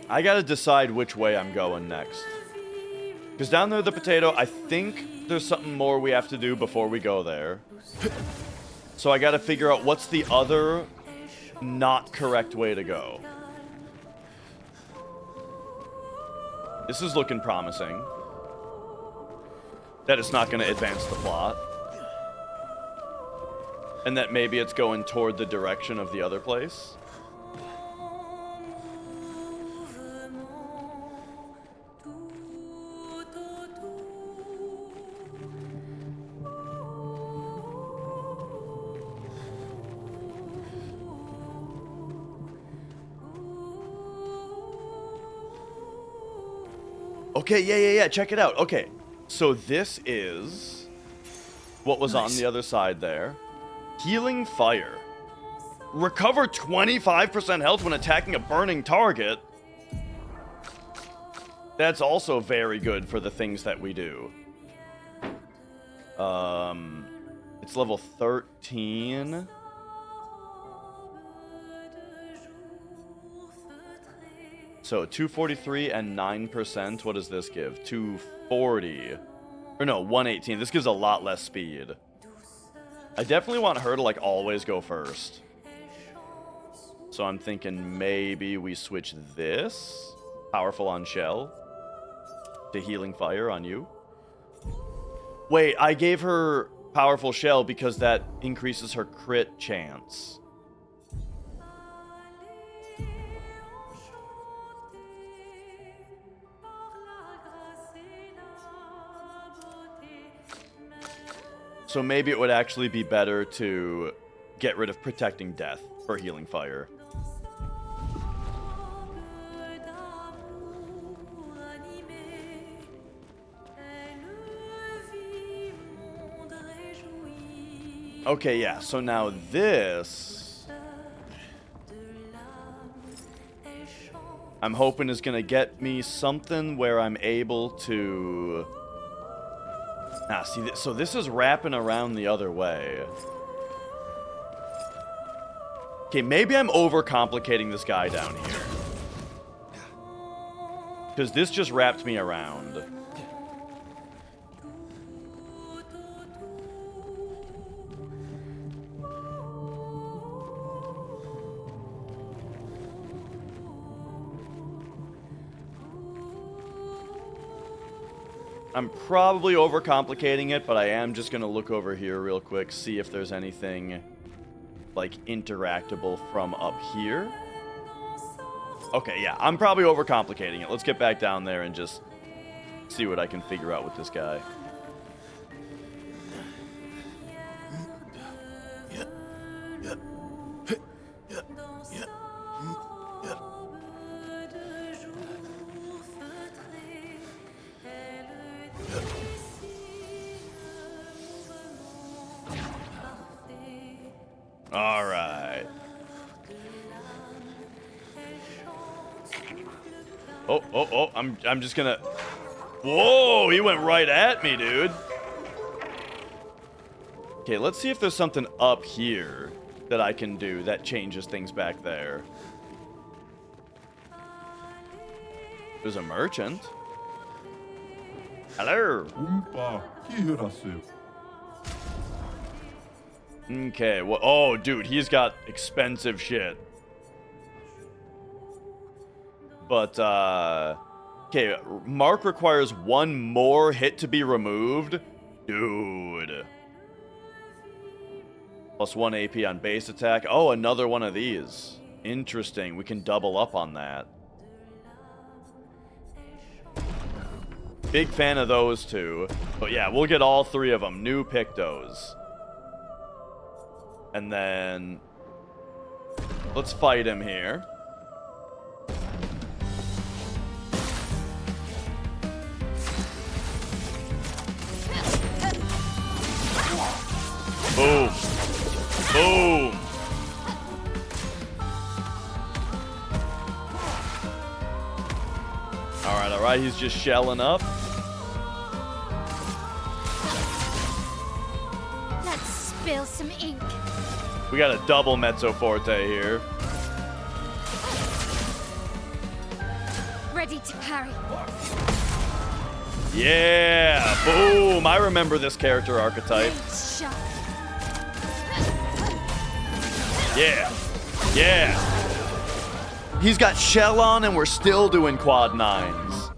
I gotta decide which way I'm going next. Because down there, the potato, I think there's something more we have to do before we go there. So I gotta figure out what's the other not correct way to go. This is looking promising. That it's not going to advance the plot. And that maybe it's going toward the direction of the other place. Okay, yeah, check it out. Okay, so this is what was on the other side there. Healing Fire. Recover 25% health when attacking a burning target. That's also very good for the things that we do. It's level 13. So 243 and 9%. What does this give? 240. Or no, 118. This gives a lot less speed. I definitely want her to like always go first. So I'm thinking maybe we switch this. Powerful on Shell. To Healing Fire on you. Wait, I gave her Powerful Shell because that increases her crit chance. So maybe it would actually be better to get rid of Protecting Death for Healing Fire. Okay, yeah, so now this I'm hoping is gonna get me something where I'm able to... Ah, see, so this is wrapping around the other way. Okay, maybe I'm overcomplicating this guy down here. Because this just wrapped me around. I'm probably overcomplicating it, but I am just going to look over here real quick, see if there's anything, like, interactable from up here. Okay, yeah, I'm probably overcomplicating it. Let's get back down there and just see what I can figure out with this guy. All right. Oh, I'm just gonna... Whoa, he went right at me, dude. Okay, let's see if there's something up here that I can do that changes things back there. There's a merchant. Hello. Okay, well, oh, dude, he's got expensive shit. But, okay, Mark requires one more hit to be removed. Dude. Plus 1 AP on base attack. Oh, another one of these. Interesting. We can double up on that. Big fan of those two. But yeah, we'll get all 3 of them. New Pictos. And then... let's fight him here. Boom. Boom. All right. He's just shelling up. Let's spill some ink. We got a double Mezzo Forte here. Ready to parry. Yeah. Boom. I remember this character archetype. Yeah. Yeah. He's got shell on and we're still doing quad 9s.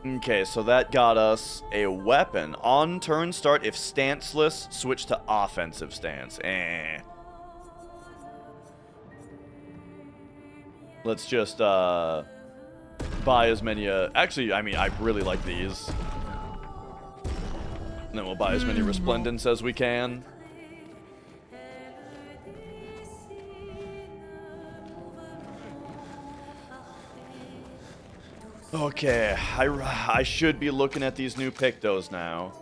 Okay, so that got us a weapon. On turn start, if stanceless, switch to offensive stance. Let's just buy as many... actually, I mean, I really like these. And then we'll buy as many Resplendents as we can. Okay, I should be looking at these new Pictos now.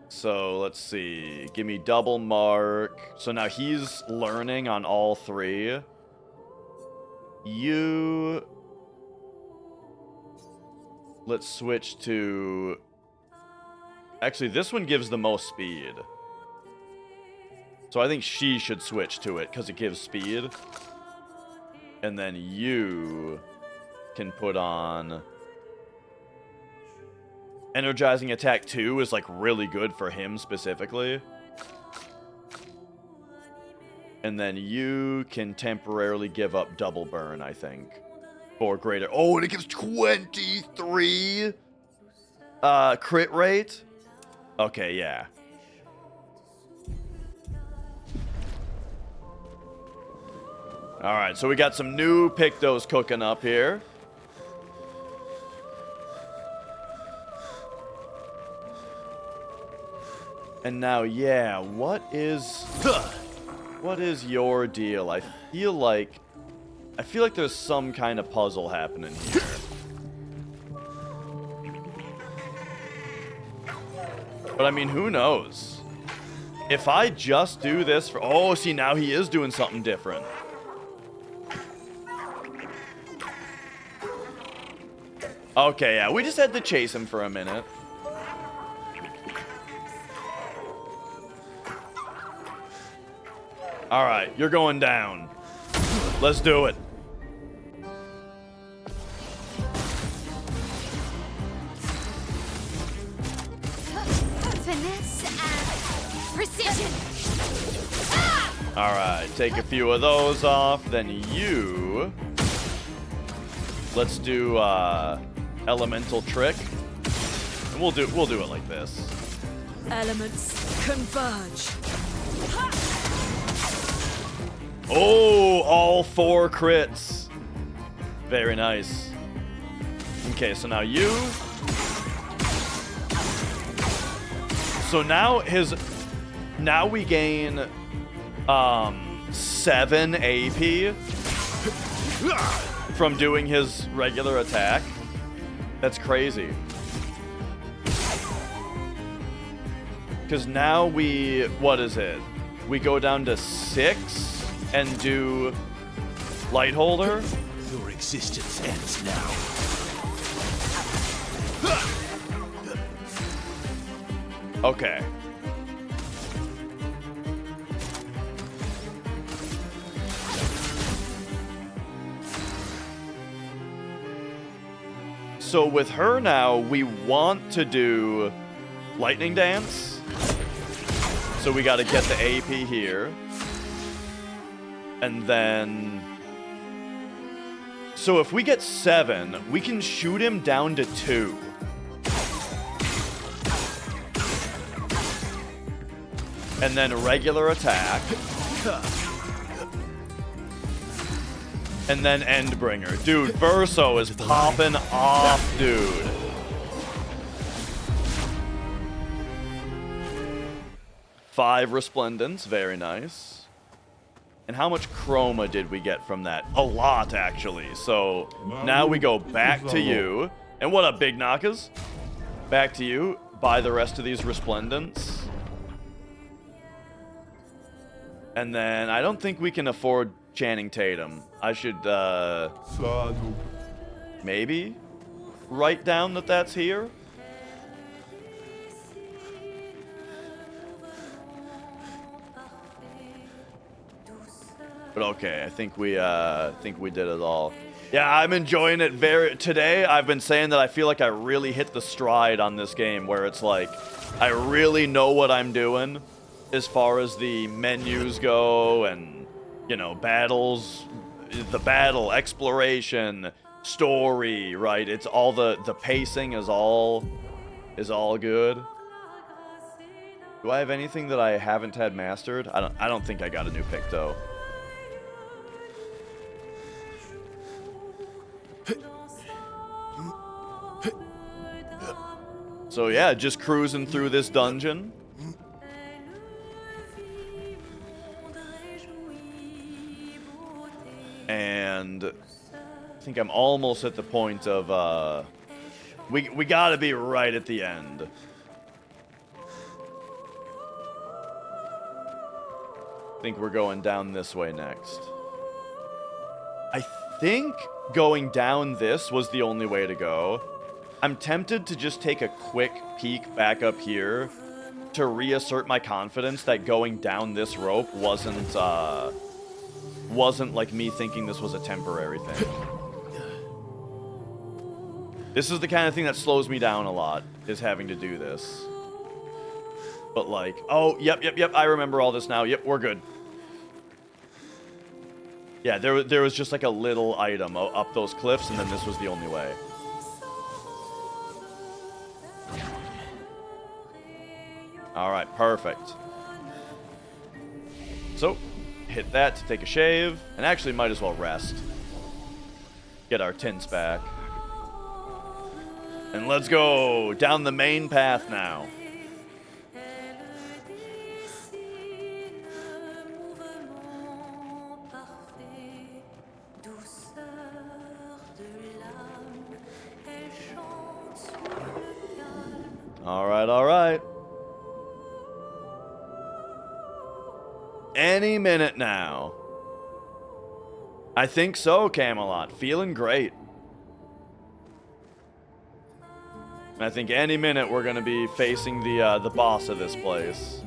So, let's see. Give me double Mark. So now he's learning on all 3. You... let's switch to... actually, this one gives the most speed. So I think she should switch to it, because it gives speed. And then you can put on... Energizing Attack 2 is, like, really good for him specifically. And then you can temporarily give up double burn, I think. For greater... oh, and it gives 23 crit rate? Okay, yeah. Alright, so we got some new Pictos cooking up here. And now, yeah, what is your deal? I feel like there's some kind of puzzle happening here. But I mean, who knows? If I just do this for... oh, see, now he is doing something different. Okay, yeah, we just had to chase him for a minute. Alright, you're going down. Let's do it. Finesse and precision. Alright, take a few of those off. Then you... let's do elemental trick. And we'll do it like this. Elements converge. Oh, all 4 crits. Very nice. Okay, so now you. So now we gain 7 AP from doing his regular attack. That's crazy. Because now we, what is it? We go down to 6 and do Light Holder. Your existence ends now. Okay. So with her now, we want to do Lightning Dance. So we got to get the AP here. And then... So if we get 7, we can shoot him down to 2. And then a regular attack. And then Endbringer. Dude, Verso is popping off, dude. Five Resplendence, very nice. And how much Chroma did we get from that? A lot, actually. So now we go back to you. And what up, Big Knockers? Back to you. Buy the rest of these Resplendence. And then I don't think we can afford Channing Tatum. I should, maybe write down that that's here. But okay, I think we did it all. Yeah, I'm enjoying it today. I've been saying that I feel like I really hit the stride on this game, where it's like I really know what I'm doing as far as the menus go, and you know, battles, the battle, exploration, story, right? It's all the pacing is all good. Do I have anything that I haven't had mastered? I don't think I got a new pick though. So yeah, just cruising through this dungeon. And I think I'm almost at the point of, we gotta be right at the end. I think we're going down this way next. I think going down this was the only way to go. I'm tempted to just take a quick peek back up here to reassert my confidence that going down this rope wasn't like me thinking this was a temporary thing. This is the kind of thing that slows me down a lot, is having to do this. But like, oh, yep, I remember all this now. Yep, we're good. Yeah, there was just like a little item up those cliffs, and then this was the only way. All right, perfect. So, hit that to take a shave, and actually might as well rest. Get our tints back. And let's go down the main path now. All right. Any minute now. I think so, Camelot. Feeling great. And I think any minute we're gonna be facing the boss of this place.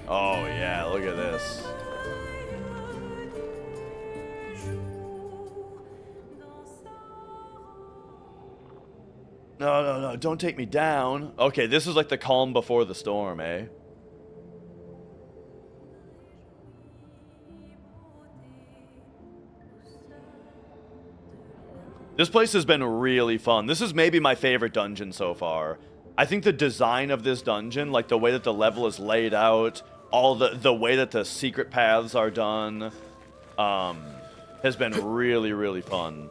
Oh yeah, look at this. No, don't take me down. Okay, this is like the calm before the storm, eh? This place has been really fun. This is maybe my favorite dungeon so far. I think the design of this dungeon, like the way that the level is laid out, all the way that the secret paths are done, has been really, really fun.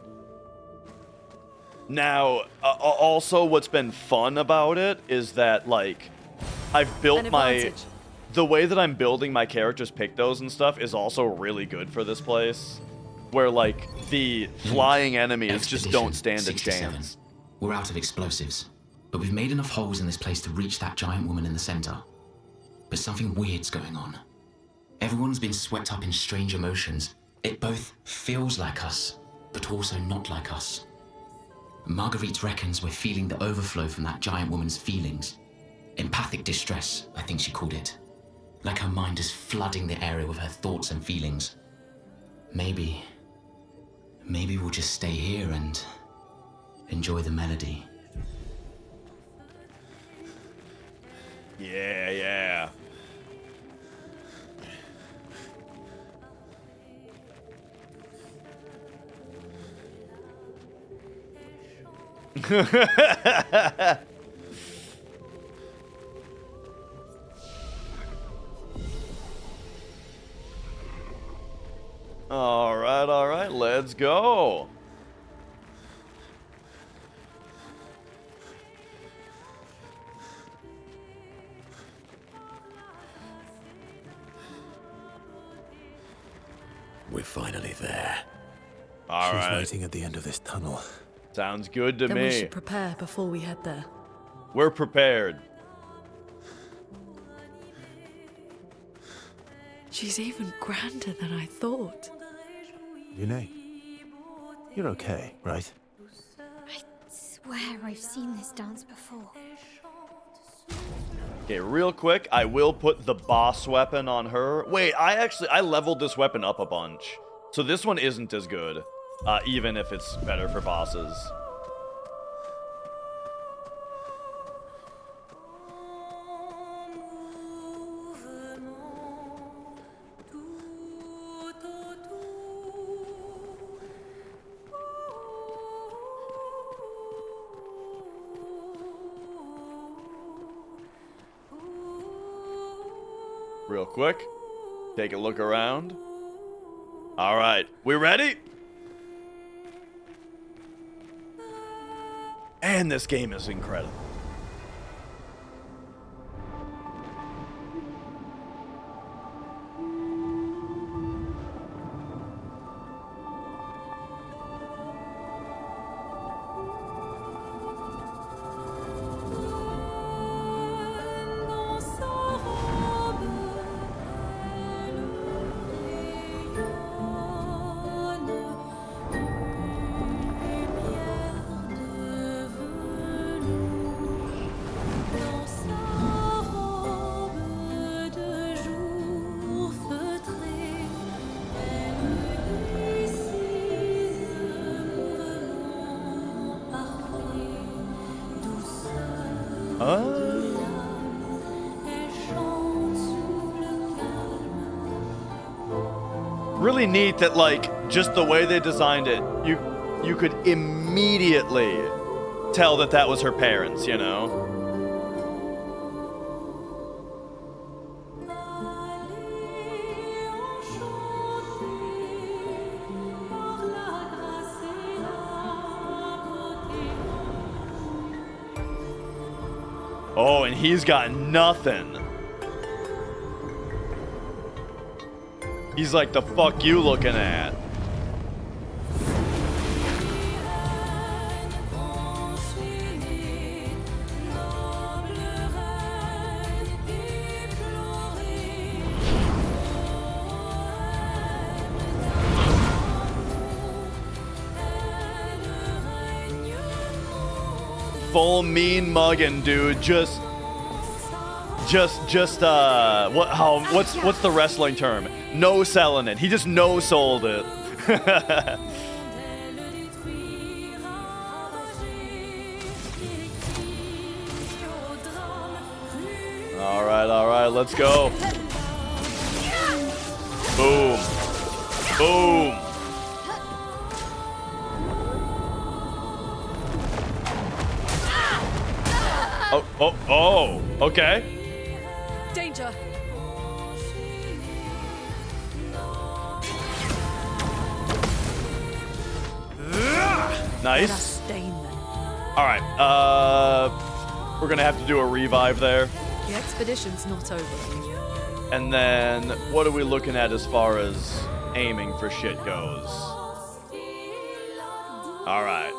Now, also what's been fun about it is that, like, I've built the way that I'm building my character's pictos and stuff is also really good for this place. Where, like, the flying enemies just don't stand a chance. We're out of explosives, but we've made enough holes in this place to reach that giant woman in the center. But something weird's going on. Everyone's been swept up in strange emotions. It both feels like us, but also not like us. Marguerite reckons we're feeling the overflow from that giant woman's feelings. Empathic distress, I think she called it. Like her mind is flooding the area with her thoughts and feelings. Maybe we'll just stay here and enjoy the melody. Yeah. All right, let's go. We're finally there. All She's right. waiting at the end of this tunnel. Sounds good to Then me. we should prepare before we head there. We're prepared. She's even grander than I thought. Yune, you're okay, right? I swear I've seen this dance before. Okay, real quick, I will put the boss weapon on her. Wait, I leveled this weapon up a bunch. So this one isn't as good, even if it's better for bosses. Real quick, take a look around. All right, we ready? And this game is incredible. Really neat that, like, just the way they designed it, you could immediately tell that that was her parents, you know? Oh, and he's got nothing. He's like, the fuck you looking at? Full mean mugging, dude. What's the wrestling term? No selling it. He just no sold it. All right, let's go. Boom. Boom. Oh, okay. Danger. Nice. Stain then. All right. We're gonna have to do a revive there. The expedition's not over. And then, what are we looking at as far as aiming for shit goes? All right.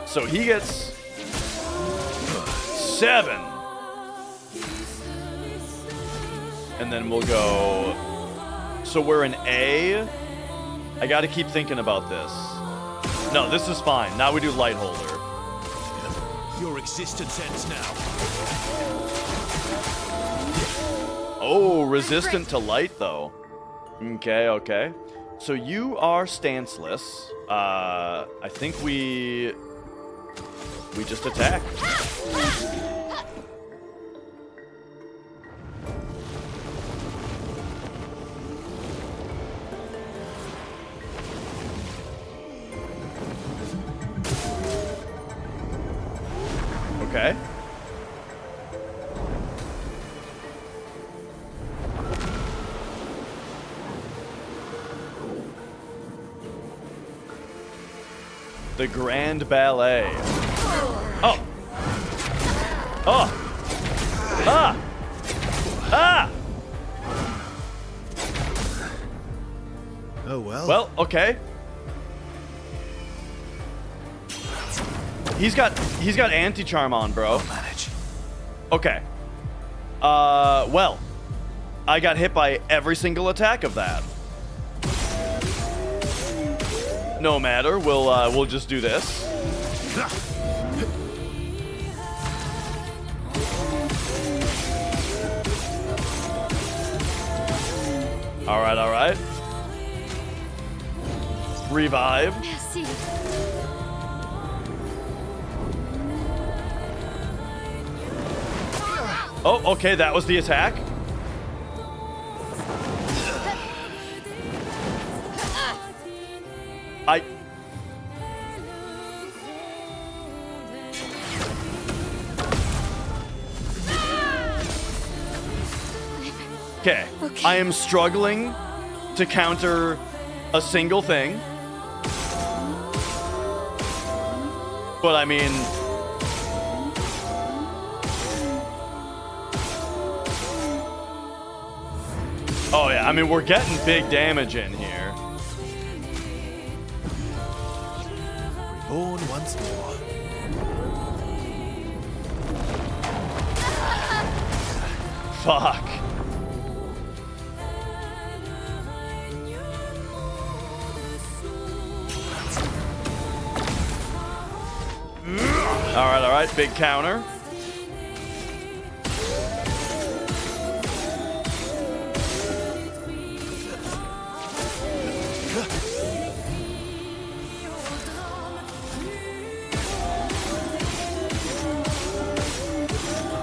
So he gets 7. And then we'll go... So we're an A. I gotta keep thinking about this. No, this is fine. Now we do light holder. Your existence ends now. Oh, resistant to light, though. Okay. So you are stanceless. I think we just attack. The Grand Ballet. Oh. Oh. Ah. Ah. Oh well. Well, okay. He's got anti-charm on, bro. I'll manage. Okay. Well, I got hit by every single attack of that. No matter, we'll just do this. All right. Revive. Merci. Oh, okay, that was the attack. Okay. I am struggling to counter a single thing. But I mean... Oh yeah, I mean, we're getting big damage in here. Reborn once more. Fuck. All right, big counter.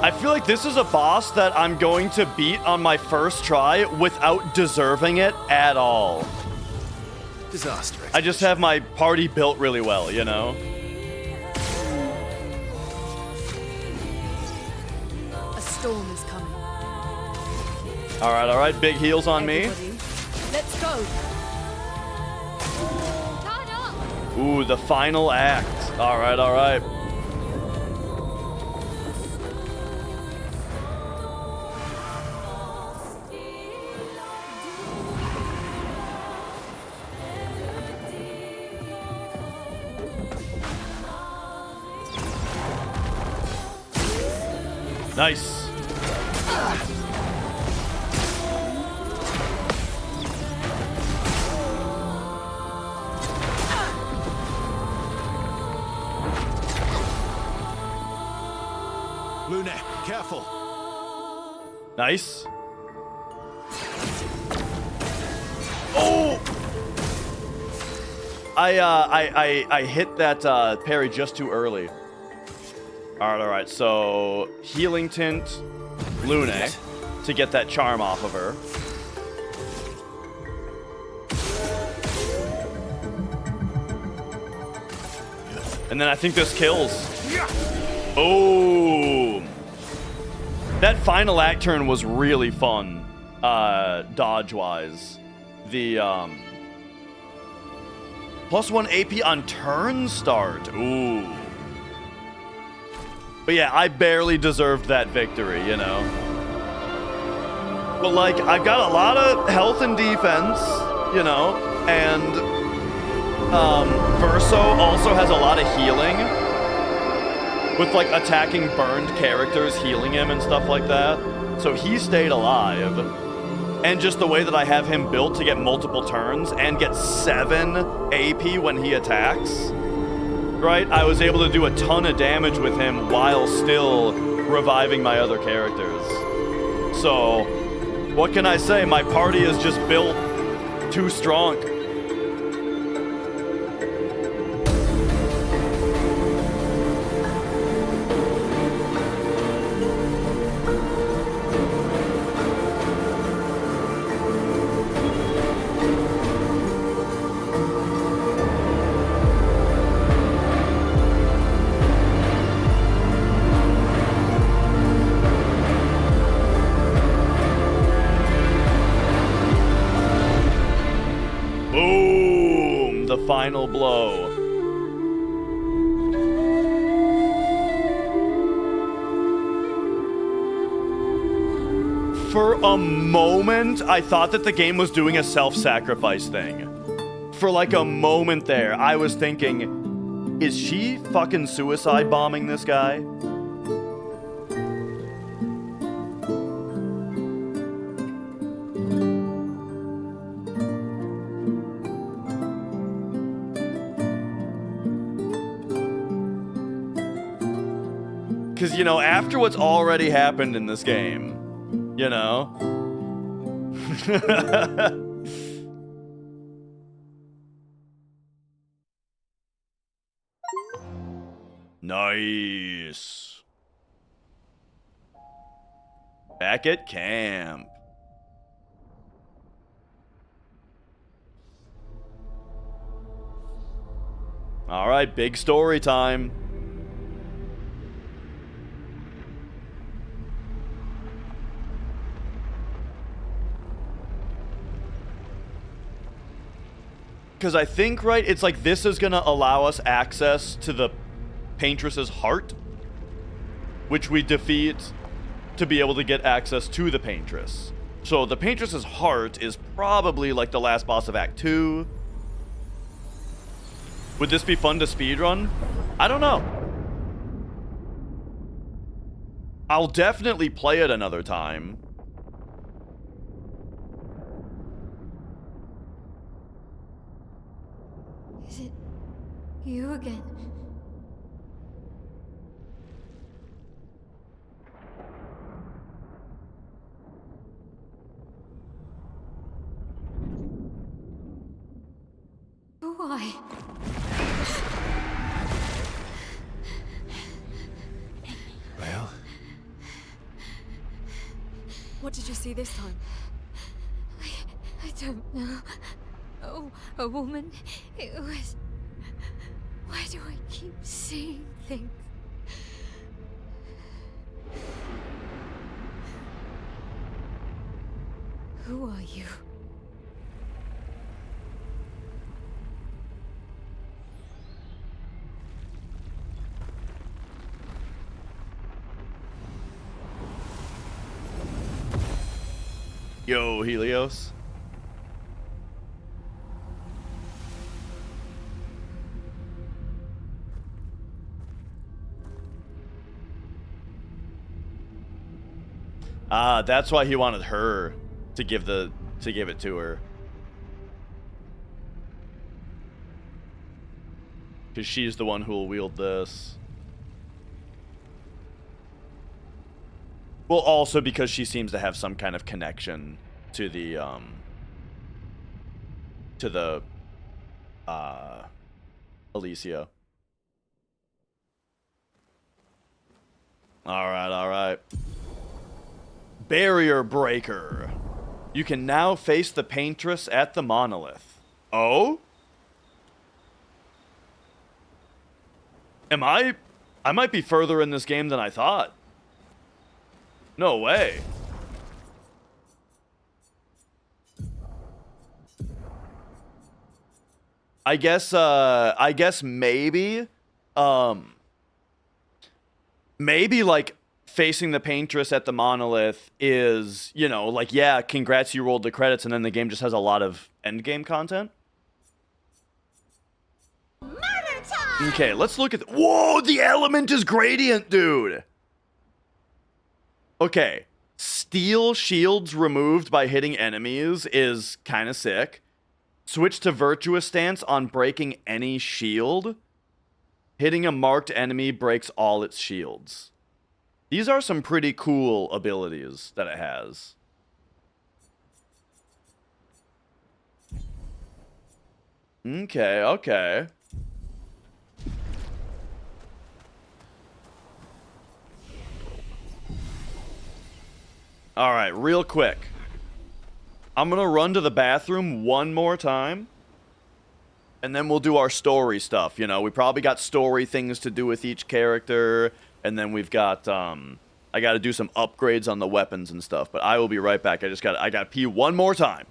I feel like this is a boss that I'm going to beat on my first try without deserving it at all. Disaster. I just have my party built really well, you know? A storm is coming. All right, big heals on Everybody, let's go. me. Ooh, the final act. All right. Nice. Lune, careful. Nice. Oh! I hit that parry just too early. All right. So healing tint, Lune, to get that charm off of her. And then I think this kills. Oh! That final act turn was really fun, dodge-wise. The +1 AP on turn start. Ooh. But yeah, I barely deserved that victory, you know. But like, I've got a lot of health and defense, you know, and Verso also has a lot of healing. With like attacking burned characters, healing him and stuff like that. So he stayed alive. And just the way that I have him built to get multiple turns and get 7 AP when he attacks. Right? I was able to do a ton of damage with him while still reviving my other characters. So, what can I say? My party is just built too strong. Boom! The final blow. For a moment, I thought that the game was doing a self-sacrifice thing. For like a moment there, I was thinking, is she fucking suicide bombing this guy? Because, you know, after what's already happened in this game, you know? Nice. Back at camp. All right, big story time. Because I think, right, it's like this is going to allow us access to the Paintress's heart, which we defeat to be able to get access to the Paintress. So the Paintress's heart is probably like the last boss of Act 2. Would this be fun to speedrun? I don't know. I'll definitely play it another time. Is it you again? Why? Well, What did you see this time? I don't know. Oh, a woman. It was... Why do I keep seeing things? Who are you? Yo, Helios. Ah, that's why he wanted her to give it to her. Because she's the one who will wield this. Well, also because she seems to have some kind of connection to the Alicia. All right. Barrier breaker. You can now face the Paintress at the monolith. Oh? I might be further in this game than I thought. No way. I guess maybe like facing the Paintress at the monolith is, you know, like, yeah, congrats, you rolled the credits, and then the game just has a lot of endgame content. Okay, let's look at whoa, the element is gradient, dude. Okay, steel shields removed by hitting enemies is kind of sick. Switch to virtuous stance on breaking any shield. Hitting a marked enemy breaks all its shields. These are some pretty cool abilities that it has. Okay. All right, real quick. I'm going to run to the bathroom one more time. And then we'll do our story stuff, you know. We probably got story things to do with each character. And then we've got, I got to do some upgrades on the weapons and stuff. But I will be right back. I got to pee one more time.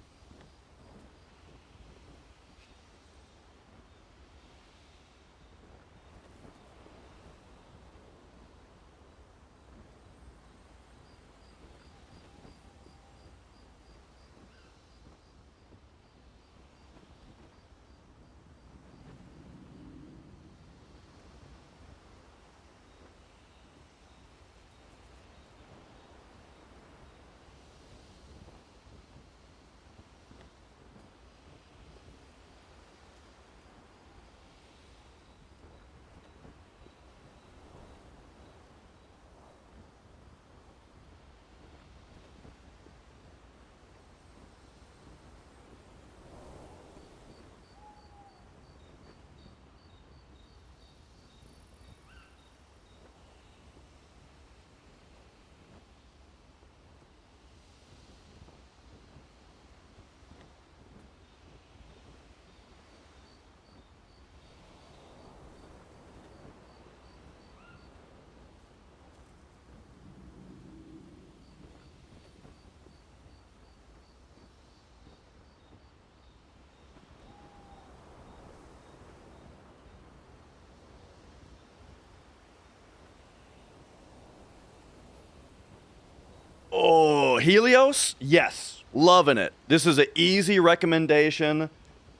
Helios? Yes. Loving it. This is an easy recommendation.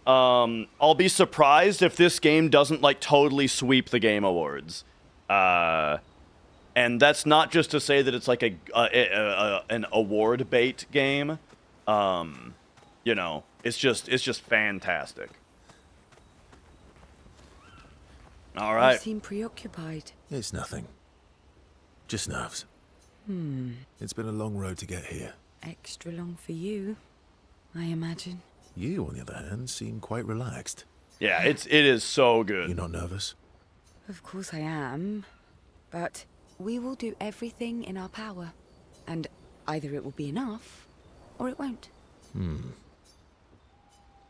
I'll be surprised if this game doesn't, like, totally sweep the Game Awards. And that's not just to say that it's like an award bait game. You know, it's just fantastic. All right. You seem preoccupied. It's nothing. Just nerves. It's been a long road to get here. Extra long for you, I imagine. You, on the other hand, seem quite relaxed. Yeah, it is so good. You're not nervous? Of course I am. But we will do everything in our power. And either it will be enough, or it won't.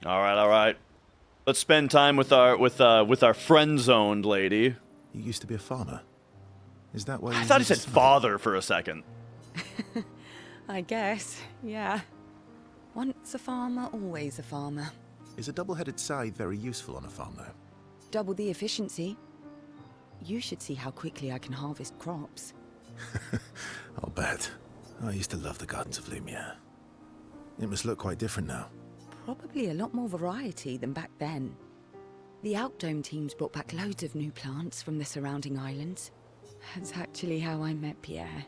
All right. Let's spend time with our friend-zoned lady. You used to be a farmer. Is that why I thought he said father for a second. I guess, yeah. Once a farmer, always a farmer. Is a double-headed scythe very useful on a farm, though? Double the efficiency. You should see how quickly I can harvest crops. I'll bet. I used to love the gardens of Lumiere. It must look quite different now. Probably a lot more variety than back then. The Outdome teams brought back loads of new plants from the surrounding islands. That's actually how I met Pierre.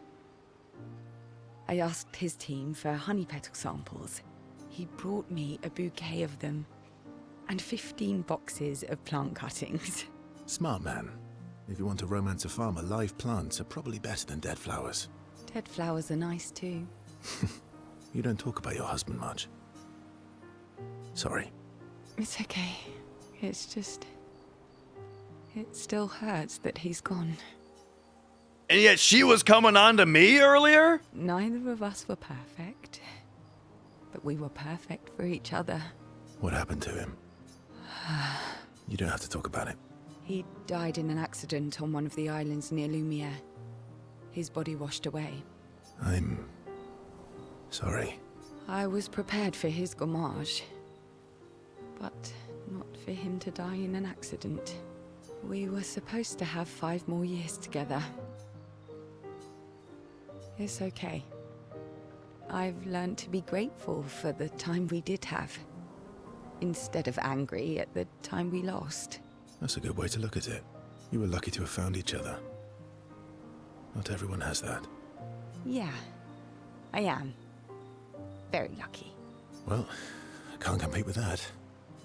I asked his team for honey petal samples. He brought me a bouquet of them, and 15 boxes of plant cuttings. Smart man. If you want to romance a farmer, live plants are probably better than dead flowers. Dead flowers are nice too. You don't talk about your husband much. Sorry. It's okay. It's just... it still hurts that he's gone. And yet she was coming on to me earlier? Neither of us were perfect. But we were perfect for each other. What happened to him? You don't have to talk about it. He died in an accident on one of the islands near Lumiere. His body washed away. I'm... sorry. I was prepared for his gommage. But not for him to die in an accident. We were supposed to have 5 more years together. It's okay. I've learned to be grateful for the time we did have, instead of angry at the time we lost. That's a good way to look at it. You were lucky to have found each other. Not everyone has that. Yeah, I am. Very lucky. Well, I can't compete with that.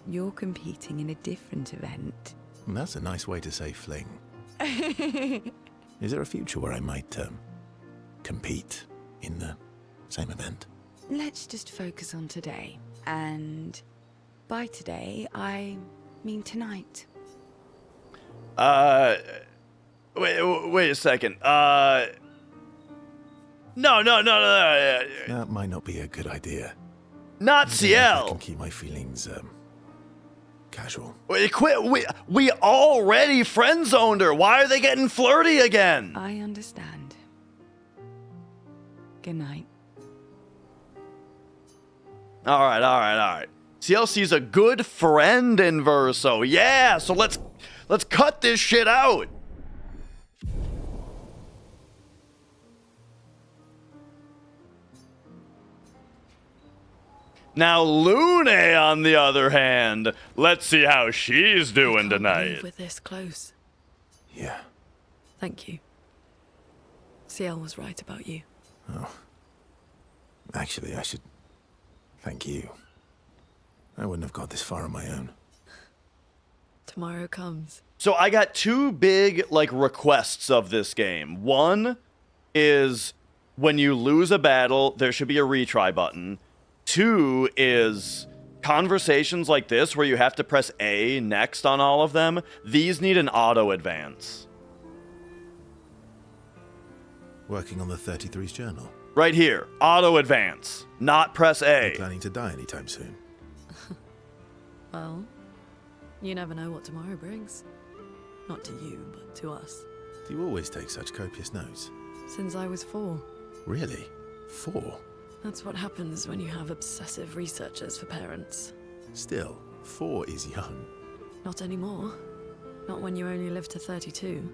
You're competing in a different event. That's a nice way to say fling. Is there a future where I might, compete in the same event? Let's just focus on today. And by today, I mean tonight. Wait a second. No. That might not be a good idea. Not I Ciel. can keep my feelings, casual. Wait, quit. We already friend-zoned her. Why are they getting flirty again? I understand. Good night. All right. CLC's a good friend in Verso. Yeah, so let's cut this shit out. Now Lune, on the other hand, let's see how she's doing tonight. We're this close. Yeah. Thank you. Ciel was right about you. Oh. Actually, I should thank you. I wouldn't have got this far on my own. Tomorrow comes. So I got 2 big, requests of this game. One is when you lose a battle, there should be a retry button. 2 is conversations like this where you have to press A next on all of them. These need an auto advance. Working on the 33's journal. Right here, auto advance, not press A. You're planning to die anytime soon. Well, you never know what tomorrow brings. Not to you, but to us. Do you always take such copious notes? Since I was 4. Really? 4? That's what happens when you have obsessive researchers for parents. Still, 4 is young. Not anymore. Not when you only live to 32.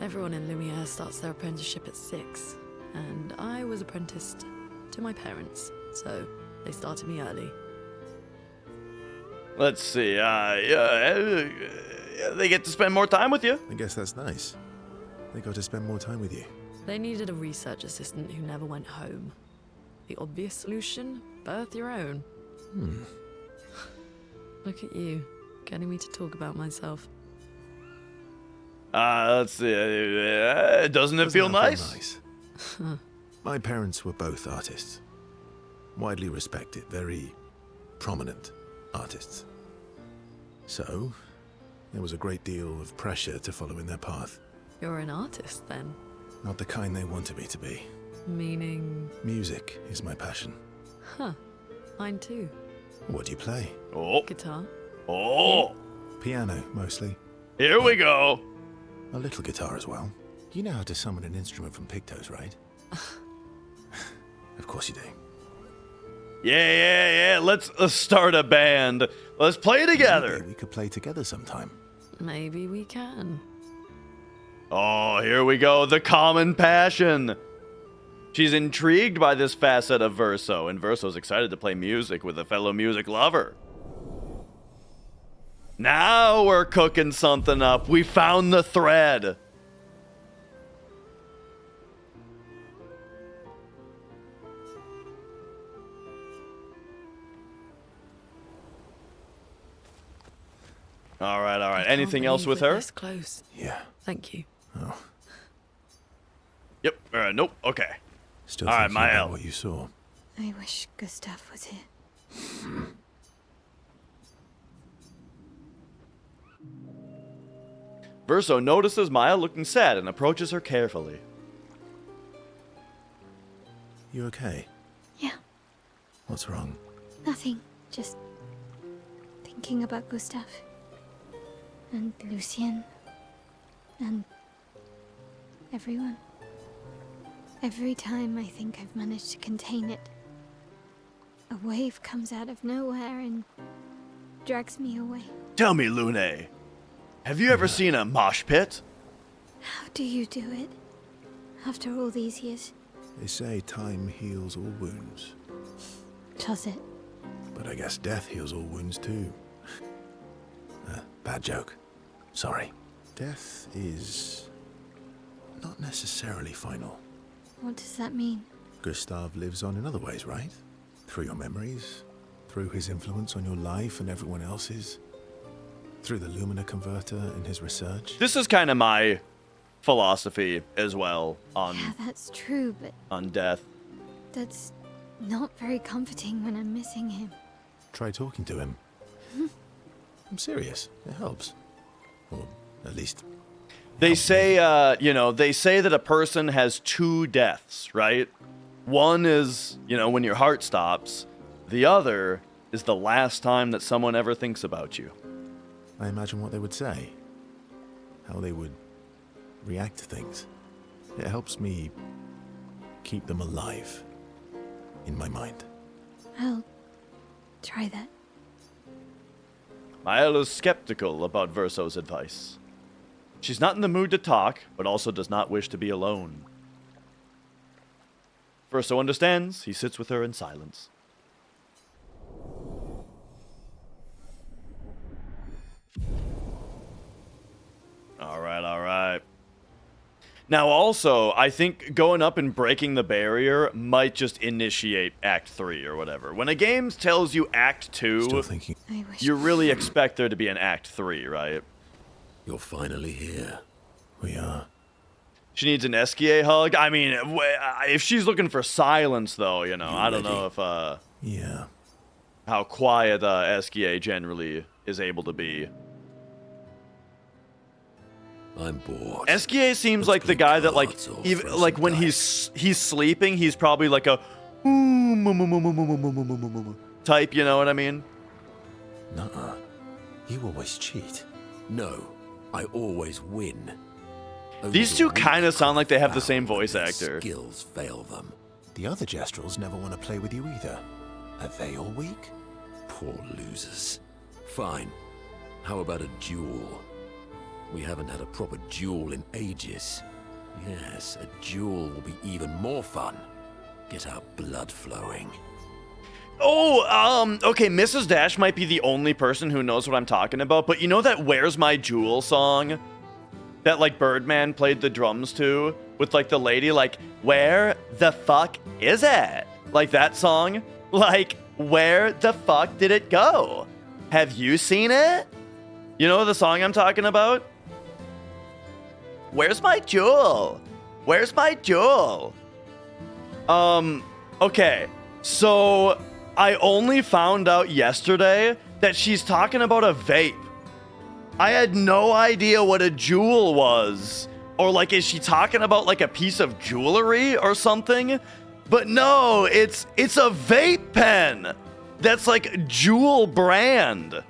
Everyone in Lumiere starts their apprenticeship at 6, and I was apprenticed to my parents, so they started me early. Let's see. They get to spend more time with you. I guess that's nice. They got to spend more time with you. They needed a research assistant who never went home. The obvious solution? Birth your own. Look at you, getting me to talk about myself. Let's see. Doesn't it feel nice? My parents were both artists. Widely respected, very prominent artists. So, there was a great deal of pressure to follow in their path. You're an artist, then? Not the kind they wanted me to be. Meaning? Music is my passion. Huh. Mine too. What do you play? Oh. Guitar. Oh. Piano, mostly. Here we go. A little guitar as well. You know how to summon an instrument from Pictos, right? Of course you do. Yeah. Let's start a band. Let's play together. Maybe we could play together sometime. Maybe we can. Oh, here we go. The common passion. She's intrigued by this facet of Verso, and Verso's excited to play music with a fellow music lover. Now we're cooking something up. We found the thread. All right. Anything else with her? This close. Yeah. Thank you. Oh. Yep. Nope. Okay. Still all right, thinking about Mael. what you saw. I wish Gustav was here. Verso notices Maya looking sad and approaches her carefully. You okay? Yeah, What's wrong? nothing. Just thinking about Gustav. And Lucien. And everyone. Every time I think I've managed to contain it, a wave comes out of nowhere and drags me away. Tell me, Lune, have you ever seen a mosh pit? How do you do it? After all these years? They say time heals all wounds. Does it? But I guess death heals all wounds too. Bad joke. Sorry. Death is not necessarily final. What does that mean? Gustav lives on in other ways, right? Through your memories, through his influence on your life and everyone else's, through the Lumina converter and his research. This is kind of my philosophy as well on Yeah, that's true, but on death. that's not very comforting when I'm missing him. Try talking to him. I'm serious. It helps. Or at least They say, they say that a person has two deaths, right? One is, when your heart stops. The other is the last time that someone ever thinks about you. I imagine what they would say. How they would react to things. It helps me keep them alive in my mind. I'll try that. Mael is skeptical about Verso's advice. She's not in the mood to talk, but also does not wish to be alone. Verso understands. He sits with her in silence. All right. Now, also, I think going up and breaking the barrier might just initiate Act 3 or whatever. When a game tells you Act 2, you really expect there to be an Act 3, right? You're finally here. We are. She needs an Esquier hug? I mean, if she's looking for silence, though, I don't know if, Yeah. how quiet Esquier generally is able to be. I'm bored. Esquier seems like the guy that, even when he's sleeping, he's probably like a type, you know what I mean? Nuh-uh. You always cheat. No, I always win. These two kind of sound like they have the same voice actor. Skills fail them. The other Jestrels never want to play with you either. Are they all weak? Poor losers. Fine. How about a duel? We haven't had a proper duel in ages. Yes, a duel will be even more fun. Get our blood flowing. Oh, okay, Mrs. Dash might be the only person who knows what I'm talking about, but you know that Where's My Jewel song? That, like, Birdman played the drums to? With, like, the lady, like, where the fuck is it? Like, that song? Like, where the fuck did it go? Have you seen it? You know the song I'm talking about? Where's my jewel? Where's my jewel? Okay, so I only found out yesterday that she's talking about a vape. I had no idea what a jewel was. Or like, is she talking about like a piece of jewelry or something? But no, it's a vape pen. That's like Jewel brand.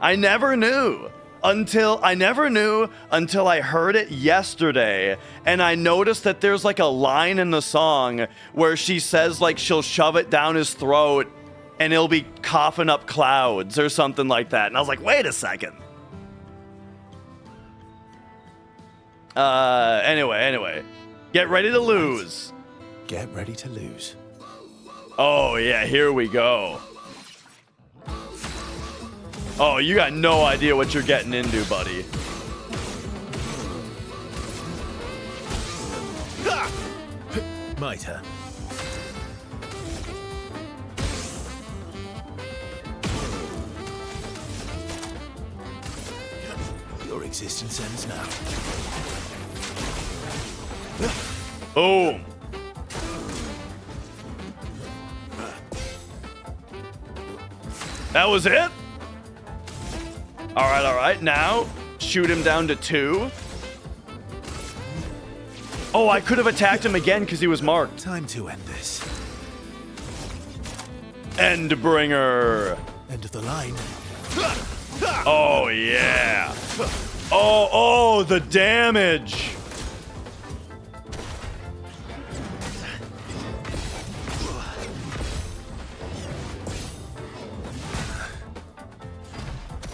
I never knew until I heard it yesterday, and I noticed that there's like a line in the song where she says like she'll shove it down his throat and he'll be coughing up clouds or something like that. And I was like, wait a second. Anyway. Get ready to lose. Get ready to lose. Oh yeah, here we go. Oh, you got no idea what you're getting into, buddy. Mitre. Your existence ends now. Boom. That was it? All right. Now, shoot him down to 2. Oh, I could have attacked him again because he was marked. Time to end this. Endbringer. End of the line. Oh, yeah. Oh, the damage.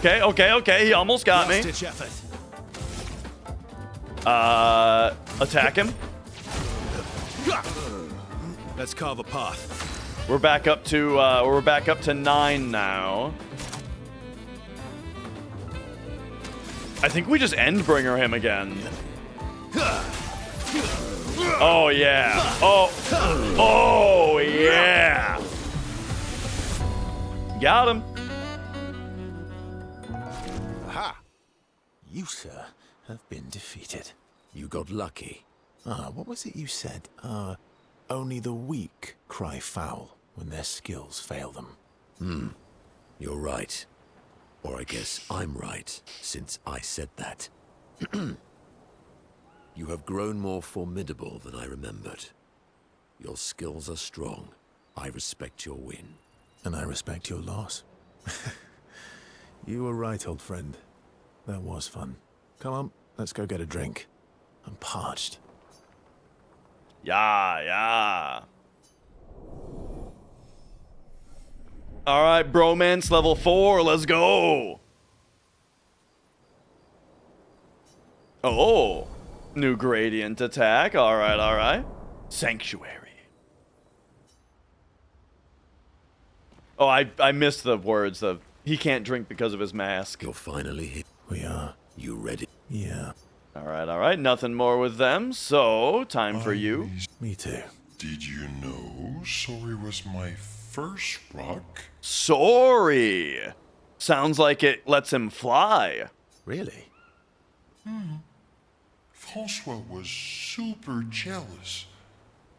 Okay. He almost got me. Last-ditch effort. Attack him. Let's carve a path. We're back up to 9 now. I think we just Endbringer him again. Oh yeah. Oh yeah. Got him. Aha! You, sir, have been defeated. You got lucky. What was it you said? Only the weak cry foul when their skills fail them. You're right. Or I guess I'm right, since I said that. You have grown more formidable than I remembered. Your skills are strong. I respect your win. And I respect your loss. You were right, old friend. That was fun. Come on, let's go get a drink. I'm parched. Yeah. All right, bromance level 4. Let's go. Oh, new gradient attack. All right. Sanctuary. Oh, I missed the words of he can't drink because of his mask. You're finally here. We are. You ready? Yeah. All right. Nothing more with them. So, time for you. Me too. Did you know Sorry was my first rock? Sorry. Sounds like it lets him fly. Really? Francois was super jealous,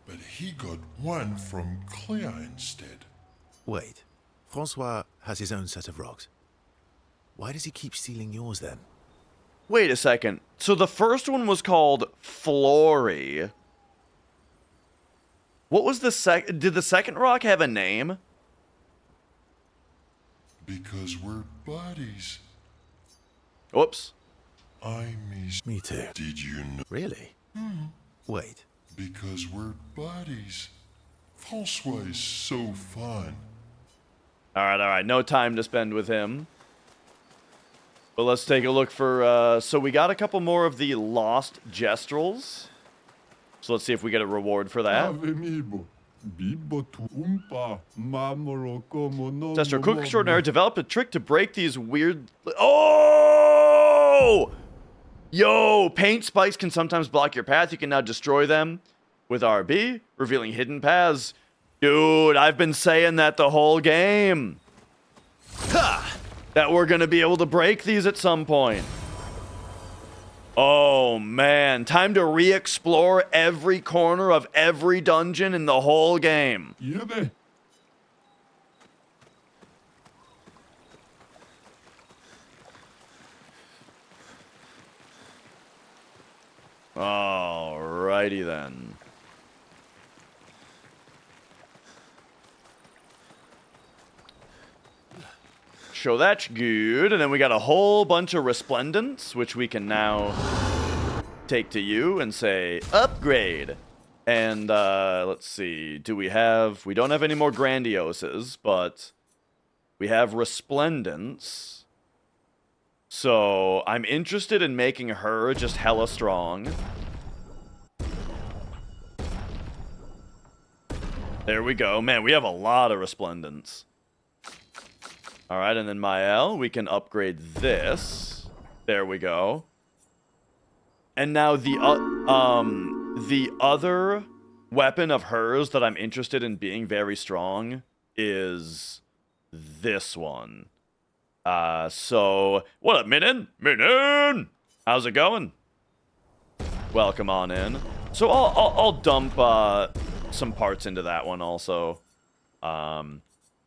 but he got one from Clair instead. Wait. Francois has his own set of rocks. Why does he keep stealing yours then? Wait a second. So the first one was called Flory. What was the second? Did the second rock have a name? Because we're buddies. Whoops. I miss... Me too. Did you know... Really? Wait. Because we're buddies. Francois is so fun. All right. No time to spend with him. But let's take a look for, so we got a couple more of the Lost Gestrels. So let's see if we get a reward for that. Destro Cook Extraordinaire developed a trick to break these weird... Oh! Yo! Paint spikes can sometimes block your path. You can now destroy them with RB, revealing hidden paths. Dude, I've been saying that the whole game. Ha! That we're gonna be able to break these at some point. Oh, man. Time to re-explore every corner of every dungeon in the whole game. Alrighty then. So that's good. And then we got a whole bunch of resplendents, which we can now take to you and say, upgrade. And let's see. Do we have... We don't have any more grandioses, but we have resplendents. So I'm interested in making her just hella strong. There we go. Man, we have a lot of resplendents. Alright, and then Mael, we can upgrade this. There we go. And now the other weapon of hers that I'm interested in being very strong is this one. So, what up, Minin? Minin! How's it going? Welcome on in. So I'll dump some parts into that one also.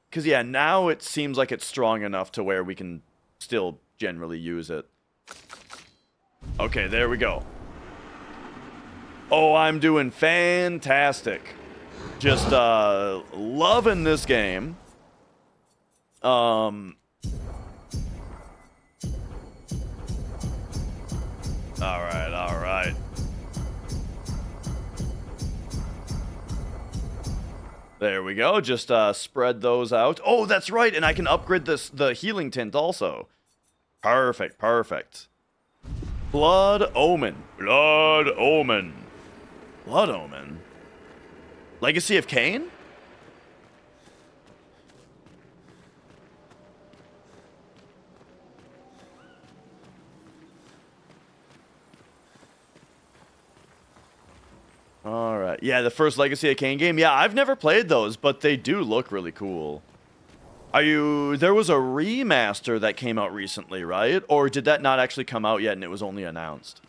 Because, yeah, now it seems like it's strong enough to where we can still generally use it. Okay, there we go. Oh, I'm doing fantastic. Just, loving this game. Alright, alright. There we go. Just spread those out. Oh, that's right. And I can upgrade the healing tint also. Perfect, perfect. Blood Omen. Blood Omen. Blood Omen. Legacy of Kain? Alright. Yeah, the first Legacy of Kain game. Yeah, I've never played those, but they do look really cool. There was a remaster that came out recently, right? Or did that not actually come out yet and it was only announced?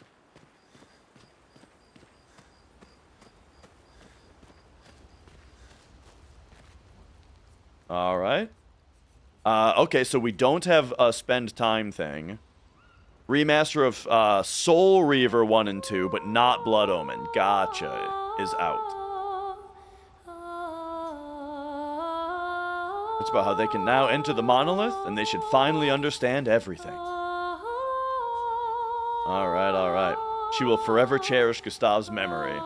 Alright. Okay, so we don't have a spend time thing. Remaster of Soul Reaver 1 and 2, but not Blood Omen. Gotcha. Is out. It's about how they can now enter the monolith, and they should finally understand everything. Alright, alright. She will forever cherish Gustave's memory.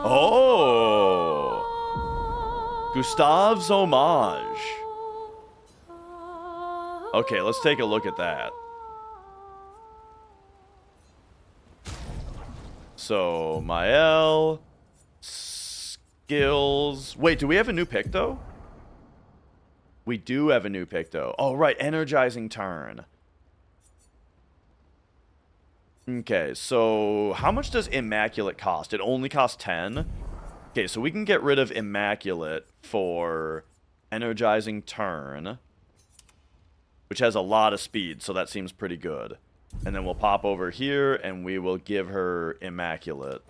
Oh! Gustave's homage. Okay, let's take a look at that. So, Mael, skills. Wait, do we have a new pick, though? We do have a new pick, though. Oh, right, energizing turn. Okay, so how much does Immaculate cost? It only costs 10? Okay, so we can get rid of Immaculate for energizing turn, which has a lot of speed, so that seems pretty good. And then we'll pop over here, and we will give her Immaculate.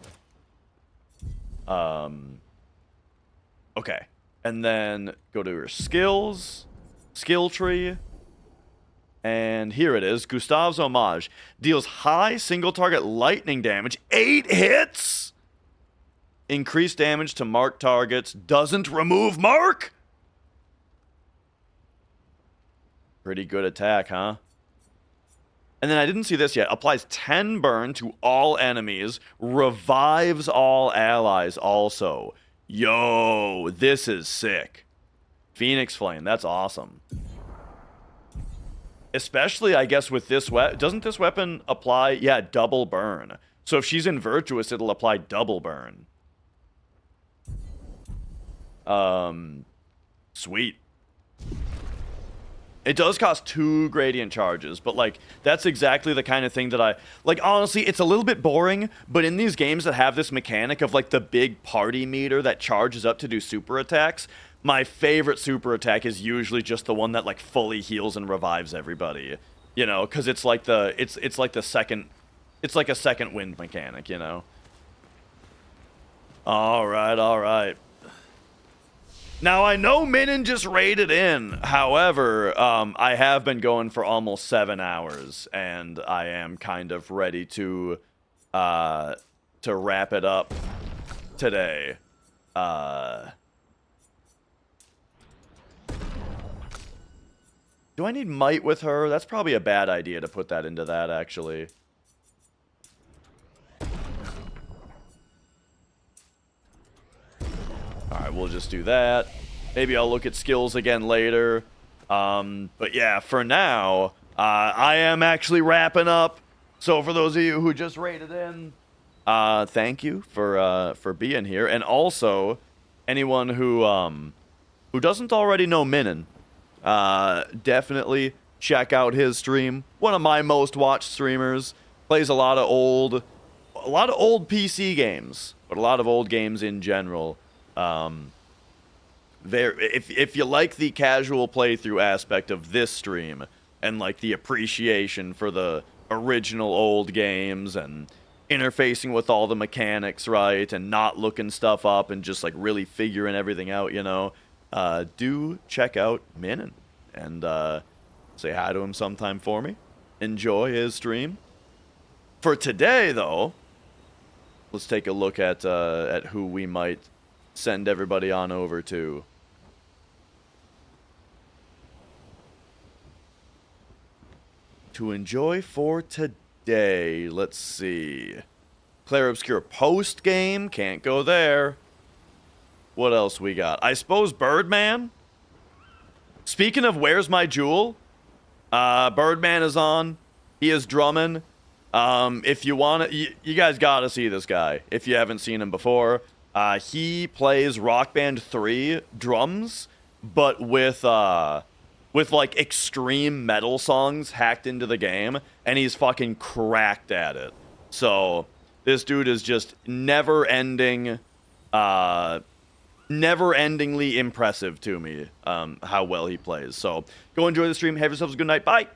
Okay. And then go to her skills, skill tree, and here it is. Gustave's Homage. Deals high single-target lightning damage. 8 hits! Increased damage to marked targets. Doesn't remove mark? Pretty good attack, huh? And then I didn't see this yet. Applies 10 burn to all enemies. Revives all allies also. Yo, this is sick. Phoenix Flame, that's awesome. especially, I guess, with this weapon. Doesn't this weapon apply? Yeah, double burn. So if she's in Virtuous, it'll apply double burn. Sweet. It does cost 2 gradient charges, but, like, that's exactly the kind of thing that I... Like, honestly, it's a little bit boring, but in these games that have this mechanic of, like, the big party meter that charges up to do super attacks, my favorite super attack is usually just the one that, like, fully heals and revives everybody. You know, because it's like the... It's like the second... It's like a second wind mechanic, you know? Alright, alright. Now, I know Minin just raided in. However, I have been going for almost 7 hours, and I am kind of ready to wrap it up today. Do I need might with her? That's probably a bad idea to put that into that, actually. Alright, we'll just do that. Maybe I'll look at skills again later. But yeah, for now, I am actually wrapping up. So for those of you who just raided in, thank you for being here. And also, anyone who doesn't already know Minin, definitely check out his stream. One of my most watched streamers. Plays a lot of old PC games, but a lot of old games in general. If you like the casual playthrough aspect of this stream and like the appreciation for the original old games and interfacing with all the mechanics right and not looking stuff up and just like really figuring everything out, you know, do check out Minin and say hi to him sometime for me. Enjoy his stream. For today, though, let's take a look at who we might send everybody on over to. To enjoy for today, let's see. Clair Obscur post game, can't go there. What else we got? I suppose Birdman. Speaking of Where's My Jewel, Birdman is on. He is drumming. If you want to, you guys gotta see this guy if you haven't seen him before. He plays Rock Band 3 drums, but with like extreme metal songs hacked into the game, and he's fucking cracked at it. So this dude is just never-endingly impressive to me, how well he plays. So go enjoy the stream. Have yourselves a good night. Bye.